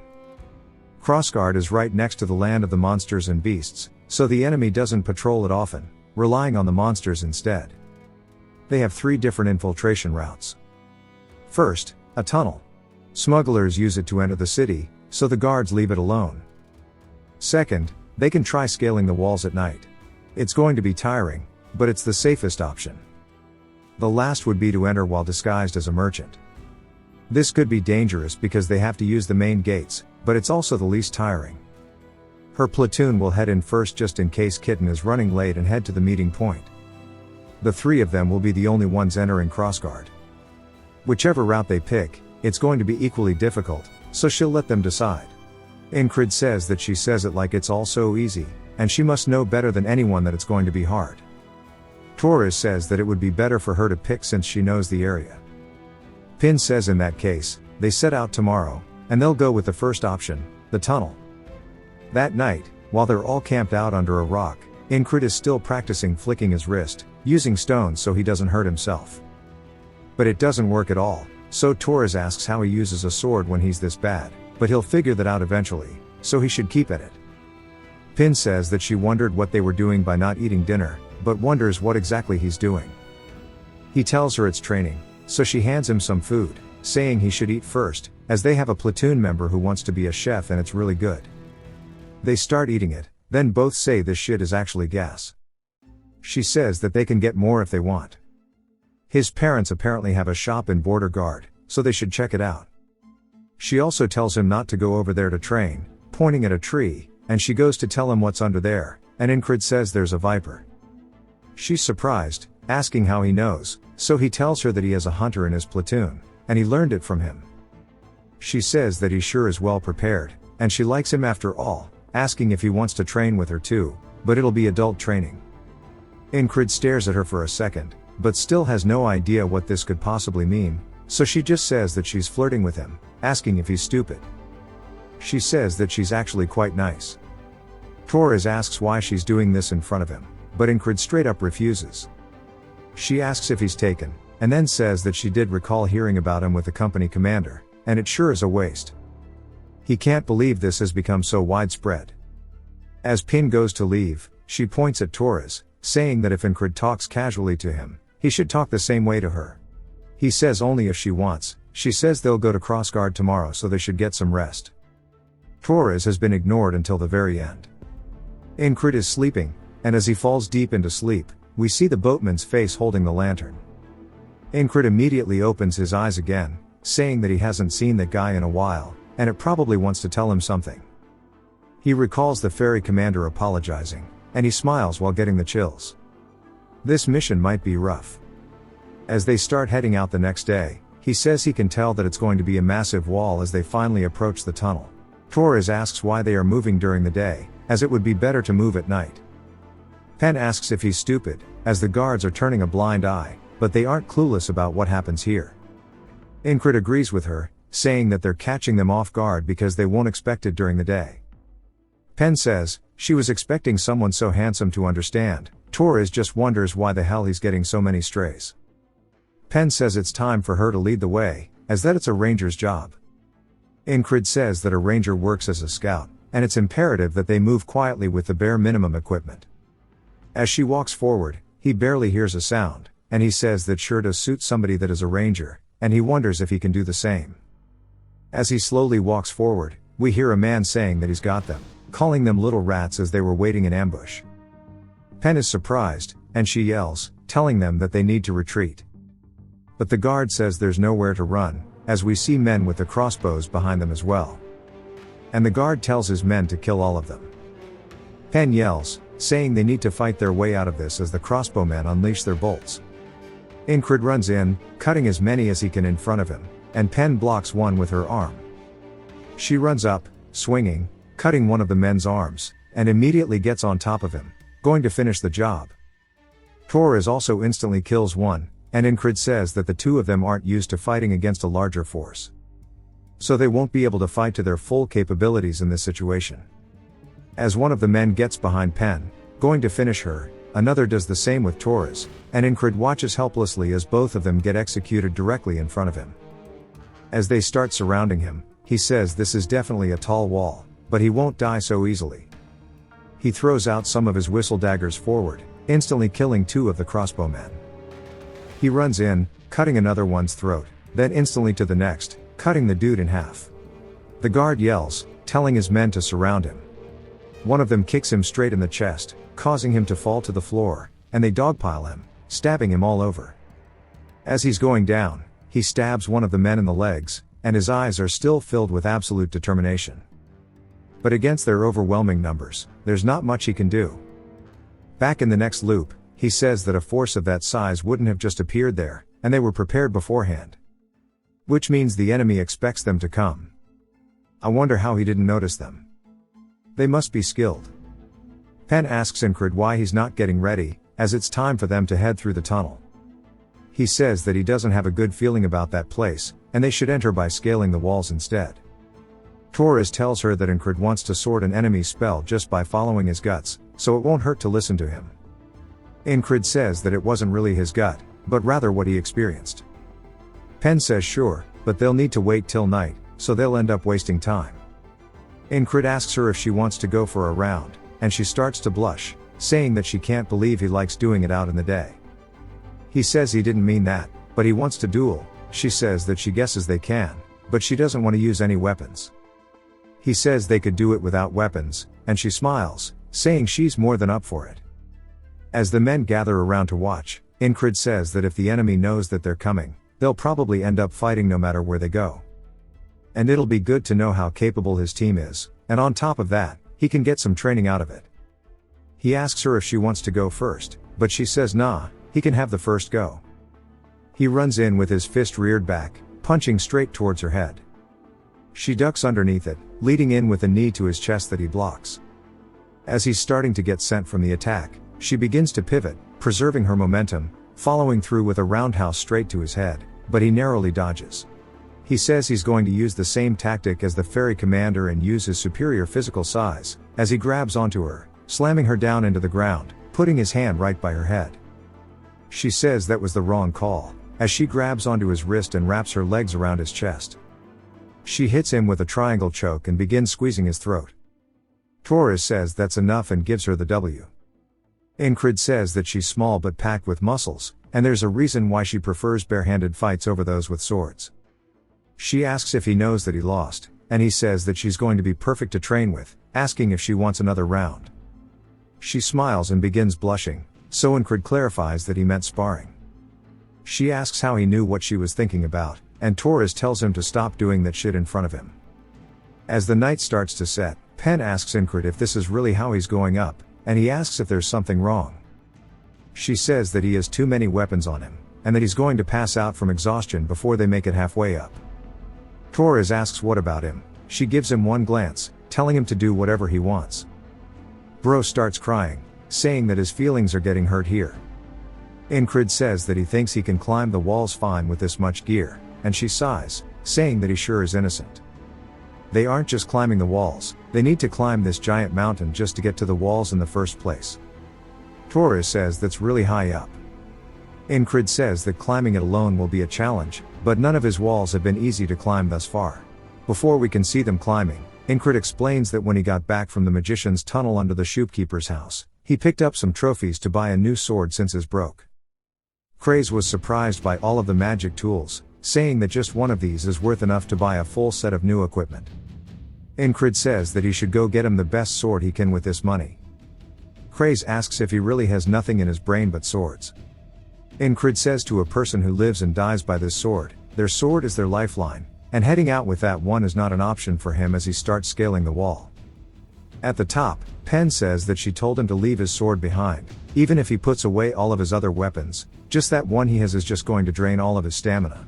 Crossguard is right next to the land of the monsters and beasts, so the enemy doesn't patrol it often, relying on the monsters instead. They have 3 different infiltration routes. First, a tunnel. Smugglers use it to enter the city, so the guards leave it alone. Second, they can try scaling the walls at night. It's going to be tiring, but it's the safest option. The last would be to enter while disguised as a merchant. This could be dangerous because they have to use the main gates, but it's also the least tiring. Her platoon will head in first just in case Kitten is running late and head to the meeting point. The 3 of them will be the only ones entering Crossguard. Whichever route they pick, it's going to be equally difficult, so she'll let them decide. Incrid says that she says it like it's all so easy, and she must know better than anyone that it's going to be hard. Torres says that it would be better for her to pick since she knows the area. Pin says in that case, they set out tomorrow, and they'll go with the first option, the tunnel. That night, while they're all camped out under a rock, Incrid is still practicing flicking his wrist, using stones so he doesn't hurt himself. But it doesn't work at all, so Torres asks how he uses a sword when he's this bad, but he'll figure that out eventually, so he should keep at it. Pin says that she wondered what they were doing by not eating dinner, but wonders what exactly he's doing. He tells her it's training, so she hands him some food, saying he should eat first, as they have a platoon member who wants to be a chef and it's really good. They start eating it, then both say this shit is actually gas. She says that they can get more if they want. His parents apparently have a shop in Border Guard, so they should check it out. She also tells him not to go over there to train, pointing at a tree, and she goes to tell him what's under there, and Incrid says there's a viper. She's surprised, asking how he knows, so he tells her that he has a hunter in his platoon, and he learned it from him. She says that he sure is well prepared, and she likes him after all, asking if he wants to train with her too, but it'll be adult training. Incrid stares at her for a second, but still has no idea what this could possibly mean, so she just says that she's flirting with him, asking if he's stupid. She says that she's actually quite nice. Torres asks why she's doing this in front of him, but Incrid straight up refuses. She asks if he's taken, and then says that she did recall hearing about him with the company commander, and it sure is a waste. He can't believe this has become so widespread. As Pin goes to leave, she points at Torres, saying that if Incrid talks casually to him, he should talk the same way to her. He says only if she wants, She says they'll go to crossguard tomorrow so they should get some rest. Torres has been ignored until the very end. Ingrid is sleeping, and as he falls deep into sleep, we see the boatman's face holding the lantern. Ingrid immediately opens his eyes again, saying that he hasn't seen that guy in a while, and it probably wants to tell him something. He recalls the ferry commander apologizing, and he smiles while getting the chills. This mission might be rough. As they start heading out the next day, he says he can tell that it's going to be a massive wall as they finally approach the tunnel. Torres asks why they are moving during the day, as it would be better to move at night. Penn asks if he's stupid, as the guards are turning a blind eye, but they aren't clueless about what happens here. Ingrid agrees with her, saying that they're catching them off guard because they won't expect it during the day. Penn says, she was expecting someone so handsome to understand. Torres just wonders why the hell he's getting so many strays. Penn says it's time for her to lead the way, as that it's a ranger's job. Ingrid says that a ranger works as a scout, and it's imperative that they move quietly with the bare minimum equipment. As she walks forward, he barely hears a sound, and he says that sure does suit somebody that is a ranger, and he wonders if he can do the same. As he slowly walks forward, we hear a man saying that he's got them, calling them little rats as they were waiting in ambush. Penn is surprised, and she yells, telling them that they need to retreat. But the guard says there's nowhere to run, as we see men with the crossbows behind them as well. And the guard tells his men to kill all of them. Penn yells, saying they need to fight their way out of this as the crossbowmen unleash their bolts. Ingrid runs in, cutting as many as he can in front of him, and Penn blocks one with her arm. She runs up, swinging, cutting one of the men's arms, and immediately gets on top of him, going to finish the job. Torres also instantly kills one, and Ingrid says that the two of them aren't used to fighting against a larger force. So they won't be able to fight to their full capabilities in this situation. As one of the men gets behind Penn, going to finish her, another does the same with Torres, and Ingrid watches helplessly as both of them get executed directly in front of him. As they start surrounding him, he says this is definitely a tall wall, but he won't die so easily. He throws out some of his whistle daggers forward, instantly killing two of the crossbowmen. He runs in, cutting another one's throat, then instantly to the next, cutting the dude in half. The guard yells, telling his men to surround him. One of them kicks him straight in the chest, causing him to fall to the floor, and they dogpile him, stabbing him all over. As he's going down, he stabs one of the men in the legs, and his eyes are still filled with absolute determination. But against their overwhelming numbers, there's not much he can do. Back in the next loop, he says that a force of that size wouldn't have just appeared there, and they were prepared beforehand. Which means the enemy expects them to come. I wonder how he didn't notice them. They must be skilled. Penn asks Ingrid why he's not getting ready, as it's time for them to head through the tunnel. He says that he doesn't have a good feeling about that place, and they should enter by scaling the walls instead. Torres tells her that Ingrid wants to sort an enemy's spell just by following his guts, so it won't hurt to listen to him. Ingrid says that it wasn't really his gut, but rather what he experienced. Penn says sure, but they'll need to wait till night, so they'll end up wasting time. Ingrid asks her if she wants to go for a round, and she starts to blush, saying that she can't believe he likes doing it out in the day. He says he didn't mean that, but he wants to duel. She says that she guesses they can, but she doesn't want to use any weapons. He says they could do it without weapons, and she smiles, saying she's more than up for it. As the men gather around to watch, Ingrid says that if the enemy knows that they're coming, they'll probably end up fighting no matter where they go. And it'll be good to know how capable his team is, and on top of that, he can get some training out of it. He asks her if she wants to go first, but she says nah, he can have the first go. He runs in with his fist reared back, punching straight towards her head. She ducks underneath it, leading in with a knee to his chest that he blocks. As he's starting to get sent from the attack, she begins to pivot, preserving her momentum, following through with a roundhouse straight to his head, but he narrowly dodges. He says he's going to use the same tactic as the ferry commander and use his superior physical size, as he grabs onto her, slamming her down into the ground, putting his hand right by her head. She says that was the wrong call, as she grabs onto his wrist and wraps her legs around his chest. She hits him with a triangle choke and begins squeezing his throat. Torres says that's enough and gives her the W. Ingrid says that she's small but packed with muscles, and there's a reason why she prefers barehanded fights over those with swords. She asks if he knows that he lost, and he says that she's going to be perfect to train with, asking if she wants another round. She smiles and begins blushing, so Incred clarifies that he meant sparring. She asks how he knew what she was thinking about, and Torres tells him to stop doing that shit in front of him. As the night starts to set, Pen asks Incred if this is really how he's going up, and he asks if there's something wrong. She says that he has too many weapons on him, and that he's going to pass out from exhaustion before they make it halfway up. Torres asks what about him. She gives him one glance, telling him to do whatever he wants. Bro starts crying, saying that his feelings are getting hurt here. Incred says that he thinks he can climb the walls fine with this much gear, and she sighs, saying that he sure is innocent. They aren't just climbing the walls, they need to climb this giant mountain just to get to the walls in the first place. Torres says that's really high up. Incred says that climbing it alone will be a challenge, but none of his walls have been easy to climb thus far. Before we can see them climbing, Incred explains that when he got back from the magician's tunnel under the shopkeeper's house, he picked up some trophies to buy a new sword since his broke. Craze was surprised by all of the magic tools, saying that just one of these is worth enough to buy a full set of new equipment. Incred says that he should go get him the best sword he can with this money. Craze asks if he really has nothing in his brain but swords. Incred says to a person who lives and dies by this sword, their sword is their lifeline, and heading out with that one is not an option for him as he starts scaling the wall. At the top, Pen says that she told him to leave his sword behind, even if he puts away all of his other weapons, just that one he has is just going to drain all of his stamina.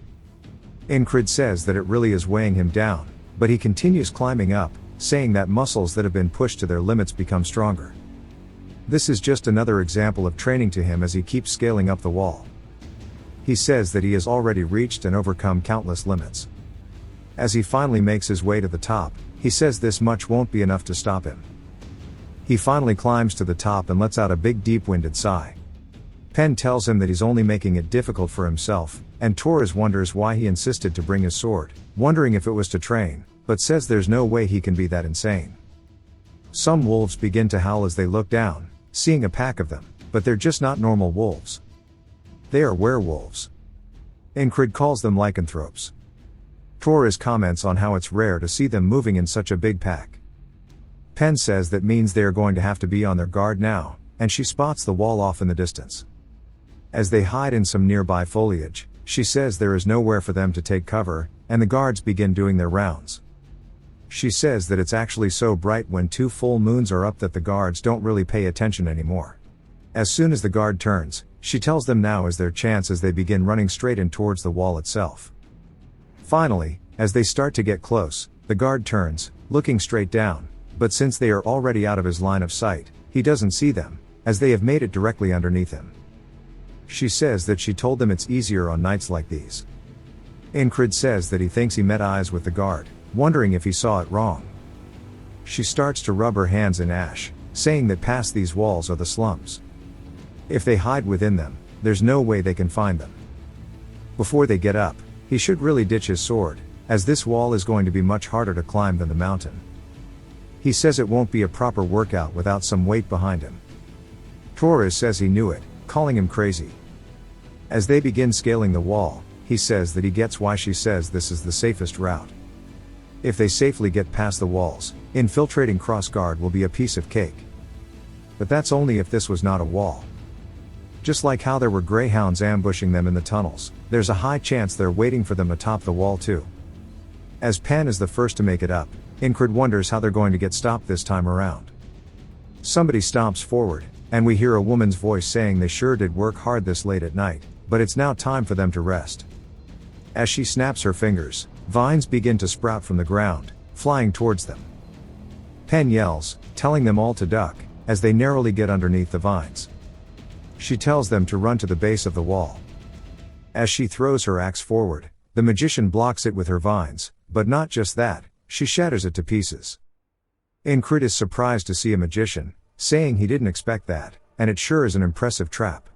Incred says that it really is weighing him down, but he continues climbing up, saying that muscles that have been pushed to their limits become stronger. This is just another example of training to him as he keeps scaling up the wall. He says that he has already reached and overcome countless limits. As he finally makes his way to the top, he says this much won't be enough to stop him. He finally climbs to the top and lets out a big deep-winded sigh. Pen tells him that he's only making it difficult for himself, and Torres wonders why he insisted to bring his sword, wondering if it was to train, but says there's no way he can be that insane. Some wolves begin to howl as they look down, seeing a pack of them, but they're just not normal wolves. They are werewolves. Incred calls them lycanthropes. Torres comments on how it's rare to see them moving in such a big pack. Pen says that means they are going to have to be on their guard now, and she spots the wall off in the distance. As they hide in some nearby foliage, she says there is nowhere for them to take cover, and the guards begin doing their rounds. She says that it's actually so bright when 2 full moons are up that the guards don't really pay attention anymore. As soon as the guard turns, she tells them now is their chance as they begin running straight in towards the wall itself. Finally, as they start to get close, the guard turns, looking straight down, but since they are already out of his line of sight, he doesn't see them, as they have made it directly underneath him. She says that she told them it's easier on nights like these. Incred says that he thinks he met eyes with the guard, wondering if he saw it wrong. She starts to rub her hands in ash, saying that past these walls are the slums. If they hide within them, there's no way they can find them. Before they get up, he should really ditch his sword, as this wall is going to be much harder to climb than the mountain. He says it won't be a proper workout without some weight behind him. Torres says he knew it, calling him crazy. As they begin scaling the wall, he says that he gets why she says this is the safest route. If they safely get past the walls, infiltrating crossguard will be a piece of cake. But that's only if this was not a wall. Just like how there were greyhounds ambushing them in the tunnels, there's a high chance they're waiting for them atop the wall too. As Pan is the first to make it up, Incred wonders how they're going to get stopped this time around. Somebody stomps forward, and we hear a woman's voice saying they sure did work hard this late at night, but it's now time for them to rest. As she snaps her fingers, vines begin to sprout from the ground, flying towards them. Pen yells, telling them all to duck, as they narrowly get underneath the vines. She tells them to run to the base of the wall. As she throws her axe forward, the magician blocks it with her vines, but not just that, she shatters it to pieces. Incred is surprised to see a magician, saying he didn't expect that, and it sure is an impressive trap.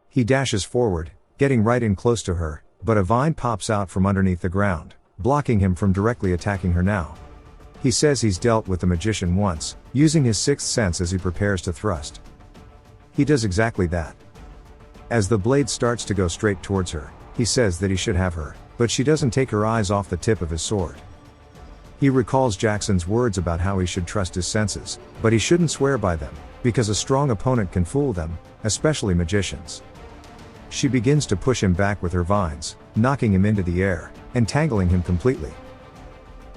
He dashes forward, getting right in close to her, but a vine pops out from underneath the ground, blocking him from directly attacking her now. He says he's dealt with the magician once, using his sixth sense as he prepares to thrust. He does exactly that. As the blade starts to go straight towards her, he says that he should have her, but she doesn't take her eyes off the tip of his sword. He recalls Jackson's words about how he should trust his senses, but he shouldn't swear by them, because a strong opponent can fool them, especially magicians. She begins to push him back with her vines, knocking him into the air, entangling him completely.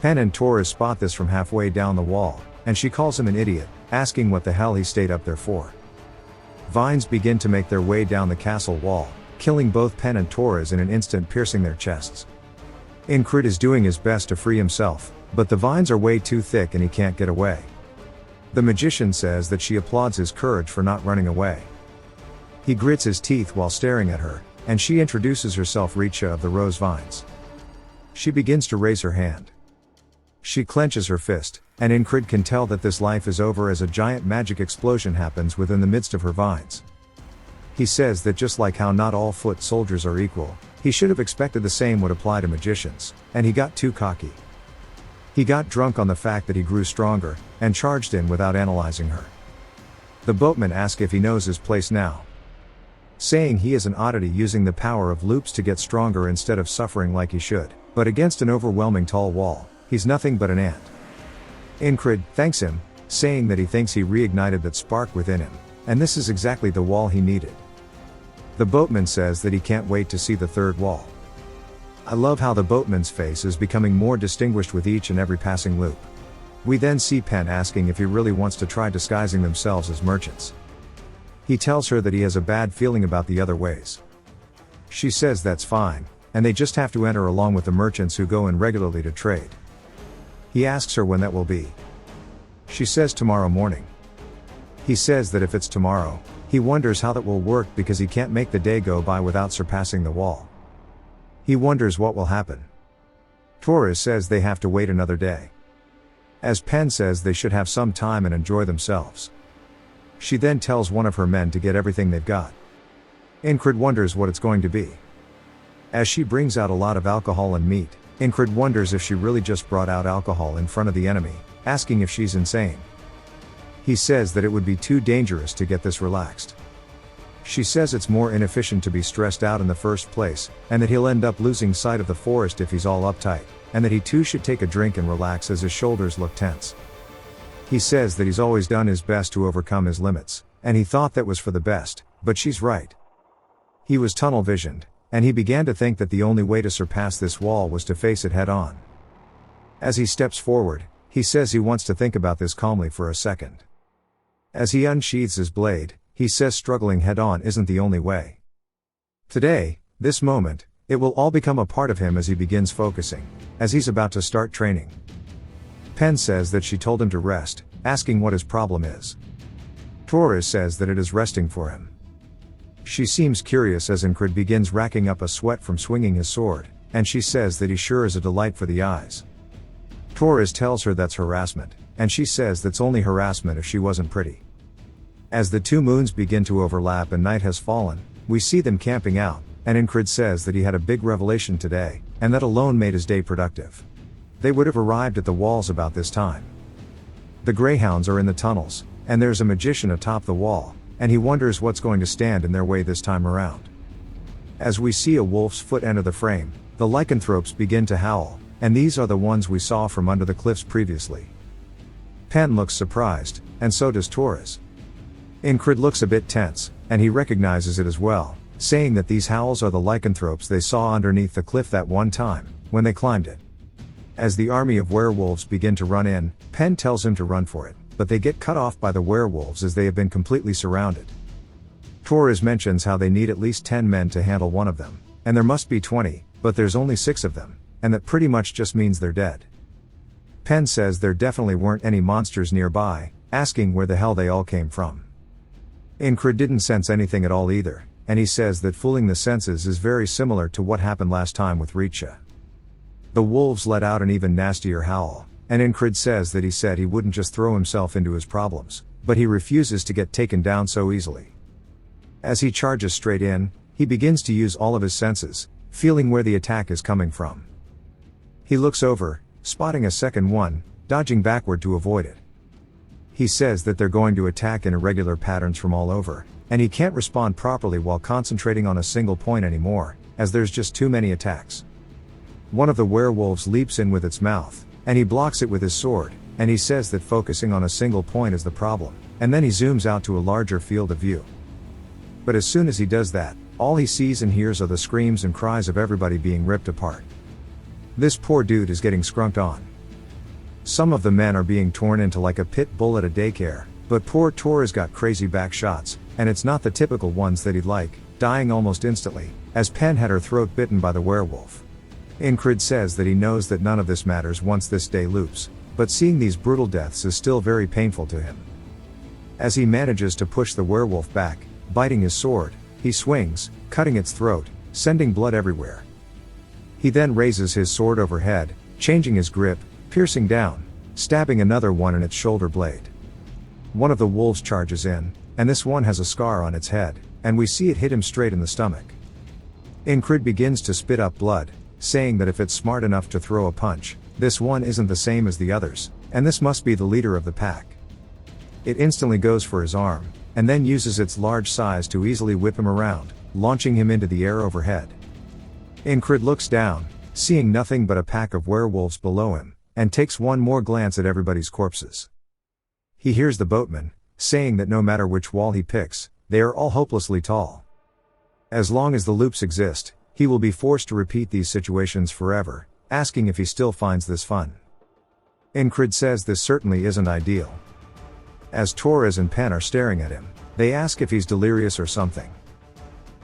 Pen and Torres spot this from halfway down the wall, and she calls him an idiot, asking what the hell he stayed up there for. Vines begin to make their way down the castle wall, killing both Pen and Torres in an instant, piercing their chests. Incrid is doing his best to free himself, but the vines are way too thick and he can't get away. The magician says that she applauds his courage for not running away. He grits his teeth while staring at her, and she introduces herself, Richa of the Rose Vines. She begins to raise her hand. She clenches her fist, and Incrid can tell that this life is over as a giant magic explosion happens within the midst of her vines. He says that just like how not all foot soldiers are equal, he should have expected the same would apply to magicians, and he got too cocky. He got drunk on the fact that he grew stronger, and charged in without analyzing her. The boatman asks if he knows his place now, saying he is an oddity using the power of loops to get stronger instead of suffering like he should, but against an overwhelming tall wall, he's nothing but an ant. Incrid thanks him, saying that he thinks he reignited that spark within him, and this is exactly the wall he needed. The boatman says that he can't wait to see the third wall. I love how the boatman's face is becoming more distinguished with each and every passing loop. We then see Pen asking if he really wants to try disguising themselves as merchants. He tells her that he has a bad feeling about the other ways. She says that's fine, and they just have to enter along with the merchants who go in regularly to trade. He asks her when that will be. She says tomorrow morning. He says that if it's tomorrow, he wonders how that will work because he can't make the day go by without surpassing the wall. He wonders what will happen. Torres says they have to wait another day. As Pen says they should have some time and enjoy themselves. She then tells one of her men to get everything they've got. Incrid wonders what it's going to be. As she brings out a lot of alcohol and meat, Incrid wonders if she really just brought out alcohol in front of the enemy, asking if she's insane. He says that it would be too dangerous to get this relaxed. She says it's more inefficient to be stressed out in the first place, and that he'll end up losing sight of the forest if he's all uptight, and that he too should take a drink and relax as his shoulders look tense. He says that he's always done his best to overcome his limits, and he thought that was for the best, but she's right. He was tunnel visioned, and he began to think that the only way to surpass this wall was to face it head on. As he steps forward, he says he wants to think about this calmly for a second. As he unsheathes his blade, he says struggling head on isn't the only way. Today, this moment, it will all become a part of him as he begins focusing, as he's about to start training. Pen says that she told him to rest, asking what his problem is. Torres says that it is resting for him. She seems curious as Incrid begins racking up a sweat from swinging his sword, and she says that he sure is a delight for the eyes. Torres tells her that's harassment, and she says that's only harassment if she wasn't pretty. As the two moons begin to overlap and night has fallen, we see them camping out, and Incrid says that he had a big revelation today, and that alone made his day productive. They would have arrived at the walls about this time. The greyhounds are in the tunnels, and there's a magician atop the wall, and he wonders what's going to stand in their way this time around. As we see a wolf's foot enter the frame, the lycanthropes begin to howl, and these are the ones we saw from under the cliffs previously. Pen looks surprised, and so does Torres. Incrid looks a bit tense, and he recognizes it as well, saying that these howls are the lycanthropes they saw underneath the cliff that one time, when they climbed it. As the army of werewolves begin to run in, Pen tells him to run for it, but they get cut off by the werewolves as they have been completely surrounded. Torres mentions how they need at least 10 men to handle one of them, and there must be 20, but there's only 6 of them, and that pretty much just means they're dead. Pen says there definitely weren't any monsters nearby, asking where the hell they all came from. Incrid didn't sense anything at all either, and he says that fooling the senses is very similar to what happened last time with Richa. The wolves let out an even nastier howl, and Incrid says that he said he wouldn't just throw himself into his problems, but he refuses to get taken down so easily. As he charges straight in, he begins to use all of his senses, feeling where the attack is coming from. He looks over, spotting a second one, dodging backward to avoid it. He says that they're going to attack in irregular patterns from all over, and he can't respond properly while concentrating on a single point anymore, as there's just too many attacks. One of the werewolves leaps in with its mouth, and he blocks it with his sword, and he says that focusing on a single point is the problem, and then he zooms out to a larger field of view. But as soon as he does that, all he sees and hears are the screams and cries of everybody being ripped apart. This poor dude is getting skrunked on. Some of the men are being torn into like a pit bull at a daycare, but poor Torres got crazy back shots, and it's not the typical ones that he'd like, dying almost instantly, as Pen had her throat bitten by the werewolf. Ingrid says that he knows that none of this matters once this day loops, but seeing these brutal deaths is still very painful to him. As he manages to push the werewolf back, biting his sword, he swings, cutting its throat, sending blood everywhere. He then raises his sword overhead, changing his grip, piercing down, stabbing another one in its shoulder blade. One of the wolves charges in, and this one has a scar on its head, and we see it hit him straight in the stomach. Ingrid begins to spit up blood, saying that if it's smart enough to throw a punch, this one isn't the same as the others, and this must be the leader of the pack. It instantly goes for his arm, and then uses its large size to easily whip him around, launching him into the air overhead. Ingrid looks down, seeing nothing but a pack of werewolves below him, and takes one more glance at everybody's corpses. He hears the boatman, saying that no matter which wall he picks, they are all hopelessly tall. As long as the loops exist, he will be forced to repeat these situations forever, asking if he still finds this fun. Ingrid says this certainly isn't ideal. As Torres and Pen are staring at him, they ask if he's delirious or something.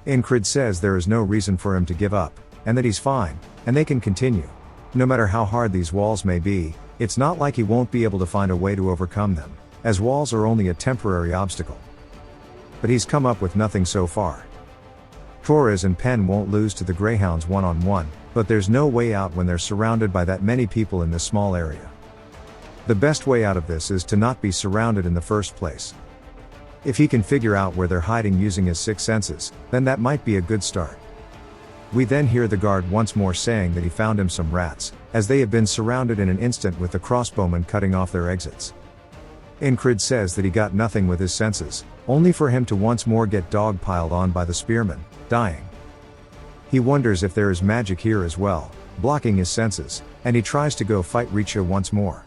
Ingrid says there is no reason for him to give up, and that he's fine, and they can continue. No matter how hard these walls may be, it's not like he won't be able to find a way to overcome them, as walls are only a temporary obstacle. But he's come up with nothing so far. Torres and Pen won't lose to the Greyhounds one-on-one, but there's no way out when they're surrounded by that many people in this small area. The best way out of this is to not be surrounded in the first place. If he can figure out where they're hiding using his sixth senses, then that might be a good start. We then hear the guard once more saying that he found him some rats, as they have been surrounded in an instant with the crossbowmen cutting off their exits. Ingrid says that he got nothing with his senses, only for him to once more get dog-piled on by the spearmen, dying. He wonders if there is magic here as well, blocking his senses, and he tries to go fight Richa once more.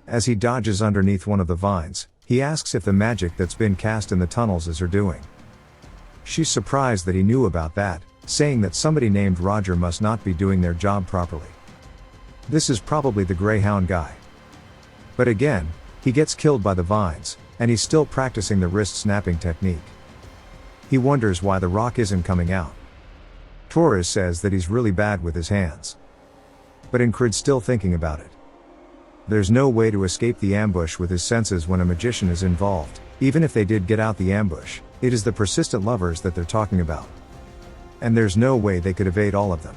As he dodges underneath one of the vines, he asks if the magic that's been cast in the tunnels is her doing. She's surprised that he knew about that, saying that somebody named Roger must not be doing their job properly. This is probably the Greyhound guy. But again, he gets killed by the vines, and he's still practicing the wrist snapping technique. He wonders why the rock isn't coming out. Torres says that he's really bad with his hands. But Ingrid's still thinking about it. There's no way to escape the ambush with his senses when a magician is involved, even if they did get out the ambush, it is the persistent lovers that they're talking about. And there's no way they could evade all of them.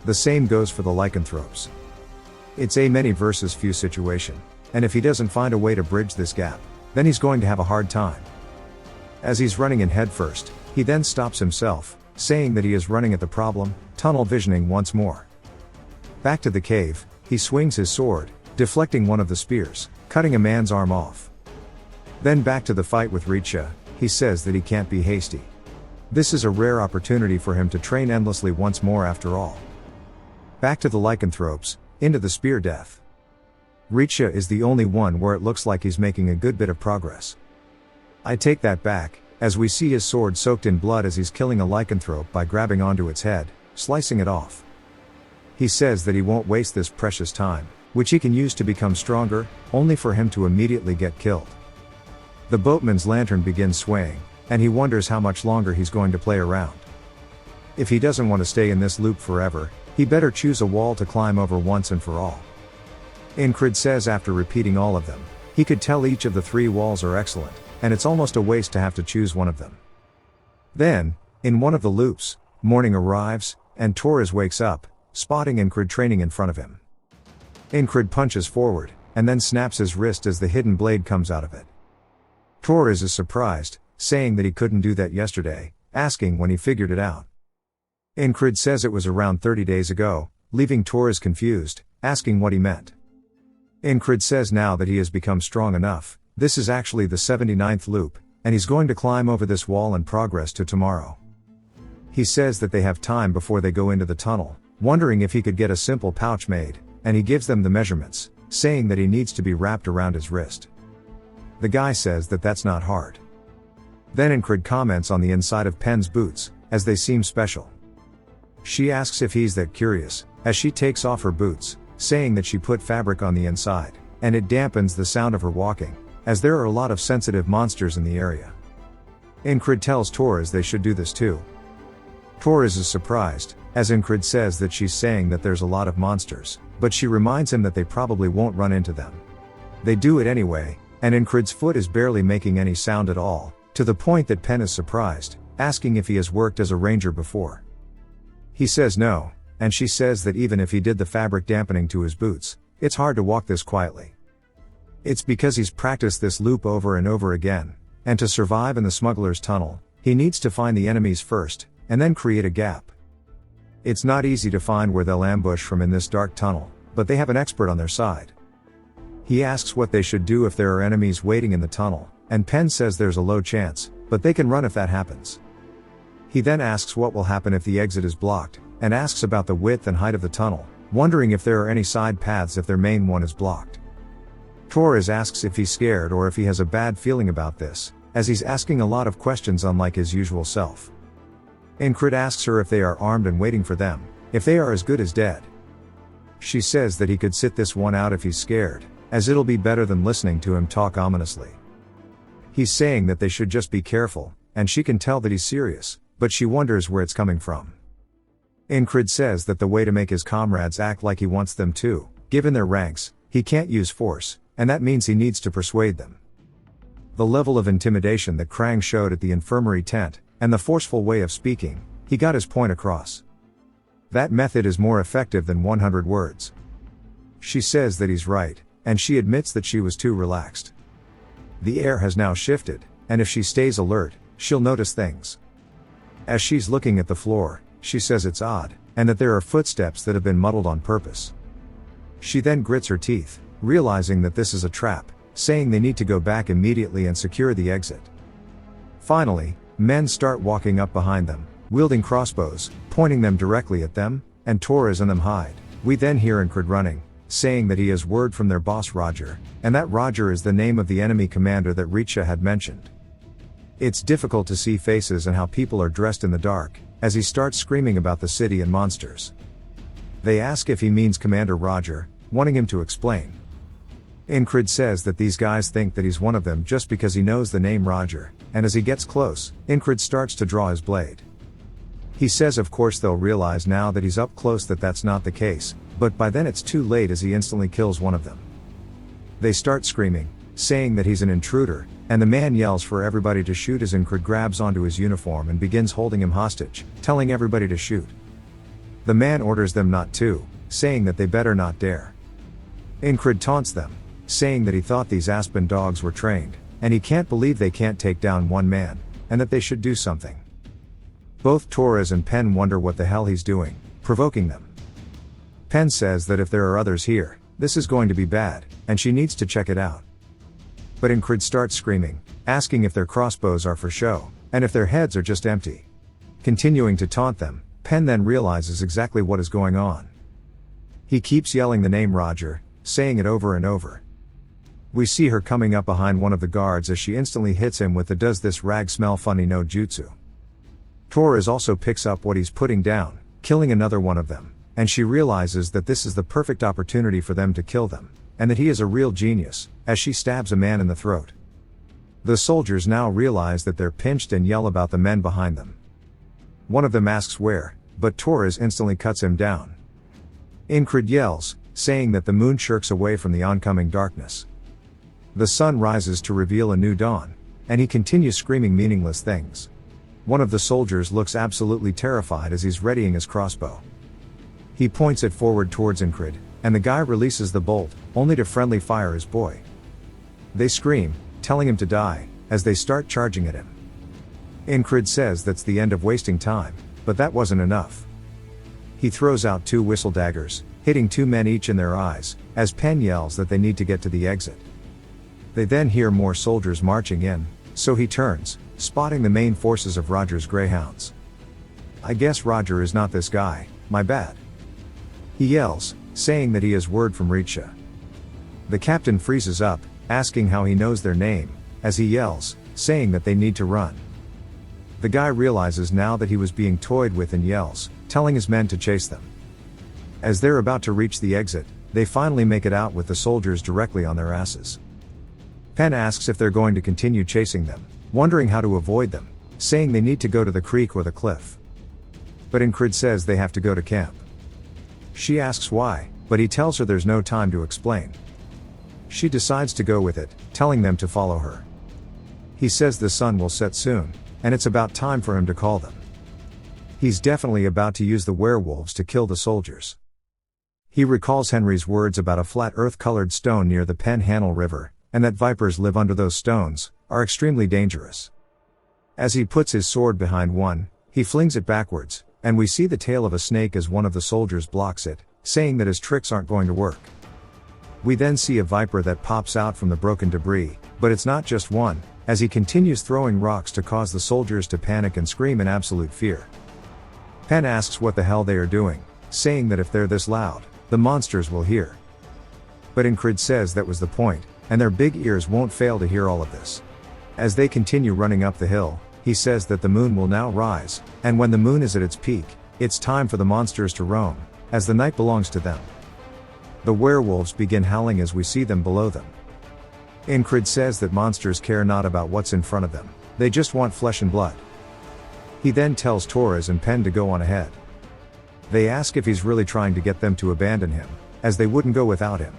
The same goes for the lycanthropes. It's a many versus few situation, and if he doesn't find a way to bridge this gap, then he's going to have a hard time. As he's running in headfirst, he then stops himself, saying that he is running at the problem, tunnel visioning once more. Back to the cave, he swings his sword, deflecting one of the spears, cutting a man's arm off. Then back to the fight with Richa, he says that he can't be hasty. This is a rare opportunity for him to train endlessly once more after all. Back to the lycanthropes, into the spear death. Richa is the only one where it looks like he's making a good bit of progress. I take that back, as we see his sword soaked in blood as he's killing a lycanthrope by grabbing onto its head, slicing it off. He says that he won't waste this precious time, which he can use to become stronger, only for him to immediately get killed. The boatman's lantern begins swaying, and he wonders how much longer he's going to play around. If he doesn't want to stay in this loop forever, he better choose a wall to climb over once and for all. Ingrid says after repeating all of them, he could tell each of the 3 walls are excellent, and it's almost a waste to have to choose one of them. Then, in one of the loops, morning arrives, and Torres wakes up, spotting Ingrid training in front of him. Ingrid punches forward, and then snaps his wrist as the hidden blade comes out of it. Torres is surprised, saying that he couldn't do that yesterday, asking when he figured it out. Ingrid says it was around 30 days ago, leaving Torres confused, asking what he meant. Ingrid says now that he has become strong enough, this is actually the 79th loop, and he's going to climb over this wall and progress to tomorrow. He says that they have time before they go into the tunnel, wondering if he could get a simple pouch made, and he gives them the measurements, saying that he needs to be wrapped around his wrist. The guy says that that's not hard. Then Incrid comments on the inside of Pen's boots, as they seem special. She asks if he's that curious, as she takes off her boots, saying that she put fabric on the inside, and it dampens the sound of her walking, as there are a lot of sensitive monsters in the area. Incrid tells Torres they should do this too. Torres is surprised, as Incrid says that she's saying that there's a lot of monsters, but she reminds him that they probably won't run into them. They do it anyway, and Incrid's foot is barely making any sound at all, to the point that Pen is surprised, asking if he has worked as a ranger before. He says no, and she says that even if he did the fabric dampening to his boots, it's hard to walk this quietly. It's because he's practiced this loop over and over again, and to survive in the smuggler's tunnel, he needs to find the enemies first, and then create a gap. It's not easy to find where they'll ambush from in this dark tunnel, but they have an expert on their side. He asks what they should do if there are enemies waiting in the tunnel, and Pen says there's a low chance, but they can run if that happens. He then asks what will happen if the exit is blocked, and asks about the width and height of the tunnel, wondering if there are any side paths if their main one is blocked. Torres asks if he's scared or if he has a bad feeling about this, as he's asking a lot of questions unlike his usual self. Incrid asks her if they are armed and waiting for them, if they are as good as dead. She says that he could sit this one out if he's scared, as it'll be better than listening to him talk ominously. He's saying that they should just be careful, and she can tell that he's serious, but she wonders where it's coming from. Incrid says that the way to make his comrades act like he wants them to, given their ranks, he can't use force, and that means he needs to persuade them. The level of intimidation that Krang showed at the infirmary tent, and the forceful way of speaking, he got his point across. That method is more effective than 100 words. She says that he's right, and she admits that she was too relaxed. The air has now shifted, and if she stays alert, she'll notice things. As she's looking at the floor, she says it's odd, and that there are footsteps that have been muddled on purpose. She then grits her teeth, realizing that this is a trap, saying they need to go back immediately and secure the exit. Finally, men start walking up behind them, wielding crossbows, pointing them directly at them, and Torres and them hide. We then hear Incrid running, saying that he has word from their boss Roger, and that Roger is the name of the enemy commander that Richa had mentioned. It's difficult to see faces and how people are dressed in the dark, as he starts screaming about the city and monsters. They ask if he means Commander Roger, wanting him to explain. Incrid says that these guys think that he's one of them just because he knows the name Roger, and as he gets close, Incrid starts to draw his blade. He says of course they'll realize now that he's up close that that's not the case, but by then it's too late as he instantly kills one of them. They start screaming, saying that he's an intruder, and the man yells for everybody to shoot as Incrid grabs onto his uniform and begins holding him hostage, telling everybody to shoot. The man orders them not to, saying that they better not dare. Incrid taunts them, saying that he thought these Aspen dogs were trained, and he can't believe they can't take down one man, and that they should do something. Both Torres and Pen wonder what the hell he's doing, provoking them. Pen says that if there are others here, this is going to be bad, and she needs to check it out. But Incrid starts screaming, asking if their crossbows are for show, and if their heads are just empty. Continuing to taunt them, Pen then realizes exactly what is going on. He keeps yelling the name Roger, saying it over and over. We see her coming up behind one of the guards as she instantly hits him with the "does this rag smell funny" no jutsu. Torres also picks up what he's putting down, killing another one of them, and she realizes that this is the perfect opportunity for them to kill them, and that he is a real genius, as she stabs a man in the throat. The soldiers now realize that they're pinched and yell about the men behind them. One of them asks where, but Torres instantly cuts him down. Incrid yells, saying that the moon shirks away from the oncoming darkness. The sun rises to reveal a new dawn, and he continues screaming meaningless things. One of the soldiers looks absolutely terrified as he's readying his crossbow. He points it forward towards Incrid, and the guy releases the bolt, only to friendly fire his boy. They scream, telling him to die, as they start charging at him. Incrid says that's the end of wasting time, but that wasn't enough. He throws out 2 whistle daggers, hitting 2 men each in their eyes, as Pen yells that they need to get to the exit. They then hear more soldiers marching in, so he turns, spotting the main forces of Roger's greyhounds. I guess Roger is not this guy, my bad. He yells, saying that he has word from Richa. The captain freezes up, asking how he knows their name, as he yells, saying that they need to run. The guy realizes now that he was being toyed with and yells, telling his men to chase them. As they're about to reach the exit, they finally make it out with the soldiers directly on their asses. Pen asks if they're going to continue chasing them, wondering how to avoid them, saying they need to go to the creek or the cliff. But Ingrid says they have to go to camp. She asks why, but he tells her there's no time to explain. She decides to go with it, telling them to follow her. He says the sun will set soon, and it's about time for him to call them. He's definitely about to use the werewolves to kill the soldiers. He recalls Henry's words about a flat earth-colored stone near the Panhandle River, and that vipers live under those stones, are extremely dangerous. As he puts his sword behind one, he flings it backwards, and we see the tail of a snake as one of the soldiers blocks it, saying that his tricks aren't going to work. We then see a viper that pops out from the broken debris, but it's not just one, as he continues throwing rocks to cause the soldiers to panic and scream in absolute fear. Pen asks what the hell they are doing, saying that if they're this loud, the monsters will hear. But Ingrid says that was the point, and their big ears won't fail to hear all of this. As they continue running up the hill, he says that the moon will now rise, and when the moon is at its peak, it's time for the monsters to roam, as the night belongs to them. The werewolves begin howling as we see them below them. Ingrid says that monsters care not about what's in front of them, they just want flesh and blood. He then tells Torres and Pen to go on ahead. They ask if he's really trying to get them to abandon him, as they wouldn't go without him.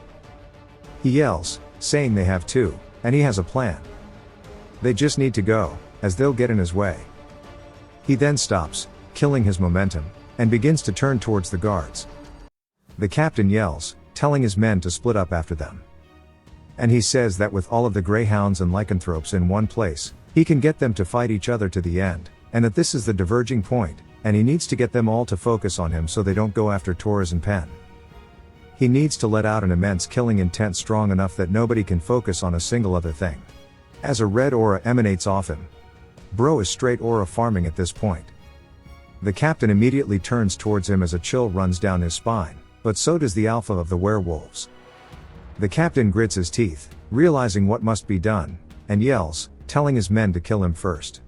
He yells, saying they have to, and he has a plan. They just need to go, as they'll get in his way. He then stops, killing his momentum, and begins to turn towards the guards. The captain yells, telling his men to split up after them. And he says that with all of the greyhounds and lycanthropes in one place, he can get them to fight each other to the end, and that this is the diverging point, and he needs to get them all to focus on him so they don't go after Torres and Pen. He needs to let out an immense killing intent strong enough that nobody can focus on a single other thing. As a red aura emanates off him. Bro is straight aura farming at this point. The captain immediately turns towards him as a chill runs down his spine, but so does the alpha of the werewolves. The captain grits his teeth, realizing what must be done, and yells, telling his men to kill him first.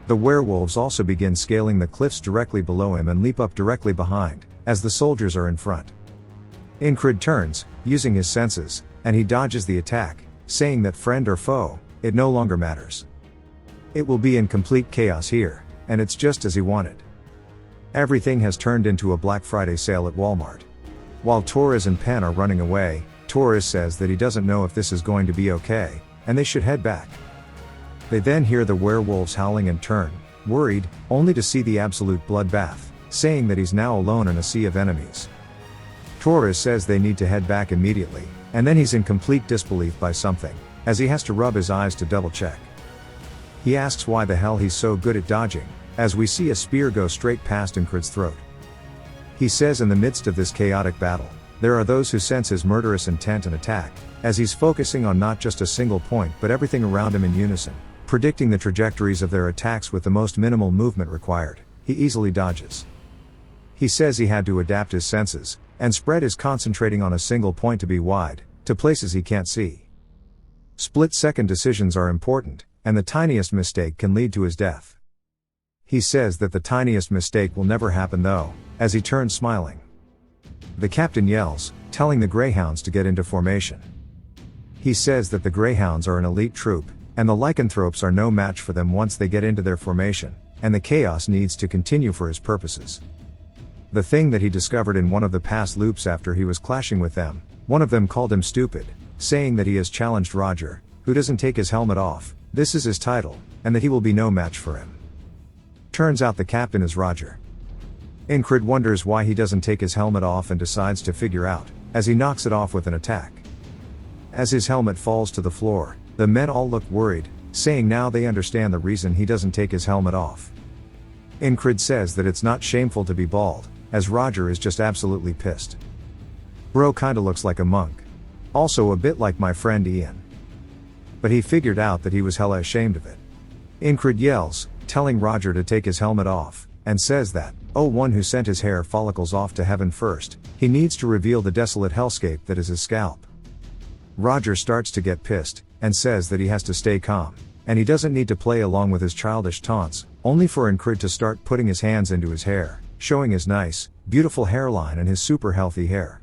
The werewolves also begin scaling the cliffs directly below him and leap up directly behind, as the soldiers are in front. Ingrid turns, using his senses, and he dodges the attack, saying that friend or foe, it no longer matters. It will be in complete chaos here, and it's just as he wanted. Everything has turned into a Black Friday sale at Walmart. While Torres and Pen are running away, Torres says that he doesn't know if this is going to be okay, and they should head back. They then hear the werewolves howling and turn, worried, only to see the absolute bloodbath, saying that he's now alone in a sea of enemies. Torres says they need to head back immediately, and then he's in complete disbelief by something, as he has to rub his eyes to double check. He asks why the hell he's so good at dodging, as we see a spear go straight past Ingrid's throat. He says in the midst of this chaotic battle, there are those who sense his murderous intent and attack, as he's focusing on not just a single point but everything around him in unison, predicting the trajectories of their attacks with the most minimal movement required. He easily dodges. He says he had to adapt his senses, and spread his concentrating on a single point to be wide, to places he can't see. Split-second decisions are important, and the tiniest mistake can lead to his death. He says that the tiniest mistake will never happen though, as he turns smiling. The captain yells, telling the greyhounds to get into formation. He says that the greyhounds are an elite troop, and the lycanthropes are no match for them once they get into their formation, and the chaos needs to continue for his purposes. The thing that he discovered in one of the past loops after he was clashing with them, one of them called him stupid, saying that he has challenged Roger, who doesn't take his helmet off, this is his title, and that he will be no match for him. Turns out the captain is Roger. Ingrid wonders why he doesn't take his helmet off and decides to figure out, as he knocks it off with an attack. As his helmet falls to the floor, the men all look worried, saying now they understand the reason he doesn't take his helmet off. Ingrid says that it's not shameful to be bald, as Roger is just absolutely pissed. Bro kinda looks like a monk. Also a bit like my friend Ian. But he figured out that he was hella ashamed of it. Ingrid yells, telling Roger to take his helmet off, and says that, Oh, one who sent his hair follicles off to heaven first, he needs to reveal the desolate hellscape that is his scalp. Roger starts to get pissed, and says that he has to stay calm, and he doesn't need to play along with his childish taunts, only for Incrid to start putting his hands into his hair, showing his nice, beautiful hairline and his super healthy hair.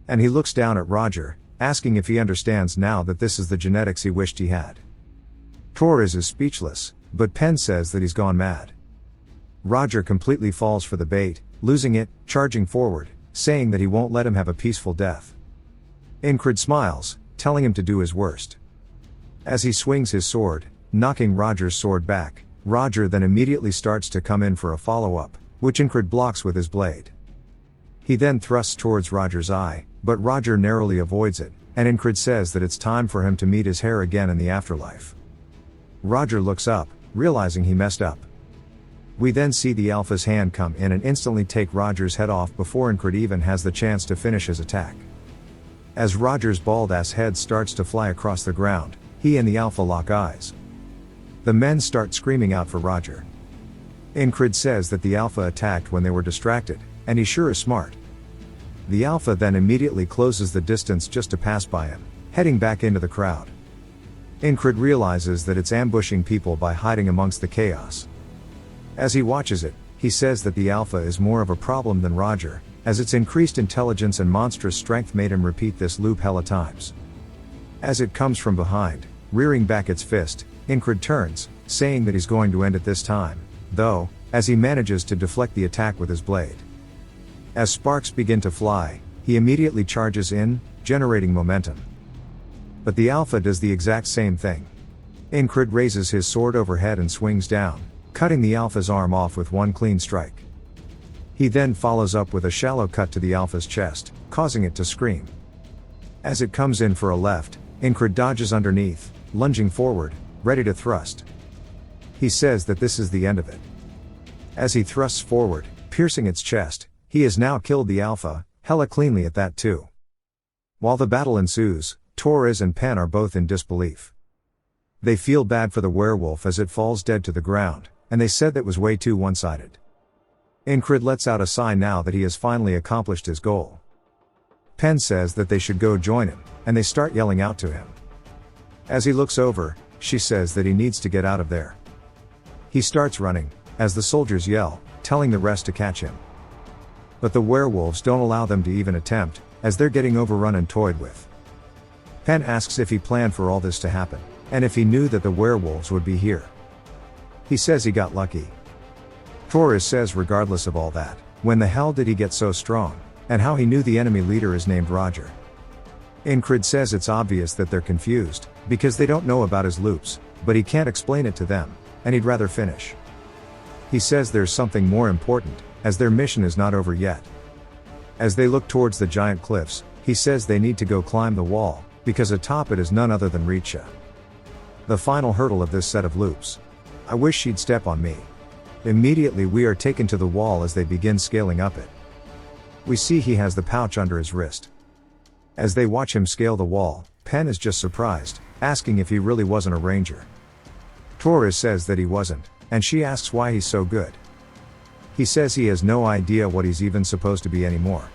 And he looks down at Roger, asking if he understands now that this is the genetics he wished he had. Torres is speechless, but Pen says that he's gone mad. Roger completely falls for the bait, losing it, charging forward, saying that he won't let him have a peaceful death. Incrid smiles, telling him to do his worst. As he swings his sword, knocking Roger's sword back, Roger then immediately starts to come in for a follow-up, which Incrid blocks with his blade. He then thrusts towards Roger's eye, but Roger narrowly avoids it, and Incrid says that it's time for him to meet his hair again in the afterlife. Roger looks up, realizing he messed up. We then see the Alpha's hand come in and instantly take Roger's head off before Incrid even has the chance to finish his attack. As Roger's bald-ass head starts to fly across the ground, he and the Alpha lock eyes. The men start screaming out for Roger. Incrid says that the Alpha attacked when they were distracted, and he sure is smart. The Alpha then immediately closes the distance just to pass by him, heading back into the crowd. Incrid realizes that it's ambushing people by hiding amongst the chaos. As he watches it, he says that the Alpha is more of a problem than Roger, as its increased intelligence and monstrous strength made him repeat this loop hella times. As it comes from behind, rearing back its fist, Incrid turns, saying that he's going to end it this time, though, as he manages to deflect the attack with his blade. As sparks begin to fly, he immediately charges in, generating momentum. But the Alpha does the exact same thing. Incrid raises his sword overhead and swings down, cutting the Alpha's arm off with one clean strike. He then follows up with a shallow cut to the Alpha's chest, causing it to scream. As it comes in for a left, Incrid dodges underneath, lunging forward, ready to thrust. He says that this is the end of it. As he thrusts forward, piercing its chest, he has now killed the Alpha, hella cleanly at that too. While the battle ensues, Torres and Pen are both in disbelief. They feel bad for the werewolf as it falls dead to the ground, and they said that was way too one-sided. Incrid lets out a sigh now that he has finally accomplished his goal. Pen says that they should go join him, and they start yelling out to him. As he looks over, she says that he needs to get out of there. He starts running, as the soldiers yell, telling the rest to catch him. But the werewolves don't allow them to even attempt, as they're getting overrun and toyed with. Pen asks if he planned for all this to happen, and if he knew that the werewolves would be here. He says he got lucky. Torres says regardless of all that, when the hell did he get so strong, and how he knew the enemy leader is named Roger. Incrid says it's obvious that they're confused, because they don't know about his loops, but he can't explain it to them, and he'd rather finish. He says there's something more important, as their mission is not over yet. As they look towards the giant cliffs, he says they need to go climb the wall, because atop it is none other than Richa. The final hurdle of this set of loops. I wish she'd step on me. Immediately we are taken to the wall as they begin scaling up it. We see he has the pouch under his wrist. As they watch him scale the wall, Pen is just surprised, asking if he really wasn't a ranger. Torres says that he wasn't, and she asks why he's so good. He says he has no idea what he's even supposed to be anymore.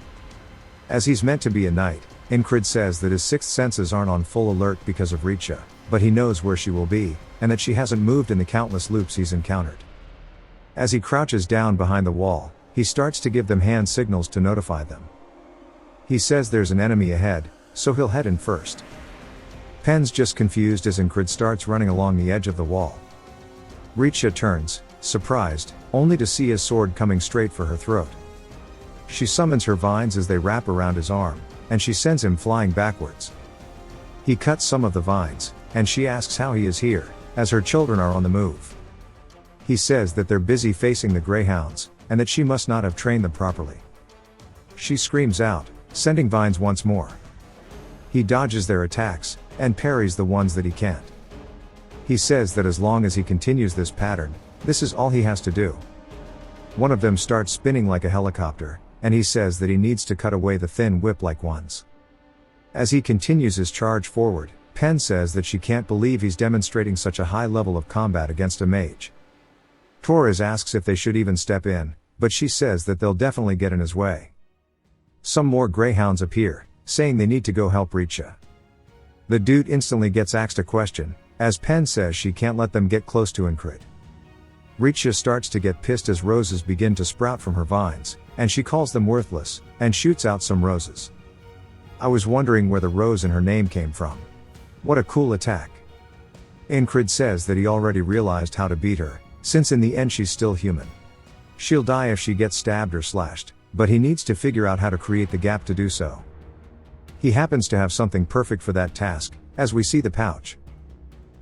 As he's meant to be a knight, Incrid says that his sixth senses aren't on full alert because of Richa, but he knows where she will be, and that she hasn't moved in the countless loops he's encountered. As he crouches down behind the wall, he starts to give them hand signals to notify them. He says there's an enemy ahead, so he'll head in first. Pen's just confused as Incrid starts running along the edge of the wall. Richa turns, surprised, only to see his sword coming straight for her throat. She summons her vines as they wrap around his arm, and she sends him flying backwards. He cuts some of the vines, and she asks how he is here, as her children are on the move. He says that they're busy facing the greyhounds, and that she must not have trained them properly. She screams out, sending vines once more. He dodges their attacks, and parries the ones that he can't. He says that as long as he continues this pattern, this is all he has to do. One of them starts spinning like a helicopter, and he says that he needs to cut away the thin whip-like ones. As he continues his charge forward, Pen says that she can't believe he's demonstrating such a high level of combat against a mage. Torres asks if they should even step in, but she says that they'll definitely get in his way. Some more greyhounds appear, saying they need to go help Richa. The dude instantly gets asked a question, as Pen says she can't let them get close to Incrid. Richa starts to get pissed as roses begin to sprout from her vines, and she calls them worthless, and shoots out some roses. I was wondering where the rose in her name came from. What a cool attack. Incrid says that he already realized how to beat her, since in the end she's still human. She'll die if she gets stabbed or slashed, but he needs to figure out how to create the gap to do so. He happens to have something perfect for that task, as we see the pouch.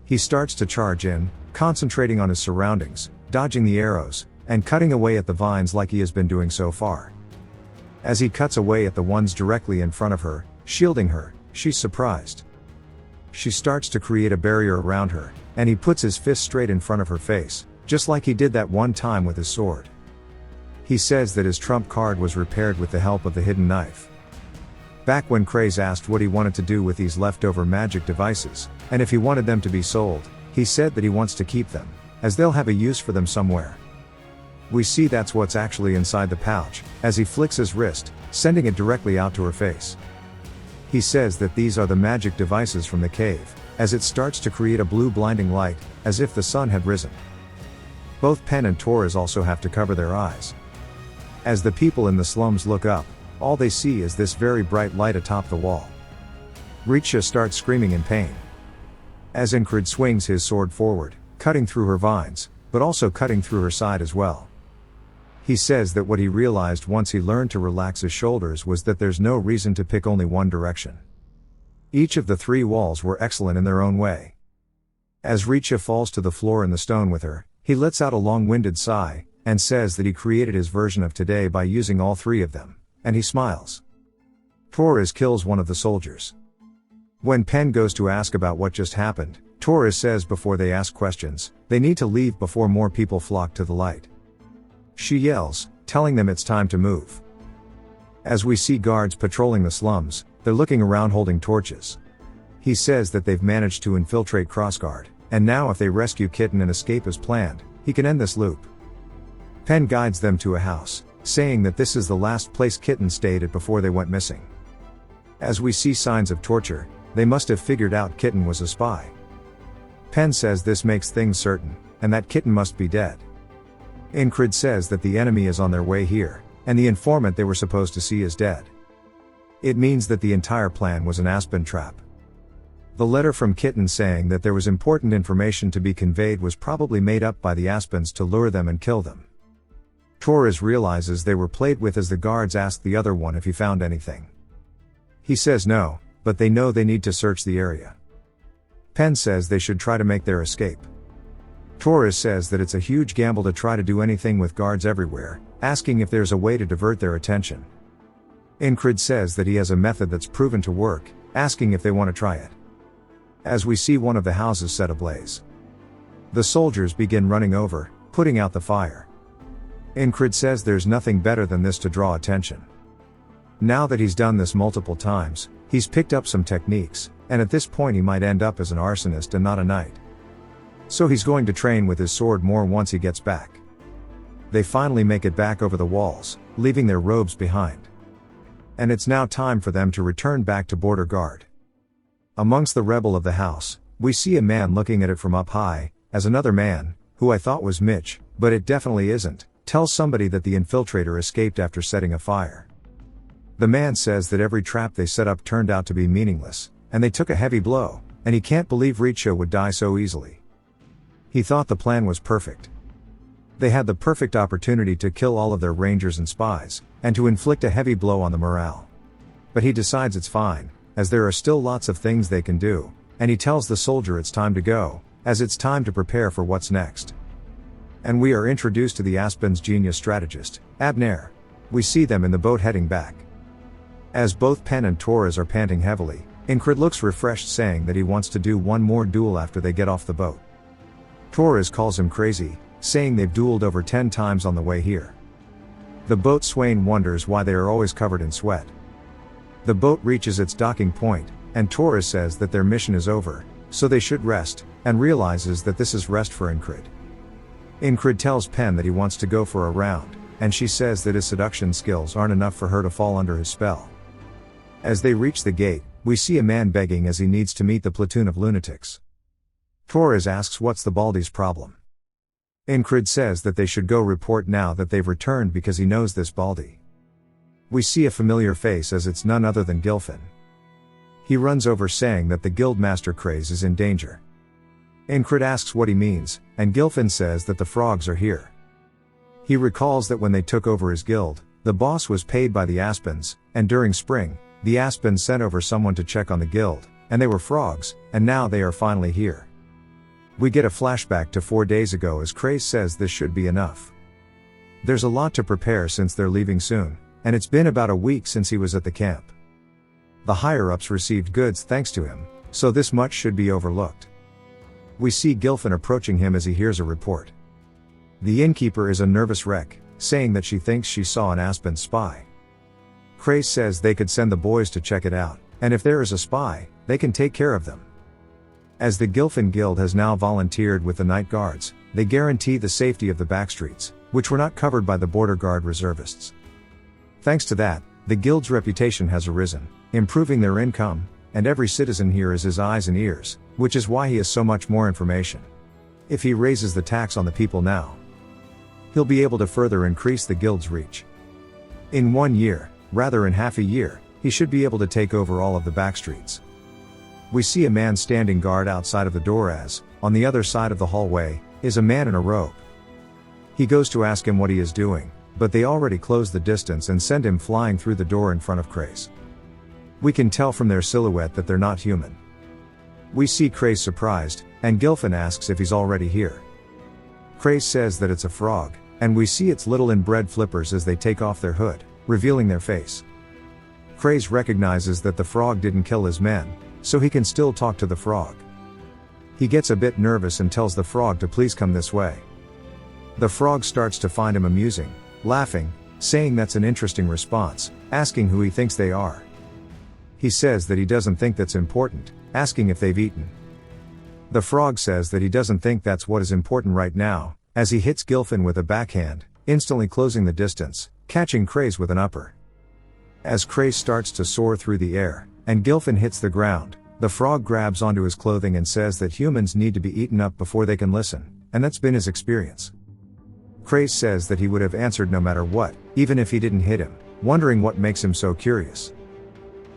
He starts to charge in, concentrating on his surroundings, dodging the arrows, and cutting away at the vines like he has been doing so far. As he cuts away at the ones directly in front of her, shielding her, she's surprised. She starts to create a barrier around her, and he puts his fist straight in front of her face, just like he did that one time with his sword. He says that his trump card was repaired with the help of the hidden knife. Back when Craze asked what he wanted to do with these leftover magic devices, and if he wanted them to be sold, he said that he wants to keep them, as they'll have a use for them somewhere. We see that's what's actually inside the pouch, as he flicks his wrist, sending it directly out to her face. He says that these are the magic devices from the cave, as it starts to create a blue blinding light, as if the sun had risen. Both Pen and Torres also have to cover their eyes. As the people in the slums look up, all they see is this very bright light atop the wall. Richa starts screaming in pain. As Incrid swings his sword forward, cutting through her vines, but also cutting through her side as well. He says that what he realized once he learned to relax his shoulders was that there's no reason to pick only one direction. Each of the three walls were excellent in their own way. As Richa falls to the floor in the stone with her, he lets out a long-winded sigh, and says that he created his version of today by using all three of them, and he smiles. Torres kills one of the soldiers. When Pen goes to ask about what just happened, Torres says before they ask questions, they need to leave before more people flock to the light. She yells, telling them it's time to move. As we see guards patrolling the slums, they're looking around holding torches. He says that they've managed to infiltrate Crossguard, and now if they rescue Kitten and escape as planned, he can end this loop. Pen guides them to a house, saying that this is the last place Kitten stayed at before they went missing. As we see signs of torture, they must have figured out Kitten was a spy. Pen says this makes things certain, and that Kitten must be dead. Incrid says that the enemy is on their way here, and the informant they were supposed to see is dead. It means that the entire plan was an Aspen trap. The letter from Kitten saying that there was important information to be conveyed was probably made up by the Aspens to lure them and kill them. Torres realizes they were played with as the guards ask the other one if he found anything. He says no, but they know they need to search the area. Pen says they should try to make their escape. Torres says that it's a huge gamble to try to do anything with guards everywhere, asking if there's a way to divert their attention. Incrid says that he has a method that's proven to work, asking if they want to try it. As we see one of the houses set ablaze. The soldiers begin running over, putting out the fire. Incrid says there's nothing better than this to draw attention. Now that he's done this multiple times, he's picked up some techniques, and at this point he might end up as an arsonist and not a knight. So he's going to train with his sword more once he gets back. They finally make it back over the walls, leaving their robes behind. And it's now time for them to return back to Border Guard. Amongst the rebel of the house, we see a man looking at it from up high, as another man, who I thought was Mitch, but it definitely isn't, tells somebody that the infiltrator escaped after setting a fire. The man says that every trap they set up turned out to be meaningless, and they took a heavy blow, and he can't believe Richa would die so easily. He thought the plan was perfect. They had the perfect opportunity to kill all of their rangers and spies, and to inflict a heavy blow on the morale. But he decides it's fine, as there are still lots of things they can do, and he tells the soldier it's time to go, as it's time to prepare for what's next. And we are introduced to the Aspen's genius strategist, Abner. We see them in the boat heading back. As both Pen and Torres are panting heavily, Incrid looks refreshed, saying that he wants to do one more duel after they get off the boat. Torres calls him crazy, saying they've dueled over 10 times on the way here. The boat Swain wonders why they are always covered in sweat. The boat reaches its docking point, and Torres says that their mission is over, so they should rest, and realizes that this is rest for Incrid. Incrid tells Pen that he wants to go for a round, and she says that his seduction skills aren't enough for her to fall under his spell. As they reach the gate, we see a man begging as he needs to meet the platoon of lunatics. Torres asks what's the Baldy's problem. Incrid says that they should go report now that they've returned because he knows this Baldy. We see a familiar face as it's none other than Gilfin. He runs over saying that the guildmaster Craze is in danger. Incrid asks what he means, and Gilfin says that the frogs are here. He recalls that when they took over his guild, the boss was paid by the Aspens, and during spring, the Aspens sent over someone to check on the guild, and they were frogs, and now they are finally here. We get a flashback to 4 days ago as Craze says this should be enough. There's a lot to prepare since they're leaving soon, and it's been about a week since he was at the camp. The higher-ups received goods thanks to him, so this much should be overlooked. We see Gilfin approaching him as he hears a report. The innkeeper is a nervous wreck, saying that she thinks she saw an Aspen spy. Craze says they could send the boys to check it out, and if there is a spy, they can take care of them. As the Gilfin Guild has now volunteered with the night guards, they guarantee the safety of the backstreets, which were not covered by the border guard reservists. Thanks to that, the guild's reputation has arisen, improving their income, and every citizen here is his eyes and ears, which is why he has so much more information. If he raises the tax on the people now, he'll be able to further increase the guild's reach. In 1 year, rather in half a year, he should be able to take over all of the backstreets. We see a man standing guard outside of the door as, on the other side of the hallway, is a man in a robe. He goes to ask him what he is doing, but they already close the distance and send him flying through the door in front of Craze. We can tell from their silhouette that they're not human. We see Craze surprised, and Gilfin asks if he's already here. Craze says that it's a frog, and we see its little inbred flippers as they take off their hood, revealing their face. Craze recognizes that the frog didn't kill his men, so he can still talk to the frog. He gets a bit nervous and tells the frog to please come this way. The frog starts to find him amusing, laughing, saying that's an interesting response, asking who he thinks they are. He says that he doesn't think that's important, asking if they've eaten. The frog says that he doesn't think that's what is important right now, as he hits Gilfin with a backhand, instantly closing the distance, catching Craze with an upper. As Craze starts to soar through the air, and Gilfin hits the ground, the frog grabs onto his clothing and says that humans need to be eaten up before they can listen, and that's been his experience. Craze says that he would have answered no matter what, even if he didn't hit him, wondering what makes him so curious.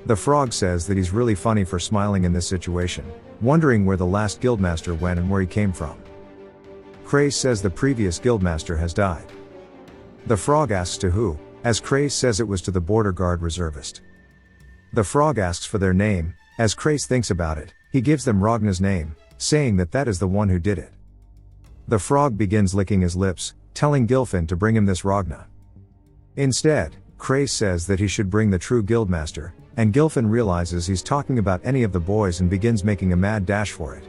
The frog says that he's really funny for smiling in this situation, wondering where the last guildmaster went and where he came from. Craze says the previous guildmaster has died. The frog asks to who, as Craze says it was to the border guard reservist. The frog asks for their name, as Craze thinks about it, he gives them Ragna's name, saying that that is the one who did it. The frog begins licking his lips, telling Gilfin to bring him this Ragna. Instead, Craze says that he should bring the true guildmaster, and Gilfin realizes he's talking about any of the boys and begins making a mad dash for it.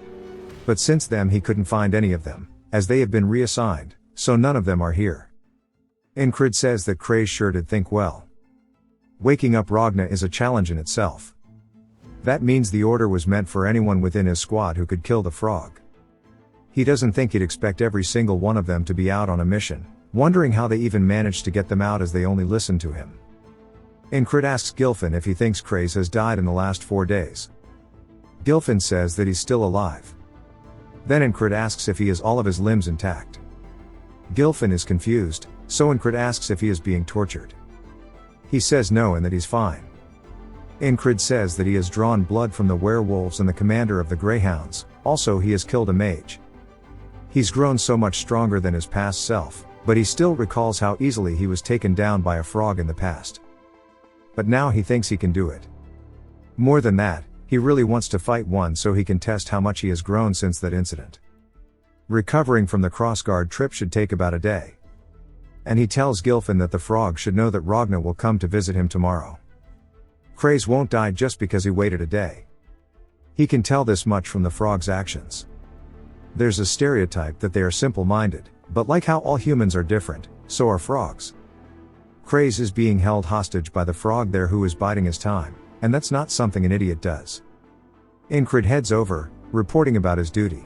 But since then he couldn't find any of them, as they have been reassigned, so none of them are here. Incrid says that Craze sure did think well. Waking up Ragna is a challenge in itself. That means the order was meant for anyone within his squad who could kill the frog. He doesn't think he'd expect every single one of them to be out on a mission, wondering how they even managed to get them out as they only listened to him. Incrid asks Gilfin if he thinks Craze has died in the last 4 days. Gilfin says that he's still alive. Then Incrid asks if he has all of his limbs intact. Gilfin is confused, so Incrid asks if he is being tortured. He says no and that he's fine. Incrid says that he has drawn blood from the werewolves and the commander of the greyhounds, also he has killed a mage. He's grown so much stronger than his past self, but he still recalls how easily he was taken down by a frog in the past. But now he thinks he can do it. More than that, he really wants to fight one so he can test how much he has grown since that incident. Recovering from the crossguard trip should take about a day. And he tells Gilfin that the frog should know that Ragna will come to visit him tomorrow. Craze won't die just because he waited a day. He can tell this much from the frog's actions. There's a stereotype that they are simple-minded, but like how all humans are different, so are frogs. Craze is being held hostage by the frog there who is biding his time, and that's not something an idiot does. Incrid heads over, reporting about his duty.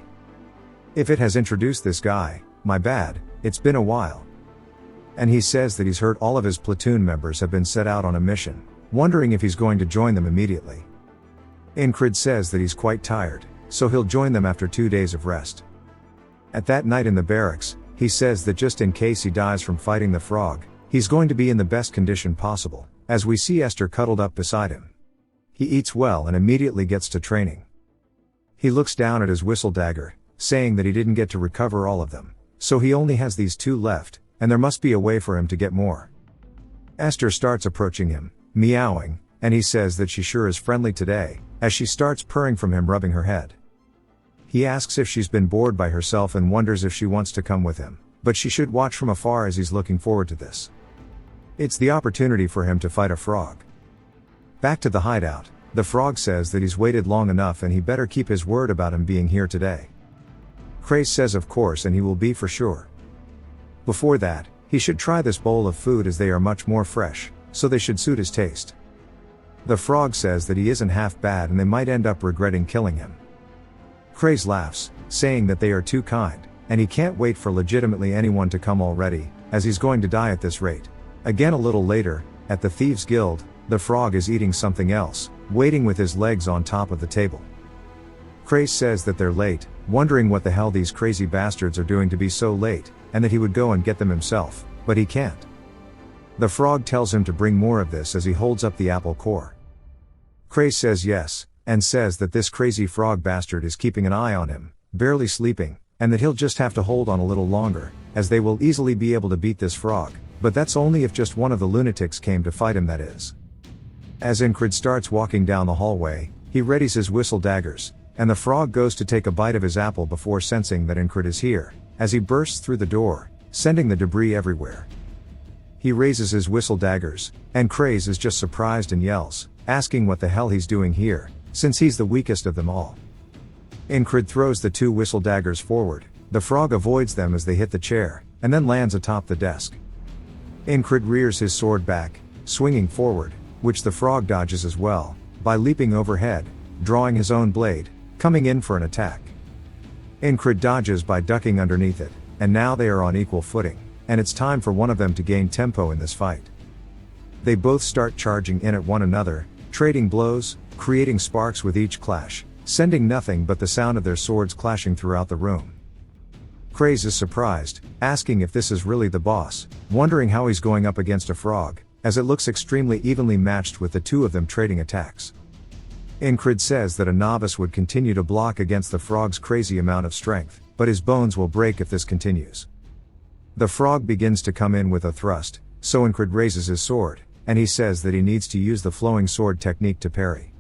If it has introduced this guy, my bad, it's been a while. And he says that he's heard all of his platoon members have been set out on a mission, wondering if he's going to join them immediately. Incrid says that he's quite tired, so he'll join them after 2 days of rest. At that night in the barracks, he says that just in case he dies from fighting the frog, he's going to be in the best condition possible, as we see Esther cuddled up beside him. He eats well and immediately gets to training. He looks down at his whistle dagger, saying that he didn't get to recover all of them, so he only has these 2 left, and there must be a way for him to get more. Esther starts approaching him, meowing, and he says that she sure is friendly today, as she starts purring from him, rubbing her head. He asks if she's been bored by herself and wonders if she wants to come with him, but she should watch from afar as he's looking forward to this. It's the opportunity for him to fight a frog. Back to the hideout, the frog says that he's waited long enough and he better keep his word about him being here today. Craze says of course, and he will be for sure. Before that, he should try this bowl of food as they are much more fresh, so they should suit his taste. The frog says that he isn't half bad and they might end up regretting killing him. Craze laughs, saying that they are too kind, and he can't wait for legitimately anyone to come already, as he's going to die at this rate. Again a little later, at the Thieves' Guild, the frog is eating something else, waiting with his legs on top of the table. Craze says that they're late, wondering what the hell these crazy bastards are doing to be so late, and that he would go and get them himself, but he can't. The frog tells him to bring more of this as he holds up the apple core. Craze says yes, and says that this crazy frog bastard is keeping an eye on him, barely sleeping, and that he'll just have to hold on a little longer, as they will easily be able to beat this frog, but that's only if just one of the lunatics came to fight him, that is. As Incrid starts walking down the hallway, he readies his whistle daggers, and the frog goes to take a bite of his apple before sensing that Incrid is here, as he bursts through the door, sending the debris everywhere. He raises his whistle daggers, and Craze is just surprised and yells, asking what the hell he's doing here, since he's the weakest of them all. Incrid throws the 2 whistle daggers forward, the frog avoids them as they hit the chair, and then lands atop the desk. Incrid rears his sword back, swinging forward, which the frog dodges as well, by leaping overhead, drawing his own blade, coming in for an attack. Incrid dodges by ducking underneath it, and now they are on equal footing, and it's time for one of them to gain tempo in this fight. They both start charging in at one another, trading blows, creating sparks with each clash, sending nothing but the sound of their swords clashing throughout the room. Craze is surprised, asking if this is really the boss, wondering how he's going up against a frog, as it looks extremely evenly matched with the 2 of them trading attacks. Incrid says that a novice would continue to block against the frog's crazy amount of strength, but his bones will break if this continues. The frog begins to come in with a thrust, so Incrid raises his sword, and he says that he needs to use the flowing sword technique to parry.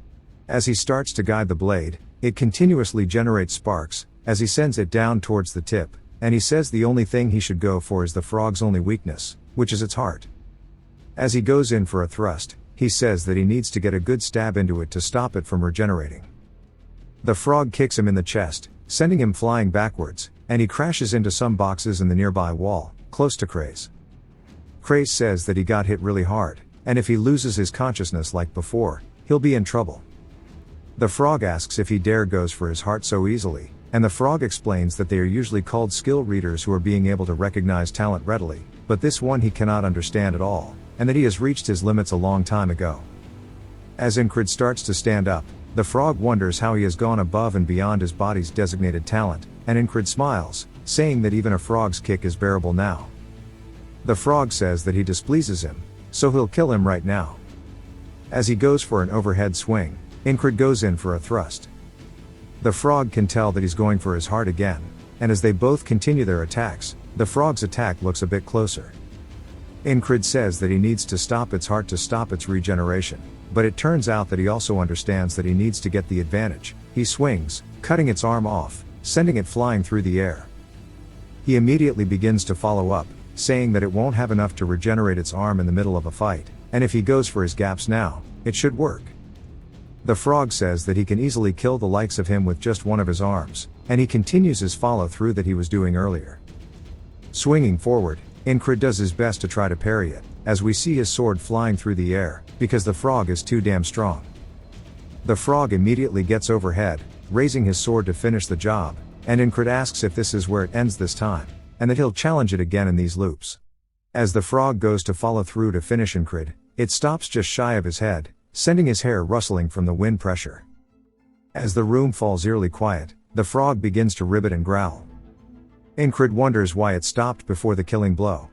As he starts to guide the blade, it continuously generates sparks, as he sends it down towards the tip, and he says the only thing he should go for is the frog's only weakness, which is its heart. As he goes in for a thrust, he says that he needs to get a good stab into it to stop it from regenerating. The frog kicks him in the chest, sending him flying backwards, and he crashes into some boxes in the nearby wall, close to Craze. Craze says that he got hit really hard, and if he loses his consciousness like before, he'll be in trouble. The frog asks if he dare goes for his heart so easily, and the frog explains that they are usually called skill readers who are being able to recognize talent readily, but this one he cannot understand at all, and that he has reached his limits a long time ago. As Incrid starts to stand up, the frog wonders how he has gone above and beyond his body's designated talent, and Incrid smiles, saying that even a frog's kick is bearable now. The frog says that he displeases him, so he'll kill him right now. As he goes for an overhead swing, Incrid goes in for a thrust. The frog can tell that he's going for his heart again, and as they both continue their attacks, the frog's attack looks a bit closer. Incrid says that he needs to stop its heart to stop its regeneration, but it turns out that he also understands that he needs to get the advantage. He swings, cutting its arm off, sending it flying through the air. He immediately begins to follow up, saying that it won't have enough to regenerate its arm in the middle of a fight, and if he goes for his gaps now, it should work. The frog says that he can easily kill the likes of him with just one of his arms, and he continues his follow through that he was doing earlier. Swinging forward, Incrid does his best to try to parry it, as we see his sword flying through the air, because the frog is too damn strong. The frog immediately gets overhead, raising his sword to finish the job, and Incrid asks if this is where it ends this time, and that he'll challenge it again in these loops. As the frog goes to follow through to finish Incrid, it stops just shy of his head, sending his hair rustling from the wind pressure. As the room falls eerily quiet, the frog begins to ribbit and growl. Incrid wonders why it stopped before the killing blow.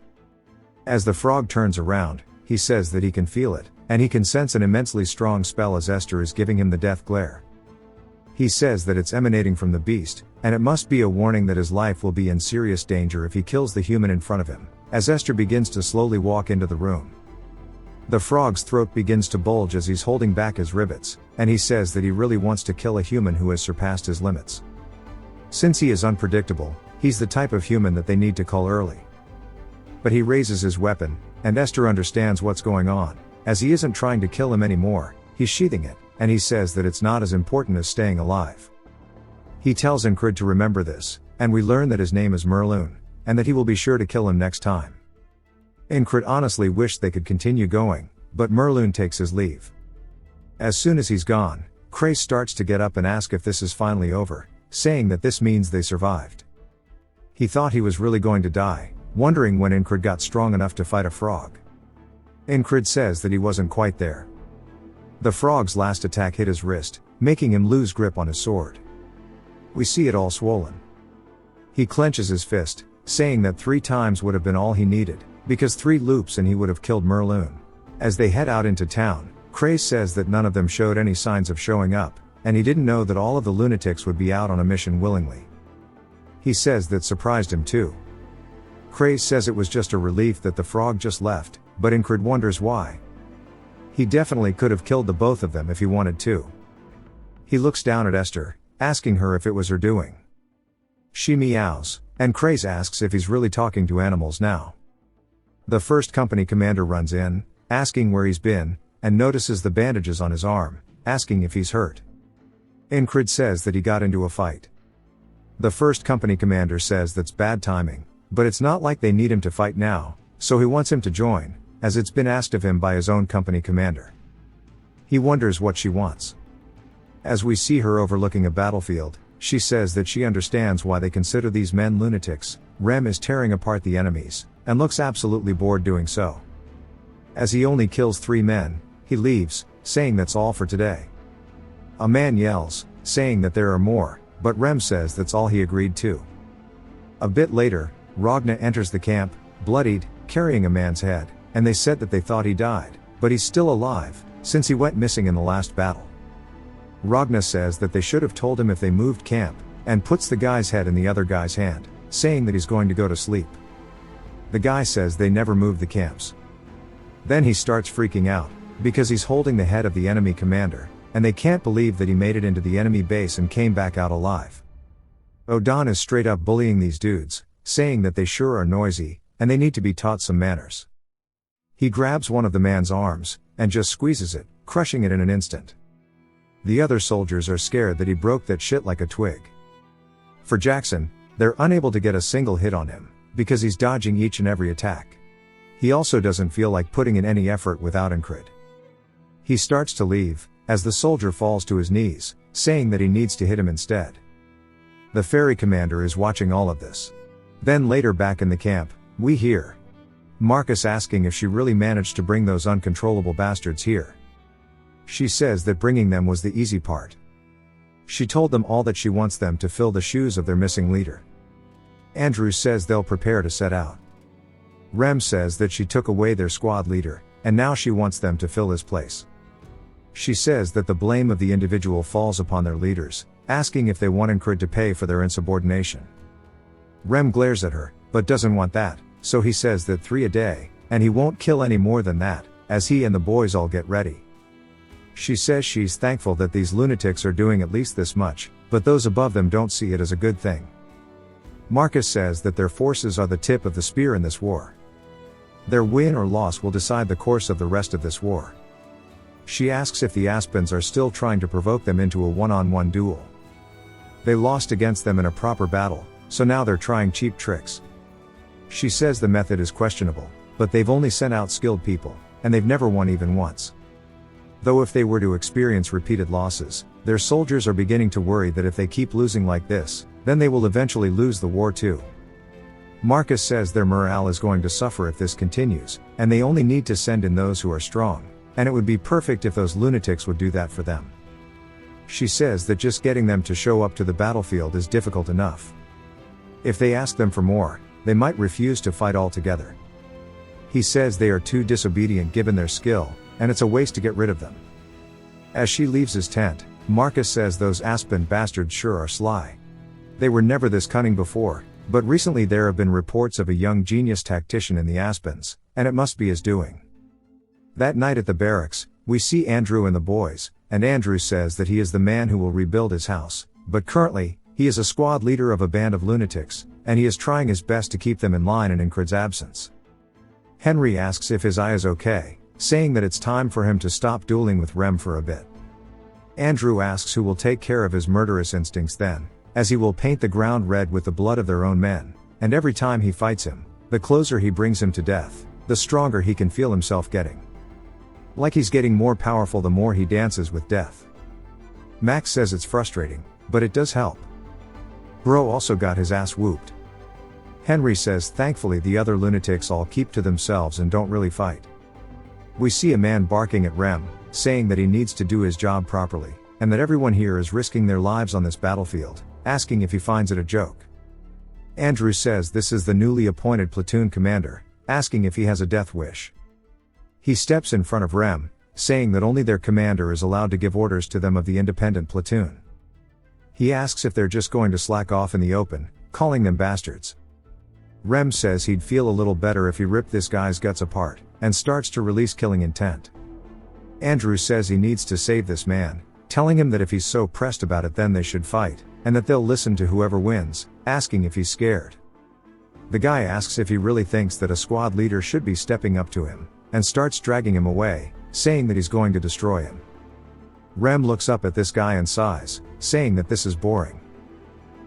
As the frog turns around, he says that he can feel it, and he can sense an immensely strong spell as Esther is giving him the death glare. He says that it's emanating from the beast, and it must be a warning that his life will be in serious danger if he kills the human in front of him, as Esther begins to slowly walk into the room. The frog's throat begins to bulge as he's holding back his rivets, and he says that he really wants to kill a human who has surpassed his limits. Since he is unpredictable, he's the type of human that they need to cull early. But he raises his weapon, and Esther understands what's going on. As he isn't trying to kill him anymore, he's sheathing it, and he says that it's not as important as staying alive. He tells Incrid to remember this, and we learn that his name is Merlune, and that he will be sure to kill him next time. Incrid honestly wished they could continue going, but Merlune takes his leave. As soon as he's gone, Crace starts to get up and ask if this is finally over, saying that this means they survived. He thought he was really going to die, wondering when Incrid got strong enough to fight a frog. Incrid says that he wasn't quite there. The frog's last attack hit his wrist, making him lose grip on his sword. We see it all swollen. He clenches his fist, saying that 3 times would have been all he needed, because 3 loops and he would have killed Merlune. As they head out into town, Crace says that none of them showed any signs of showing up, and he didn't know that all of the lunatics would be out on a mission willingly. He says that surprised him too. Crace says it was just a relief that the frog just left, but Incrid wonders why. He definitely could have killed the both of them if he wanted to. He looks down at Esther, asking her if it was her doing. She meows, and Crace asks if he's really talking to animals now. The first company commander runs in, asking where he's been, and notices the bandages on his arm, asking if he's hurt. Incrid says that he got into a fight. The first company commander says that's bad timing, but it's not like they need him to fight now, so he wants him to join, as it's been asked of him by his own company commander. He wonders what she wants. As we see her overlooking a battlefield, she says that she understands why they consider these men lunatics. Rem is tearing apart the enemies, and looks absolutely bored doing so. As he only kills 3 men, he leaves, saying that's all for today. A man yells, saying that there are more, but Rem says that's all he agreed to. A bit later, Ragna enters the camp, bloodied, carrying a man's head, and they said that they thought he died, but he's still alive, since he went missing in the last battle. Ragna says that they should have told him if they moved camp, and puts the guy's head in the other guy's hand, saying that he's going to go to sleep. The guy says they never moved the camps. Then he starts freaking out, because he's holding the head of the enemy commander, and they can't believe that he made it into the enemy base and came back out alive. Odan is straight up bullying these dudes, saying that they sure are noisy, and they need to be taught some manners. He grabs one of the man's arms, and just squeezes it, crushing it in an instant. The other soldiers are scared that he broke that shit like a twig. For Jackson, they're unable to get a single hit on him, because he's dodging each and every attack. He also doesn't feel like putting in any effort without Incrid. He starts to leave, as the soldier falls to his knees, saying that he needs to hit him instead. The ferry commander is watching all of this. Then later back in the camp, we hear Marcus asking if she really managed to bring those uncontrollable bastards here. She says that bringing them was the easy part. She told them all that she wants them to fill the shoes of their missing leader. Andrew says they'll prepare to set out. Rem says that she took away their squad leader, and now she wants them to fill his place. She says that the blame of the individual falls upon their leaders, asking if they want Incrid to pay for their insubordination. Rem glares at her, but doesn't want that, so he says that 3 a day, and he won't kill any more than that, as he and the boys all get ready. She says she's thankful that these lunatics are doing at least this much, but those above them don't see it as a good thing. Marcus says that their forces are the tip of the spear in this war. Their win or loss will decide the course of the rest of this war. She asks if the Aspens are still trying to provoke them into a one-on-one duel. They lost against them in a proper battle, so now they're trying cheap tricks. She says the method is questionable, but they've only sent out skilled people, and they've never won even once. Though if they were to experience repeated losses, their soldiers are beginning to worry that if they keep losing like this, then they will eventually lose the war too. Marcus says their morale is going to suffer if this continues, and they only need to send in those who are strong, and it would be perfect if those lunatics would do that for them. She says that just getting them to show up to the battlefield is difficult enough. If they ask them for more, they might refuse to fight altogether. He says they are too disobedient given their skill, and it's a waste to get rid of them. As she leaves his tent, Marcus says those Aspen bastards sure are sly. They were never this cunning before, but recently there have been reports of a young genius tactician in the Aspens, and it must be his doing. That night at the barracks, we see Andrew and the boys, and Andrew says that he is the man who will rebuild his house, but currently, he is a squad leader of a band of lunatics, and he is trying his best to keep them in line in Incred's absence. Henry asks if his eye is okay, saying that it's time for him to stop dueling with Rem for a bit. Andrew asks who will take care of his murderous instincts then, as he will paint the ground red with the blood of their own men, and every time he fights him, the closer he brings him to death, the stronger he can feel himself getting. Like he's getting more powerful the more he dances with death. Max says it's frustrating, but it does help. Bro also got his ass whooped. Henry says thankfully the other lunatics all keep to themselves and don't really fight. We see a man barking at Rem, saying that he needs to do his job properly, and that everyone here is risking their lives on this battlefield, asking if he finds it a joke. Andrew says this is the newly appointed platoon commander, asking if he has a death wish. He steps in front of Rem, saying that only their commander is allowed to give orders to them of the independent platoon. He asks if they're just going to slack off in the open, calling them bastards. Rem says he'd feel a little better if he ripped this guy's guts apart, and starts to release killing intent. Andrew says he needs to save this man, telling him that if he's so pressed about it then they should fight, and that they'll listen to whoever wins, asking if he's scared. The guy asks if he really thinks that a squad leader should be stepping up to him, and starts dragging him away, saying that he's going to destroy him. Rem looks up at this guy and sighs, saying that this is boring.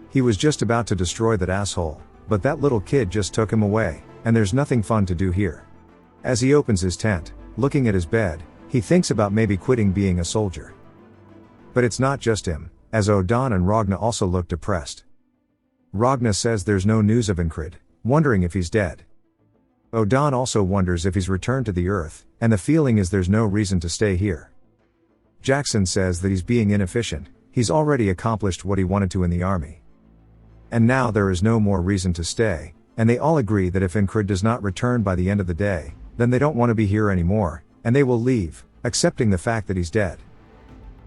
He was just about to destroy that asshole, but that little kid just took him away, and there's nothing fun to do here. As he opens his tent, looking at his bed, he thinks about maybe quitting being a soldier. But it's not just him, as Odan and Ragna also look depressed. Ragna says there's no news of Incred, wondering if he's dead. Odan also wonders if he's returned to the Earth, and the feeling is there's no reason to stay here. Jackson says that he's being inefficient, he's already accomplished what he wanted to in the army. And now there is no more reason to stay, and they all agree that if Incred does not return by the end of the day, then they don't want to be here anymore, and they will leave, accepting the fact that he's dead.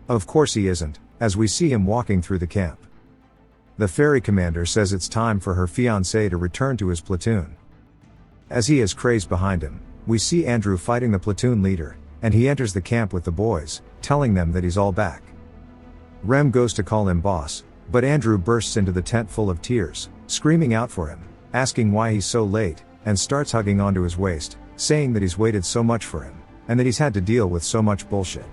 Of course he isn't, as we see him walking through the camp. The ferry commander says it's time for her fiancé to return to his platoon. As he is crazed behind him, we see Andrew fighting the platoon leader, and he enters the camp with the boys, telling them that he's all back. Rem goes to call him boss, but Andrew bursts into the tent full of tears, screaming out for him, asking why he's so late, and starts hugging onto his waist, saying that he's waited so much for him, and that he's had to deal with so much bullshit.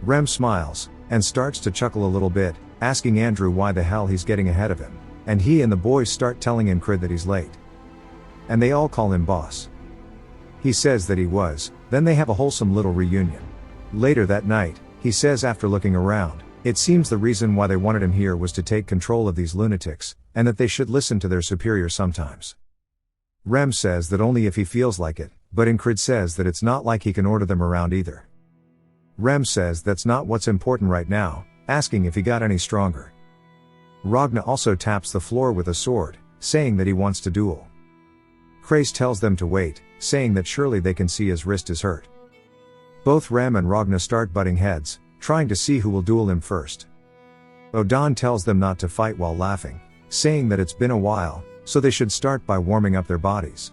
Rem smiles, and starts to chuckle a little bit, asking Andrew why the hell he's getting ahead of him, and he and the boys start telling Incred that he's late. And they all call him boss. He says that he was, then they have a wholesome little reunion. Later that night, he says after looking around, it seems the reason why they wanted him here was to take control of these lunatics, and that they should listen to their superior sometimes. Rem says that only if he feels like it, but Incred says that it's not like he can order them around either. Rem says that's not what's important right now, asking if he got any stronger. Ragna also taps the floor with a sword, saying that he wants to duel. Krace tells them to wait, saying that surely they can see his wrist is hurt. Both Rem and Ragna start butting heads, trying to see who will duel him first. Odan tells them not to fight while laughing, saying that it's been a while, so they should start by warming up their bodies.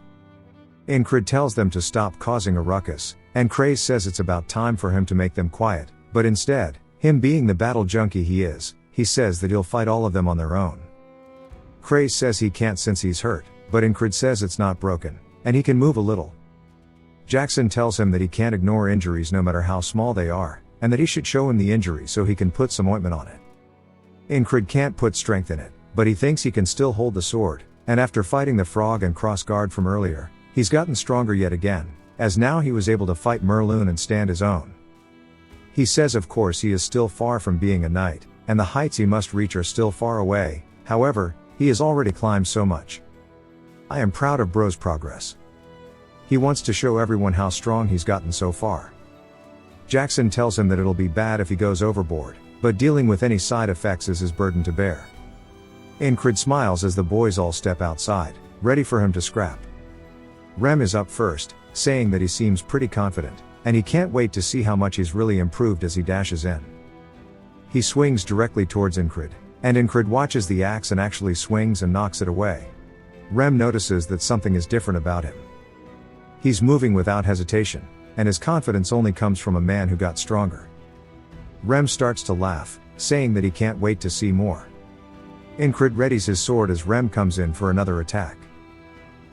Incred tells them to stop causing a ruckus, and Krace says it's about time for him to make them quiet, but instead, him being the battle junkie he is, he says that he'll fight all of them on their own. Krace says he can't since he's hurt, but Incred says it's not broken, and he can move a little. Jackson tells him that he can't ignore injuries no matter how small they are, and that he should show him the injury so he can put some ointment on it. Incred can't put strength in it, but he thinks he can still hold the sword, and after fighting the frog and cross guard from earlier, he's gotten stronger yet again, as now he was able to fight Merlun and stand his own. He says of course he is still far from being a knight, and the heights he must reach are still far away, however, he has already climbed so much. I am proud of bro's progress. He wants to show everyone how strong he's gotten so far. Jackson tells him that it'll be bad if he goes overboard, but dealing with any side effects is his burden to bear. Ingrid smiles as the boys all step outside, ready for him to scrap. Rem is up first, saying that he seems pretty confident, and he can't wait to see how much he's really improved as he dashes in. He swings directly towards Ingrid, and Ingrid watches the axe and actually swings and knocks it away. Rem notices that something is different about him. He's moving without hesitation, and his confidence only comes from a man who got stronger. Rem starts to laugh, saying that he can't wait to see more. Ingrid readies his sword as Rem comes in for another attack.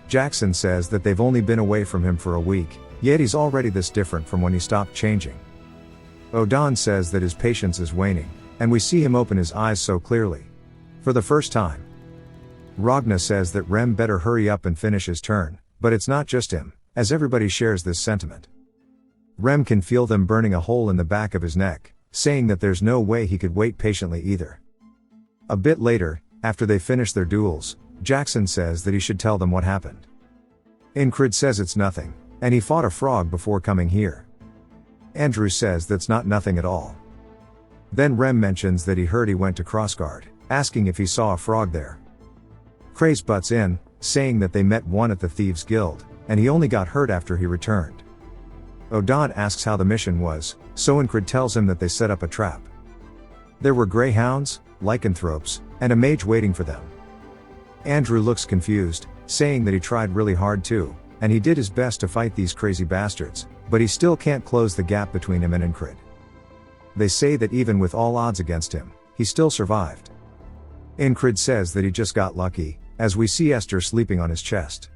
Jackson says that they've only been away from him for a week, yet he's already this different from when he stopped changing. Odan says that his patience is waning, and we see him open his eyes so clearly. For the first time. Ragna says that Rem better hurry up and finish his turn, but it's not just him, as everybody shares this sentiment. Rem can feel them burning a hole in the back of his neck, saying that there's no way he could wait patiently either. A bit later, after they finish their duels, Jackson says that he should tell them what happened. Ingrid says it's nothing, and he fought a frog before coming here. Andrew says that's not nothing at all. Then Rem mentions that he heard he went to Crossguard, asking if he saw a frog there. Craze butts in, saying that they met one at the Thieves' Guild, and he only got hurt after he returned. Odan asks how the mission was, so Ingrid tells him that they set up a trap. There were greyhounds, lycanthropes, and a mage waiting for them. Andrew looks confused, saying that he tried really hard too, and he did his best to fight these crazy bastards, but he still can't close the gap between him and Ingrid. They say that even with all odds against him, he still survived. Ingrid says that he just got lucky, as we see Esther sleeping on his chest.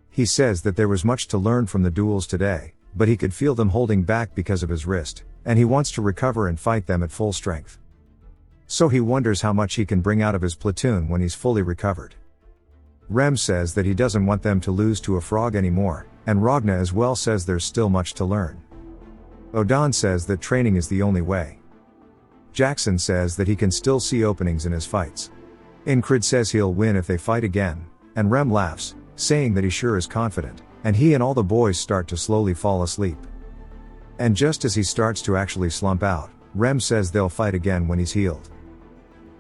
He says that there was much to learn from the duels today, but he could feel them holding back because of his wrist, and he wants to recover and fight them at full strength. So he wonders how much he can bring out of his platoon when he's fully recovered. Rem says that he doesn't want them to lose to a frog anymore, and Ragna as well says there's still much to learn. Odan says that training is the only way. Jackson says that he can still see openings in his fights. Ingrid says he'll win if they fight again, and Rem laughs, saying that he sure is confident, and he and all the boys start to slowly fall asleep. And just as he starts to actually slump out, Rem says they'll fight again when he's healed.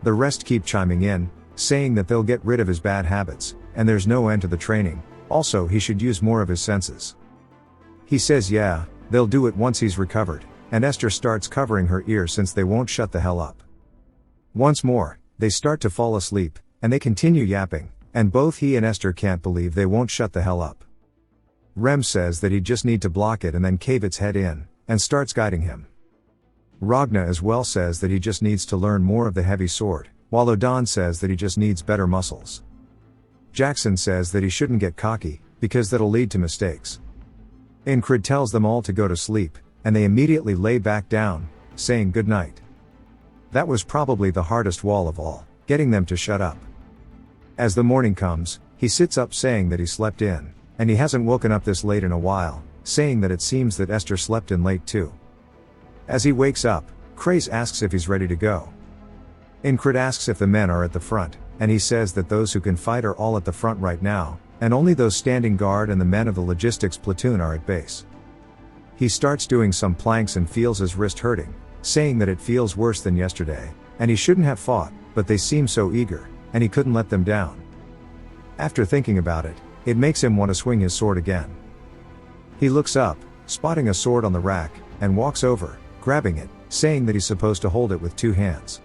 The rest keep chiming in, saying that they'll get rid of his bad habits, and there's no end to the training, also he should use more of his senses. He says yeah, they'll do it once he's recovered, and Esther starts covering her ear since they won't shut the hell up. Once more, they start to fall asleep, and they continue yapping, and both he and Esther can't believe they won't shut the hell up. Rem says that he'd just need to block it and then cave its head in, and starts guiding him. Ragna as well says that he just needs to learn more of the heavy sword, while Odan says that he just needs better muscles. Jackson says that he shouldn't get cocky, because that'll lead to mistakes. Ingrid tells them all to go to sleep, and they immediately lay back down, saying good night. That was probably the hardest wall of all, getting them to shut up. As the morning comes, he sits up saying that he slept in, and he hasn't woken up this late in a while, saying that it seems that Esther slept in late too. As he wakes up, Craze asks if he's ready to go. Ingrid asks if the men are at the front, and he says that those who can fight are all at the front right now, and only those standing guard and the men of the logistics platoon are at base. He starts doing some planks and feels his wrist hurting, saying that it feels worse than yesterday, and he shouldn't have fought, but they seem so eager, and he couldn't let them down. After thinking about it, it makes him want to swing his sword again. He looks up, spotting a sword on the rack, and walks over, grabbing it, saying that he's supposed to hold it with two hands.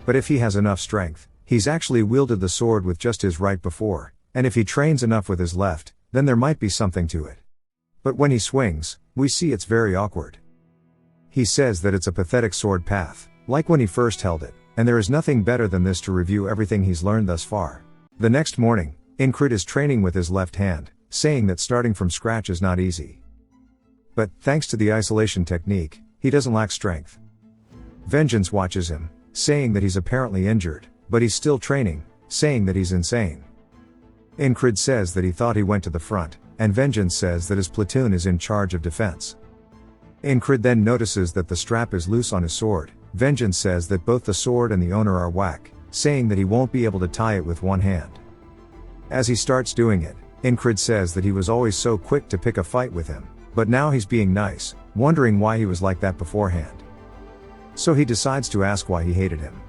But if he has enough strength, he's actually wielded the sword with just his right before, and if he trains enough with his left, then there might be something to it. But when he swings, we see it's very awkward. He says that it's a pathetic sword path, like when he first held it, and there is nothing better than this to review everything he's learned thus far. The next morning, Ingrid is training with his left hand, saying that starting from scratch is not easy. But, thanks to the isolation technique, he doesn't lack strength. Vengeance watches him, saying that he's apparently injured, but he's still training, saying that he's insane. Ingrid says that he thought he went to the front, and Vengeance says that his platoon is in charge of defense. Ingrid then notices that the strap is loose on his sword. Vengeance says that both the sword and the owner are whack, saying that he won't be able to tie it with one hand. As he starts doing it, Incrid says that he was always so quick to pick a fight with him, but now he's being nice, wondering why he was like that beforehand. So he decides to ask why he hated him.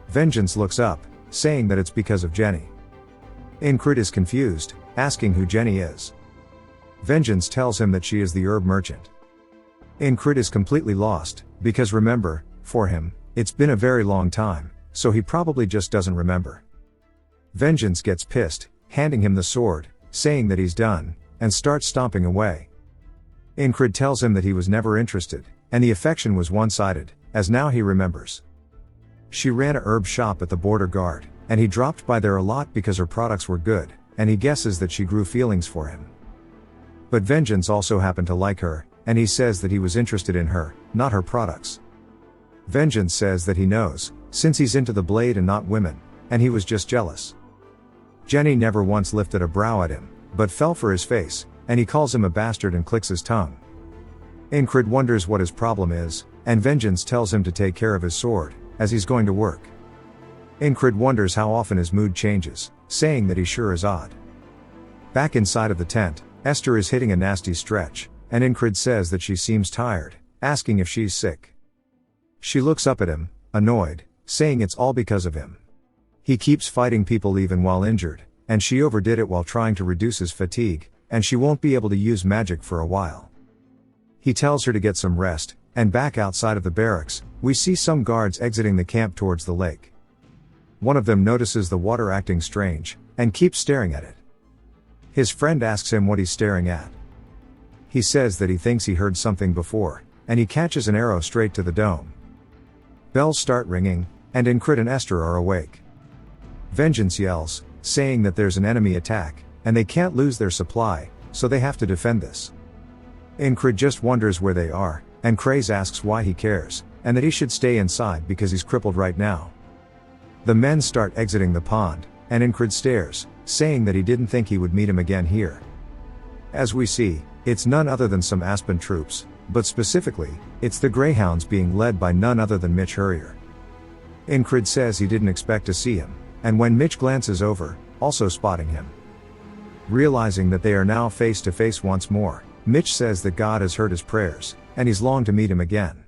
Vengeance looks up, saying that it's because of Jenny. Incrid is confused, asking who Jenny is. Vengeance tells him that she is the herb merchant. Incrid is completely lost, because remember, for him, it's been a very long time, so he probably just doesn't remember. Vengeance gets pissed, handing him the sword, saying that he's done, and starts stomping away. Incrid tells him that he was never interested, and the affection was one-sided, as now he remembers. She ran a herb shop at the border guard, and he dropped by there a lot because her products were good, and he guesses that she grew feelings for him. But Vengeance also happened to like her, and he says that he was interested in her, not her products. Vengeance says that he knows, since he's into the blade and not women, and he was just jealous. Jenny never once lifted a brow at him, but fell for his face, and he calls him a bastard and clicks his tongue. Incrid wonders what his problem is, and Vengeance tells him to take care of his sword, as he's going to work. Incrid wonders how often his mood changes, saying that he sure is odd. Back inside of the tent, Esther is hitting a nasty stretch, and Incrid says that she seems tired, asking if she's sick. She looks up at him, annoyed, saying it's all because of him. He keeps fighting people even while injured, and she overdid it while trying to reduce his fatigue, and she won't be able to use magic for a while. He tells her to get some rest, and back outside of the barracks, we see some guards exiting the camp towards the lake. One of them notices the water acting strange, and keeps staring at it. His friend asks him what he's staring at. He says that he thinks he heard something before, and he catches an arrow straight to the dome. Bells start ringing, and Incrid and Esther are awake. Vengeance yells, saying that there's an enemy attack, and they can't lose their supply, so they have to defend this. Incrid just wonders where they are, and Craze asks why he cares, and that he should stay inside because he's crippled right now. The men start exiting the pond, and Incrid stares, saying that he didn't think he would meet him again here. As we see, it's none other than some Aspen troops, but specifically, it's the Greyhounds being led by none other than Mitch Hurrier. Incrid says he didn't expect to see him, and when Mitch glances over, also spotting him. Realizing that they are now face to face once more, Mitch says that God has heard his prayers, and he's longed to meet him again.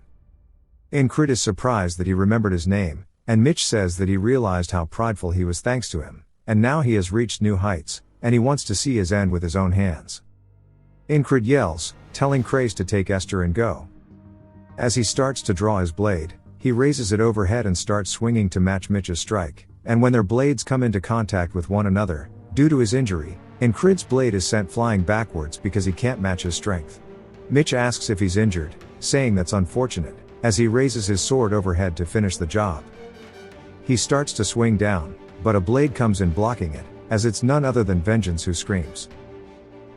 Incrid is surprised that he remembered his name, and Mitch says that he realized how prideful he was thanks to him, and now he has reached new heights, and he wants to see his end with his own hands. Incrid yells, telling Craze to take Esther and go. As he starts to draw his blade, he raises it overhead and starts swinging to match Mitch's strike, and when their blades come into contact with one another, due to his injury, Incrid's blade is sent flying backwards because he can't match his strength. Mitch asks if he's injured, saying that's unfortunate, as he raises his sword overhead to finish the job. He starts to swing down, but a blade comes in blocking it, as it's none other than Vengeance who screams.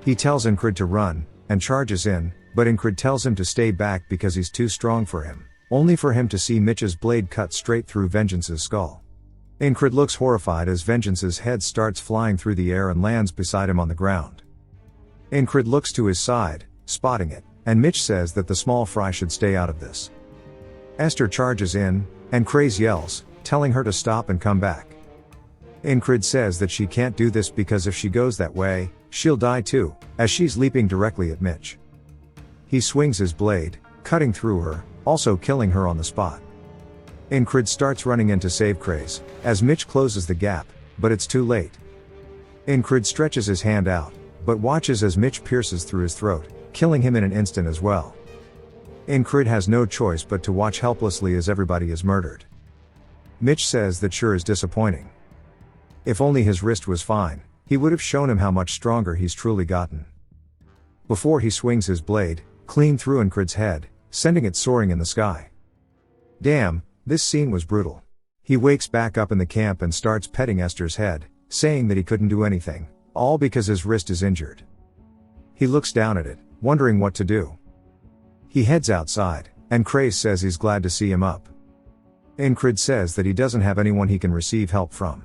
He tells Incrid to run, and charges in, but Incrid tells him to stay back because he's too strong for him, only for him to see Mitch's blade cut straight through Vengeance's skull. Incrid looks horrified as Vengeance's head starts flying through the air and lands beside him on the ground. Incrid looks to his side, spotting it, and Mitch says that the small fry should stay out of this. Esther charges in, and Craze yells, telling her to stop and come back. Incrid says that she can't do this because if she goes that way, she'll die too, as she's leaping directly at Mitch. He swings his blade, cutting through her, also killing her on the spot. Incrid starts running in to save Craze, as Mitch closes the gap, but it's too late. Incrid stretches his hand out, but watches as Mitch pierces through his throat, killing him in an instant as well. Incrid has no choice but to watch helplessly as everybody is murdered. Mitch says that sure is disappointing. If only his wrist was fine, he would have shown him how much stronger he's truly gotten. Before he swings his blade, clean through Incrid's head, sending it soaring in the sky. Damn, this scene was brutal. He wakes back up in the camp and starts petting Esther's head, saying that he couldn't do anything, all because his wrist is injured. He looks down at it, wondering what to do. He heads outside, and Craze says he's glad to see him up. Incrid says that he doesn't have anyone he can receive help from.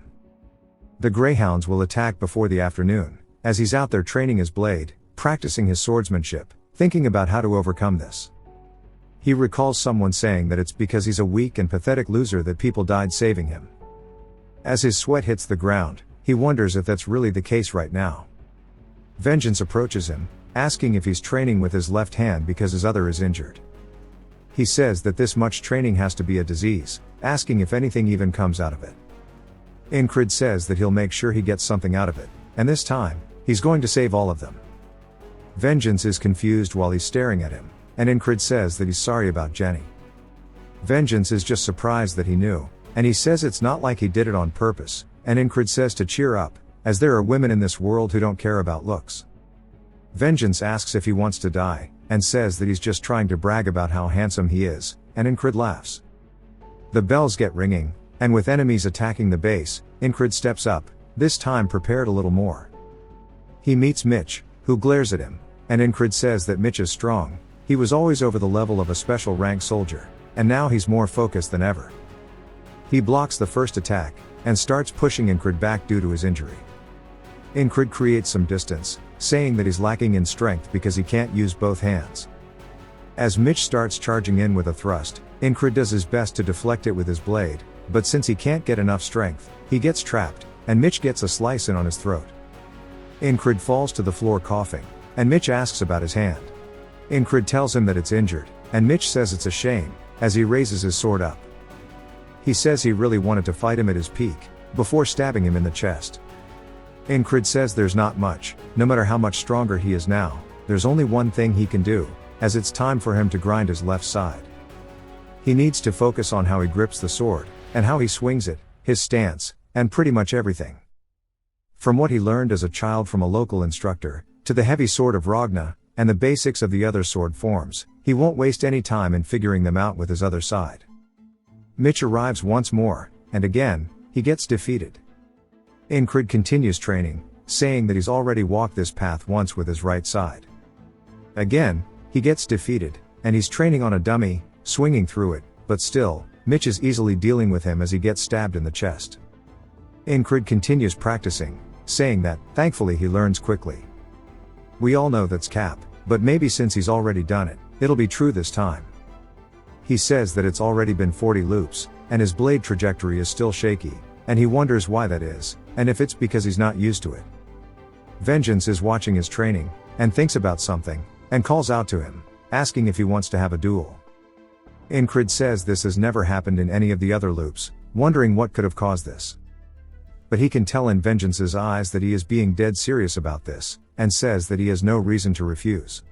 The Greyhounds will attack before the afternoon, as he's out there training his blade, practicing his swordsmanship, thinking about how to overcome this. He recalls someone saying that it's because he's a weak and pathetic loser that people died saving him. As his sweat hits the ground, he He wonders if that's really the case right now. Vengeance approaches him, asking if he's training with his left hand because his other is injured. He says that this much training has to be a disease, asking if anything even comes out of it. Incrid says that he'll make sure he gets something out of it, and this time, he's going to save all of them. Vengeance is confused while he's staring at him, and Incrid says that he's sorry about Jenny. Vengeance is just surprised that he knew, and he says it's not like he did it on purpose, and Incrid says to cheer up, as there are women in this world who don't care about looks. Vengeance asks if he wants to die, and says that he's just trying to brag about how handsome he is, and Incrid laughs. The bells get ringing, and with enemies attacking the base, Incrid steps up, this time prepared a little more. He meets Mitch, who glares at him, and Incrid says that Mitch is strong, he was always over the level of a special rank soldier, and now he's more focused than ever. He blocks the first attack, and starts pushing Incrid back due to his injury. Incrid creates some distance, saying that he's lacking in strength because he can't use both hands. As Mitch starts charging in with a thrust, Incrid does his best to deflect it with his blade, but since he can't get enough strength, he gets trapped, and Mitch gets a slice in on his throat. Incrid falls to the floor coughing, and Mitch asks about his hand. Incrid tells him that it's injured, and Mitch says it's a shame, as he raises his sword up. He says he really wanted to fight him at his peak, before stabbing him in the chest. Incrid says there's not much, no matter how much stronger he is now, there's only one thing he can do, as it's time for him to grind his left side. He needs to focus on how he grips the sword, and how he swings it, his stance, and pretty much everything. From what he learned as a child from a local instructor, to the heavy sword of Ragna, and the basics of the other sword forms, he won't waste any time in figuring them out with his other side. Mitch arrives once more, and again, he gets defeated. Incrid continues training, saying that he's already walked this path once with his right side. Again, he gets defeated, and he's training on a dummy, swinging through it, but still, Mitch is easily dealing with him as he gets stabbed in the chest. Incrid continues practicing, saying that, thankfully he learns quickly. We all know that's cap, but maybe since he's already done it, it'll be true this time. He says that it's already been 40 loops, and his blade trajectory is still shaky, and he wonders why that is, and if it's because he's not used to it. Vengeance is watching his training, and thinks about something, and calls out to him, asking if he wants to have a duel. Incrid says this has never happened in any of the other loops, wondering what could have caused this. But he can tell in Vengeance's eyes that he is being dead serious about this, and says that he has no reason to refuse.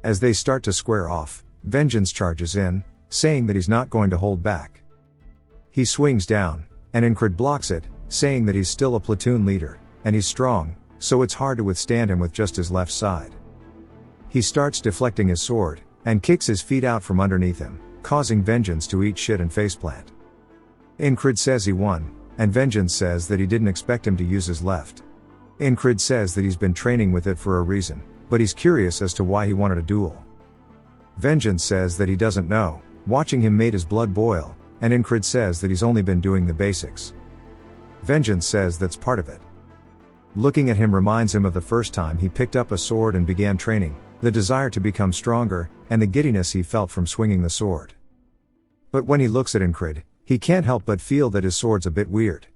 As they start to square off, Vengeance charges in, saying that he's not going to hold back. He swings down, and Incrid blocks it, saying that he's still a platoon leader, and he's strong, so it's hard to withstand him with just his left side. He starts deflecting his sword, and kicks his feet out from underneath him, causing Vengeance to eat shit and faceplant. Incrid says he won, and Vengeance says that he didn't expect him to use his left. Incrid says that he's been training with it for a reason, but he's curious as to why he wanted a duel. Vengeance says that he doesn't know, watching him made his blood boil, and Incrid says that he's only been doing the basics. Vengeance says that's part of it. Looking at him reminds him of the first time he picked up a sword and began training, the desire to become stronger, and the giddiness he felt from swinging the sword. But when he looks at Incrid, he can't help but feel that his sword's a bit weird.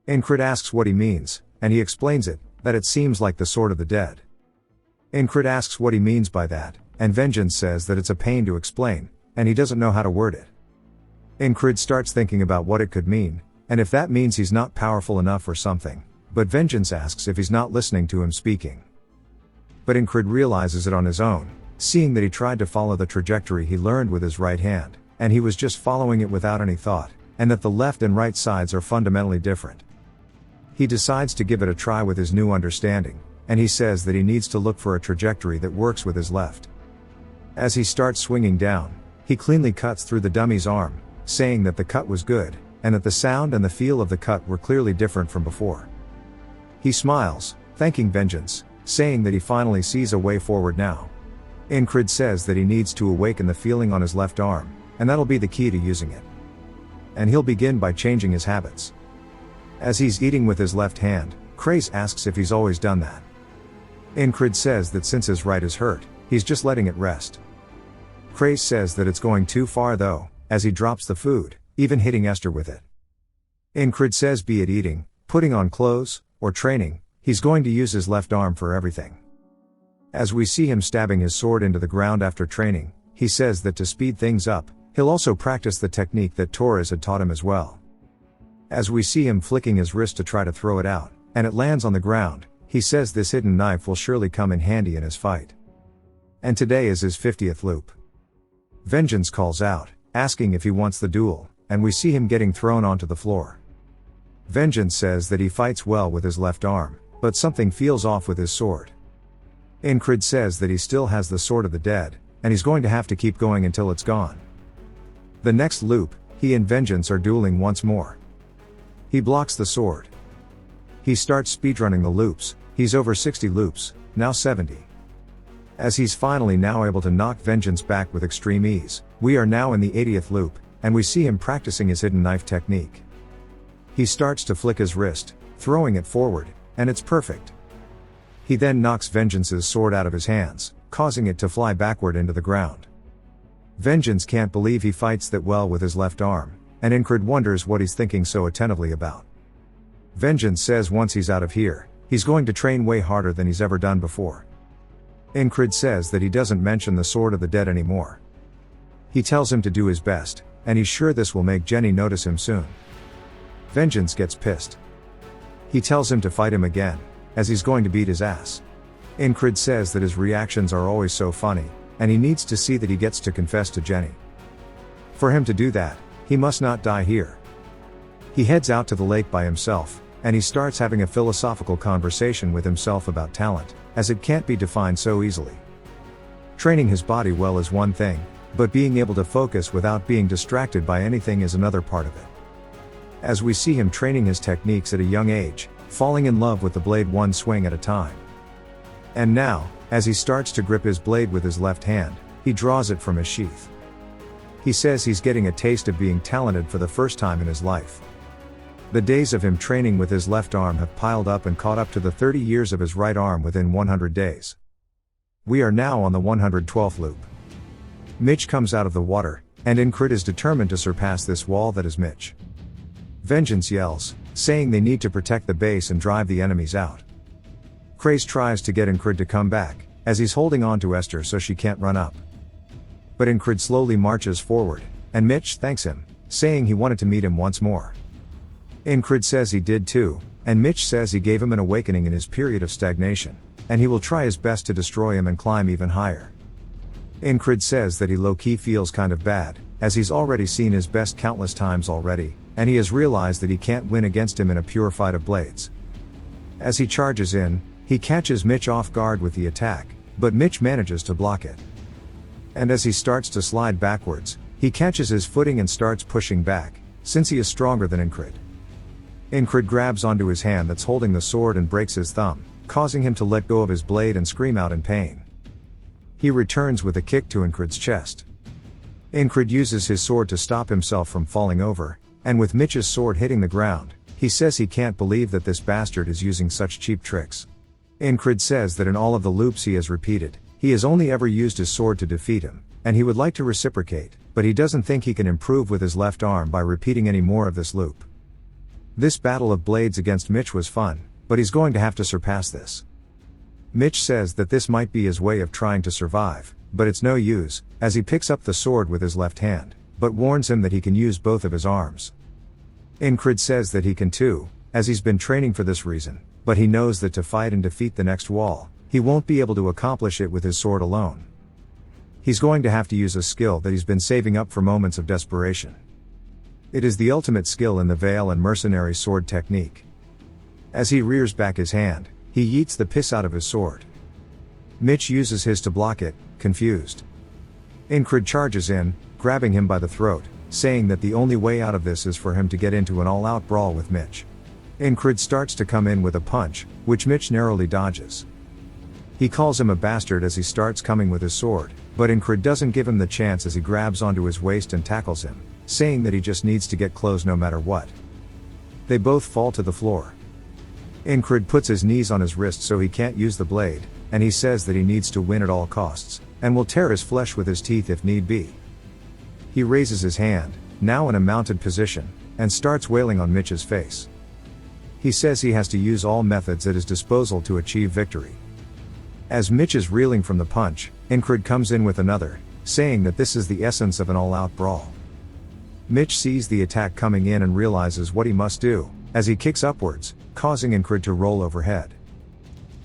Incrid asks what he means, and he explains it, that it seems like the sword of the dead. Incrid asks what he means by that, and Vengeance says that it's a pain to explain, and he doesn't know how to word it. Incrid starts thinking about what it could mean, and if that means he's not powerful enough or something, but Vengeance asks if he's not listening to him speaking. But Incrid realizes it on his own, seeing that he tried to follow the trajectory he learned with his right hand, and he was just following it without any thought, and that the left and right sides are fundamentally different. He decides to give it a try with his new understanding, and he says that he needs to look for a trajectory that works with his left. As he starts swinging down, he cleanly cuts through the dummy's arm, saying that the cut was good, and that the sound and the feel of the cut were clearly different from before. He smiles, thanking Vengeance, saying that he finally sees a way forward now. Incrid says that he needs to awaken the feeling on his left arm, and that'll be the key to using it. And he'll begin by changing his habits. As he's eating with his left hand, Craze asks if he's always done that. Incrid says that since his right is hurt, he's just letting it rest. Craze says that it's going too far though, as he drops the food, even hitting Esther with it. Incrid says be it eating, putting on clothes, or training, he's going to use his left arm for everything. As we see him stabbing his sword into the ground after training, he says that to speed things up, he'll also practice the technique that Torres had taught him as well. As we see him flicking his wrist to try to throw it out, and it lands on the ground, he says this hidden knife will surely come in handy in his fight. And today is his 50th loop. Vengeance calls out, asking if he wants the duel, and we see him getting thrown onto the floor. Vengeance says that he fights well with his left arm, but something feels off with his sword. Ingrid says that he still has the sword of the dead, and he's going to have to keep going until it's gone. The next loop, he and Vengeance are dueling once more. He blocks the sword. He starts speedrunning the loops. He's over 60 loops, now 70. As he's finally now able to knock Vengeance back with extreme ease, we are now in the 80th loop, and we see him practicing his hidden knife technique. He starts to flick his wrist, throwing it forward, and it's perfect. He then knocks Vengeance's sword out of his hands, causing it to fly backward into the ground. Vengeance can't believe he fights that well with his left arm, and Ingrid wonders what he's thinking so attentively about. Vengeance says once he's out of here, he's going to train way harder than he's ever done before. Ingrid says that he doesn't mention the sword of the dead anymore. He tells him to do his best, and he's sure this will make Jenny notice him soon. Vengeance gets pissed. He tells him to fight him again, as he's going to beat his ass. Ingrid says that his reactions are always so funny, and he needs to see that he gets to confess to Jenny. For him to do that, he must not die here. He heads out to the lake by himself, and he starts having a philosophical conversation with himself about talent, as it can't be defined so easily. Training his body well is one thing, but being able to focus without being distracted by anything is another part of it. As we see him training his techniques at a young age, falling in love with the blade one swing at a time. And now, as he starts to grip his blade with his left hand, he draws it from his sheath. He says he's getting a taste of being talented for the first time in his life. The days of him training with his left arm have piled up and caught up to the 30 years of his right arm within 100 days. We are now on the 112th loop. Mitch comes out of the water, and Ingrid is determined to surpass this wall that is Mitch. Vengeance yells, saying they need to protect the base and drive the enemies out. Craze tries to get Ingrid to come back, as he's holding on to Esther so she can't run up. But Ingrid slowly marches forward, and Mitch thanks him, saying he wanted to meet him once more. Ingrid says he did too, and Mitch says he gave him an awakening in his period of stagnation, and he will try his best to destroy him and climb even higher. Ingrid says that he low-key feels kind of bad, as he's already seen his best countless times already, and he has realized that he can't win against him in a pure fight of blades. As he charges in, he catches Mitch off guard with the attack, but Mitch manages to block it. And as he starts to slide backwards, he catches his footing and starts pushing back, since he is stronger than Ingrid. Ingrid grabs onto his hand that's holding the sword and breaks his thumb, causing him to let go of his blade and scream out in pain. He returns with a kick to Ingrid's chest. Ingrid uses his sword to stop himself from falling over, and with Mitch's sword hitting the ground, he says he can't believe that this bastard is using such cheap tricks. Ingrid says that in all of the loops he has repeated, he has only ever used his sword to defeat him, and he would like to reciprocate, but he doesn't think he can improve with his left arm by repeating any more of this loop. This battle of blades against Mitch was fun, but he's going to have to surpass this. Mitch says that this might be his way of trying to survive, but it's no use, as he picks up the sword with his left hand, but warns him that he can use both of his arms. Ingrid says that he can too, as he's been training for this reason, but he knows that to fight and defeat the next wall, he won't be able to accomplish it with his sword alone. He's going to have to use a skill that he's been saving up for moments of desperation. It is the ultimate skill in the Veil and Mercenary sword technique. As he rears back his hand, he yeets the piss out of his sword. Mitch uses his to block it, confused. Ingrid charges in, grabbing him by the throat, saying that the only way out of this is for him to get into an all-out brawl with Mitch. Ingrid starts to come in with a punch, which Mitch narrowly dodges. He calls him a bastard as he starts coming with his sword, but Ingrid doesn't give him the chance as he grabs onto his waist and tackles him, saying that he just needs to get close no matter what. They both fall to the floor. Ingrid puts his knees on his wrist so he can't use the blade, and he says that he needs to win at all costs, and will tear his flesh with his teeth if need be. He raises his hand, now in a mounted position, and starts wailing on Mitch's face. He says he has to use all methods at his disposal to achieve victory. As Mitch is reeling from the punch, Incred comes in with another, saying that this is the essence of an all-out brawl. Mitch sees the attack coming in and realizes what he must do, as he kicks upwards, causing Incred to roll overhead.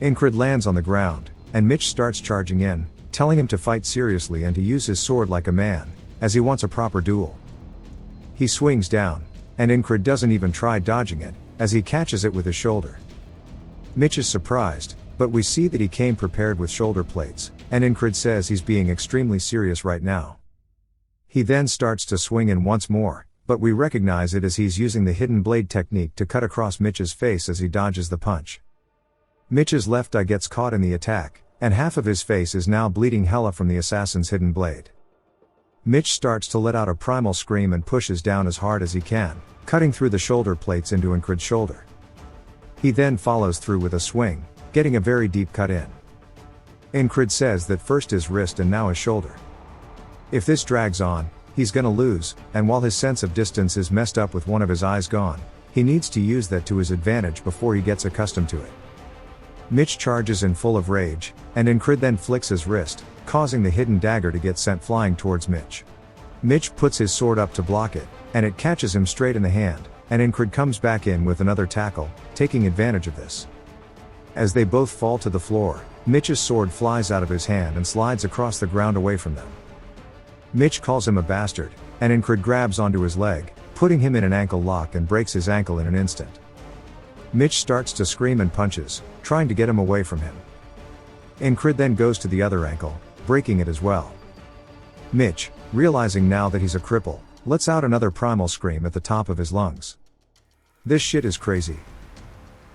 Incred lands on the ground, and Mitch starts charging in, telling him to fight seriously and to use his sword like a man, as he wants a proper duel. He swings down, and Incred doesn't even try dodging it, as he catches it with his shoulder. Mitch is surprised, but we see that he came prepared with shoulder plates, and Incred says he's being extremely serious right now. He then starts to swing in once more, but we recognize it as he's using the hidden blade technique to cut across Mitch's face as he dodges the punch. Mitch's left eye gets caught in the attack, and half of his face is now bleeding hella from the assassin's hidden blade. Mitch starts to let out a primal scream and pushes down as hard as he can, cutting through the shoulder plates into Incred's shoulder. He then follows through with a swing, getting a very deep cut in. Incred says that first his wrist and now his shoulder. If this drags on, he's gonna lose, and while his sense of distance is messed up with one of his eyes gone, he needs to use that to his advantage before he gets accustomed to it. Mitch charges in full of rage, and Incred then flicks his wrist, causing the hidden dagger to get sent flying towards Mitch. Mitch puts his sword up to block it, and it catches him straight in the hand, and Incred comes back in with another tackle, taking advantage of this. As they both fall to the floor, Mitch's sword flies out of his hand and slides across the ground away from them. Mitch calls him a bastard, and Incred grabs onto his leg, putting him in an ankle lock and breaks his ankle in an instant. Mitch starts to scream and punches, trying to get him away from him. Incred then goes to the other ankle, breaking it as well. Mitch, realizing now that he's a cripple, lets out another primal scream at the top of his lungs. This shit is crazy.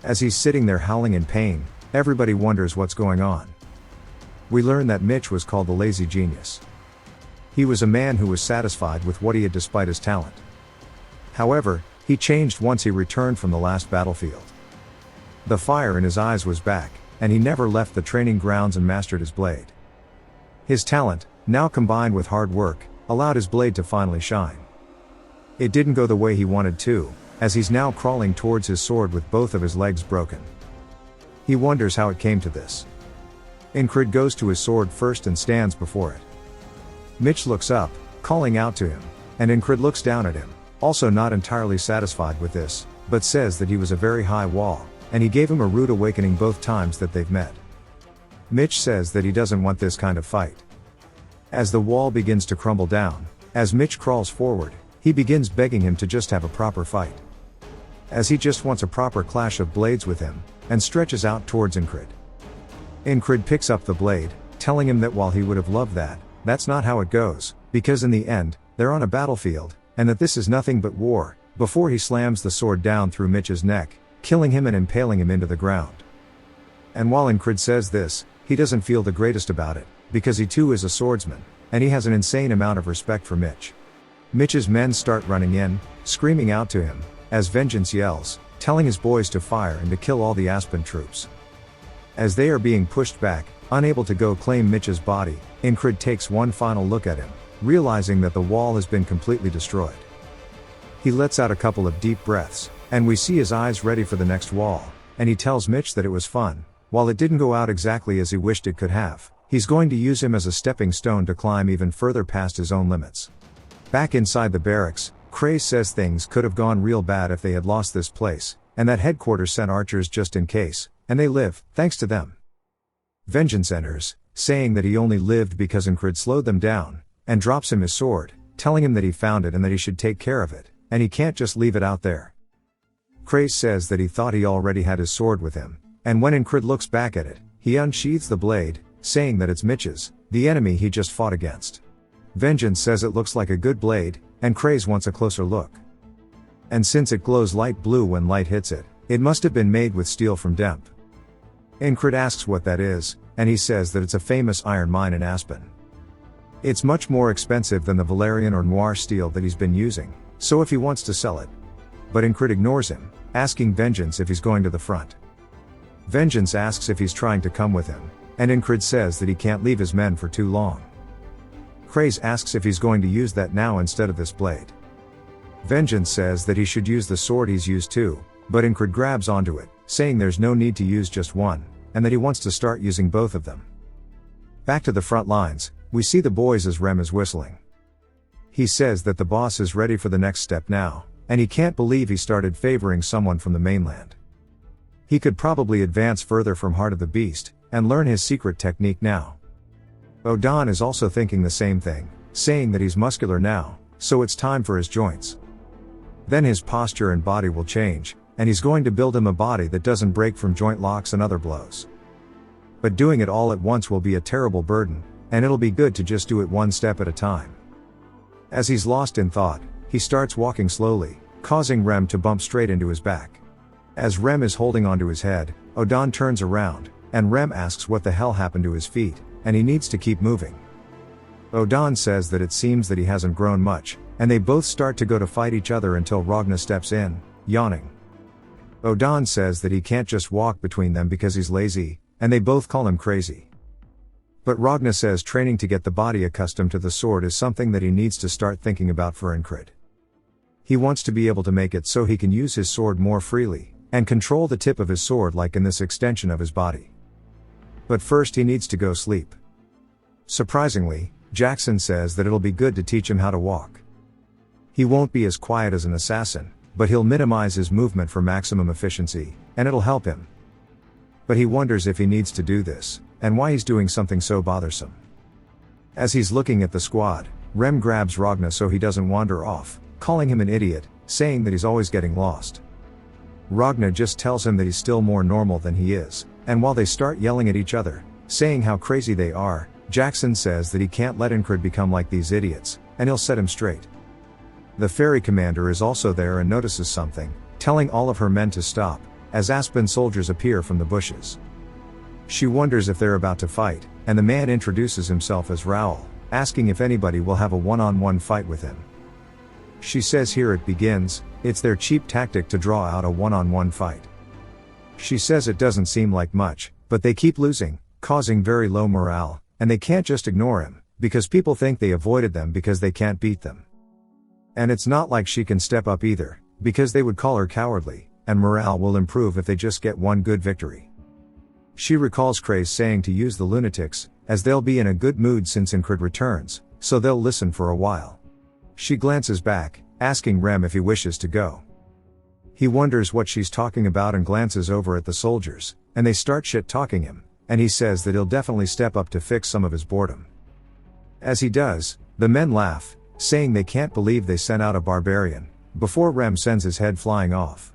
As he's sitting there howling in pain, everybody wonders what's going on. We learn that Mitch was called the lazy genius. He was a man who was satisfied with what he had despite his talent. However, he changed once he returned from the last battlefield. The fire in his eyes was back, and he never left the training grounds and mastered his blade. His talent, now combined with hard work, allowed his blade to finally shine. It didn't go the way he wanted to, as he's now crawling towards his sword with both of his legs broken. He wonders how it came to this. Incred goes to his sword first and stands before it. Mitch looks up, calling out to him, and Incred looks down at him, also not entirely satisfied with this, but says that he was a very high wall, and he gave him a rude awakening both times that they've met. Mitch says that he doesn't want this kind of fight. As the wall begins to crumble down, as Mitch crawls forward, he begins begging him to just have a proper fight. As he just wants a proper clash of blades with him, and stretches out towards Incred. Incred picks up the blade, telling him that while he would have loved that, that's not how it goes, because in the end, they're on a battlefield, and that this is nothing but war, before he slams the sword down through Mitch's neck, killing him and impaling him into the ground. And while Incred says this, he doesn't feel the greatest about it, because he too is a swordsman, and he has an insane amount of respect for Mitch. Mitch's men start running in, screaming out to him, as Vengeance yells, telling his boys to fire and to kill all the Aspen troops. As they are being pushed back, unable to go claim Mitch's body, Incred takes one final look at him, realizing that the wall has been completely destroyed. He lets out a couple of deep breaths, and we see his eyes ready for the next wall, and he tells Mitch that it was fun. While it didn't go out exactly as he wished it could have, he's going to use him as a stepping stone to climb even further past his own limits. Back inside the barracks, Craze says things could have gone real bad if they had lost this place, and that headquarters sent archers just in case, and they live, thanks to them. Vengeance enters, saying that he only lived because Incred slowed them down, and drops him his sword, telling him that he found it and that he should take care of it, and he can't just leave it out there. Craze says that he thought he already had his sword with him, and when Incred looks back at it, he unsheathes the blade, saying that it's Mitch's, the enemy he just fought against. Vengeance says it looks like a good blade, and Craze wants a closer look. And since it glows light blue when light hits it, it must have been made with steel from Demp. Incred asks what that is, and he says that it's a famous iron mine in Aspen. It's much more expensive than the Valerian or Noir steel that he's been using, so if he wants to sell it. But Incred ignores him, asking Vengeance if he's going to the front. Vengeance asks if he's trying to come with him, and Incred says that he can't leave his men for too long. Craze asks if he's going to use that now instead of this blade. Vengeance says that he should use the sword he's used too, but Incred grabs onto it, saying there's no need to use just one, and that he wants to start using both of them. Back to the front lines, we see the boys as Rem is whistling. He says that the boss is ready for the next step now, and he can't believe he started favoring someone from the mainland. He could probably advance further from Heart of the Beast, and learn his secret technique now. Odan is also thinking the same thing, saying that he's muscular now, so it's time for his joints. Then his posture and body will change, and he's going to build him a body that doesn't break from joint locks and other blows. But doing it all at once will be a terrible burden, and it'll be good to just do it one step at a time. As he's lost in thought, he starts walking slowly, causing Rem to bump straight into his back. As Rem is holding onto his head, Odan turns around, and Rem asks what the hell happened to his feet, and he needs to keep moving. Odan says that it seems that he hasn't grown much, and they both start to go to fight each other until Ragna steps in, yawning. Odan says that he can't just walk between them because he's lazy, and they both call him crazy. But Ragna says training to get the body accustomed to the sword is something that he needs to start thinking about for Incred. He wants to be able to make it so he can use his sword more freely, and control the tip of his sword like in this extension of his body. But first he needs to go sleep. Surprisingly, Jackson says that it'll be good to teach him how to walk. He won't be as quiet as an assassin, but he'll minimize his movement for maximum efficiency, and it'll help him. But he wonders if he needs to do this, and why he's doing something so bothersome. As he's looking at the squad, Rem grabs Ragna so he doesn't wander off, calling him an idiot, saying that he's always getting lost. Ragna just tells him that he's still more normal than he is, and while they start yelling at each other, saying how crazy they are, Jackson says that he can't let Incred become like these idiots, and he'll set him straight. The ferry commander is also there and notices something, telling all of her men to stop, as Aspen soldiers appear from the bushes. She wonders if they're about to fight, and the man introduces himself as Raoul, asking if anybody will have a one-on-one fight with him. She says here it begins, it's their cheap tactic to draw out a one-on-one fight. She says it doesn't seem like much, but they keep losing, causing very low morale, and they can't just ignore him, because people think they avoided them because they can't beat them. And it's not like she can step up either, because they would call her cowardly, and morale will improve if they just get one good victory. She recalls Craze saying to use the lunatics, as they'll be in a good mood since Incred returns, so they'll listen for a while. She glances back, asking Rem if he wishes to go. He wonders what she's talking about and glances over at the soldiers, and they start shit-talking him, and he says that he'll definitely step up to fix some of his boredom. As he does, the men laugh, saying they can't believe they sent out a barbarian, before Rem sends his head flying off.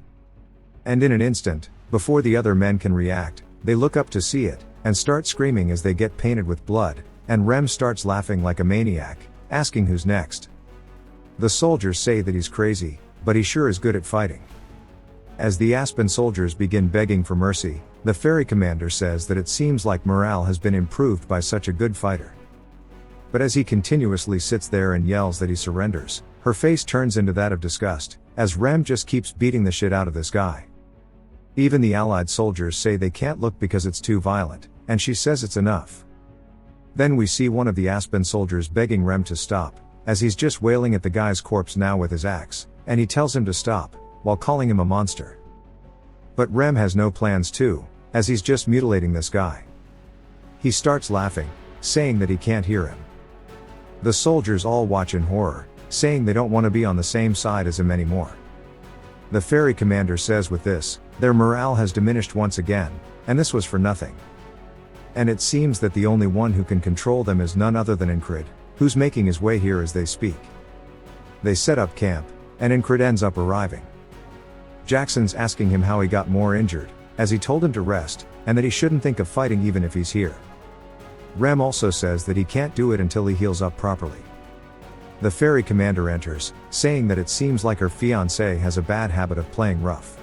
And in an instant, before the other men can react, they look up to see it, and start screaming as they get painted with blood, and Rem starts laughing like a maniac, asking who's next. The soldiers say that he's crazy, but he sure is good at fighting. As the Aspen soldiers begin begging for mercy, the ferry commander says that it seems like morale has been improved by such a good fighter. But as he continuously sits there and yells that he surrenders, her face turns into that of disgust, as Rem just keeps beating the shit out of this guy. Even the allied soldiers say they can't look because it's too violent, and she says it's enough. Then we see one of the Aspen soldiers begging Rem to stop, as he's just wailing at the guy's corpse now with his axe, and he tells him to stop, while calling him a monster. But Rem has no plans to, as he's just mutilating this guy. He starts laughing, saying that he can't hear him. The soldiers all watch in horror, saying they don't want to be on the same side as him anymore. The ferry commander says with this, their morale has diminished once again, and this was for nothing. And it seems that the only one who can control them is none other than Incred, who's making his way here as they speak. They set up camp, and Incred ends up arriving. Jackson's asking him how he got more injured, as he told him to rest, and that he shouldn't think of fighting even if he's here. Rem also says that he can't do it until he heals up properly. The ferry commander enters, saying that it seems like her fiancé has a bad habit of playing rough.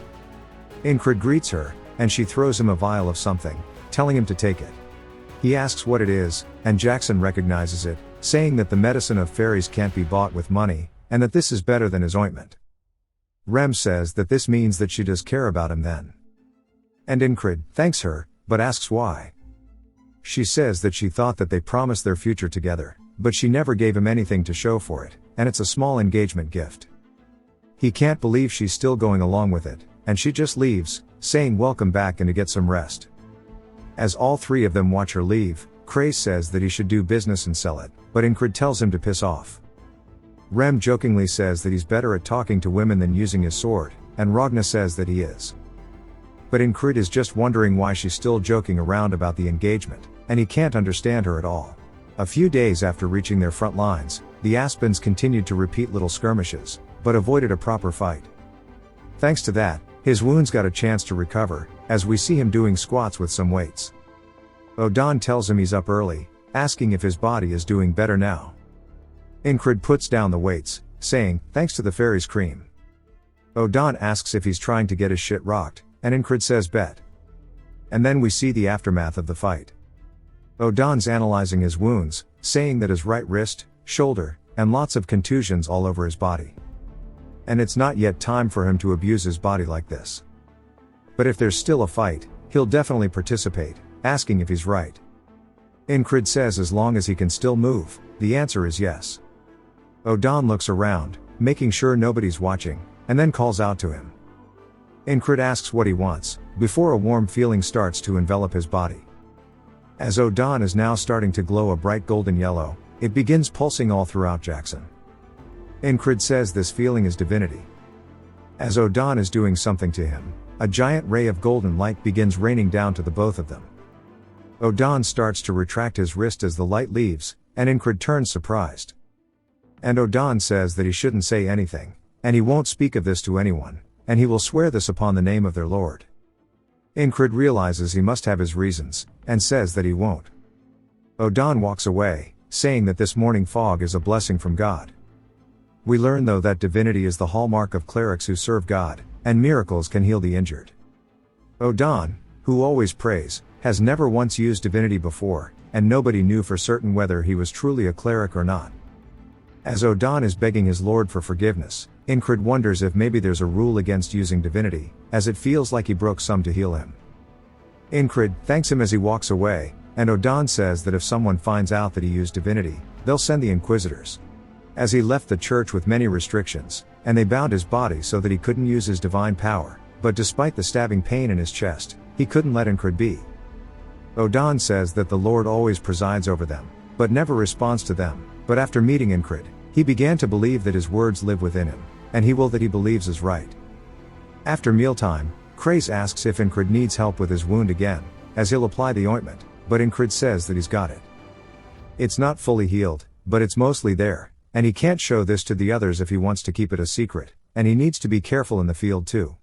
Incred greets her, and she throws him a vial of something, telling him to take it. He asks what it is, and Jackson recognizes it, saying that the medicine of fairies can't be bought with money, and that this is better than his ointment. Rem says that this means that she does care about him then. And Incred thanks her, but asks why. She says that she thought that they promised their future together, but she never gave him anything to show for it, and it's a small engagement gift. He can't believe she's still going along with it, and she just leaves, saying welcome back and to get some rest. As all three of them watch her leave, Craze says that he should do business and sell it, but Incred tells him to piss off. Rem jokingly says that he's better at talking to women than using his sword, and Ragna says that he is. But Incred is just wondering why she's still joking around about the engagement, and he can't understand her at all. A few days after reaching their front lines, the Aspens continued to repeat little skirmishes, but avoided a proper fight. Thanks to that, his wounds got a chance to recover, as we see him doing squats with some weights. Odan tells him he's up early, asking if his body is doing better now. Incred puts down the weights, saying, thanks to the fairy's cream. Odan asks if he's trying to get his shit rocked, and Incred says bet. And then we see the aftermath of the fight. Odan's analyzing his wounds, saying that his right wrist, shoulder, and lots of contusions all over his body. And it's not yet time for him to abuse his body like this. But if there's still a fight, he'll definitely participate, asking if he's right. Incred says as long as he can still move, the answer is yes. Odan looks around, making sure nobody's watching, and then calls out to him. Incred asks what he wants, before a warm feeling starts to envelop his body. As Odan is now starting to glow a bright golden yellow, it begins pulsing all throughout Jackson. Incred says this feeling is divinity. As Odan is doing something to him, a giant ray of golden light begins raining down to the both of them. Odan starts to retract his wrist as the light leaves, and Incred turns surprised. And Odan says that he shouldn't say anything, and he won't speak of this to anyone, and he will swear this upon the name of their lord. Incred realizes he must have his reasons, and says that he won't. Odan walks away, saying that this morning fog is a blessing from God. We learn though that divinity is the hallmark of clerics who serve God, and miracles can heal the injured. Odan, who always prays, has never once used divinity before, and nobody knew for certain whether he was truly a cleric or not. As Odan is begging his lord for forgiveness, Incred wonders if maybe there's a rule against using divinity, as it feels like he broke some to heal him. Incred thanks him as he walks away, and Odan says that if someone finds out that he used divinity, they'll send the inquisitors. As he left the church with many restrictions, and they bound his body so that he couldn't use his divine power, but despite the stabbing pain in his chest, he couldn't let Incred be. Odan says that the Lord always presides over them, but never responds to them, but after meeting Incred, he began to believe that his words live within him, and he will that he believes is right. After mealtime, Craze asks if Incred needs help with his wound again, as he'll apply the ointment, but Incred says that he's got it. It's not fully healed, but it's mostly there, and he can't show this to the others if he wants to keep it a secret, and he needs to be careful in the field too.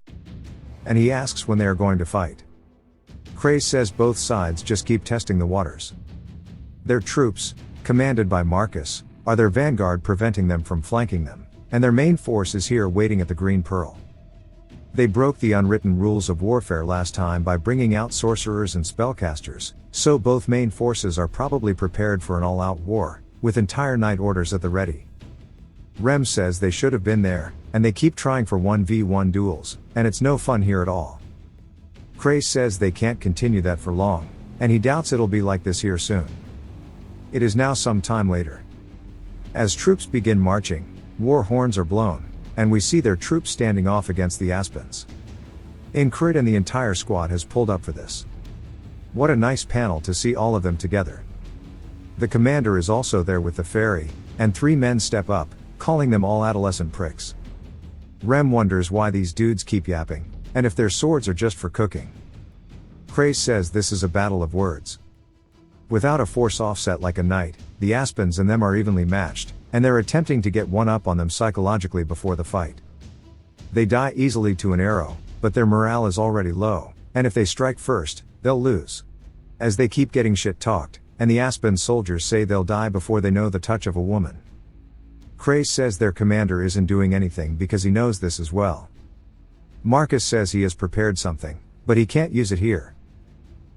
And he asks when they are going to fight. Craze says both sides just keep testing the waters. Their troops, commanded by Marcus, are their vanguard preventing them from flanking them, and their main force is here waiting at the Green Pearl. They broke the unwritten rules of warfare last time by bringing out sorcerers and spellcasters, so both main forces are probably prepared for an all-out war, with entire night orders at the ready. Rem says they should have been there, and they keep trying for 1v1 duels, and it's no fun here at all. Craze says they can't continue that for long, and he doubts it'll be like this here soon. It is now some time later. As troops begin marching, war horns are blown, and we see their troops standing off against the Aspens. Incred and the entire squad has pulled up for this. What a nice panel to see all of them together. The commander is also there with the fairy, and 3 men step up, calling them all adolescent pricks. Rem wonders why these dudes keep yapping, and if their swords are just for cooking. Craze says this is a battle of words. Without a force offset like a knight, the Aspens and them are evenly matched, and they're attempting to get one up on them psychologically before the fight. They die easily to an arrow, but their morale is already low, and if they strike first, they'll lose. As they keep getting shit talked, and the Aspen soldiers say they'll die before they know the touch of a woman. Craze says their commander isn't doing anything because he knows this as well. Marcus says he has prepared something, but he can't use it here.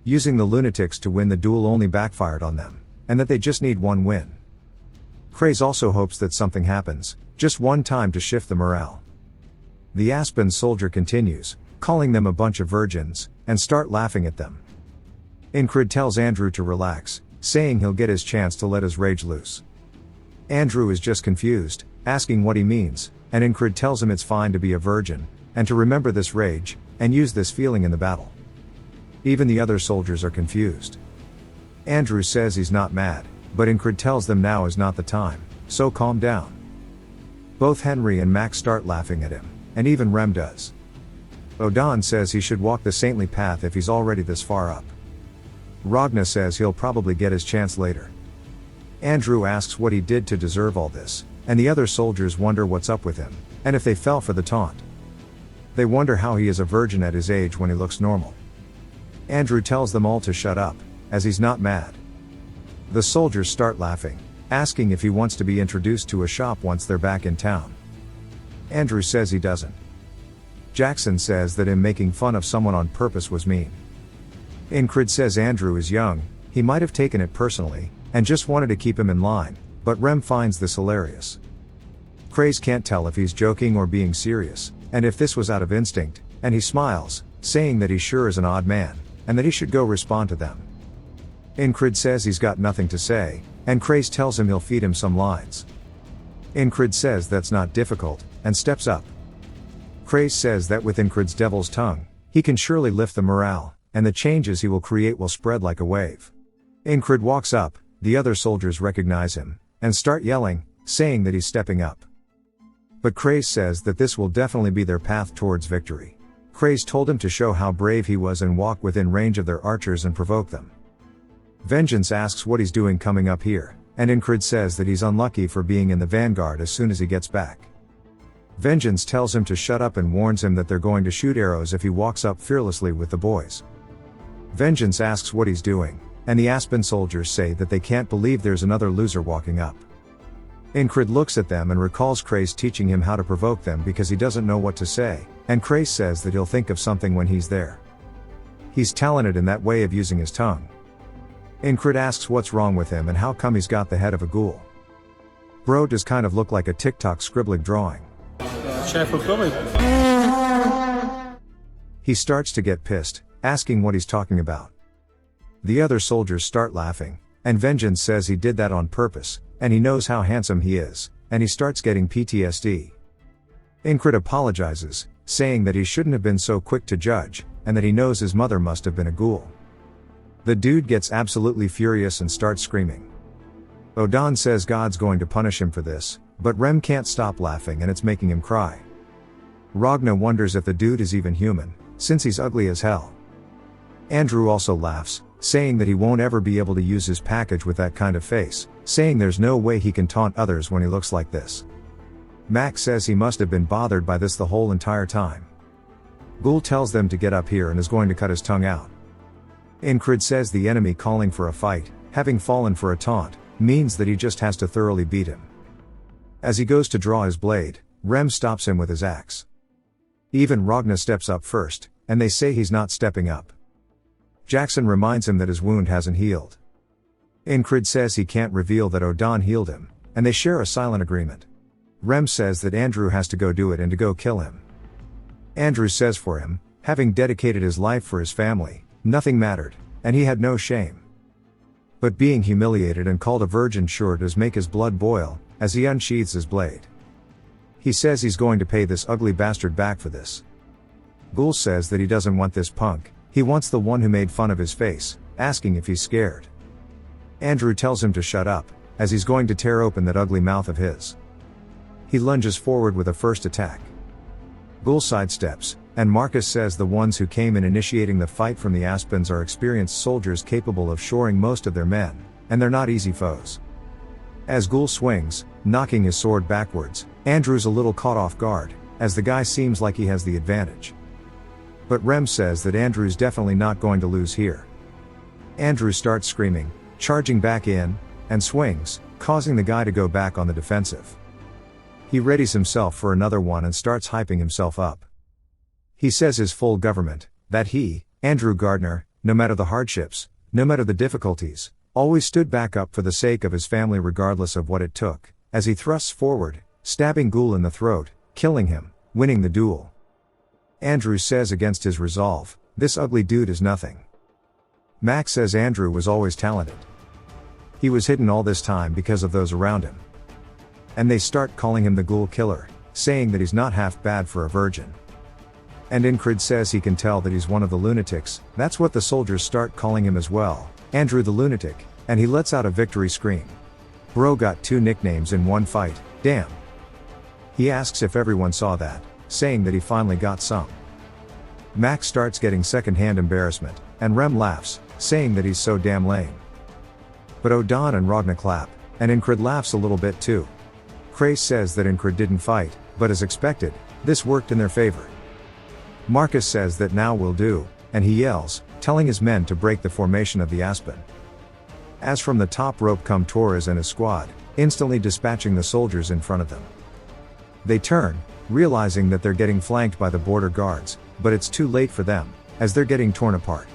Using the lunatics to win the duel only backfired on them, and that they just need one win. Craze also hopes that something happens, just one time to shift the morale. The Aspen soldier continues, calling them a bunch of virgins, and start laughing at them. Incred tells Andrew to relax, saying he'll get his chance to let his rage loose. Andrew is just confused, asking what he means, and Incred tells him it's fine to be a virgin, and to remember this rage, and use this feeling in the battle. Even the other soldiers are confused. Andrew says he's not mad, but Ingrid tells them now is not the time, so calm down. Both Henry and Max start laughing at him, and even Rem does. Odan says he should walk the saintly path if he's already this far up. Ragna says he'll probably get his chance later. Andrew asks what he did to deserve all this, and the other soldiers wonder what's up with him, and if they fell for the taunt. They wonder how he is a virgin at his age when he looks normal. Andrew tells them all to shut up, as he's not mad. The soldiers start laughing, asking if he wants to be introduced to a shop once they're back in town. Andrew says he doesn't. Jackson says that him making fun of someone on purpose was mean. Ingrid says Andrew is young, he might have taken it personally, and just wanted to keep him in line, but Rem finds this hilarious. Craze can't tell if he's joking or being serious, and if this was out of instinct, and he smiles, saying that he sure is an odd man, and that he should go respond to them. Ingrid says he's got nothing to say, and Craze tells him he'll feed him some lines. Ingrid says that's not difficult, and steps up. Craze says that with Ingrid's devil's tongue, he can surely lift the morale, and the changes he will create will spread like a wave. Ingrid walks up, the other soldiers recognize him, and start yelling, saying that he's stepping up. But Craze says that this will definitely be their path towards victory. Craze told him to show how brave he was and walk within range of their archers and provoke them. Vengeance asks what he's doing coming up here, and Ingrid says that he's unlucky for being in the vanguard as soon as he gets back. Vengeance tells him to shut up and warns him that they're going to shoot arrows if he walks up fearlessly with the boys. Vengeance asks what he's doing, and the Aspen soldiers say that they can't believe there's another loser walking up. Ingrid looks at them and recalls Craze teaching him how to provoke them because he doesn't know what to say, and Craze says that he'll think of something when he's there. He's talented in that way of using his tongue. Ingrid asks what's wrong with him and how come he's got the head of a ghoul. Bro does kind of look like a TikTok scribbling drawing. He starts to get pissed, asking what he's talking about. The other soldiers start laughing, and Vengeance says he did that on purpose, and he knows how handsome he is, and he starts getting PTSD. Ingrid apologizes, saying that he shouldn't have been so quick to judge, and that he knows his mother must have been a ghoul. The dude gets absolutely furious and starts screaming. Odan says God's going to punish him for this, but Rem can't stop laughing and it's making him cry. Ragna wonders if the dude is even human, since he's ugly as hell. Andrew also laughs, saying that he won't ever be able to use his package with that kind of face, saying there's no way he can taunt others when he looks like this. Max says he must have been bothered by this the whole entire time. Ghoul tells them to get up here and is going to cut his tongue out. Ingrid says the enemy calling for a fight, having fallen for a taunt, means that he just has to thoroughly beat him. As he goes to draw his blade, Rem stops him with his axe. Even Ragna steps up first, and they say he's not stepping up. Jackson reminds him that his wound hasn't healed. Ingrid says he can't reveal that Odan healed him, and they share a silent agreement. Rem says that Andrew has to go do it and to go kill him. Andrew says for him, having dedicated his life for his family, nothing mattered, and he had no shame. But being humiliated and called a virgin sure does make his blood boil, as he unsheathes his blade. He says he's going to pay this ugly bastard back for this. Ghoul says that he doesn't want this punk, he wants the one who made fun of his face, asking if he's scared. Andrew tells him to shut up, as he's going to tear open that ugly mouth of his. He lunges forward with a first attack. Ghoul sidesteps, and Marcus says the ones who came in initiating the fight from the Aspens are experienced soldiers capable of shoring most of their men, and they're not easy foes. As Ghoul swings, knocking his sword backwards, Andrew's a little caught off guard, as the guy seems like he has the advantage. But Rem says that Andrew's definitely not going to lose here. Andrew starts screaming, charging back in, and swings, causing the guy to go back on the defensive. He readies himself for another one and starts hyping himself up. He says his full government, that he, Andrew Gardner, no matter the hardships, no matter the difficulties, always stood back up for the sake of his family regardless of what it took, as he thrusts forward, stabbing Ghoul in the throat, killing him, winning the duel. Andrew says against his resolve, this ugly dude is nothing. Max says Andrew was always talented. He was hidden all this time because of those around him. And they start calling him the Ghoul Killer, saying that he's not half bad for a virgin. And Incred says he can tell that he's one of the lunatics. That's what the soldiers start calling him as well, Andrew the Lunatic, and he lets out a victory scream. Bro got 2 nicknames in one fight, damn. He asks if everyone saw that, saying that he finally got some. Max starts getting second-hand embarrassment, and Rem laughs, saying that he's so damn lame. But Odon and Ragna clap, and Incred laughs a little bit too. Craze says that Incred didn't fight, but as expected, this worked in their favor. Marcus says that now will do, and he yells, telling his men to break the formation of the Aspen. As from the top rope come Torres and his squad, instantly dispatching the soldiers in front of them. They turn, realizing that they're getting flanked by the border guards, but it's too late for them, as they're getting torn apart.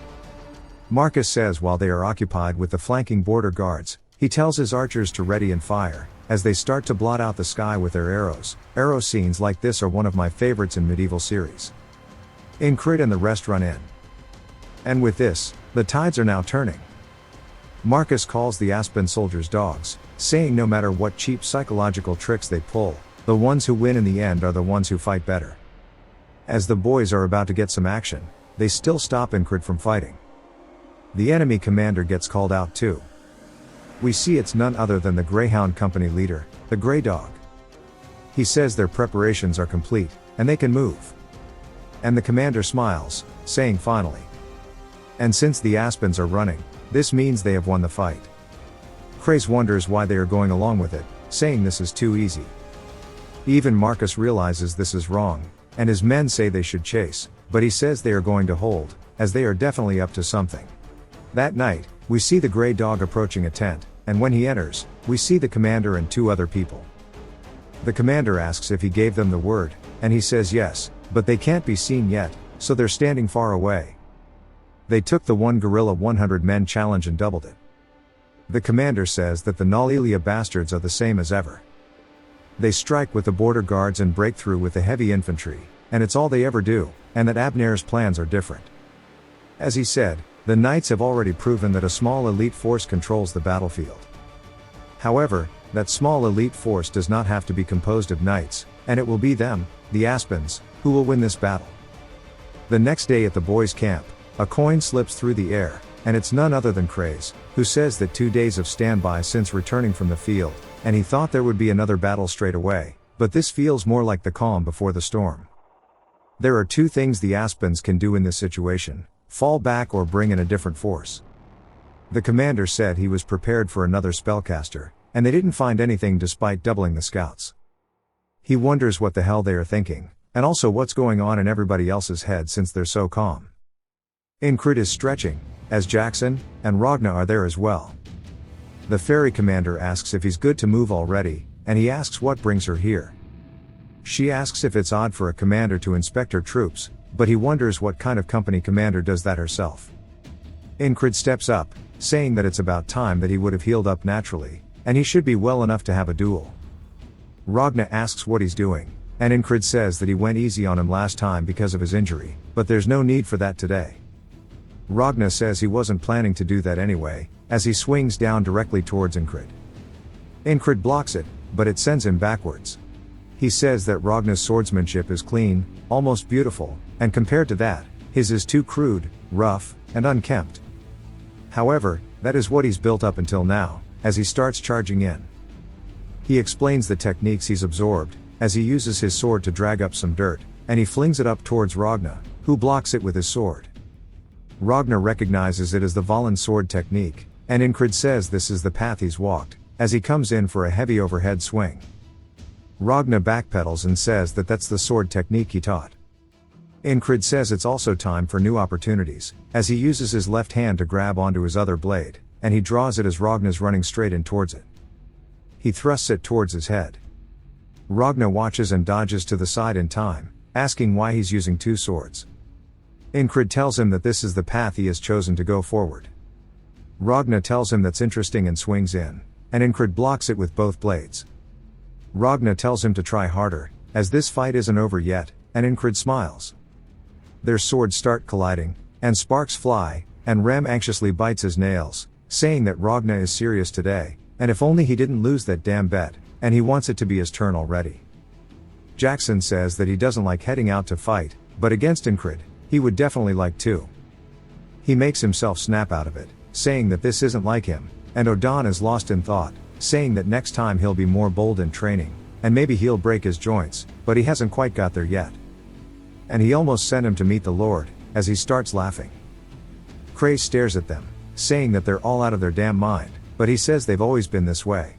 Marcus says while they are occupied with the flanking border guards, he tells his archers to ready and fire, as they start to blot out the sky with their arrows. Arrow scenes like this are one of my favorites in medieval series. Incred and the rest run in. And with this, the tides are now turning. Marcus calls the Aspen soldiers dogs, saying no matter what cheap psychological tricks they pull, the ones who win in the end are the ones who fight better. As the boys are about to get some action, they still stop Incred from fighting. The enemy commander gets called out too. We see it's none other than the Greyhound Company leader, the Grey Dog. He says their preparations are complete, and they can move. And the commander smiles, saying finally. And since the Aspens are running, this means they have won the fight. Craze wonders why they are going along with it, saying this is too easy. Even Marcus realizes this is wrong, and his men say they should chase, but he says they are going to hold, as they are definitely up to something. That night, we see the Grey Dog approaching a tent, and when he enters, we see the commander and 2 other people. The commander asks if he gave them the word, and he says yes, but they can't be seen yet, so they're standing far away. They took the 1 guerrilla 100 men challenge and doubled it. The commander says that the Nalilia bastards are the same as ever. They strike with the border guards and break through with the heavy infantry, and it's all they ever do, and that Abner's plans are different. As he said, the knights have already proven that a small elite force controls the battlefield. However, that small elite force does not have to be composed of knights, and it will be them, the Aspens, who will win this battle. The next day at the boys' camp, a coin slips through the air, and it's none other than Craze, who says that 2 days of standby since returning from the field, and he thought there would be another battle straight away, but this feels more like the calm before the storm. There are 2 things the Aspens can do in this situation: fall back or bring in a different force. The commander said he was prepared for another spellcaster, and they didn't find anything despite doubling the scouts. He wonders what the hell they are thinking, and also what's going on in everybody else's head since they're so calm. Incred is stretching, as Jackson and Ragna are there as well. The ferry commander asks if he's good to move already, and he asks what brings her here. She asks if it's odd for a commander to inspect her troops, but he wonders what kind of company commander does that herself. Incred steps up, saying that it's about time that he would have healed up naturally, and he should be well enough to have a duel. Ragna asks what he's doing, and Incred says that he went easy on him last time because of his injury, but there's no need for that today. Ragna says he wasn't planning to do that anyway, as he swings down directly towards Incred. Incred blocks it, but it sends him backwards. He says that Ragna's swordsmanship is clean, almost beautiful, and compared to that, his is too crude, rough, and unkempt. However, that is what he's built up until now, as he starts charging in. He explains the techniques he's absorbed, as he uses his sword to drag up some dirt, and he flings it up towards Ragna, who blocks it with his sword. Ragna recognizes it as the Valen sword technique, and Incred says this is the path he's walked, as he comes in for a heavy overhead swing. Ragna backpedals and says that that's the sword technique he taught. Incred says it's also time for new opportunities, as he uses his left hand to grab onto his other blade, and he draws it as Ragna's running straight in towards it. He thrusts it towards his head. Ragna watches and dodges to the side in time, asking why he's using 2 swords. Incred tells him that this is the path he has chosen to go forward. Ragna tells him that's interesting and swings in, and Incred blocks it with both blades. Ragna tells him to try harder, as this fight isn't over yet, and Incred smiles. Their swords start colliding, and sparks fly, and Rem anxiously bites his nails, saying that Ragna is serious today, and if only he didn't lose that damn bet, and he wants it to be his turn already. Jackson says that he doesn't like heading out to fight, but against Incrid, he would definitely like to. He makes himself snap out of it, saying that this isn't like him, and Odan is lost in thought, saying that next time he'll be more bold in training, and maybe he'll break his joints, but he hasn't quite got there yet. And he almost sent him to meet the Lord, as he starts laughing. Cray stares at them, saying that they're all out of their damn mind, but he says they've always been this way.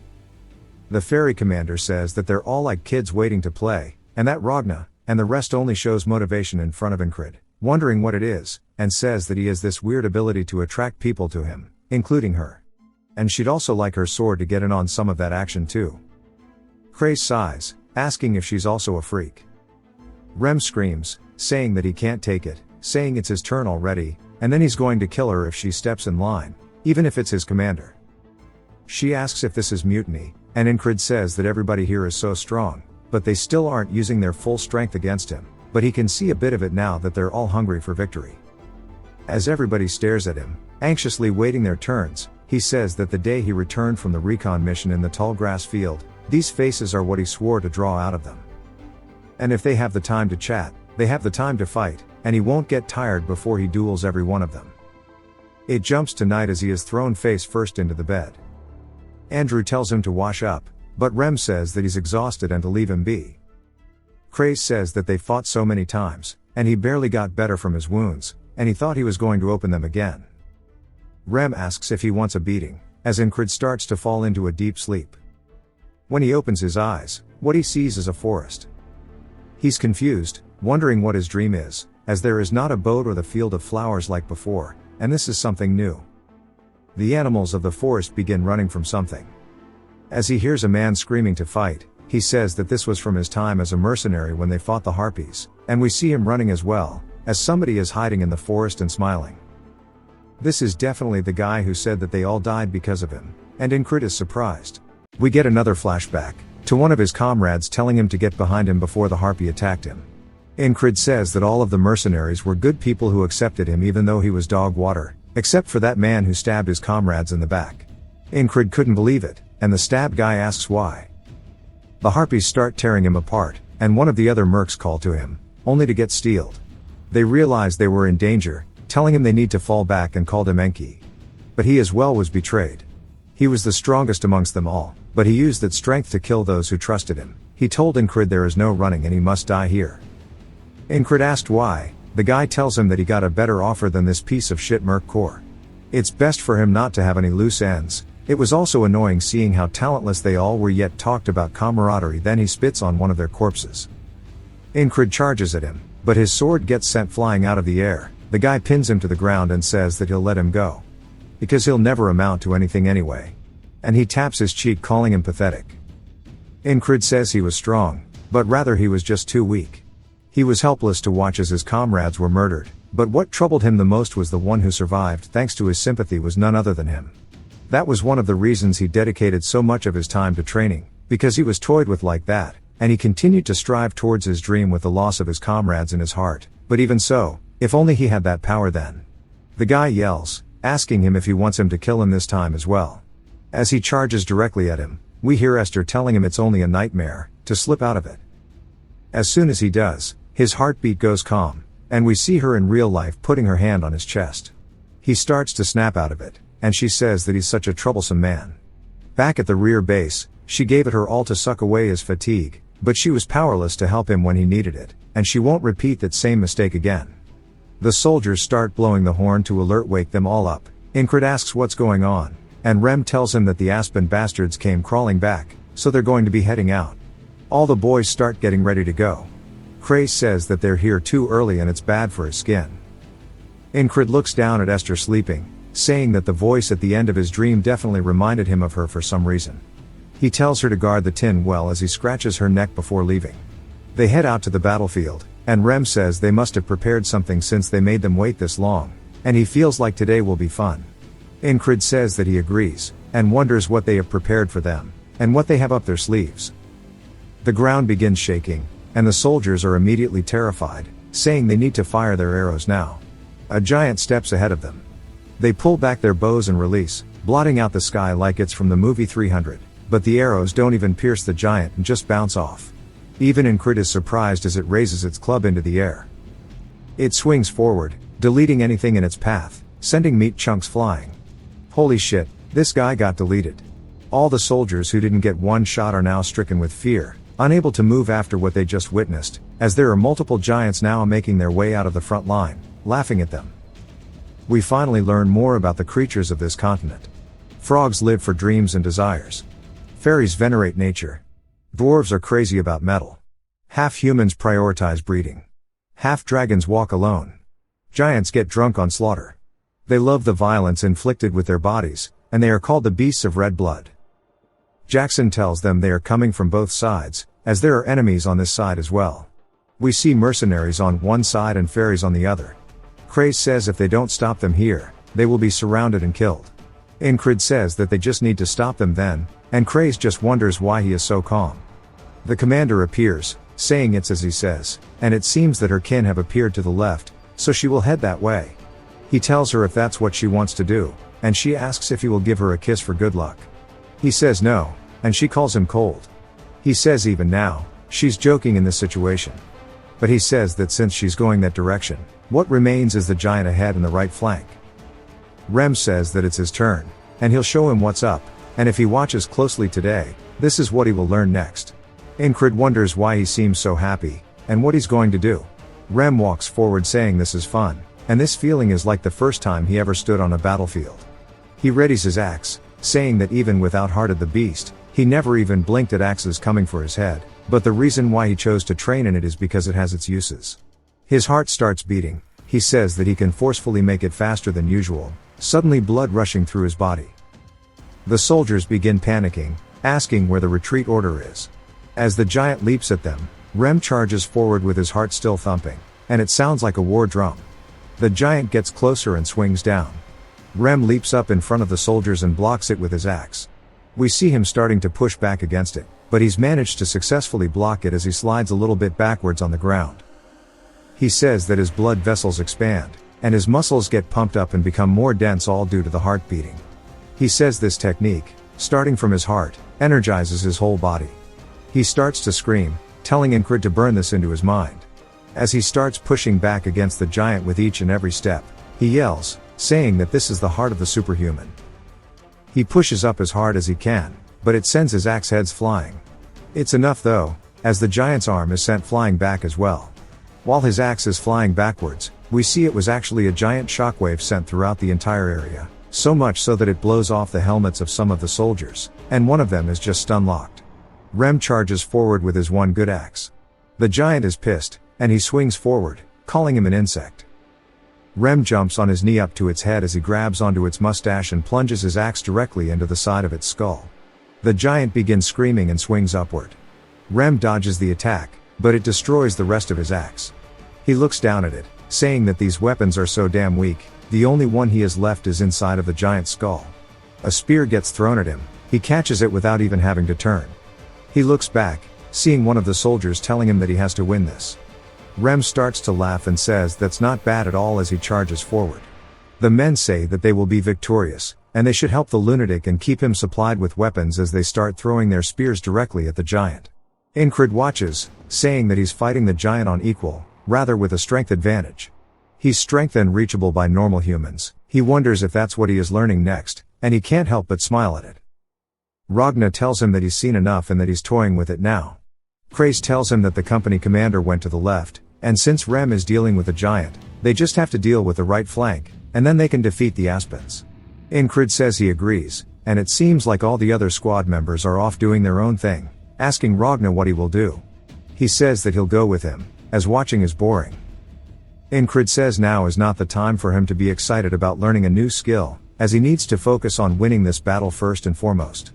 The ferry commander says that they're all like kids waiting to play, and that Ragna, and the rest only shows motivation in front of Incrid, wondering what it is, and says that he has this weird ability to attract people to him, including her. And she'd also like her sword to get in on some of that action too. Cray sighs, asking if she's also a freak. Rem screams, saying that he can't take it, saying it's his turn already, and then he's going to kill her if she steps in line, even if it's his commander. She asks if this is mutiny, and Incrid says that everybody here is so strong, but they still aren't using their full strength against him, but he can see a bit of it now that they're all hungry for victory. As everybody stares at him, anxiously waiting their turns, he says that the day he returned from the recon mission in the tall grass field, these faces are what he swore to draw out of them. And if they have the time to chat, they have the time to fight, and he won't get tired before he duels every one of them. It jumps to night as he is thrown face first into the bed. Andrew tells him to wash up, but Rem says that he's exhausted and to leave him be. Cray says that they fought so many times, and he barely got better from his wounds, and he thought he was going to open them again. Rem asks if he wants a beating, as Incrid starts to fall into a deep sleep. When he opens his eyes, what he sees is a forest. He's confused, wondering what his dream is, as there is not a boat or the field of flowers like before, and this is something new. The animals of the forest begin running from something. As he hears a man screaming to fight, he says that this was from his time as a mercenary when they fought the harpies, and we see him running as well, as somebody is hiding in the forest and smiling. This is definitely the guy who said that they all died because of him, and Incrid is surprised. We get another flashback to one of his comrades telling him to get behind him before the harpy attacked him. Incrid says that all of the mercenaries were good people who accepted him even though he was dog water, except for that man who stabbed his comrades in the back. Incrid couldn't believe it, and the stabbed guy asks why. The harpies start tearing him apart, and one of the other mercs call to him, only to get steeled. They realize they were in danger, telling him they need to fall back and called him Enki. But he as well was betrayed. He was the strongest amongst them all, but he used that strength to kill those who trusted him. He told Incrid there is no running and he must die here. Incrid asked why. The guy tells him that he got a better offer than this piece of shit merc corps. It's best for him not to have any loose ends. It was also annoying seeing how talentless they all were yet talked about camaraderie. Then he spits on one of their corpses. Incrid charges at him, but his sword gets sent flying out of the air. The guy pins him to the ground and says that he'll let him go. Because he'll never amount to anything anyway. And he taps his cheek calling him pathetic. Incrid says he was strong, but rather he was just too weak. He was helpless to watch as his comrades were murdered, but what troubled him the most was the one who survived thanks to his sympathy was none other than him. That was one of the reasons he dedicated so much of his time to training, because he was toyed with like that, and he continued to strive towards his dream with the loss of his comrades in his heart, but even so, if only he had that power then. The guy yells, asking him if he wants him to kill him this time as well. As he charges directly at him, we hear Esther telling him it's only a nightmare, to slip out of it. As soon as he does, his heartbeat goes calm, and we see her in real life putting her hand on his chest. He starts to snap out of it, and she says that he's such a troublesome man. Back at the rear base, she gave it her all to suck away his fatigue, but she was powerless to help him when he needed it, and she won't repeat that same mistake again. The soldiers start blowing the horn to wake them all up. Incrid asks what's going on, and Rem tells him that the Aspen bastards came crawling back, so they're going to be heading out. All the boys start getting ready to go. Cray says that they're here too early and it's bad for his skin. Incrid looks down at Esther sleeping, saying that the voice at the end of his dream definitely reminded him of her for some reason. He tells her to guard the tin well as he scratches her neck before leaving. They head out to the battlefield, and Rem says they must have prepared something since they made them wait this long, and he feels like today will be fun. Incrid says that he agrees, and wonders what they have prepared for them, and what they have up their sleeves. The ground begins shaking, and the soldiers are immediately terrified, saying they need to fire their arrows now. A giant steps ahead of them. They pull back their bows and release, blotting out the sky like it's from the movie 300, but the arrows don't even pierce the giant and just bounce off. Even Incrid is surprised as it raises its club into the air. It swings forward, deleting anything in its path, sending meat chunks flying. Holy shit, this guy got deleted. All the soldiers who didn't get one shot are now stricken with fear, unable to move after what they just witnessed, as there are multiple giants now making their way out of the front line, laughing at them. We finally learn more about the creatures of this continent. Frogs live for dreams and desires. Fairies venerate nature. Dwarves are crazy about metal. Half humans prioritize breeding. Half dragons walk alone. Giants get drunk on slaughter. They love the violence inflicted with their bodies, and they are called the beasts of red blood. Jackson tells them they are coming from both sides, as there are enemies on this side as well. We see mercenaries on one side and fairies on the other. Craze says if they don't stop them here, they will be surrounded and killed. Incrid says that they just need to stop them then, and Craze just wonders why he is so calm. The commander appears, saying it's as he says, and it seems that her kin have appeared to the left, so she will head that way. He tells her if that's what she wants to do, and she asks if he will give her a kiss for good luck. He says no, and she calls him cold. He says even now, she's joking in this situation. But he says that since she's going that direction, what remains is the giant ahead and the right flank. Rem says that it's his turn, and he'll show him what's up, and if he watches closely today, this is what he will learn next. Incrid wonders why he seems so happy, and what he's going to do. Rem walks forward saying this is fun, and this feeling is like the first time he ever stood on a battlefield. He readies his axe, saying that even without Hearted the Beast, he never even blinked at axes coming for his head, but the reason why he chose to train in it is because it has its uses. His heart starts beating. He says that he can forcefully make it faster than usual, suddenly blood rushing through his body. The soldiers begin panicking, asking where the retreat order is. As the giant leaps at them, Rem charges forward with his heart still thumping, and it sounds like a war drum. The giant gets closer and swings down. Rem leaps up in front of the soldiers and blocks it with his axe. We see him starting to push back against it, but he's managed to successfully block it as he slides a little bit backwards on the ground. He says that his blood vessels expand, and his muscles get pumped up and become more dense, all due to the heart beating. He says this technique, starting from his heart, energizes his whole body. He starts to scream, telling Incrid to burn this into his mind. As he starts pushing back against the giant with each and every step, he yells, saying that this is the heart of the superhuman. He pushes up as hard as he can, but it sends his axe heads flying. It's enough though, as the giant's arm is sent flying back as well. While his axe is flying backwards, we see it was actually a giant shockwave sent throughout the entire area, so much so that it blows off the helmets of some of the soldiers, and one of them is just stun-locked. Rem charges forward with his one good axe. The giant is pissed, and he swings forward, calling him an insect. Rem jumps on his knee up to its head as he grabs onto its mustache and plunges his axe directly into the side of its skull. The giant begins screaming and swings upward. Rem dodges the attack, but it destroys the rest of his axe. He looks down at it, saying that these weapons are so damn weak, the only one he has left is inside of the giant's skull. A spear gets thrown at him, he catches it without even having to turn. He looks back, seeing one of the soldiers telling him that he has to win this. Rem starts to laugh and says that's not bad at all as he charges forward. The men say that they will be victorious, and they should help the lunatic and keep him supplied with weapons as they start throwing their spears directly at the giant. Incrid watches, saying that he's fighting the giant on equal, rather with a strength advantage. He's strength and reachable by normal humans. He wonders if that's what he is learning next, and he can't help but smile at it. Ragna tells him that he's seen enough and that he's toying with it now. Craze tells him that the company commander went to the left, and since Rem is dealing with the giant, they just have to deal with the right flank, and then they can defeat the Aspens. Incrid says he agrees, and it seems like all the other squad members are off doing their own thing, asking Ragna what he will do. He says that he'll go with him, as watching is boring. Incrid says now is not the time for him to be excited about learning a new skill, as he needs to focus on winning this battle first and foremost.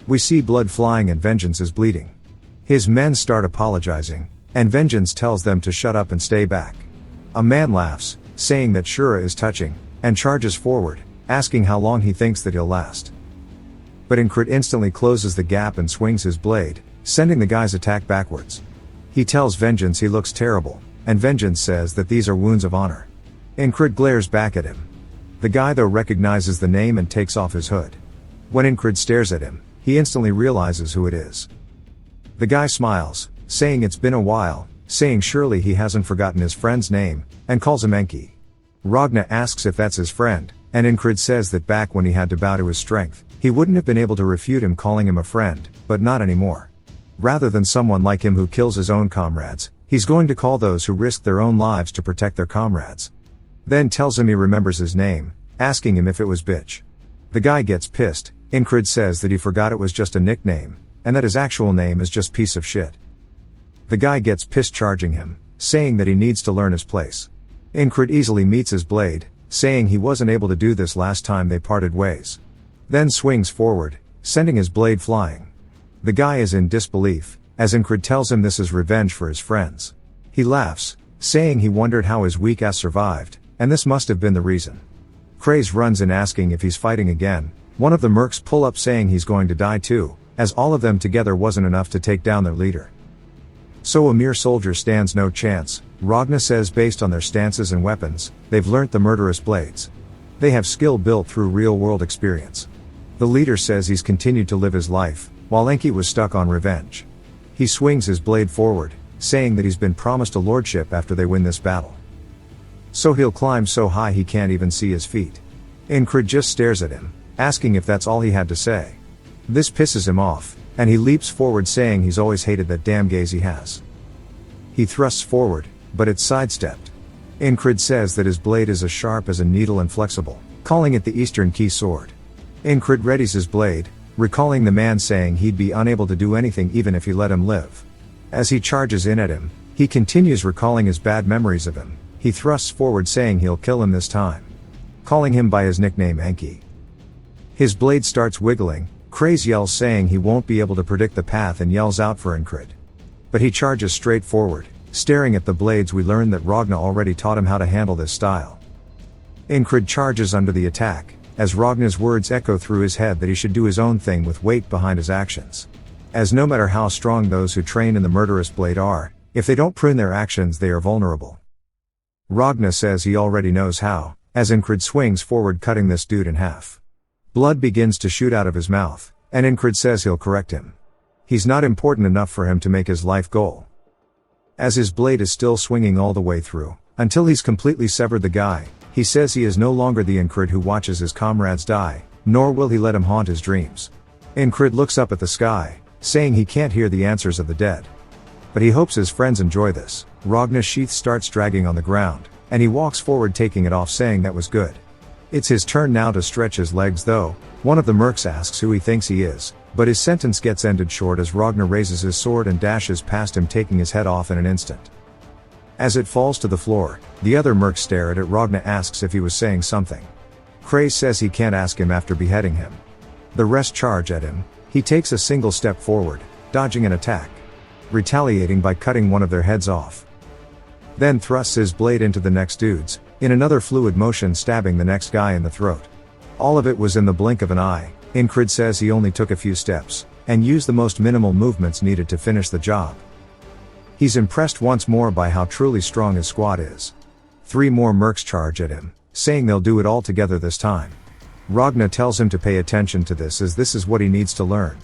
We see blood flying and Vengeance is bleeding. His men start apologizing, and Vengeance tells them to shut up and stay back. A man laughs, saying that Shura is touching, and charges forward, asking how long he thinks that he'll last. But Incrid instantly closes the gap and swings his blade, sending the guy's attack backwards. He tells Vengeance he looks terrible, and Vengeance says that these are wounds of honor. Incrid glares back at him. The guy though recognizes the name and takes off his hood. When Incrid stares at him, he instantly realizes who it is. The guy smiles, saying it's been a while, saying surely he hasn't forgotten his friend's name, and calls him Enki. Ragna asks if that's his friend, and Ingrid says that back when he had to bow to his strength, he wouldn't have been able to refute him calling him a friend, but not anymore. Rather than someone like him who kills his own comrades, he's going to call those who risk their own lives to protect their comrades. Then tells him he remembers his name, asking him if it was bitch. The guy gets pissed. Ingrid says that he forgot it was just a nickname, and that his actual name is just piece of shit. The guy gets pissed, charging him, saying that he needs to learn his place. Ingrid easily meets his blade, saying he wasn't able to do this last time they parted ways. Then swings forward, sending his blade flying. The guy is in disbelief, as Ingrid tells him this is revenge for his friends. He laughs, saying he wondered how his weak ass survived, and this must have been the reason. Craze runs in asking if he's fighting again. One of the mercs pull up saying he's going to die too, as all of them together wasn't enough to take down their leader. So a mere soldier stands no chance. Ragna says based on their stances and weapons, they've learnt the murderous blades. They have skill built through real-world experience. The leader says he's continued to live his life, while Enki was stuck on revenge. He swings his blade forward, saying that he's been promised a lordship after they win this battle. So he'll climb so high he can't even see his feet. Ingrid just stares at him, asking if that's all he had to say. This pisses him off, and he leaps forward saying he's always hated that damn gaze he has. He thrusts forward, but it's sidestepped. Ingrid says that his blade is as sharp as a needle and flexible, calling it the Eastern Key sword. Ingrid readies his blade, recalling the man saying he'd be unable to do anything even if he let him live. As he charges in at him, he continues recalling his bad memories of him. He thrusts forward saying he'll kill him this time, calling him by his nickname Enki. His blade starts wiggling. Craze yells saying he won't be able to predict the path and yells out for Ingrid. But he charges straight forward, staring at the blades. We learn that Ragna already taught him how to handle this style. Ingrid charges under the attack, as Ragna's words echo through his head that he should do his own thing with weight behind his actions. As no matter how strong those who train in the murderous blade are, if they don't prune their actions they are vulnerable. Ragna says he already knows how, as Ingrid swings forward cutting this dude in half. Blood begins to shoot out of his mouth, and Ingrid says he'll correct him. He's not important enough for him to make his life goal. As his blade is still swinging all the way through, until he's completely severed the guy, he says he is no longer the Ingrid who watches his comrades die, nor will he let him haunt his dreams. Ingrid looks up at the sky, saying he can't hear the answers of the dead. But he hopes his friends enjoy this. Ragna's sheath starts dragging on the ground, and he walks forward taking it off saying that was good. It's his turn now to stretch his legs though. One of the mercs asks who he thinks he is, but his sentence gets ended short as Ragna raises his sword and dashes past him taking his head off in an instant. As it falls to the floor, the other mercs stare at it. Ragna asks if he was saying something. Craze says he can't ask him after beheading him. The rest charge at him. He takes a single step forward, dodging an attack, retaliating by cutting one of their heads off. Then thrusts his blade into the next dude's, in another fluid motion stabbing the next guy in the throat. All of it was in the blink of an eye. Ingrid says he only took a few steps, and used the most minimal movements needed to finish the job. He's impressed once more by how truly strong his squad is. 3 more mercs charge at him, saying they'll do it all together this time. Ragna tells him to pay attention to this as this is what he needs to learn.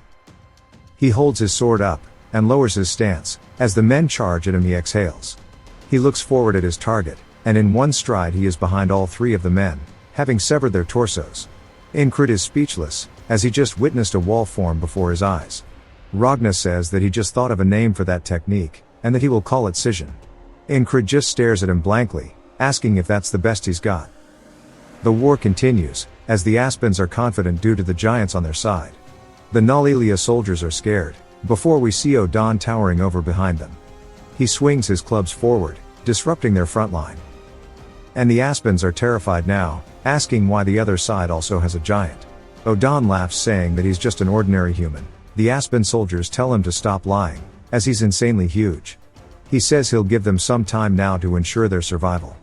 He holds his sword up, and lowers his stance. As the men charge at him he exhales. He looks forward at his target, and in one stride he is behind all 3 of the men, having severed their torsos. Ingrid is speechless, as he just witnessed a wall form before his eyes. Ragna says that he just thought of a name for that technique, and that he will call it scission. Ingrid just stares at him blankly, asking if that's the best he's got. The war continues, as the Aspens are confident due to the giants on their side. The Nalilia soldiers are scared, before we see Odon towering over behind them. He swings his clubs forward, disrupting their front line. And the Aspens are terrified now, asking why the other side also has a giant. Odon laughs saying that he's just an ordinary human. The Aspen soldiers tell him to stop lying, as he's insanely huge. He says he'll give them some time now to ensure their survival.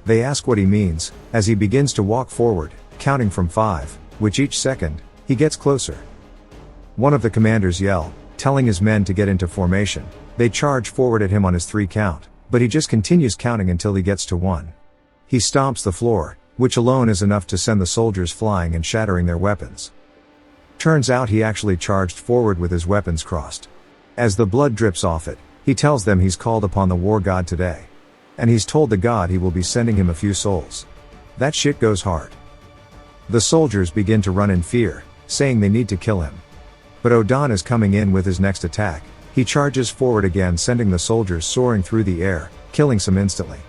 They ask what he means, as he begins to walk forward, counting from 5, which each second, he gets closer. One of the commanders yell, telling his men to get into formation. They charge forward at him on his 3 count, but he just continues counting until he gets to 1. He stomps the floor, which alone is enough to send the soldiers flying and shattering their weapons. Turns out he actually charged forward with his weapons crossed. As the blood drips off it, He tells them he's called upon the war god today. And he's told the god he will be sending him a few souls. That shit goes hard. The soldiers begin to run in fear, saying they need to kill him. But Odan is coming in with his next attack. He charges forward again, sending the soldiers soaring through the air, killing some instantly.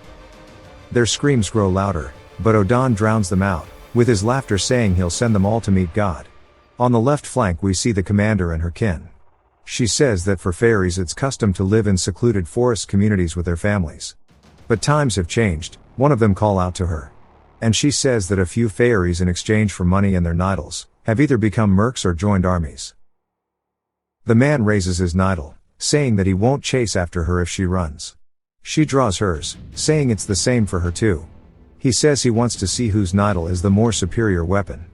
Their screams grow louder, but Odan drowns them out, with his laughter saying he'll send them all to meet God. On the left flank we see the commander and her kin. She says that for fairies it's custom to live in secluded forest communities with their families. But times have changed, one of them call out to her. And she says that a few fairies in exchange for money and their nidals, have either become mercs or joined armies. The man raises his nidal, saying that he won't chase after her if she runs. She draws hers, saying it's the same for her too. He says he wants to see whose nidal is the more superior weapon.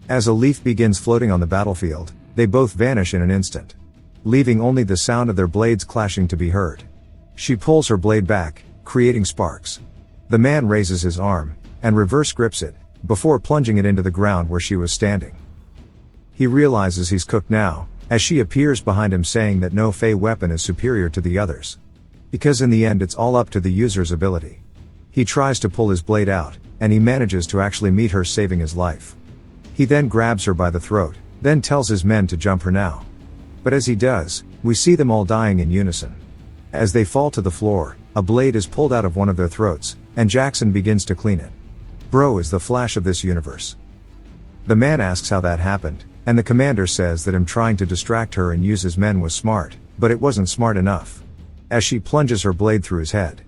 As a leaf begins floating on the battlefield, they both vanish in an instant, leaving only the sound of their blades clashing to be heard. She pulls her blade back, creating sparks. The man raises his arm, and reverse grips it, before plunging it into the ground where she was standing. He realizes he's cooked now, as she appears behind him saying that no fey weapon is superior to the others. Because in the end it's all up to the user's ability. He tries to pull his blade out, and he manages to actually meet her, saving his life. He then grabs her by the throat, then tells his men to jump her now. But as he does, we see them all dying in unison. As they fall to the floor, a blade is pulled out of one of their throats, and Jackson begins to clean it. Bro is the Flash of this universe. The man asks how that happened, and the commander says that him trying to distract her and use his men was smart, but it wasn't smart enough. As she plunges her blade through his head,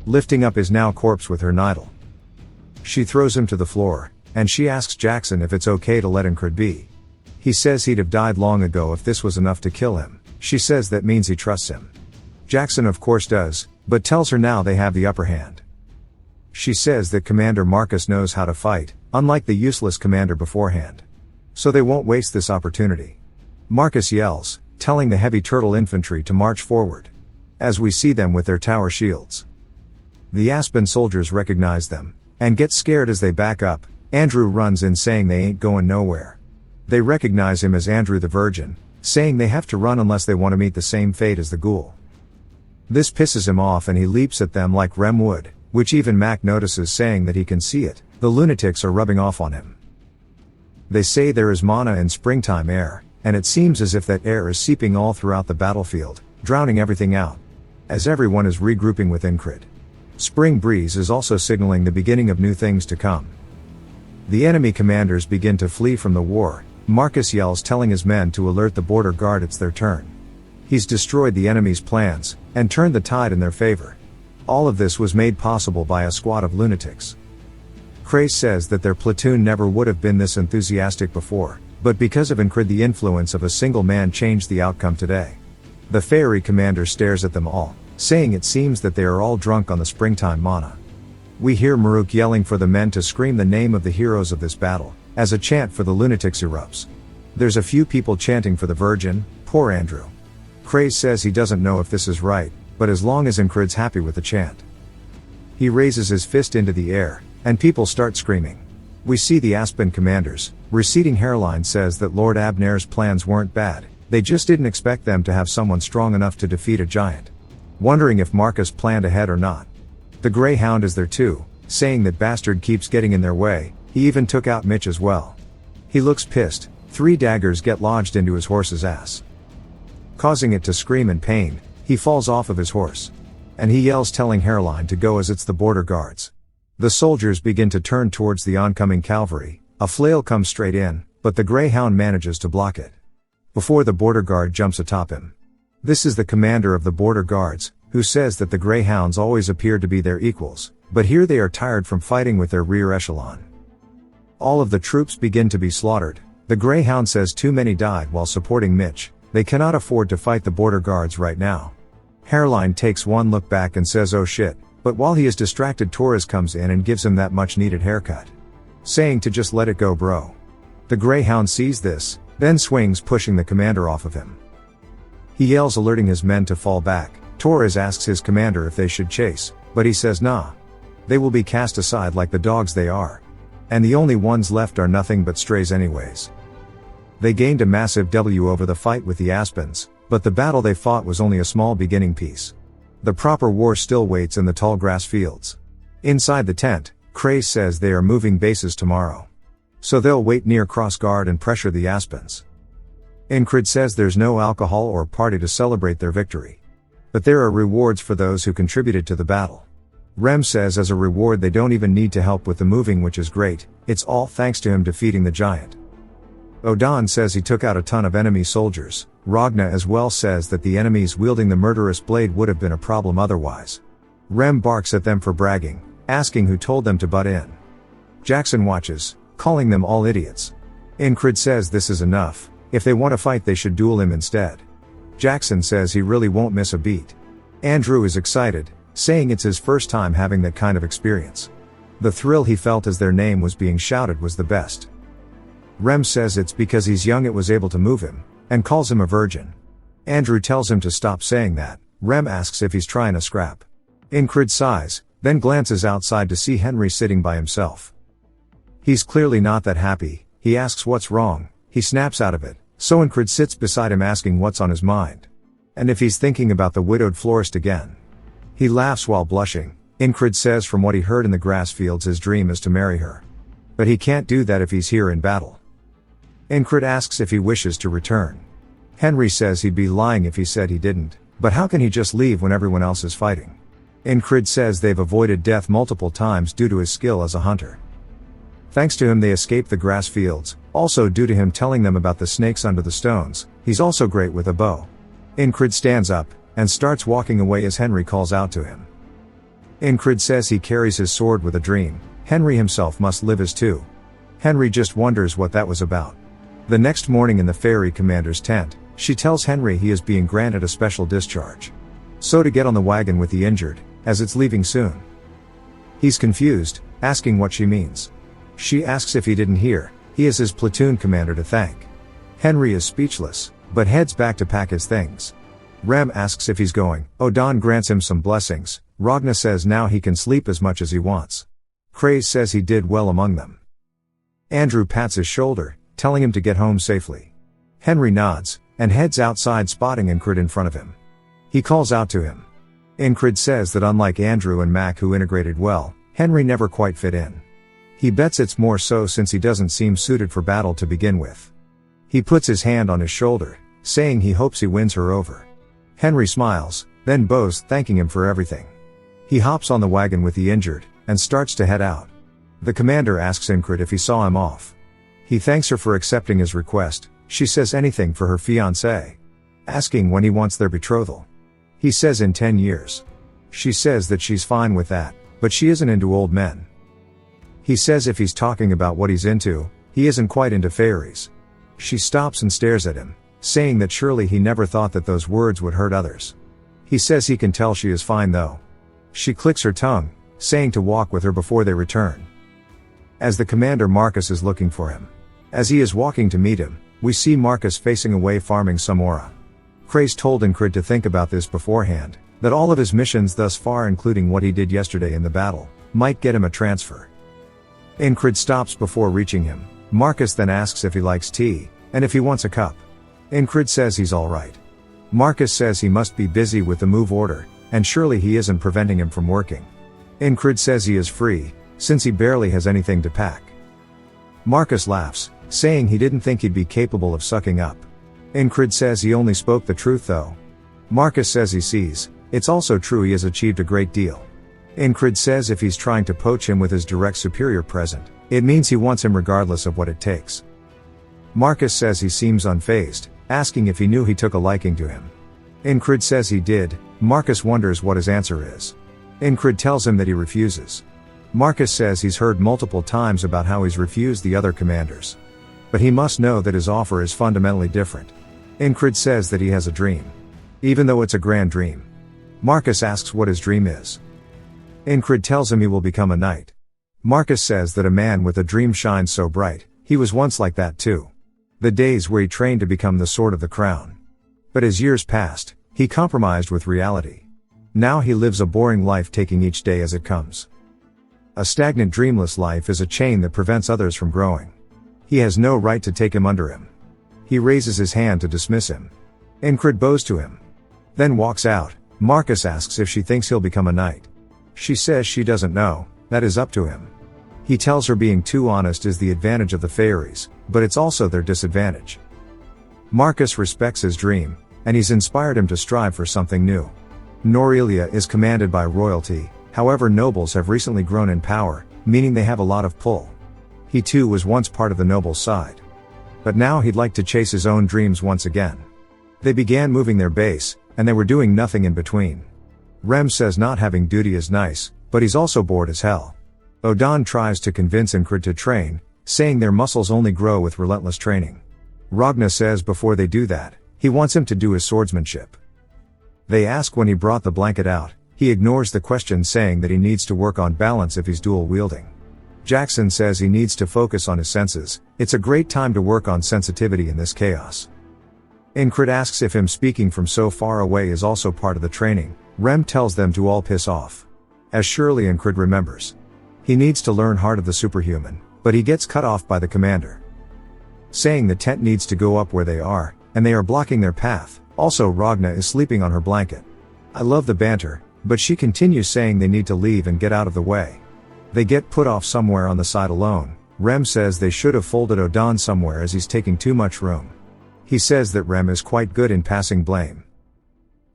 lifting up his now corpse with her nidal. She throws him to the floor, and she asks Jackson if it's okay to let Incred be. He says he'd have died long ago if this was enough to kill him. She says that means he trusts him. Jackson of course does, but tells her now they have the upper hand. She says that Commander Marcus knows how to fight, unlike the useless commander beforehand. So they won't waste this opportunity. Marcus yells, telling the heavy turtle infantry to march forward. As we see them with their tower shields. The Aspen soldiers recognize them, and get scared as they back up. Andrew runs in saying they ain't going nowhere. They recognize him as Andrew the Virgin, saying they have to run unless they want to meet the same fate as the ghoul. This pisses him off and he leaps at them like Rem would, which even Mac notices, saying that he can see it. The lunatics are rubbing off on him. They say there is mana in springtime air, and it seems as if that air is seeping all throughout the battlefield, drowning everything out. As everyone is regrouping with Incred. Spring breeze is also signaling the beginning of new things to come. The enemy commanders begin to flee from the war. Marcus yells, telling his men to alert the border guard it's their turn. He's destroyed the enemy's plans, and turned the tide in their favor. All of this was made possible by a squad of lunatics. Craze says that their platoon never would have been this enthusiastic before, but because of Incred the influence of a single man changed the outcome today. The fairy commander stares at them all, saying it seems that they are all drunk on the springtime mana. We hear Maruk yelling for the men to scream the name of the heroes of this battle, as a chant for the lunatics erupts. There's a few people chanting for the Virgin. Poor Andrew. Craze says he doesn't know if this is right, but as long as Incred's happy with the chant. He raises his fist into the air, and people start screaming. We see the Aspen commanders. Receding hairline says that Lord Abner's plans weren't bad, they just didn't expect them to have someone strong enough to defeat a giant. Wondering if Marcus planned ahead or not. The Greyhound is there too, saying that bastard keeps getting in their way. He even took out Mitch as well. He looks pissed. 3 daggers get lodged into his horse's ass, causing it to scream in pain. He falls off of his horse. And he yells, telling Hairline to go as it's the border guards. The soldiers begin to turn towards the oncoming cavalry. A flail comes straight in, but the Greyhound manages to block it. Before the border guard jumps atop him. This is the commander of the border guards, who says that the Greyhounds always appear to be their equals, but here they are tired from fighting with their rear echelon. All of the troops begin to be slaughtered. The Greyhound says too many died while supporting Mitch. They cannot afford to fight the border guards right now. Hairline takes one look back and says oh shit, but while he is distracted Torres comes in and gives him that much needed haircut. Saying to just let it go bro. The Greyhound sees this, then swings pushing the commander off of him. He yells alerting his men to fall back. Torres asks his commander if they should chase, but he says nah. They will be cast aside like the dogs they are. And the only ones left are nothing but strays anyways. They gained a massive W over the fight with the Aspens, But the battle they fought was only a small beginning piece. The proper war still waits in the tall grass fields. Inside the tent, Craze says they are moving bases tomorrow. So they'll wait near cross-guard and pressure the Aspens. Ingrid says there's no alcohol or party to celebrate their victory. But there are rewards for those who contributed to the battle. Rem says as a reward they don't even need to help with the moving, which is great, it's all thanks to him defeating the giant. Odan says he took out a ton of enemy soldiers. Ragna as well says that the enemies wielding the murderous blade would have been a problem otherwise. Rem barks at them for bragging, asking who told them to butt in. Jackson watches, calling them all idiots. Ingrid says this is enough, if they want to fight they should duel him instead. Jackson says he really won't miss a beat. Andrew is excited, saying it's his first time having that kind of experience. The thrill he felt as their name was being shouted was the best. Rem says it's because he's young it was able to move him, and calls him a virgin. Andrew tells him to stop saying that. Rem asks if he's trying to scrap. Ingrid sighs, then glances outside to see Henry sitting by himself. He's clearly not that happy. He asks what's wrong. He snaps out of it, so Ingrid sits beside him asking what's on his mind. And if he's thinking about the widowed florist again. He laughs while blushing. Ingrid says from what he heard in the grass fields his dream is to marry her. But he can't do that if he's here in battle. Ingrid asks if he wishes to return. Henry says he'd be lying if he said he didn't, but how can he just leave when everyone else is fighting? Ingrid says they've avoided death multiple times due to his skill as a hunter. Thanks to him they escaped the grass fields, also due to him telling them about the snakes under the stones. He's also great with a bow. Ingrid stands up, and starts walking away as Henry calls out to him. Ingrid says he carries his sword with a dream. Henry himself must live his too. Henry just wonders what that was about. The next morning in the ferry commander's tent, she tells Henry he is being granted a special discharge. So to get on the wagon with the injured, as it's leaving soon. He's confused, asking what she means. She asks if he didn't hear, he is his platoon commander to thank. Henry is speechless, but heads back to pack his things. Rem asks if he's going. Odan grants him some blessings. Ragna says now he can sleep as much as he wants. Craze says he did well among them. Andrew pats his shoulder, telling him to get home safely. Henry nods, and heads outside spotting Ingrid in front of him. He calls out to him. Ingrid says that unlike Andrew and Mac who integrated well, Henry never quite fit in. He bets it's more so since he doesn't seem suited for battle to begin with. He puts his hand on his shoulder, saying he hopes he wins her over. Henry smiles, then bows, thanking him for everything. He hops on the wagon with the injured, and starts to head out. The commander asks Ingrid if he saw him off. He thanks her for accepting his request. She says anything for her fiancé. Asking when he wants their betrothal. He says in 10 years. She says that she's fine with that, but she isn't into old men. He says if he's talking about what he's into, he isn't quite into fairies. She stops and stares at him, saying that surely he never thought that those words would hurt others. He says he can tell she is fine though. She clicks her tongue, saying to walk with her before they return. As the commander Marcus is looking for him. As he is walking to meet him, we see Marcus facing away farming some aura. Craze told Ingrid to think about this beforehand, that all of his missions thus far including what he did yesterday in the battle, might get him a transfer. Ingrid stops before reaching him. Marcus then asks if he likes tea, and if he wants a cup. Ingrid says he's alright. Marcus says he must be busy with the move order, and surely he isn't preventing him from working. Ingrid says he is free, since he barely has anything to pack. Marcus laughs, saying he didn't think he'd be capable of sucking up. Ingrid says he only spoke the truth though. Marcus says he sees, it's also true he has achieved a great deal. Ingrid says if he's trying to poach him with his direct superior present, it means he wants him regardless of what it takes. Marcus says he seems unfazed, asking if he knew he took a liking to him. Ingrid says he did. Marcus wonders what his answer is. Ingrid tells him that he refuses. Marcus says he's heard multiple times about how he's refused the other commanders. But he must know that his offer is fundamentally different. Ingrid says that he has a dream. Even though it's a grand dream. Marcus asks what his dream is. Ingrid tells him he will become a knight. Marcus says that a man with a dream shines so bright, he was once like that too. The days where he trained to become the sword of the crown. But as years passed, he compromised with reality. Now he lives a boring life taking each day as it comes. A stagnant dreamless life is a chain that prevents others from growing. He has no right to take him under him. He raises his hand to dismiss him. Incred bows to him. Then walks out. Marcus asks if she thinks he'll become a knight. She says she doesn't know, that is up to him. He tells her being too honest is the advantage of the fairies, but it's also their disadvantage. Marcus respects his dream, and he's inspired him to strive for something new. Norelia is commanded by royalty, however nobles have recently grown in power, meaning they have a lot of pull. He too was once part of the noble side. But now he'd like to chase his own dreams once again. They began moving their base, and they were doing nothing in between. Rem says not having duty is nice, but he's also bored as hell. Odan tries to convince Incred to train, saying their muscles only grow with relentless training. Ragna says before they do that, he wants him to do his swordsmanship. They ask when he brought the blanket out, he ignores the question saying that he needs to work on balance if he's dual wielding. Jackson says he needs to focus on his senses, it's a great time to work on sensitivity in this chaos. Incred asks if him speaking from so far away is also part of the training. Rem tells them to all piss off. As surely Incred remembers. He needs to learn Heart of the Superhuman, but he gets cut off by the commander. Saying the tent needs to go up where they are, and they are blocking their path. Also Ragna is sleeping on her blanket. I love the banter, but she continues saying they need to leave and get out of the way. They get put off somewhere on the side alone. Rem says they should have folded Odan somewhere as he's taking too much room. He says that Rem is quite good in passing blame.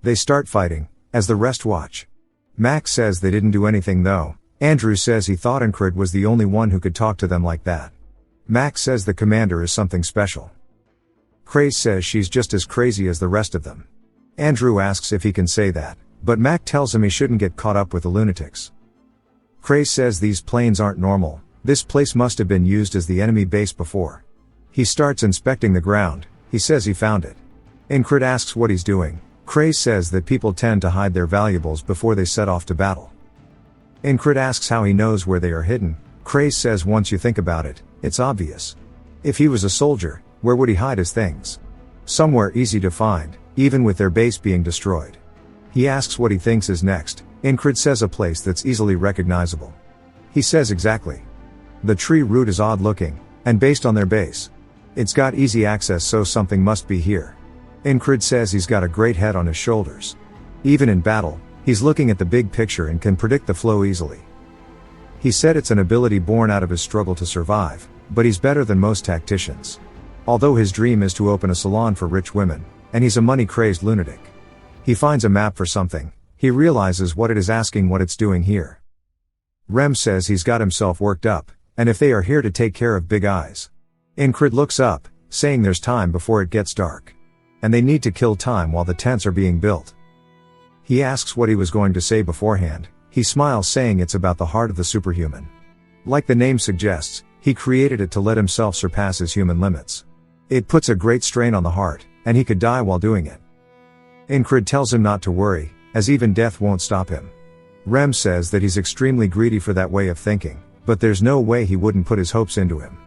They start fighting, as the rest watch. Max says they didn't do anything though. Andrew says he thought Incred was the only one who could talk to them like that. Max says the commander is something special. Craze says she's just as crazy as the rest of them. Andrew asks if he can say that, but Mac tells him he shouldn't get caught up with the lunatics. Craze says these planes aren't normal, this place must have been used as the enemy base before. He starts inspecting the ground, he says he found it. Incred asks what he's doing. Craze says that people tend to hide their valuables before they set off to battle. Incred asks how he knows where they are hidden. Craze says once you think about it, it's obvious. If he was a soldier, where would he hide his things? Somewhere easy to find, even with their base being destroyed. He asks what he thinks is next. Incred says a place that's easily recognizable. He says exactly. The tree root is odd looking, and based on their base. It's got easy access so something must be here. Incred says he's got a great head on his shoulders. Even in battle, he's looking at the big picture and can predict the flow easily. He said it's an ability born out of his struggle to survive, but he's better than most tacticians. Although his dream is to open a salon for rich women, and he's a money-crazed lunatic. He finds a map for something, he realizes what it is asking what it's doing here. Rem says he's got himself worked up, and if they are here to take care of Big Eyes. Incred looks up, saying there's time before it gets dark. And they need to kill time while the tents are being built. He asks what he was going to say beforehand, he smiles saying it's about the heart of the superhuman. Like the name suggests, he created it to let himself surpass his human limits. It puts a great strain on the heart, and he could die while doing it. Incred tells him not to worry, as even death won't stop him. Rem says that he's extremely greedy for that way of thinking, but there's no way he wouldn't put his hopes into him.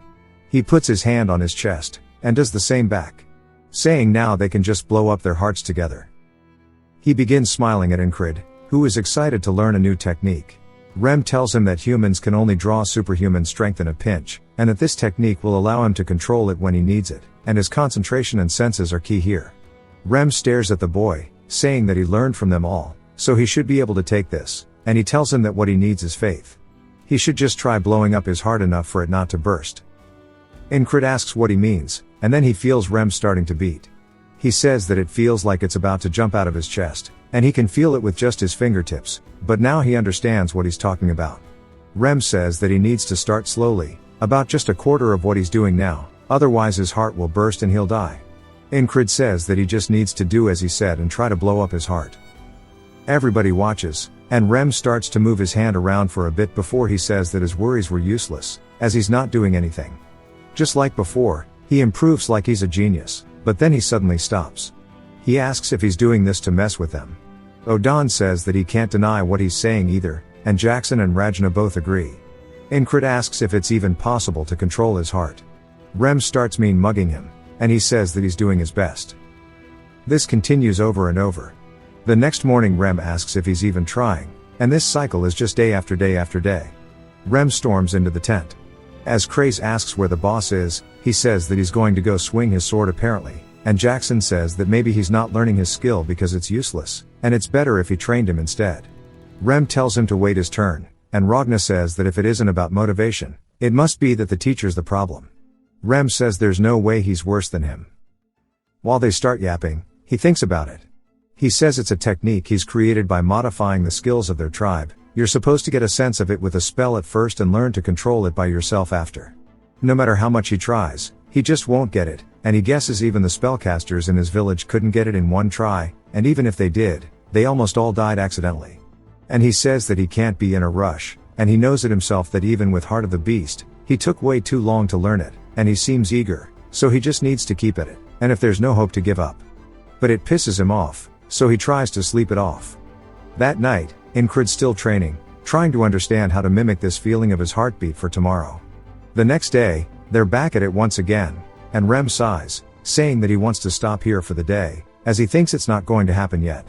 He puts his hand on his chest, and does the same back. Saying now they can just blow up their hearts together. He begins smiling at Incred, who is excited to learn a new technique. Rem tells him that humans can only draw superhuman strength in a pinch, and that this technique will allow him to control it when he needs it, and his concentration and senses are key here. Rem stares at the boy, saying that he learned from them all, so he should be able to take this, and he tells him that what he needs is faith. He should just try blowing up his heart enough for it not to burst. Incred asks what he means, and then he feels Rem starting to beat. He says that it feels like it's about to jump out of his chest, and he can feel it with just his fingertips, but now he understands what he's talking about. Rem says that he needs to start slowly, about just a quarter of what he's doing now, otherwise his heart will burst and he'll die. Incred says that he just needs to do as he said and try to blow up his heart. Everybody watches, and Rem starts to move his hand around for a bit before he says that his worries were useless, as he's not doing anything. Just like before, he improves like he's a genius, but then he suddenly stops. He asks if he's doing this to mess with them. Odan says that he can't deny what he's saying either, and Jackson and Rajna both agree. Incred asks if it's even possible to control his heart. Rem starts mean mugging him, and he says that he's doing his best. This continues over and over. The next morning Rem asks if he's even trying, and this cycle is just day after day after day. Rem storms into the tent. As Craze asks where the boss is, he says that he's going to go swing his sword apparently, and Jackson says that maybe he's not learning his skill because it's useless, and it's better if he trained him instead. Rem tells him to wait his turn, and Ragna says that if it isn't about motivation, it must be that the teacher's the problem. Rem says there's no way he's worse than him. While they start yapping, he thinks about it. He says it's a technique he's created by modifying the skills of their tribe. You're supposed to get a sense of it with a spell at first and learn to control it by yourself after. No matter how much he tries, he just won't get it, and he guesses even the spellcasters in his village couldn't get it in one try, and even if they did, they almost all died accidentally. And he says that he can't be in a rush, and he knows it himself that even with Heart of the Beast, he took way too long to learn it, and he seems eager, so he just needs to keep at it, and if there's no hope to give up. But it pisses him off, so he tries to sleep it off. That night, Incrid's still training, trying to understand how to mimic this feeling of his heartbeat for tomorrow. The next day, they're back at it once again, and Rem sighs, saying that he wants to stop here for the day, as he thinks it's not going to happen yet.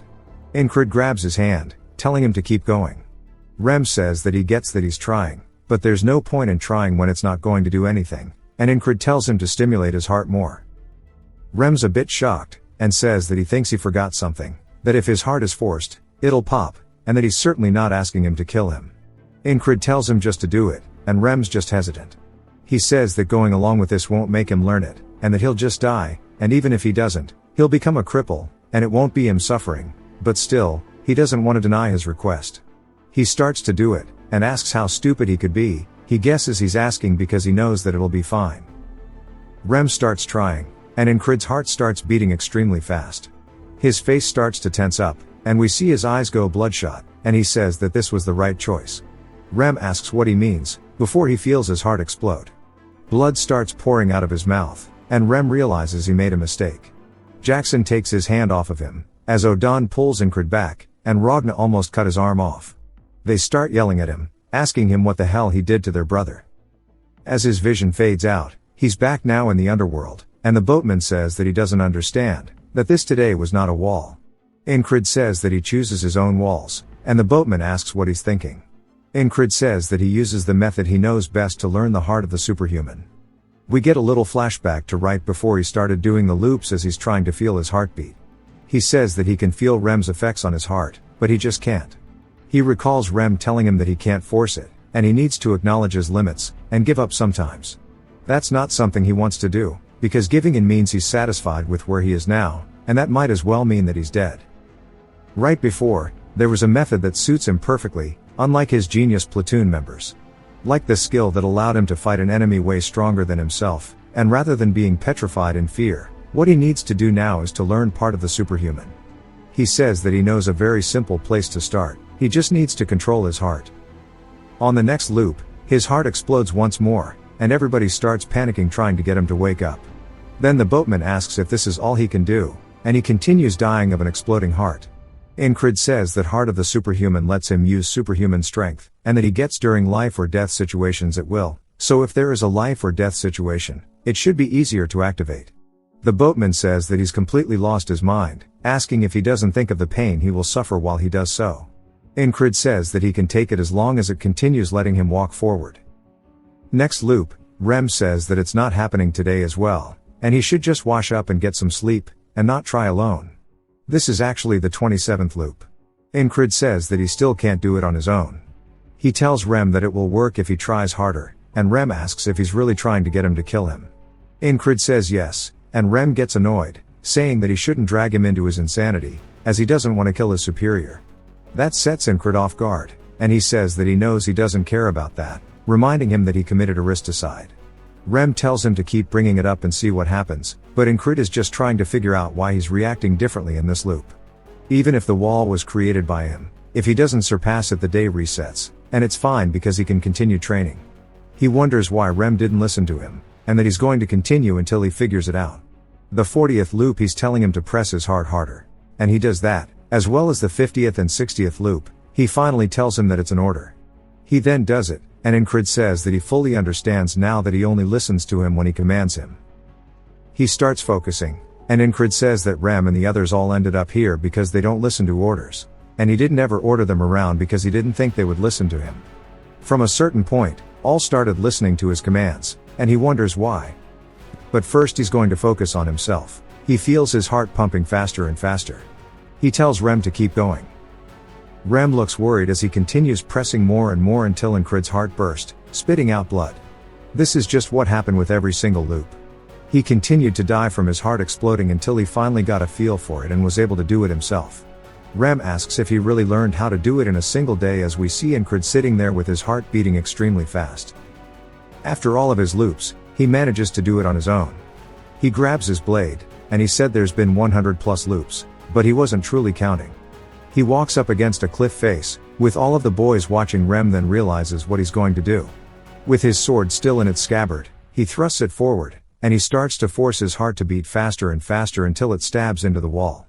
Incrid grabs his hand, telling him to keep going. Rem says that he gets that he's trying, but there's no point in trying when it's not going to do anything, and Incrid tells him to stimulate his heart more. Rem's a bit shocked, and says that he thinks he forgot something, that if his heart is forced, it'll pop, and that he's certainly not asking him to kill him. Incrid tells him just to do it, and Rem's just hesitant. He says that going along with this won't make him learn it, and that he'll just die, and even if he doesn't, he'll become a cripple, and it won't be him suffering, but still, he doesn't want to deny his request. He starts to do it, and asks how stupid he could be. He guesses he's asking because he knows that it'll be fine. Rem starts trying, and Incrid's heart starts beating extremely fast. His face starts to tense up, and we see his eyes go bloodshot, and he says that this was the right choice. Rem asks what he means, before he feels his heart explode. Blood starts pouring out of his mouth, and Rem realizes he made a mistake. Jackson takes his hand off of him, as Odan pulls Incrid back, and Ragna almost cut his arm off. They start yelling at him, asking him what the hell he did to their brother. As his vision fades out, he's back now in the underworld, and the boatman says that he doesn't understand, that this today was not a wall. Incrid says that he chooses his own walls, and the boatman asks what he's thinking. Incrid says that he uses the method he knows best to learn the heart of the superhuman. We get a little flashback to right before he started doing the loops as he's trying to feel his heartbeat. He says that he can feel Rem's effects on his heart, but he just can't. He recalls Rem telling him that he can't force it, and he needs to acknowledge his limits, and give up sometimes. That's not something he wants to do, because giving in means he's satisfied with where he is now, and that might as well mean that he's dead. Right before, there was a method that suits him perfectly, unlike his genius platoon members. Like the skill that allowed him to fight an enemy way stronger than himself, and rather than being petrified in fear, what he needs to do now is to learn part of the superhuman. He says that he knows a very simple place to start, he just needs to control his heart. On the next loop, his heart explodes once more, and everybody starts panicking trying to get him to wake up. Then the boatman asks if this is all he can do, and he continues dying of an exploding heart. Incrid says that Heart of the Superhuman lets him use superhuman strength, and that he gets during life or death situations at will, so if there is a life or death situation, it should be easier to activate. The boatman says that he's completely lost his mind, asking if he doesn't think of the pain he will suffer while he does so. Incrid says that he can take it as long as it continues letting him walk forward. Next loop, Rem says that it's not happening today as well, and he should just wash up and get some sleep, and not try alone. This is actually the 27th loop. Incrid says that he still can't do it on his own. He tells Rem that it will work if he tries harder, and Rem asks if he's really trying to get him to kill him. Incrid says yes, and Rem gets annoyed, saying that he shouldn't drag him into his insanity, as he doesn't want to kill his superior. That sets Incrid off guard, and he says that he knows he doesn't care about that, reminding him that he committed aristocide. Rem tells him to keep bringing it up and see what happens, but Incrid is just trying to figure out why he's reacting differently in this loop. Even if the wall was created by him, if he doesn't surpass it the day resets, and it's fine because he can continue training. He wonders why Rem didn't listen to him, and that he's going to continue until he figures it out. The 40th loop he's telling him to press his heart harder, and he does that, as well as the 50th and 60th loop. He finally tells him that it's an order. He then does it, and Incrid says that he fully understands now that he only listens to him when he commands him. He starts focusing, and Incrid says that Rem and the others all ended up here because they don't listen to orders, and he didn't ever order them around because he didn't think they would listen to him. From a certain point, all started listening to his commands, and he wonders why. But first he's going to focus on himself. He feels his heart pumping faster and faster. He tells Rem to keep going. Rem looks worried as he continues pressing more and more until Incrid's heart burst, spitting out blood. This is just what happened with every single loop. He continued to die from his heart exploding until he finally got a feel for it and was able to do it himself. Rem asks if he really learned how to do it in a single day as we see Incrid sitting there with his heart beating extremely fast. After all of his loops, he manages to do it on his own. He grabs his blade, and he said there's been 100 plus loops, but he wasn't truly counting. He walks up against a cliff face, with all of the boys watching Rem, then realizes what he's going to do. With his sword still in its scabbard, he thrusts it forward, and he starts to force his heart to beat faster and faster until it stabs into the wall.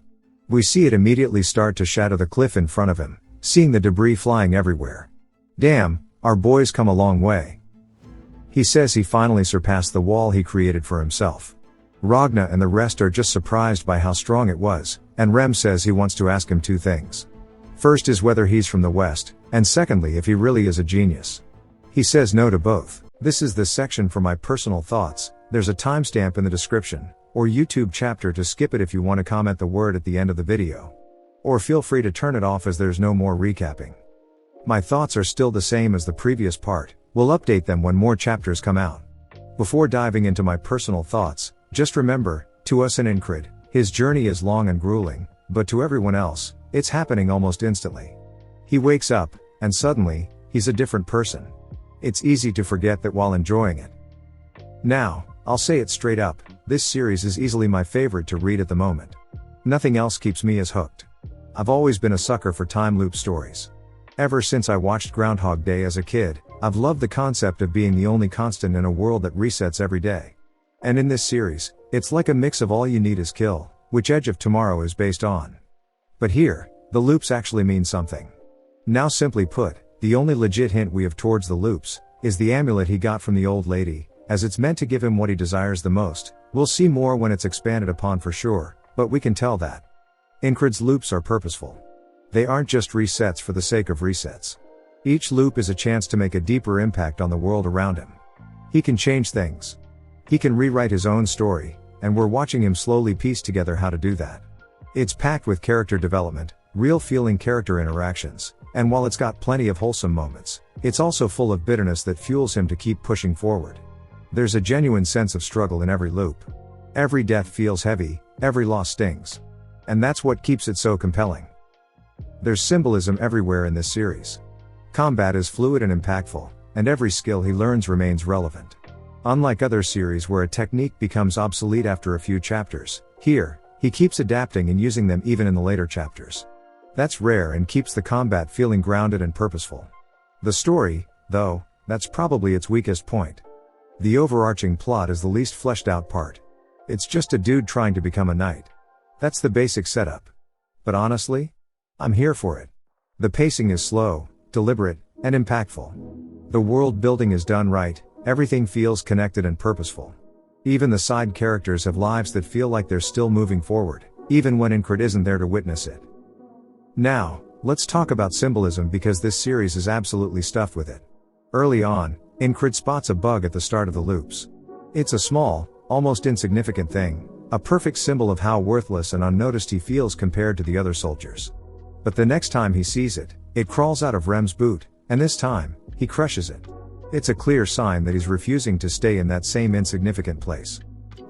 We see it immediately start to shatter the cliff in front of him, seeing the debris flying everywhere. Damn, our boy's come a long way. He says he finally surpassed the wall he created for himself. Ragna and the rest are just surprised by how strong it was, and Rem says he wants to ask him two things. First is whether he's from the West, and secondly if he really is a genius. He says no to both. This is the section for my personal thoughts. There's a timestamp in the description, or YouTube chapter to skip it if you want to comment the word at the end of the video. Or feel free to turn it off as there's no more recapping. My thoughts are still the same as the previous part, we'll update them when more chapters come out. Before diving into my personal thoughts, just remember, to us in Incrid, his journey is long and grueling, but to everyone else, it's happening almost instantly. He wakes up, and suddenly, he's a different person. It's easy to forget that while enjoying it. Now, I'll say it straight up, this series is easily my favorite to read at the moment. Nothing else keeps me as hooked. I've always been a sucker for time loop stories. Ever since I watched Groundhog Day as a kid, I've loved the concept of being the only constant in a world that resets every day. And in this series, it's like a mix of All You Need Is Kill, which Edge of Tomorrow is based on. But here, the loops actually mean something. Now simply put, the only legit hint we have towards the loops, is the amulet he got from the old lady, as it's meant to give him what he desires the most. We'll see more when it's expanded upon for sure, but we can tell that Incrid's loops are purposeful. They aren't just resets for the sake of resets. Each loop is a chance to make a deeper impact on the world around him. He can change things. He can rewrite his own story, and we're watching him slowly piece together how to do that. It's packed with character development, real feeling character interactions, and while it's got plenty of wholesome moments, it's also full of bitterness that fuels him to keep pushing forward. There's a genuine sense of struggle in every loop. Every death feels heavy, every loss stings. And that's what keeps it so compelling. There's symbolism everywhere in this series. Combat is fluid and impactful, and every skill he learns remains relevant. Unlike other series where a technique becomes obsolete after a few chapters, here, he keeps adapting and using them even in the later chapters. That's rare and keeps the combat feeling grounded and purposeful. The story, though, that's probably its weakest point. The overarching plot is the least fleshed out part. It's just a dude trying to become a knight. That's the basic setup. But honestly, I'm here for it. The pacing is slow, deliberate, and impactful. The world building is done right, everything feels connected and purposeful. Even the side characters have lives that feel like they're still moving forward, even when Incrid isn't there to witness it. Now, let's talk about symbolism because this series is absolutely stuffed with it. Early on, Incrid spots a bug at the start of the loops. It's a small, almost insignificant thing, a perfect symbol of how worthless and unnoticed he feels compared to the other soldiers. But the next time he sees it, it crawls out of Rem's boot, and this time, he crushes it. It's a clear sign that he's refusing to stay in that same insignificant place.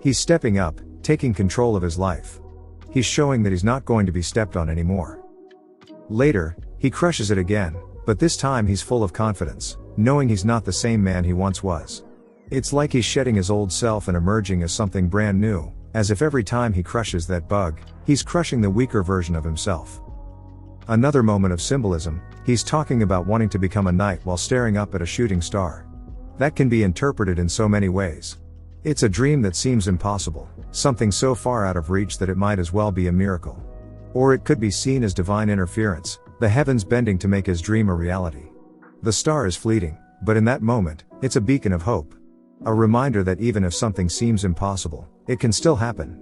He's stepping up, taking control of his life. He's showing that he's not going to be stepped on anymore. Later, he crushes it again, but this time he's full of confidence, knowing he's not the same man he once was. It's like he's shedding his old self and emerging as something brand new, as if every time he crushes that bug, he's crushing the weaker version of himself. Another moment of symbolism, he's talking about wanting to become a knight while staring up at a shooting star. That can be interpreted in so many ways. It's a dream that seems impossible, something so far out of reach that it might as well be a miracle. Or it could be seen as divine interference, the heavens bending to make his dream a reality. The star is fleeting, but in that moment, it's a beacon of hope. A reminder that even if something seems impossible, it can still happen.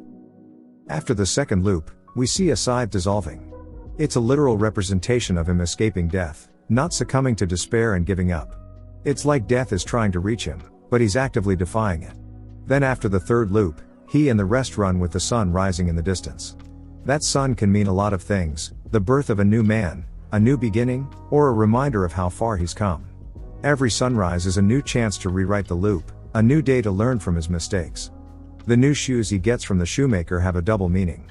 After the second loop, we see a scythe dissolving. It's a literal representation of him escaping death, not succumbing to despair and giving up. It's like death is trying to reach him, but he's actively defying it. Then after the third loop, he and the rest run with the sun rising in the distance. That sun can mean a lot of things: the birth of a new man, a new beginning, or a reminder of how far he's come. Every sunrise is a new chance to rewrite the loop, a new day to learn from his mistakes. The new shoes he gets from the shoemaker have a double meaning.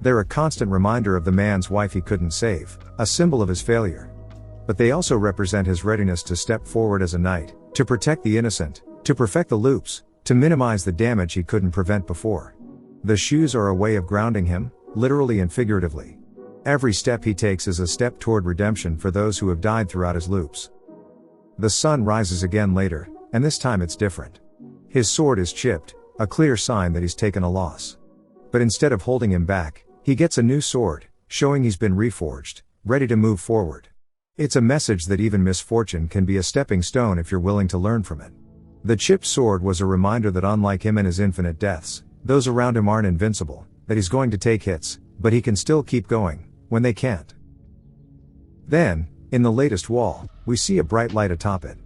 They're a constant reminder of the man's wife he couldn't save, a symbol of his failure. But they also represent his readiness to step forward as a knight, to protect the innocent, to perfect the loops, to minimize the damage he couldn't prevent before. The shoes are a way of grounding him, literally and figuratively. Every step he takes is a step toward redemption for those who have died throughout his loops. The sun rises again later, and this time it's different. His sword is chipped, a clear sign that he's taken a loss. But instead of holding him back, he gets a new sword, showing he's been reforged, ready to move forward. It's a message that even misfortune can be a stepping stone if you're willing to learn from it. The chipped sword was a reminder that unlike him and his infinite deaths, those around him aren't invincible, that he's going to take hits, but he can still keep going, when they can't. Then, in the latest wall, we see a bright light atop it.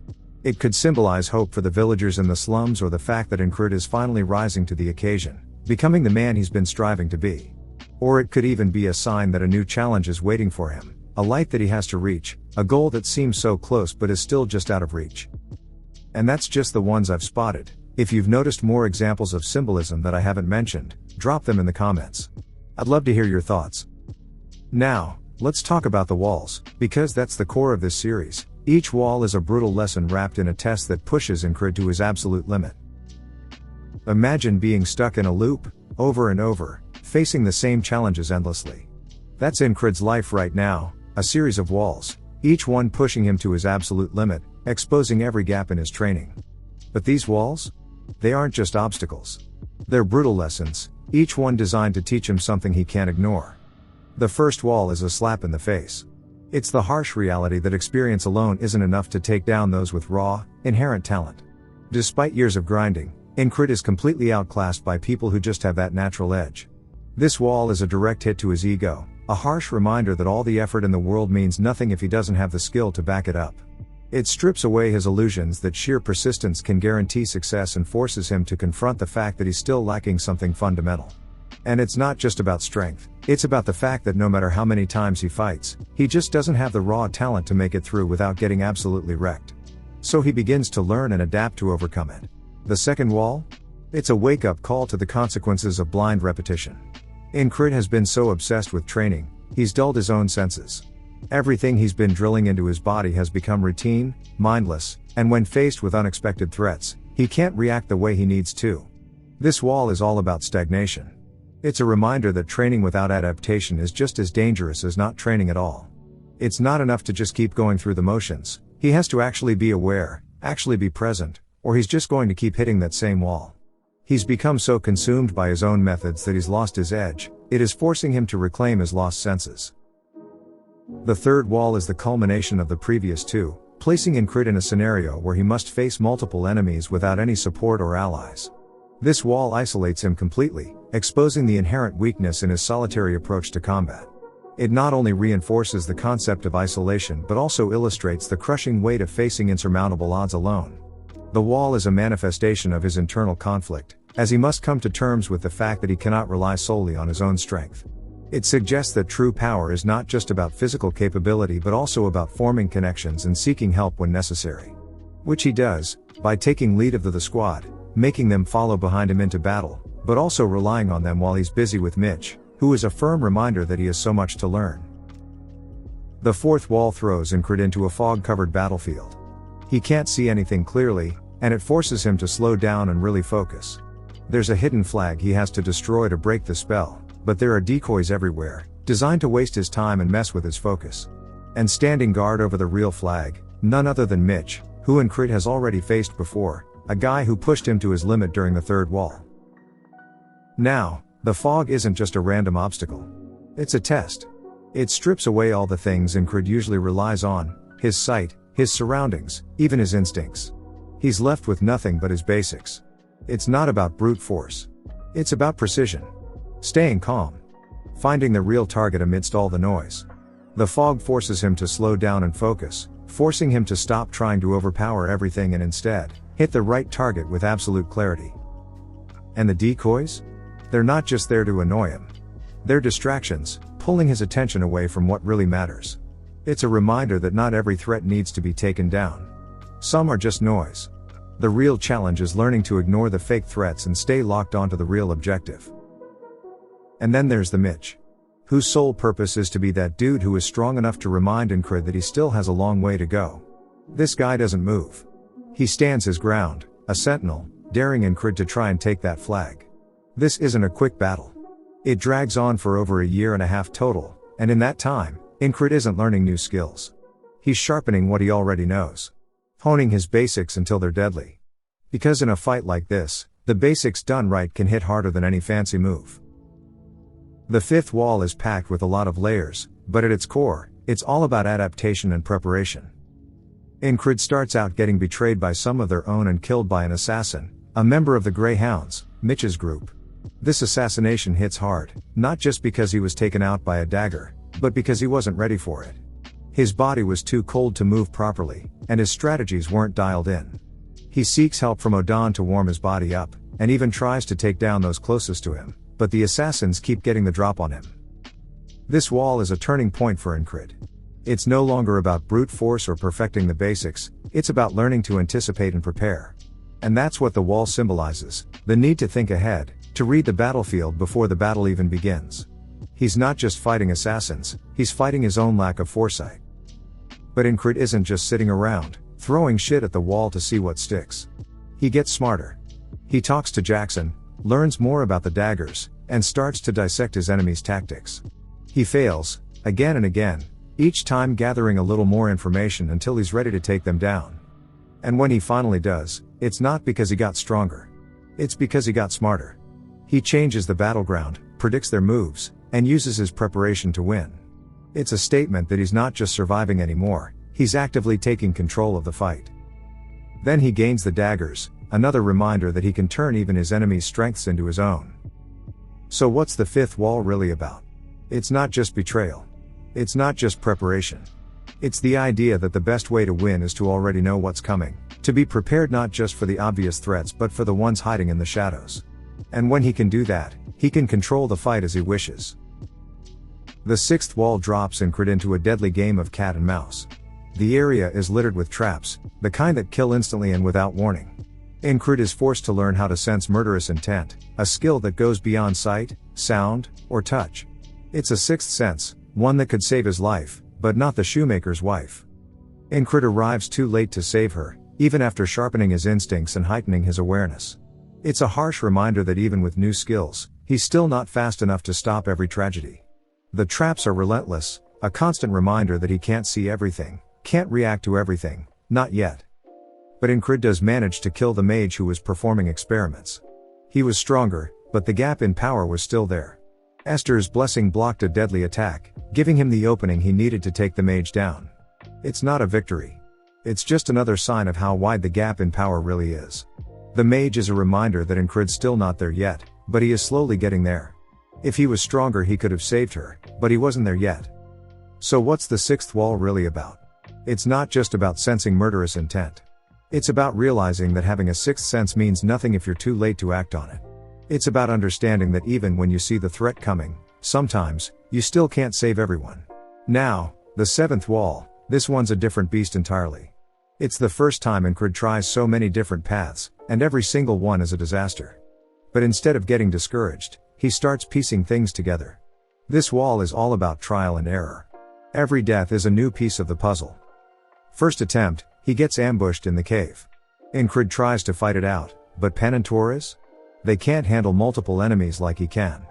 It could symbolize hope for the villagers in the slums or the fact that Incrid is finally rising to the occasion, becoming the man he's been striving to be. Or it could even be a sign that a new challenge is waiting for him, a light that he has to reach, a goal that seems so close but is still just out of reach. And that's just the ones I've spotted. If you've noticed more examples of symbolism that I haven't mentioned, drop them in the comments. I'd love to hear your thoughts. Now, let's talk about the walls, because that's the core of this series. Each wall is a brutal lesson wrapped in a test that pushes Incrid to his absolute limit. Imagine being stuck in a loop, over and over, facing the same challenges endlessly. That's Incrid's life right now, a series of walls, each one pushing him to his absolute limit, exposing every gap in his training. But these walls? They aren't just obstacles. They're brutal lessons, each one designed to teach him something he can't ignore. The first wall is a slap in the face. It's the harsh reality that experience alone isn't enough to take down those with raw, inherent talent. Despite years of grinding, Incrid is completely outclassed by people who just have that natural edge. This wall is a direct hit to his ego, a harsh reminder that all the effort in the world means nothing if he doesn't have the skill to back it up. It strips away his illusions that sheer persistence can guarantee success and forces him to confront the fact that he's still lacking something fundamental. And it's not just about strength, it's about the fact that no matter how many times he fights, he just doesn't have the raw talent to make it through without getting absolutely wrecked. So he begins to learn and adapt to overcome it. The second wall? It's a wake-up call to the consequences of blind repetition. Incrid has been so obsessed with training, he's dulled his own senses. Everything he's been drilling into his body has become routine, mindless, and when faced with unexpected threats, he can't react the way he needs to. This wall is all about stagnation. It's a reminder that training without adaptation is just as dangerous as not training at all. It's not enough to just keep going through the motions, he has to actually be aware, actually be present, or he's just going to keep hitting that same wall. He's become so consumed by his own methods that he's lost his edge, it is forcing him to reclaim his lost senses. The third wall is the culmination of the previous two, placing Incrid in a scenario where he must face multiple enemies without any support or allies. This wall isolates him completely, exposing the inherent weakness in his solitary approach to combat. It not only reinforces the concept of isolation but also illustrates the crushing weight of facing insurmountable odds alone. The wall is a manifestation of his internal conflict, as he must come to terms with the fact that he cannot rely solely on his own strength. It suggests that true power is not just about physical capability but also about forming connections and seeking help when necessary. Which he does, by taking lead of the squad, making them follow behind him into battle, but also relying on them while he's busy with Mitch, who is a firm reminder that he has so much to learn. The fourth wall throws Incrid into a fog-covered battlefield. He can't see anything clearly, and it forces him to slow down and really focus. There's a hidden flag he has to destroy to break the spell, but there are decoys everywhere, designed to waste his time and mess with his focus. And standing guard over the real flag, none other than Mitch, who Incrid has already faced before, a guy who pushed him to his limit during the third wall. Now, the fog isn't just a random obstacle. It's a test. It strips away all the things Incrid usually relies on, his sight, his surroundings, even his instincts. He's left with nothing but his basics. It's not about brute force. It's about precision. Staying calm. Finding the real target amidst all the noise. The fog forces him to slow down and focus, forcing him to stop trying to overpower everything and instead, hit the right target with absolute clarity. And the decoys? They're not just there to annoy him. They're distractions, pulling his attention away from what really matters. It's a reminder that not every threat needs to be taken down. Some are just noise. The real challenge is learning to ignore the fake threats and stay locked onto the real objective. And then there's the Mitch, whose sole purpose is to be that dude who is strong enough to remind Incrid that he still has a long way to go. This guy doesn't move. He stands his ground, a sentinel, daring Incrid to try and take that flag. This isn't a quick battle. It drags on for over a year and a half total, and in that time, Incrid isn't learning new skills. He's sharpening what he already knows. Honing his basics until they're deadly. Because in a fight like this, the basics done right can hit harder than any fancy move. The fifth wall is packed with a lot of layers, but at its core, it's all about adaptation and preparation. Incrid starts out getting betrayed by some of their own and killed by an assassin, a member of the Greyhounds, Mitch's group. This assassination hits hard, not just because he was taken out by a dagger, but because he wasn't ready for it. His body was too cold to move properly, and his strategies weren't dialed in. He seeks help from Odan to warm his body up, and even tries to take down those closest to him, but the assassins keep getting the drop on him. This wall is a turning point for Incrid. It's no longer about brute force or perfecting the basics, it's about learning to anticipate and prepare. And that's what the wall symbolizes, the need to think ahead, to read the battlefield before the battle even begins. He's not just fighting assassins, he's fighting his own lack of foresight. But Incrid isn't just sitting around, throwing shit at the wall to see what sticks. He gets smarter. He talks to Jackson, learns more about the daggers, and starts to dissect his enemy's tactics. He fails, again and again, each time gathering a little more information until he's ready to take them down. And when he finally does, it's not because he got stronger. It's because he got smarter. He changes the battleground, predicts their moves, and uses his preparation to win. It's a statement that he's not just surviving anymore, he's actively taking control of the fight. Then he gains the daggers, another reminder that he can turn even his enemy's strengths into his own. So what's the fifth wall really about? It's not just betrayal. It's not just preparation. It's the idea that the best way to win is to already know what's coming, to be prepared not just for the obvious threats but for the ones hiding in the shadows. And when he can do that, he can control the fight as he wishes. The sixth wall drops Incrid into a deadly game of cat and mouse. The area is littered with traps, the kind that kill instantly and without warning. Incrid is forced to learn how to sense murderous intent, a skill that goes beyond sight, sound, or touch. It's a sixth sense, one that could save his life, but not the shoemaker's wife. Incrid arrives too late to save her, even after sharpening his instincts and heightening his awareness. It's a harsh reminder that even with new skills, he's still not fast enough to stop every tragedy. The traps are relentless, a constant reminder that he can't see everything, can't react to everything, not yet. But Incrid does manage to kill the mage who was performing experiments. He was stronger, but the gap in power was still there. Esther's blessing blocked a deadly attack, giving him the opening he needed to take the mage down. It's not a victory. It's just another sign of how wide the gap in power really is. The mage is a reminder that Incrid's still not there yet, but he is slowly getting there. If he was stronger he could have saved her, but he wasn't there yet. So what's the sixth wall really about? It's not just about sensing murderous intent. It's about realizing that having a sixth sense means nothing if you're too late to act on it. It's about understanding that even when you see the threat coming, sometimes, you still can't save everyone. Now, the seventh wall, this one's a different beast entirely. It's the first time Incrid tries so many different paths, and every single one is a disaster. But instead of getting discouraged, he starts piecing things together. This wall is all about trial and error. Every death is a new piece of the puzzle. First attempt, he gets ambushed in the cave. Incrid tries to fight it out, but Pen and Taurus? They can't handle multiple enemies like he can.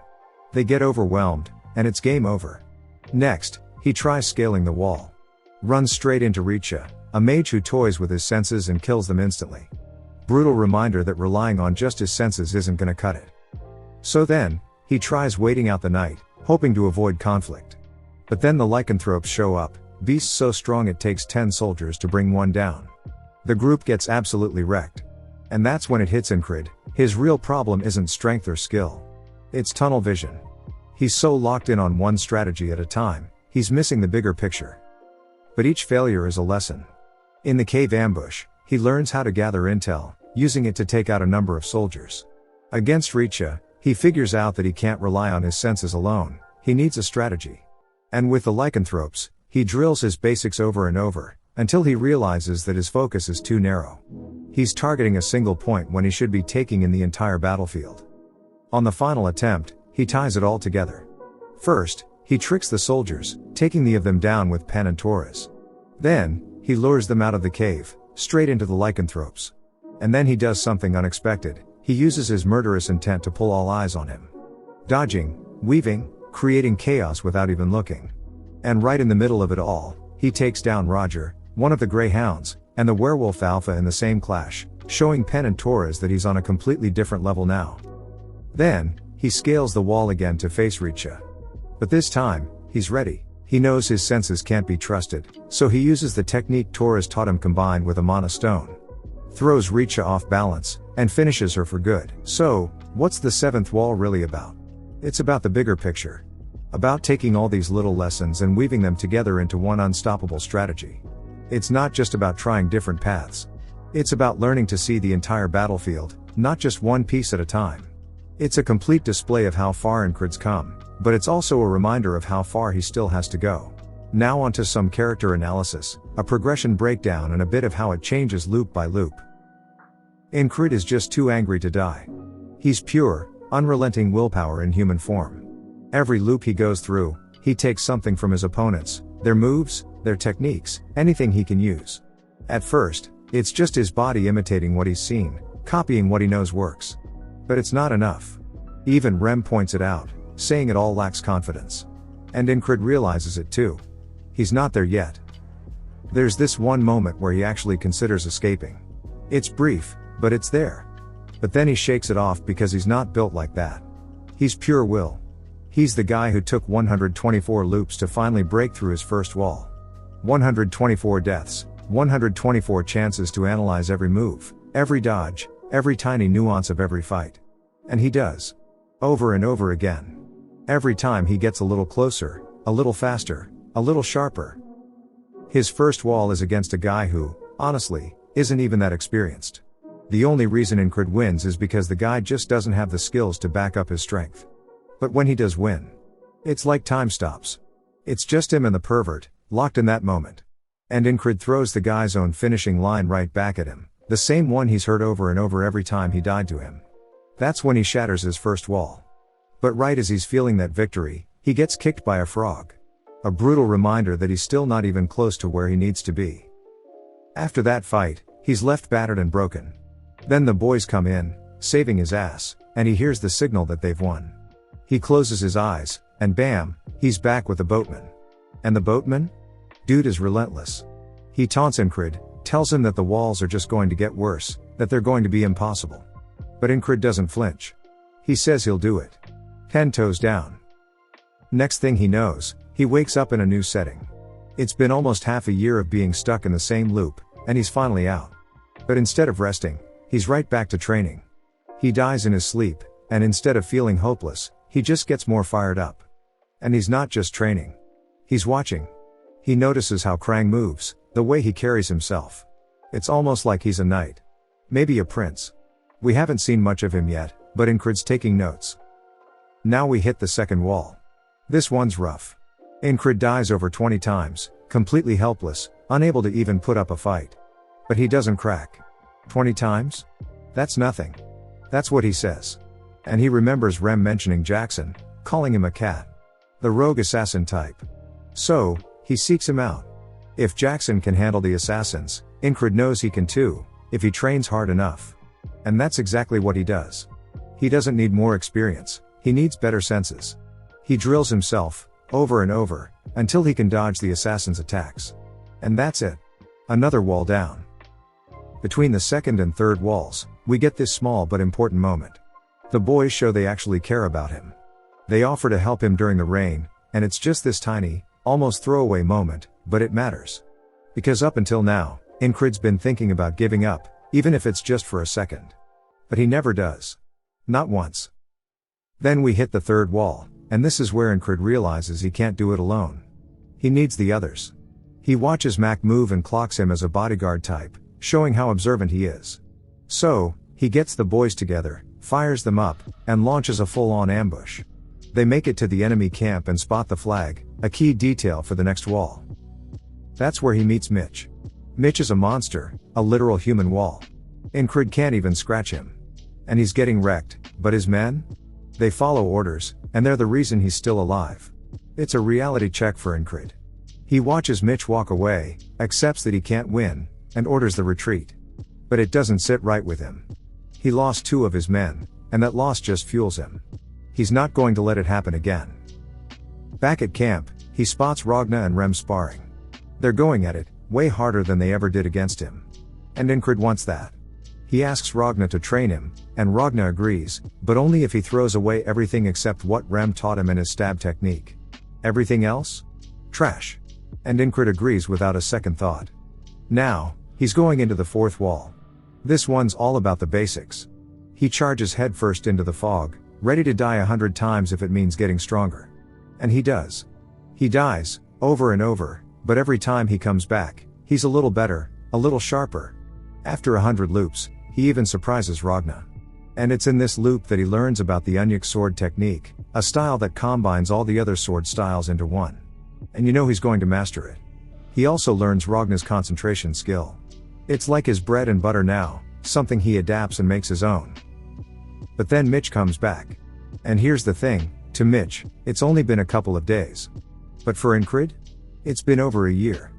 They get overwhelmed, and it's game over. Next, he tries scaling the wall. Runs straight into Richa, a mage who toys with his senses and kills them instantly. Brutal reminder that relying on just his senses isn't gonna cut it. So then, he tries waiting out the night, hoping to avoid conflict. But then the lycanthropes show up, beasts so strong it takes 10 soldiers to bring one down. The group gets absolutely wrecked. And that's when it hits Incrid, his real problem isn't strength or skill. It's tunnel vision. He's so locked in on one strategy at a time, he's missing the bigger picture. But each failure is a lesson. In the cave ambush, he learns how to gather intel, using it to take out a number of soldiers. Against Richa, He figures out that he can't rely on his senses alone, he needs a strategy. And with the lycanthropes, he drills his basics over and over, until he realizes that his focus is too narrow. He's targeting a single point when he should be taking in the entire battlefield. On the final attempt, he ties it all together. First, he tricks the soldiers, taking the of them down with pen and Taurus. Then, he lures them out of the cave, straight into the lycanthropes. And then he does something unexpected, he uses his murderous intent to pull all eyes on him. Dodging, weaving, creating chaos without even looking. And right in the middle of it all, he takes down Roger, one of the Greyhounds, and the werewolf Alpha in the same clash, showing Pen and Torres that he's on a completely different level now. Then, he scales the wall again to face Richa. But this time, he's ready. He knows his senses can't be trusted, so he uses the technique Torres taught him combined with a mana stone. Throws Richa off balance, and finishes her for good. So, what's the seventh wall really about? It's about the bigger picture. About taking all these little lessons and weaving them together into one unstoppable strategy. It's not just about trying different paths. It's about learning to see the entire battlefield, not just one piece at a time. It's a complete display of how far Incred's come, but it's also a reminder of how far he still has to go. Now onto some character analysis, a progression breakdown and a bit of how it changes loop by loop. Incred is just too angry to die. He's pure, unrelenting willpower in human form. Every loop he goes through, he takes something from his opponents, their moves, their techniques, anything he can use. At first, it's just his body imitating what he's seen, copying what he knows works. But it's not enough. Even Rem points it out, saying it all lacks confidence. And Incred realizes it too. He's not there yet. There's this one moment where he actually considers escaping. It's brief, but it's there. But then he shakes it off because he's not built like that. He's pure will. He's the guy who took 124 loops to finally break through his first wall. 124 deaths, 124 chances to analyze every move, every dodge, every tiny nuance of every fight. And he does. Over and over again. Every time he gets a little closer, a little faster, a little sharper. His first wall is against a guy who, honestly, isn't even that experienced. The only reason Incred wins is because the guy just doesn't have the skills to back up his strength. But when he does win, it's like time stops. It's just him and the pervert, locked in that moment. And Incred throws the guy's own finishing line right back at him, the same one he's heard over and over every time he died to him. That's when he shatters his first wall. But right as he's feeling that victory, he gets kicked by a frog. A brutal reminder that he's still not even close to where he needs to be. After that fight, he's left battered and broken. Then the boys come in, saving his ass, and he hears the signal that they've won. He closes his eyes, and bam, he's back with the boatman. And the boatman? Dude is relentless. He taunts Incred, tells him that the walls are just going to get worse, that they're going to be impossible. But Incred doesn't flinch. He says he'll do it. 10 toes down. Next thing he knows, he wakes up in a new setting. It's been almost half a year of being stuck in the same loop, and he's finally out. But instead of resting, he's right back to training. He dies in his sleep, and instead of feeling hopeless, he just gets more fired up. And he's not just training. He's watching. He notices how Krang moves, the way he carries himself. It's almost like he's a knight. Maybe a prince. We haven't seen much of him yet, but Incred's taking notes. Now we hit the second wall. This one's rough. Incred dies over 20 times, completely helpless, unable to even put up a fight. But he doesn't crack. 20 times? That's nothing. That's what he says. And he remembers Rem mentioning Jackson, calling him a cat. The rogue assassin type. So, he seeks him out. If Jackson can handle the assassins, Incred knows he can too, if he trains hard enough. And that's exactly what he does. He doesn't need more experience, he needs better senses. He drills himself, over and over, until he can dodge the assassin's attacks. And that's it. Another wall down. Between the second and third walls, we get this small but important moment. The boys show they actually care about him. They offer to help him during the rain, and it's just this tiny, almost throwaway moment, but it matters. Because up until now, Incred's been thinking about giving up, even if it's just for a second. But he never does. Not once. Then we hit the third wall, and this is where Incred realizes he can't do it alone. He needs the others. He watches Mac move and clocks him as a bodyguard type, showing how observant he is. So, he gets the boys together, fires them up, and launches a full-on ambush. They make it to the enemy camp and spot the flag, a key detail for the next wall. That's where he meets Mitch. Mitch is a monster, a literal human wall. Incrid can't even scratch him. And he's getting wrecked, but his men? They follow orders, and they're the reason he's still alive. It's a reality check for Incrid. He watches Mitch walk away, accepts that he can't win, and orders the retreat. But it doesn't sit right with him. He lost 2 of his men, and that loss just fuels him. He's not going to let it happen again. Back at camp, he spots Ragna and Rem sparring. They're going at it, way harder than they ever did against him. And Incrid wants that. He asks Ragna to train him, and Ragna agrees, but only if he throws away everything except what Rem taught him in his stab technique. Everything else? Trash. And Incrid agrees without a second thought. Now, he's going into the 4th wall. This one's all about the basics. He charges headfirst into the fog, ready to die 100 times if it means getting stronger. And he does. He dies, over and over, but every time he comes back, he's a little better, a little sharper. After 100 loops, he even surprises Ragna. And it's in this loop that he learns about the Unyuk sword technique, a style that combines all the other sword styles into one. And you know he's going to master it. He also learns Ragna's concentration skill. It's like his bread and butter now, something he adapts and makes his own. But then Mitch comes back. And here's the thing, to Mitch, it's only been a couple of days. But for Incrid? It's been over a year.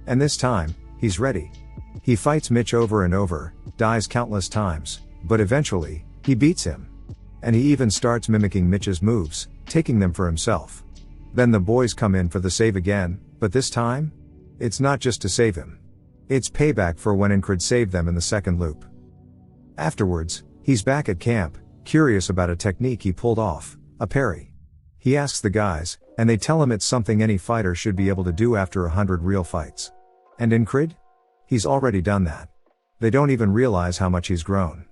And this time, he's ready. He fights Mitch over and over, dies countless times, but eventually, he beats him. And he even starts mimicking Mitch's moves, taking them for himself. Then the boys come in for the save again, but this time? It's not just to save him. It's payback for when Incrid saved them in the 2nd loop. Afterwards, he's back at camp, curious about a technique he pulled off, a parry. He asks the guys, and they tell him it's something any fighter should be able to do after 100 real fights. And Incrid? He's already done that. They don't even realize how much he's grown.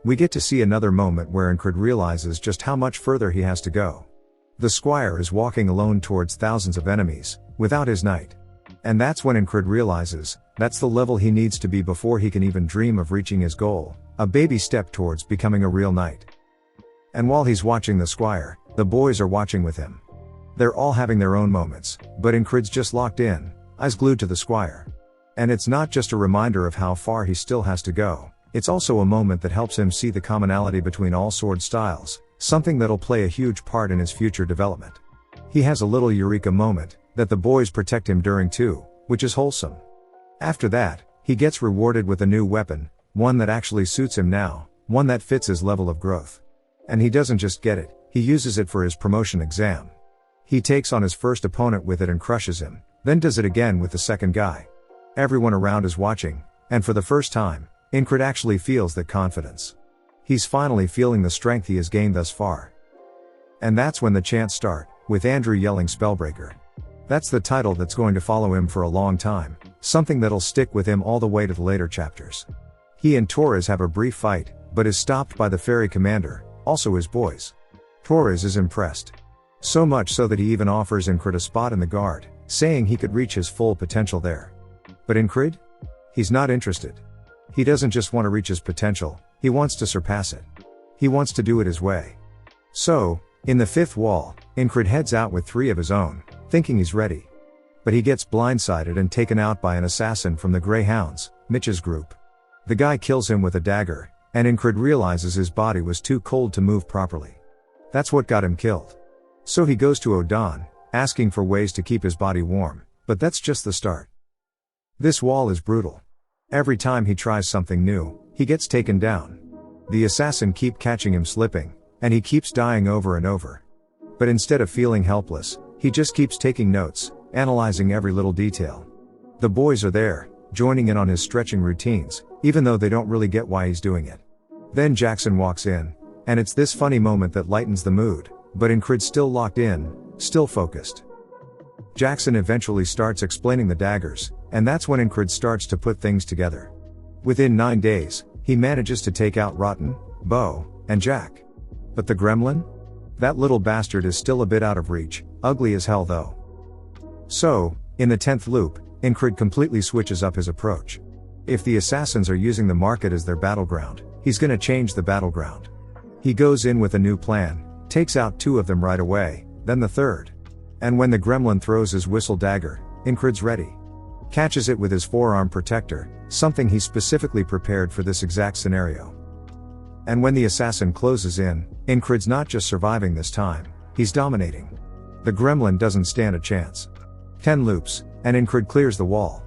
We get to see another moment where Incrid realizes just how much further he has to go. The squire is walking alone towards thousands of enemies, without his knight. And that's when Incrid realizes, that's the level he needs to be before he can even dream of reaching his goal, a baby step towards becoming a real knight. And while he's watching the squire, the boys are watching with him. They're all having their own moments, but Incrid's just locked in, eyes glued to the squire. And it's not just a reminder of how far he still has to go, it's also a moment that helps him see the commonality between all sword styles, something that'll play a huge part in his future development. He has a little eureka moment, that the boys protect him during too, which is wholesome. After that, he gets rewarded with a new weapon, one that actually suits him now, one that fits his level of growth. And he doesn't just get it, he uses it for his promotion exam. He takes on his first opponent with it and crushes him, then does it again with the second guy. Everyone around is watching, and for the first time, Incrid actually feels that confidence. He's finally feeling the strength he has gained thus far. And that's when the chants start, with Andrew yelling Spellbreaker. That's the title that's going to follow him for a long time, something that'll stick with him all the way to the later chapters. He and Torres have a brief fight, but is stopped by the ferry commander, also his boys. Torres is impressed. So much so that he even offers Incrid a spot in the guard, saying he could reach his full potential there. But Incrid? He's not interested. He doesn't just want to reach his potential, he wants to surpass it. He wants to do it his way. So, in the 5th wall, Incrid heads out with 3 of his own, thinking he's ready. But he gets blindsided and taken out by an assassin from the Greyhounds, Mitch's group. The guy kills him with a dagger, and Incrid realizes his body was too cold to move properly. That's what got him killed. So he goes to Odan, asking for ways to keep his body warm, but that's just the start. This wall is brutal. Every time he tries something new, he gets taken down. The assassin keeps catching him slipping, and he keeps dying over and over. But instead of feeling helpless, he just keeps taking notes, analyzing every little detail. The boys are there, joining in on his stretching routines, even though they don't really get why he's doing it. Then Jackson walks in, and it's this funny moment that lightens the mood, but Incrid's still locked in, still focused. Jackson eventually starts explaining the daggers, and that's when Incrid starts to put things together. Within 9 days, he manages to take out Rotten, Bo, and Jack. But the gremlin? That little bastard is still a bit out of reach, ugly as hell though. So, in the 10th loop, Incrid completely switches up his approach. If the assassins are using the market as their battleground, he's gonna change the battleground. He goes in with a new plan, takes out 2 of them right away, then the third. And when the gremlin throws his whistle dagger, Ingrid's ready. Catches it with his forearm protector, something he specifically prepared for this exact scenario. And when the assassin closes in, Ingrid's not just surviving this time, he's dominating. The gremlin doesn't stand a chance. 10 loops, and Ingrid clears the wall.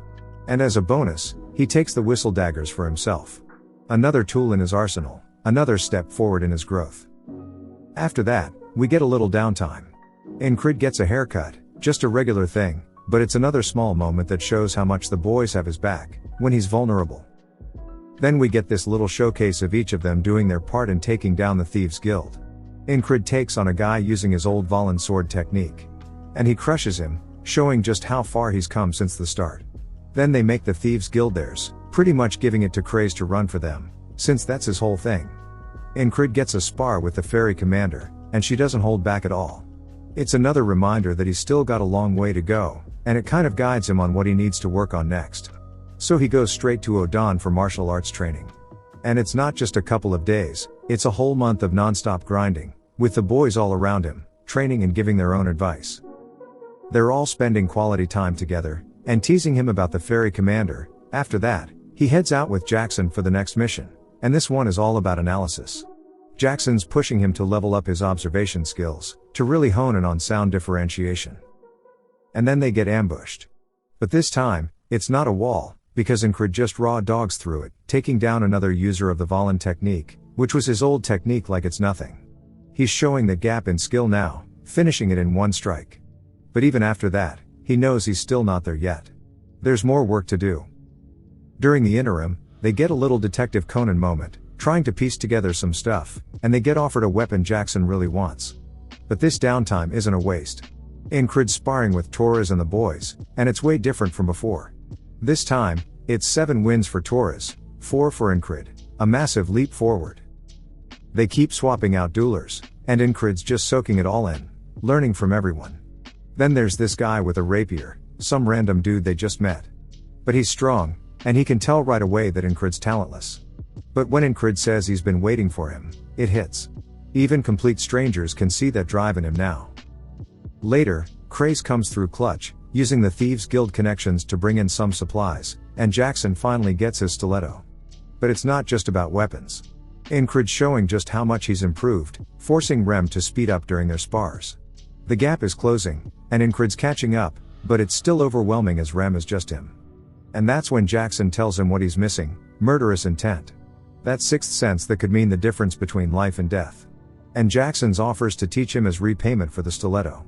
And as a bonus, he takes the whistle daggers for himself. Another tool in his arsenal, another step forward in his growth. After that, we get a little downtime. Ingrid gets a haircut, just a regular thing, but it's another small moment that shows how much the boys have his back, when he's vulnerable. Then we get this little showcase of each of them doing their part in taking down the Thieves Guild. Ingrid takes on a guy using his old Valen sword technique. And he crushes him, showing just how far he's come since the start. Then they make the Thieves Guild theirs, pretty much giving it to Craze to run for them, since that's his whole thing. Ingrid gets a spar with the fairy commander, and she doesn't hold back at all. It's another reminder that he's still got a long way to go, and it kind of guides him on what he needs to work on next. So he goes straight to Odan for martial arts training. And it's not just a couple of days, it's a whole month of non-stop grinding, with the boys all around him, training and giving their own advice. They're all spending quality time together, and teasing him about the fairy commander. After that, he heads out with Jackson for the next mission, and this one is all about analysis. Jackson's pushing him to level up his observation skills, to really hone in on sound differentiation. And then they get ambushed. But this time, it's not a wall, because Ingrid just raw dogs through it, taking down another user of the Valen technique, which was his old technique like it's nothing. He's showing the gap in skill now, finishing it in one strike. But even after that, he knows he's still not there yet. There's more work to do. During the interim, they get a little Detective Conan moment, trying to piece together some stuff, and they get offered a weapon Jackson really wants. But this downtime isn't a waste. Ingrid's sparring with Torres and the boys, and it's way different from before. This time, it's 7 wins for Torres, 4 for Ingrid, a massive leap forward. They keep swapping out duelers, and Ingrid's just soaking it all in, learning from everyone. Then there's this guy with a rapier, some random dude they just met. But he's strong, and he can tell right away that Ingrid's talentless. But when Ingrid says he's been waiting for him, it hits. Even complete strangers can see that drive in him now. Later, Craze comes through clutch, using the Thieves Guild connections to bring in some supplies, and Jackson finally gets his stiletto. But it's not just about weapons. Ingrid's showing just how much he's improved, forcing Rem to speed up during their spars. The gap is closing, and Ingrid's catching up, but it's still overwhelming as Rem is just him. And that's when Jackson tells him what he's missing: murderous intent. That sixth sense that could mean the difference between life and death. And Jackson's offers to teach him as repayment for the stiletto.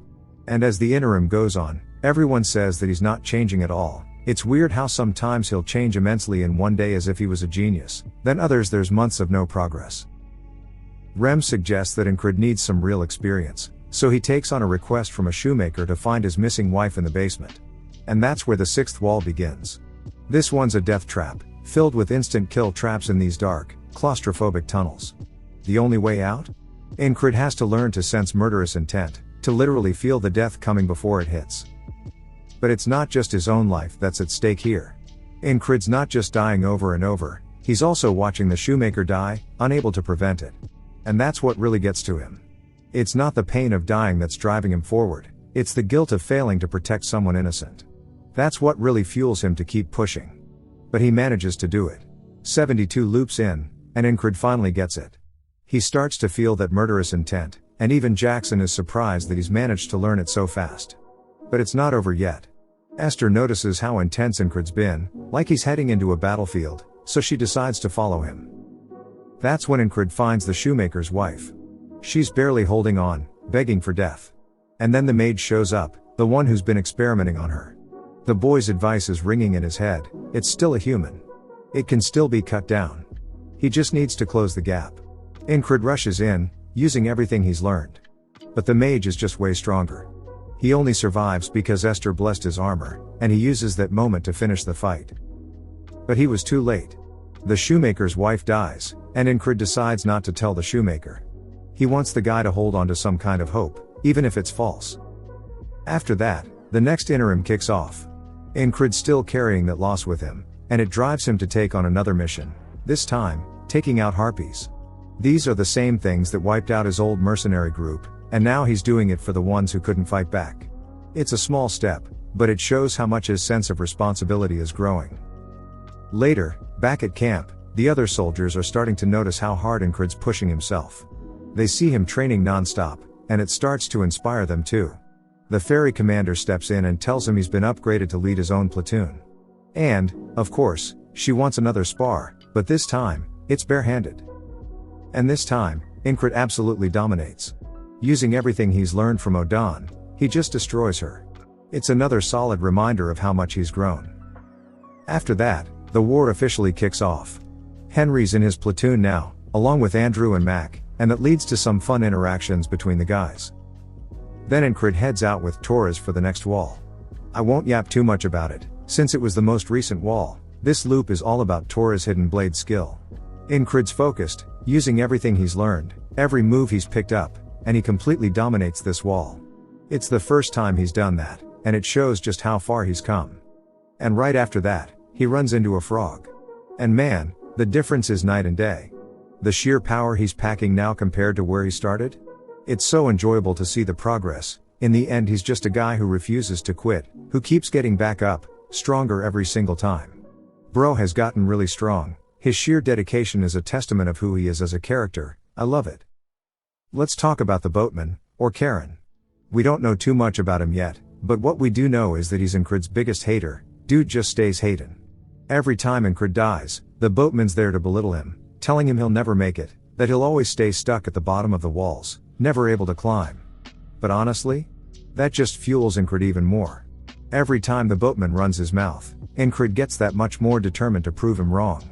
And as the interim goes on, everyone says that he's not changing at all. It's weird how sometimes he'll change immensely in one day as if he was a genius, then others there's months of no progress. Rem suggests that Ingrid needs some real experience, so he takes on a request from a shoemaker to find his missing wife in the basement. And that's where the sixth wall begins. This one's a death trap, filled with instant kill traps in these dark, claustrophobic tunnels. The only way out? Ingrid has to learn to sense murderous intent, to literally feel the death coming before it hits. But it's not just his own life that's at stake here. Ingrid's not just dying over and over, he's also watching the shoemaker die, unable to prevent it. And that's what really gets to him. It's not the pain of dying that's driving him forward, it's the guilt of failing to protect someone innocent. That's what really fuels him to keep pushing. But he manages to do it. 72 loops in, and Ingrid finally gets it. He starts to feel that murderous intent, and even Jackson is surprised that he's managed to learn it so fast. But it's not over yet. Esther notices how intense Ingrid's been, like he's heading into a battlefield, so she decides to follow him. That's when Ingrid finds the shoemaker's wife. She's barely holding on, begging for death. And then the maid shows up, the one who's been experimenting on her. The boy's advice is ringing in his head: it's still a human. It can still be cut down. He just needs to close the gap. Ingrid rushes in, using everything he's learned. But the mage is just way stronger. He only survives because Esther blessed his armor, and he uses that moment to finish the fight. But he was too late. The shoemaker's wife dies, and Ingrid decides not to tell the shoemaker. He wants the guy to hold on to some kind of hope, even if it's false. After that, the next interim kicks off. Ingrid's still carrying that loss with him, and it drives him to take on another mission, this time, taking out harpies. These are the same things that wiped out his old mercenary group, and now he's doing it for the ones who couldn't fight back. It's a small step, but it shows how much his sense of responsibility is growing. Later, back at camp, the other soldiers are starting to notice how hard Incred's pushing himself. They see him training non-stop, and it starts to inspire them too. The ferry commander steps in and tells him he's been upgraded to lead his own platoon. And, of course, she wants another spar, but this time, it's barehanded. And this time, Incred absolutely dominates. Using everything he's learned from Odan, he just destroys her. It's another solid reminder of how much he's grown. After that, the war officially kicks off. Henry's in his platoon now, along with Andrew and Mac, and that leads to some fun interactions between the guys. Then Incred heads out with Torres for the next wall. I won't yap too much about it, since it was the most recent wall. This loop is all about Torres' hidden blade skill. Incred's focused, using everything he's learned, every move he's picked up, and he completely dominates this wall. It's the first time he's done that, and it shows just how far he's come. And right after that, he runs into a frog. And man, the difference is night and day. The sheer power he's packing now compared to where he started? It's so enjoyable to see the progress. In the end, he's just a guy who refuses to quit, who keeps getting back up, stronger every single time. Bro has gotten really strong. His sheer dedication is a testament of who he is as a character. I love it. Let's talk about the boatman, or Karen. We don't know too much about him yet, but what we do know is that he's Incred's biggest hater. Dude just stays hating. Every time Incred dies, the boatman's there to belittle him, telling him he'll never make it, that he'll always stay stuck at the bottom of the walls, never able to climb. But honestly, that just fuels Incred even more. Every time the boatman runs his mouth, Incred gets that much more determined to prove him wrong.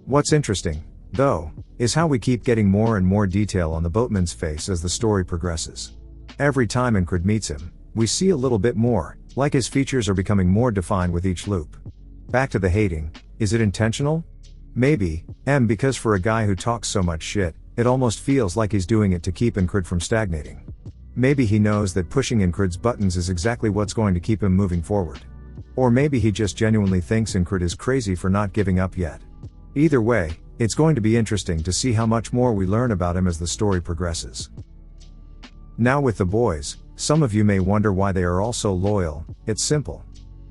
What's interesting, though, is how we keep getting more and more detail on the boatman's face as the story progresses. Every time Incred meets him, we see a little bit more, like his features are becoming more defined with each loop. Back to the hating, is it intentional? Maybe, because for a guy who talks so much shit, it almost feels like he's doing it to keep Incred from stagnating. Maybe he knows that pushing Incred's buttons is exactly what's going to keep him moving forward. Or maybe he just genuinely thinks Incred is crazy for not giving up yet. Either way, it's going to be interesting to see how much more we learn about him as the story progresses. Now with the boys, some of you may wonder why they are all so loyal. It's simple.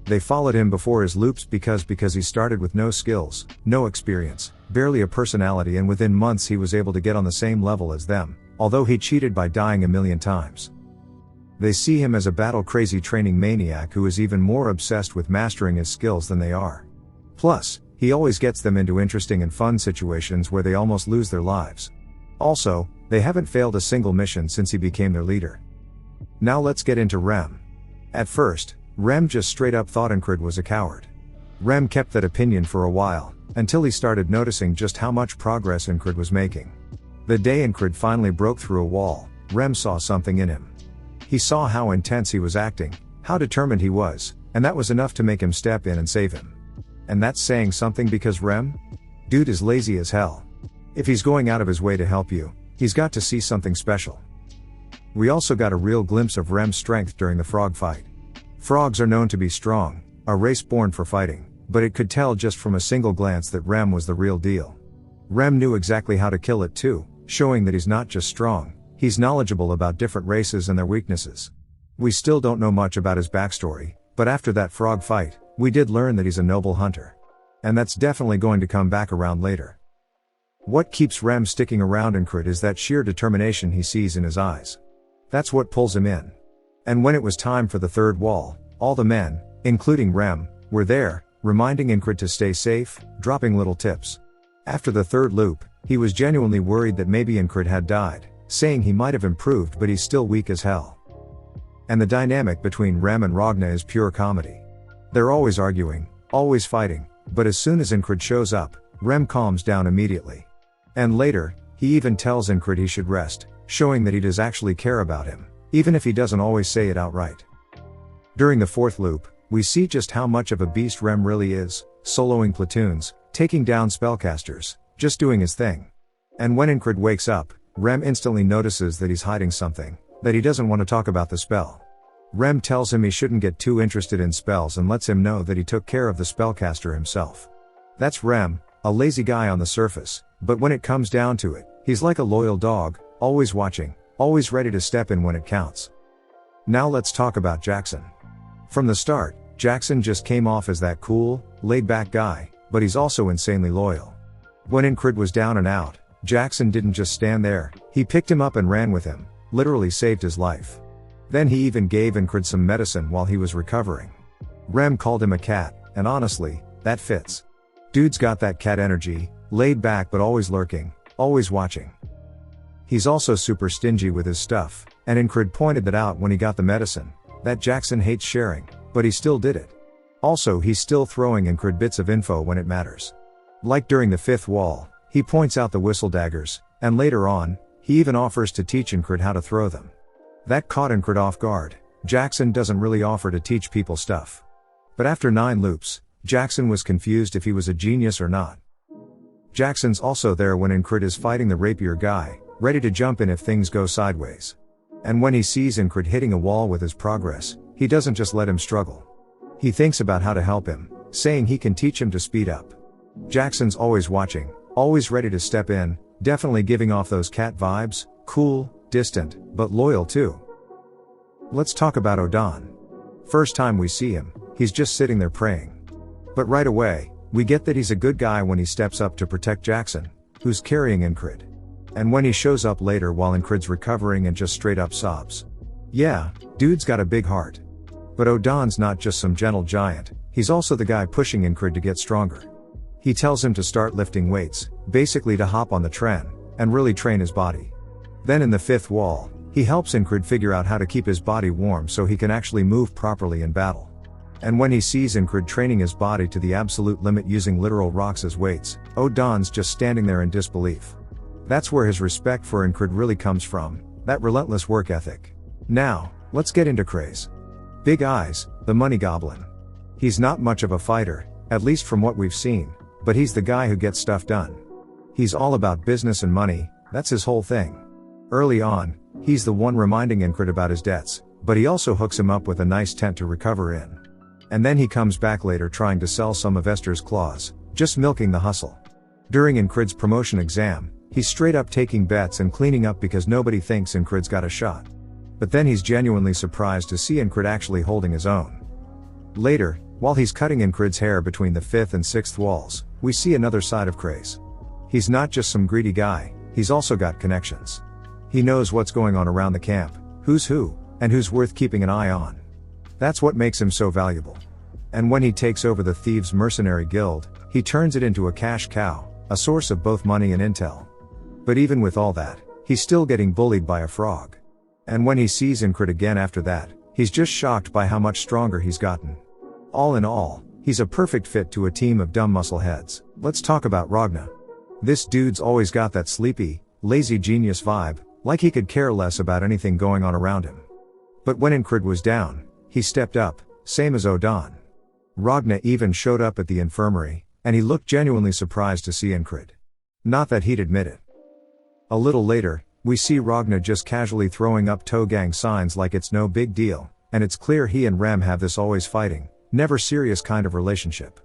They followed him before his loops because he started with no skills, no experience, barely a personality, and within months he was able to get on the same level as them, although he cheated by dying a million times. They see him as a battle-crazy training maniac who is even more obsessed with mastering his skills than they are. Plus, he always gets them into interesting and fun situations where they almost lose their lives. Also, they haven't failed a single mission since he became their leader. Now let's get into Rem. At first, Rem just straight up thought Incred was a coward. Rem kept that opinion for a while, until he started noticing just how much progress Incred was making. The day Incred finally broke through a wall, Rem saw something in him. He saw how intense he was acting, how determined he was, and that was enough to make him step in and save him. And that's saying something because Rem? Dude is lazy as hell. If he's going out of his way to help you, he's got to see something special. We also got a real glimpse of Rem's strength during the frog fight. Frogs are known to be strong, a race born for fighting, but it could tell just from a single glance that Rem was the real deal. Rem knew exactly how to kill it too, showing that he's not just strong, he's knowledgeable about different races and their weaknesses. We still don't know much about his backstory, but after that frog fight, we did learn that he's a noble hunter. And that's definitely going to come back around later. What keeps Rem sticking around Incred is that sheer determination he sees in his eyes. That's what pulls him in. And when it was time for the third wall, all the men, including Rem, were there, reminding Incred to stay safe, dropping little tips. After the third loop, he was genuinely worried that maybe Incred had died, saying he might have improved but he's still weak as hell. And the dynamic between Rem and Ragna is pure comedy. They're always arguing, always fighting, but as soon as Incred shows up, Rem calms down immediately. And later, he even tells Incred he should rest, showing that he does actually care about him, even if he doesn't always say it outright. During the fourth loop, we see just how much of a beast Rem really is, soloing platoons, taking down spellcasters, just doing his thing. And when Incred wakes up, Rem instantly notices that he's hiding something, that he doesn't want to talk about the spell. Rem tells him he shouldn't get too interested in spells and lets him know that he took care of the spellcaster himself. That's Rem, A lazy guy on the surface, but when it comes down to it, he's like a loyal dog, always watching, always ready to step in when it counts. Now let's talk about Jackson. From the start, Jackson just came off as that cool, laid-back guy, but he's also insanely loyal. When Incred was down and out, Jackson didn't just stand there, he picked him up and ran with him, literally saved his life. Then he even gave Incred some medicine while he was recovering. Rem called him a cat, and honestly, that fits. Dude's got that cat energy, laid back but always lurking, always watching. He's also super stingy with his stuff, and Incred pointed that out when he got the medicine, that Jackson hates sharing, but he still did it. Also, he's still throwing Incred bits of info when it matters. Like during the fifth wall, he points out the whistle daggers, and later on, he even offers to teach Incred how to throw them. That caught Incred off guard. Jackson doesn't really offer to teach people stuff. But after 9 loops, Jackson was confused if he was a genius or not. Jackson's also there when Incred is fighting the rapier guy, ready to jump in if things go sideways. And when he sees Incred hitting a wall with his progress, he doesn't just let him struggle. He thinks about how to help him, saying he can teach him to speed up. Jackson's always watching, always ready to step in, definitely giving off those cat vibes, cool, distant, but loyal too. Let's talk about Odan. First time we see him, he's just sitting there praying. But right away, we get that he's a good guy when he steps up to protect Jackson, who's carrying Incred. And when he shows up later while Incred's recovering and just straight up sobs. Yeah, dude's got a big heart. But Odan's not just some gentle giant, he's also the guy pushing Incred to get stronger. He tells him to start lifting weights, basically to hop on the trend, and really train his body. Then in the fifth wall, he helps Incred figure out how to keep his body warm so he can actually move properly in battle. And when he sees Incred training his body to the absolute limit using literal rocks as weights, Odan's just standing there in disbelief. That's where his respect for Incred really comes from, that relentless work ethic. Now, let's get into Craze. Big Eyes, the money goblin. He's not much of a fighter, at least from what we've seen, but he's the guy who gets stuff done. He's all about business and money, that's his whole thing. Early on, he's the one reminding Incred about his debts, but he also hooks him up with a nice tent to recover in. And then he comes back later trying to sell some of Esther's claws, just milking the hustle. During Incred's promotion exam, he's straight up taking bets and cleaning up because nobody thinks Incred's got a shot. But then he's genuinely surprised to see Incred actually holding his own. Later, while he's cutting Incred's hair between the 5th and 6th walls, we see another side of Craze. He's not just some greedy guy, he's also got connections. He knows what's going on around the camp, who's who, and who's worth keeping an eye on. That's what makes him so valuable. And when he takes over the Thieves' Mercenary Guild, he turns it into a cash cow, a source of both money and intel. But even with all that, he's still getting bullied by a frog. And when he sees Incred again after that, he's just shocked by how much stronger he's gotten. All in all, he's a perfect fit to a team of dumb muscleheads. Let's talk about Ragna. This dude's always got that sleepy, lazy genius vibe, like he could care less about anything going on around him. But when Incred was down, he stepped up, same as Odan. Ragna even showed up at the infirmary, and he looked genuinely surprised to see Incred. Not that he'd admit it. A little later, we see Ragna just casually throwing up toe gang signs like it's no big deal, and it's clear he and Rem have this always fighting, never serious kind of relationship.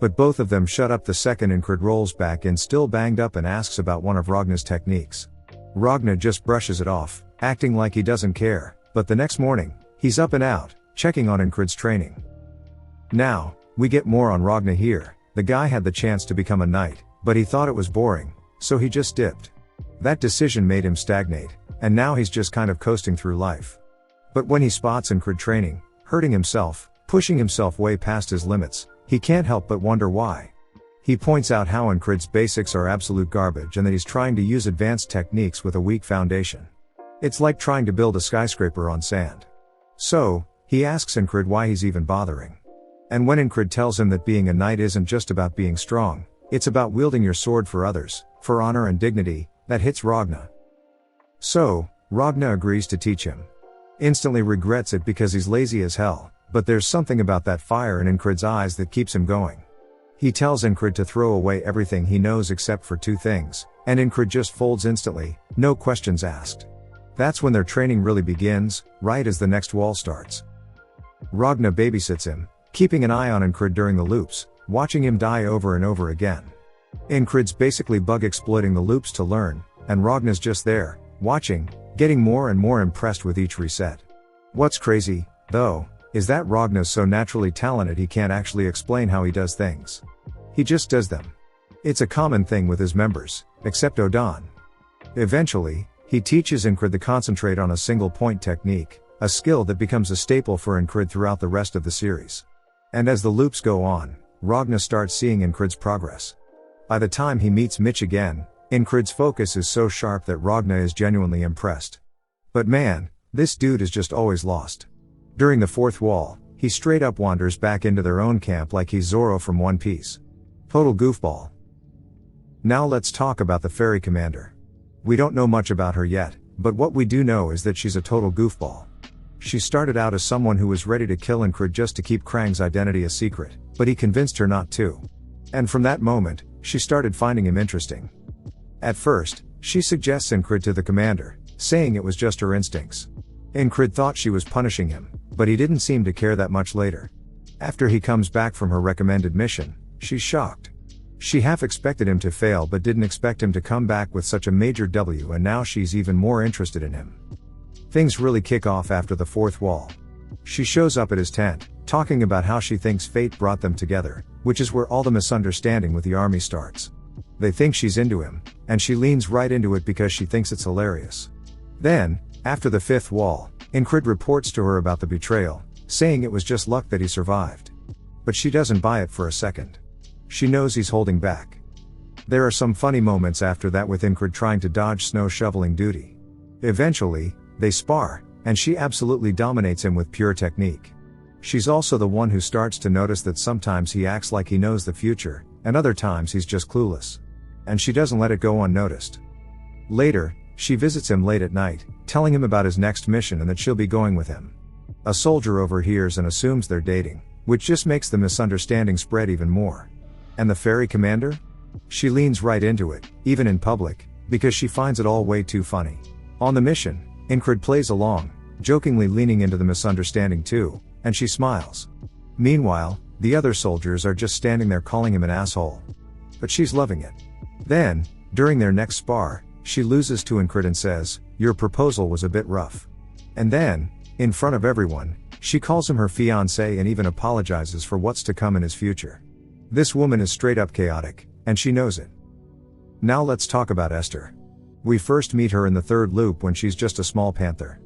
But both of them shut up the second Incred rolls back in still banged up and asks about one of Ragna's techniques. Ragna just brushes it off, acting like he doesn't care, but the next morning, he's up and out, checking on Incred's training. Now, we get more on Ragna here. The guy had the chance to become a knight, but he thought it was boring, so he just dipped. That decision made him stagnate, and now he's just kind of coasting through life. But when he spots Incred training, hurting himself, pushing himself way past his limits, he can't help but wonder why. He points out how Incred's basics are absolute garbage and that he's trying to use advanced techniques with a weak foundation. It's like trying to build a skyscraper on sand. So, he asks Incred why he's even bothering. And when Incred tells him that being a knight isn't just about being strong, it's about wielding your sword for others, for honor and dignity, that hits Ragna. So, Ragna agrees to teach him. Instantly regrets it because he's lazy as hell, but there's something about that fire in Incred's eyes that keeps him going. He tells Incred to throw away everything he knows except for 2 things, and Incred just folds instantly, no questions asked. That's when their training really begins, right as the next wall starts. Ragna babysits him, keeping an eye on Incred during the loops, watching him die over and over again. Incrid's basically bug exploiting the loops to learn, and Ragna's just there, watching, getting more and more impressed with each reset. What's crazy, though, is that Ragna's so naturally talented he can't actually explain how he does things. He just does them. It's a common thing with his members, except Odan. Eventually, he teaches Incrid the concentrate on a single point technique, a skill that becomes a staple for Incrid throughout the rest of the series. And as the loops go on, Ragna starts seeing Incrid's progress. By the time he meets Mitch again, Incrid's focus is so sharp that Ragna is genuinely impressed. But man, this dude is just always lost. During the fourth wall, he straight up wanders back into their own camp like he's Zoro from One Piece. Total goofball. Now let's talk about the Fairy Commander. We don't know much about her yet, but what we do know is that she's a total goofball. She started out as someone who was ready to kill Incrid just to keep Krang's identity a secret, but he convinced her not to. And from that moment, she started finding him interesting. At first, she suggests Incrid to the commander, saying it was just her instincts. Incrid thought she was punishing him, but he didn't seem to care that much later. After he comes back from her recommended mission, she's shocked. She half expected him to fail but didn't expect him to come back with such a major W, and now she's even more interested in him. Things really kick off after the fourth wall. She shows up at his tent, talking about how she thinks fate brought them together, which is where all the misunderstanding with the army starts. They think she's into him, and she leans right into it because she thinks it's hilarious. Then, after the fifth wall, Incrid reports to her about the betrayal, saying it was just luck that he survived. But she doesn't buy it for a second. She knows he's holding back. There are some funny moments after that with Incrid trying to dodge snow shoveling duty. Eventually, they spar, and she absolutely dominates him with pure technique. She's also the one who starts to notice that sometimes he acts like he knows the future, and other times he's just clueless. And she doesn't let it go unnoticed. Later, she visits him late at night, telling him about his next mission and that she'll be going with him. A soldier overhears and assumes they're dating, which just makes the misunderstanding spread even more. And the Fairy Commander? She leans right into it, even in public, because she finds it all way too funny. On the mission, Incrid plays along, jokingly leaning into the misunderstanding too, and she smiles. Meanwhile, the other soldiers are just standing there calling him an asshole. But she's loving it. Then, during their next spar, she loses to Incrid and says, "Your proposal was a bit rough." And then, in front of everyone, she calls him her fiancé and even apologizes for what's to come in his future. This woman is straight up chaotic, and she knows it. Now let's talk about Esther. We first meet her in the third loop when she's just a small panther.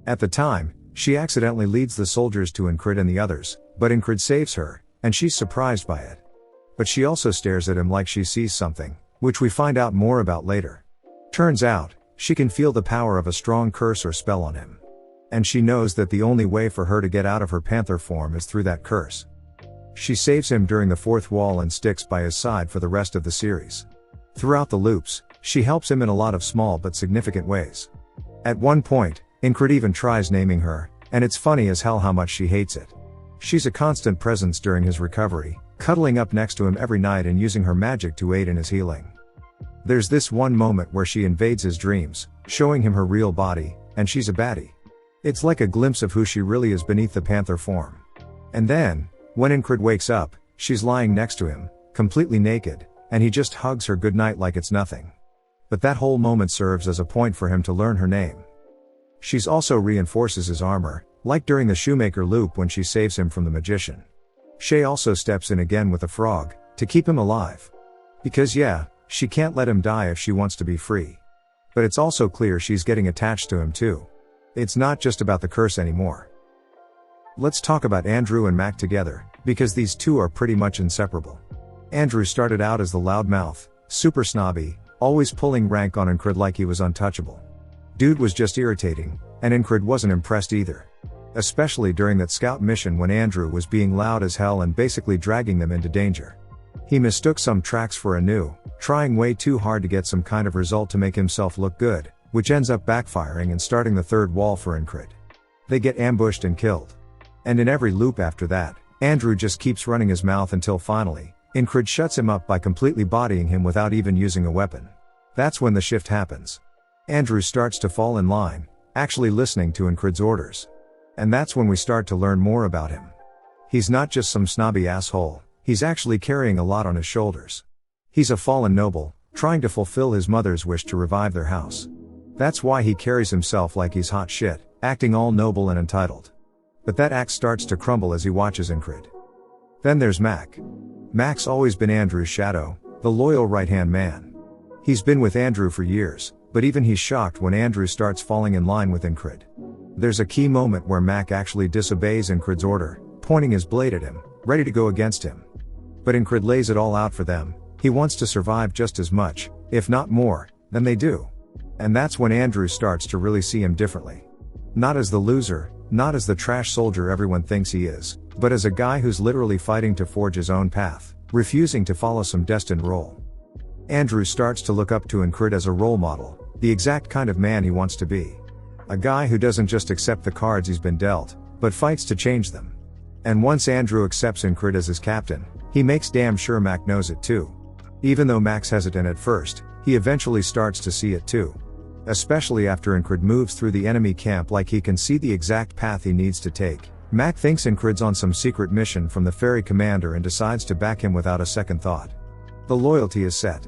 At the time, she accidentally leads the soldiers to Incrid and the others, but Incrid saves her, and she's surprised by it. But she also stares at him like she sees something, which we find out more about later. Turns out, she can feel the power of a strong curse or spell on him. And she knows that the only way for her to get out of her panther form is through that curse. She saves him during the fourth wall and sticks by his side for the rest of the series. Throughout the loops, she helps him in a lot of small but significant ways. At one point, Incrid even tries naming her, and it's funny as hell how much she hates it. She's a constant presence during his recovery, cuddling up next to him every night and using her magic to aid in his healing. There's this one moment where she invades his dreams, showing him her real body, and she's a baddie. It's like a glimpse of who she really is beneath the panther form. And then, when Incrid wakes up, she's lying next to him, completely naked, and he just hugs her goodnight like it's nothing. But that whole moment serves as a point for him to learn her name. She's also reinforces his armor, like during the shoemaker loop when she saves him from the magician. Shay also steps in again with a frog, to keep him alive. Because yeah, she can't let him die if she wants to be free. But it's also clear she's getting attached to him too. It's not just about the curse anymore. Let's talk about Andrew and Mac together, because these two are pretty much inseparable. Andrew started out as the loudmouth, super snobby, always pulling rank on Incrid like he was untouchable. Dude was just irritating, and Incrid wasn't impressed either. Especially during that scout mission when Andrew was being loud as hell and basically dragging them into danger. He mistook some tracks for Anu, trying way too hard to get some kind of result to make himself look good, which ends up backfiring and starting the third wall for Incrid. They get ambushed and killed. And in every loop after that, Andrew just keeps running his mouth until finally, Incrid shuts him up by completely bodying him without even using a weapon. That's when the shift happens. Andrew starts to fall in line, actually listening to Incrid's orders. And that's when we start to learn more about him. He's not just some snobby asshole, he's actually carrying a lot on his shoulders. He's a fallen noble, trying to fulfill his mother's wish to revive their house. That's why he carries himself like he's hot shit, acting all noble and entitled. But that act starts to crumble as he watches Ingrid. Then there's Mac. Mac's always been Andrew's shadow, the loyal right-hand man. He's been with Andrew for years, but even he's shocked when Andrew starts falling in line with Ingrid. There's a key moment where Mac actually disobeys Ingrid's order, pointing his blade at him, ready to go against him. But Ingrid lays it all out for them. He wants to survive just as much, if not more, than they do. And that's when Andrew starts to really see him differently. Not as the loser, not as the trash soldier everyone thinks he is, but as a guy who's literally fighting to forge his own path, refusing to follow some destined role. Andrew starts to look up to Ingrid as a role model, the exact kind of man he wants to be. A guy who doesn't just accept the cards he's been dealt, but fights to change them. And once Andrew accepts Ingrid as his captain, he makes damn sure Mac knows it too. Even though Mac's hesitant at first, he eventually starts to see it too. Especially after Ingrid moves through the enemy camp like he can see the exact path he needs to take. Mac thinks Ingrid's on some secret mission from the ferry commander and decides to back him without a second thought. The loyalty is set.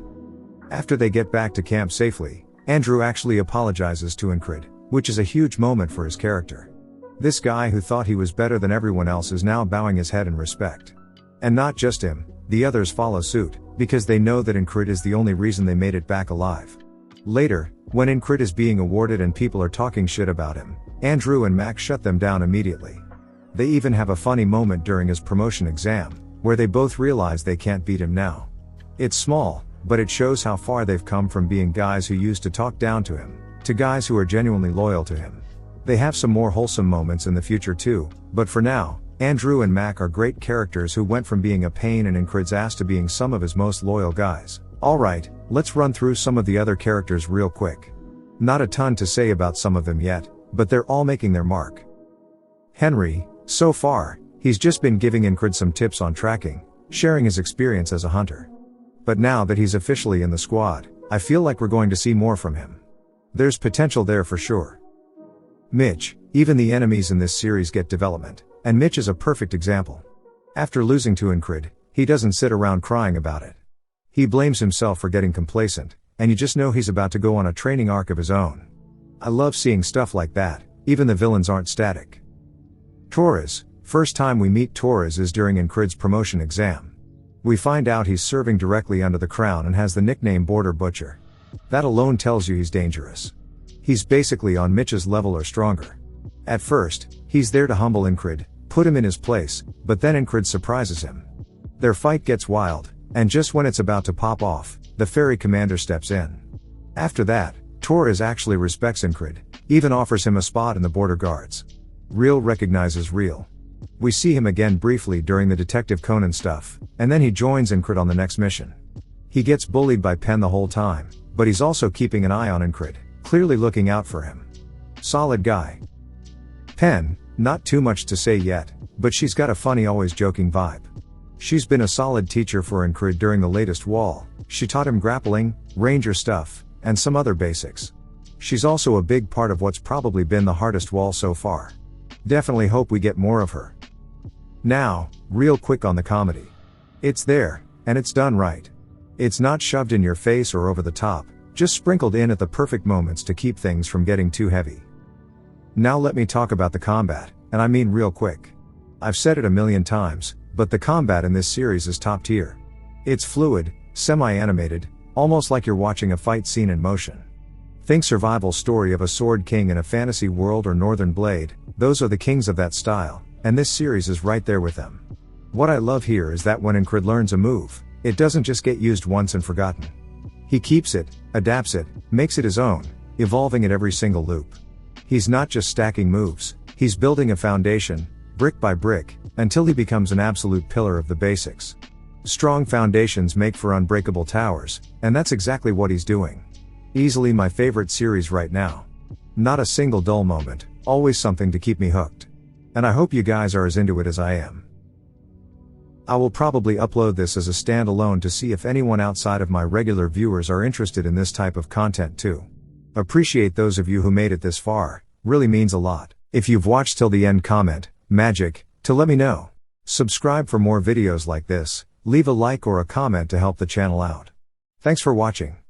After they get back to camp safely, Andrew actually apologizes to Ingrid, which is a huge moment for his character. This guy who thought he was better than everyone else is now bowing his head in respect. And not just him, the others follow suit, because they know that Ingrid is the only reason they made it back alive. Later, when Ingrid is being awarded and people are talking shit about him, Andrew and Mac shut them down immediately. They even have a funny moment during his promotion exam, where they both realize they can't beat him now. It's small, but it shows how far they've come from being guys who used to talk down to him, to guys who are genuinely loyal to him. They have some more wholesome moments in the future too, but for now, Andrew and Mac are great characters who went from being a pain in Ingrid's ass to being some of his most loyal guys. Alright, let's run through some of the other characters real quick. Not a ton to say about some of them yet, but they're all making their mark. Henry, so far, he's just been giving Ingrid some tips on tracking, sharing his experience as a hunter. But now that he's officially in the squad, I feel like we're going to see more from him. There's potential there for sure. Mitch, even the enemies in this series get development, and Mitch is a perfect example. After losing to Ingrid, he doesn't sit around crying about it. He blames himself for getting complacent, and you just know he's about to go on a training arc of his own. I love seeing stuff like that, even the villains aren't static. Torres, first time we meet Torres is during Ingrid's promotion exam. We find out he's serving directly under the crown and has the nickname Border Butcher. That alone tells you he's dangerous. He's basically on Mitch's level or stronger. At first, he's there to humble Ingrid, put him in his place, but then Ingrid surprises him. Their fight gets wild, and just when it's about to pop off, the ferry commander steps in. After that, Torres actually respects Ingrid, even offers him a spot in the border guards. Real recognizes real. We see him again briefly during the Detective Conan stuff, and then he joins Ingrid on the next mission. He gets bullied by Penn the whole time, but he's also keeping an eye on Ingrid, clearly looking out for him. Solid guy. Penn, not too much to say yet, but she's got a funny always joking vibe. She's been a solid teacher for Ingrid during the latest wall. She taught him grappling, ranger stuff, and some other basics. She's also a big part of what's probably been the hardest wall so far. Definitely hope we get more of her. Now, real quick on the comedy. It's there, and it's done right. It's not shoved in your face or over the top, just sprinkled in at the perfect moments to keep things from getting too heavy. Now let me talk about the combat, and I mean real quick. I've said it a million times, but the combat in this series is top tier. It's fluid, semi-animated, almost like you're watching a fight scene in motion. Think survival story of a sword king in a fantasy world or Northern Blade, those are the kings of that style, and this series is right there with them. What I love here is that when Ingrid learns a move, it doesn't just get used once and forgotten. He keeps it, adapts it, makes it his own, evolving at every single loop. He's not just stacking moves, he's building a foundation, brick by brick, until he becomes an absolute pillar of the basics. Strong foundations make for unbreakable towers, and that's exactly what he's doing. Easily my favorite series right now. Not a single dull moment, always something to keep me hooked. And I hope you guys are as into it as I am. I will probably upload this as a standalone to see if anyone outside of my regular viewers are interested in this type of content too. Appreciate those of you who made it this far, really means a lot. If you've watched till the end, comment, magic, to let me know. Subscribe for more videos like this, Leave a like or a comment to help the channel out. Thanks for watching.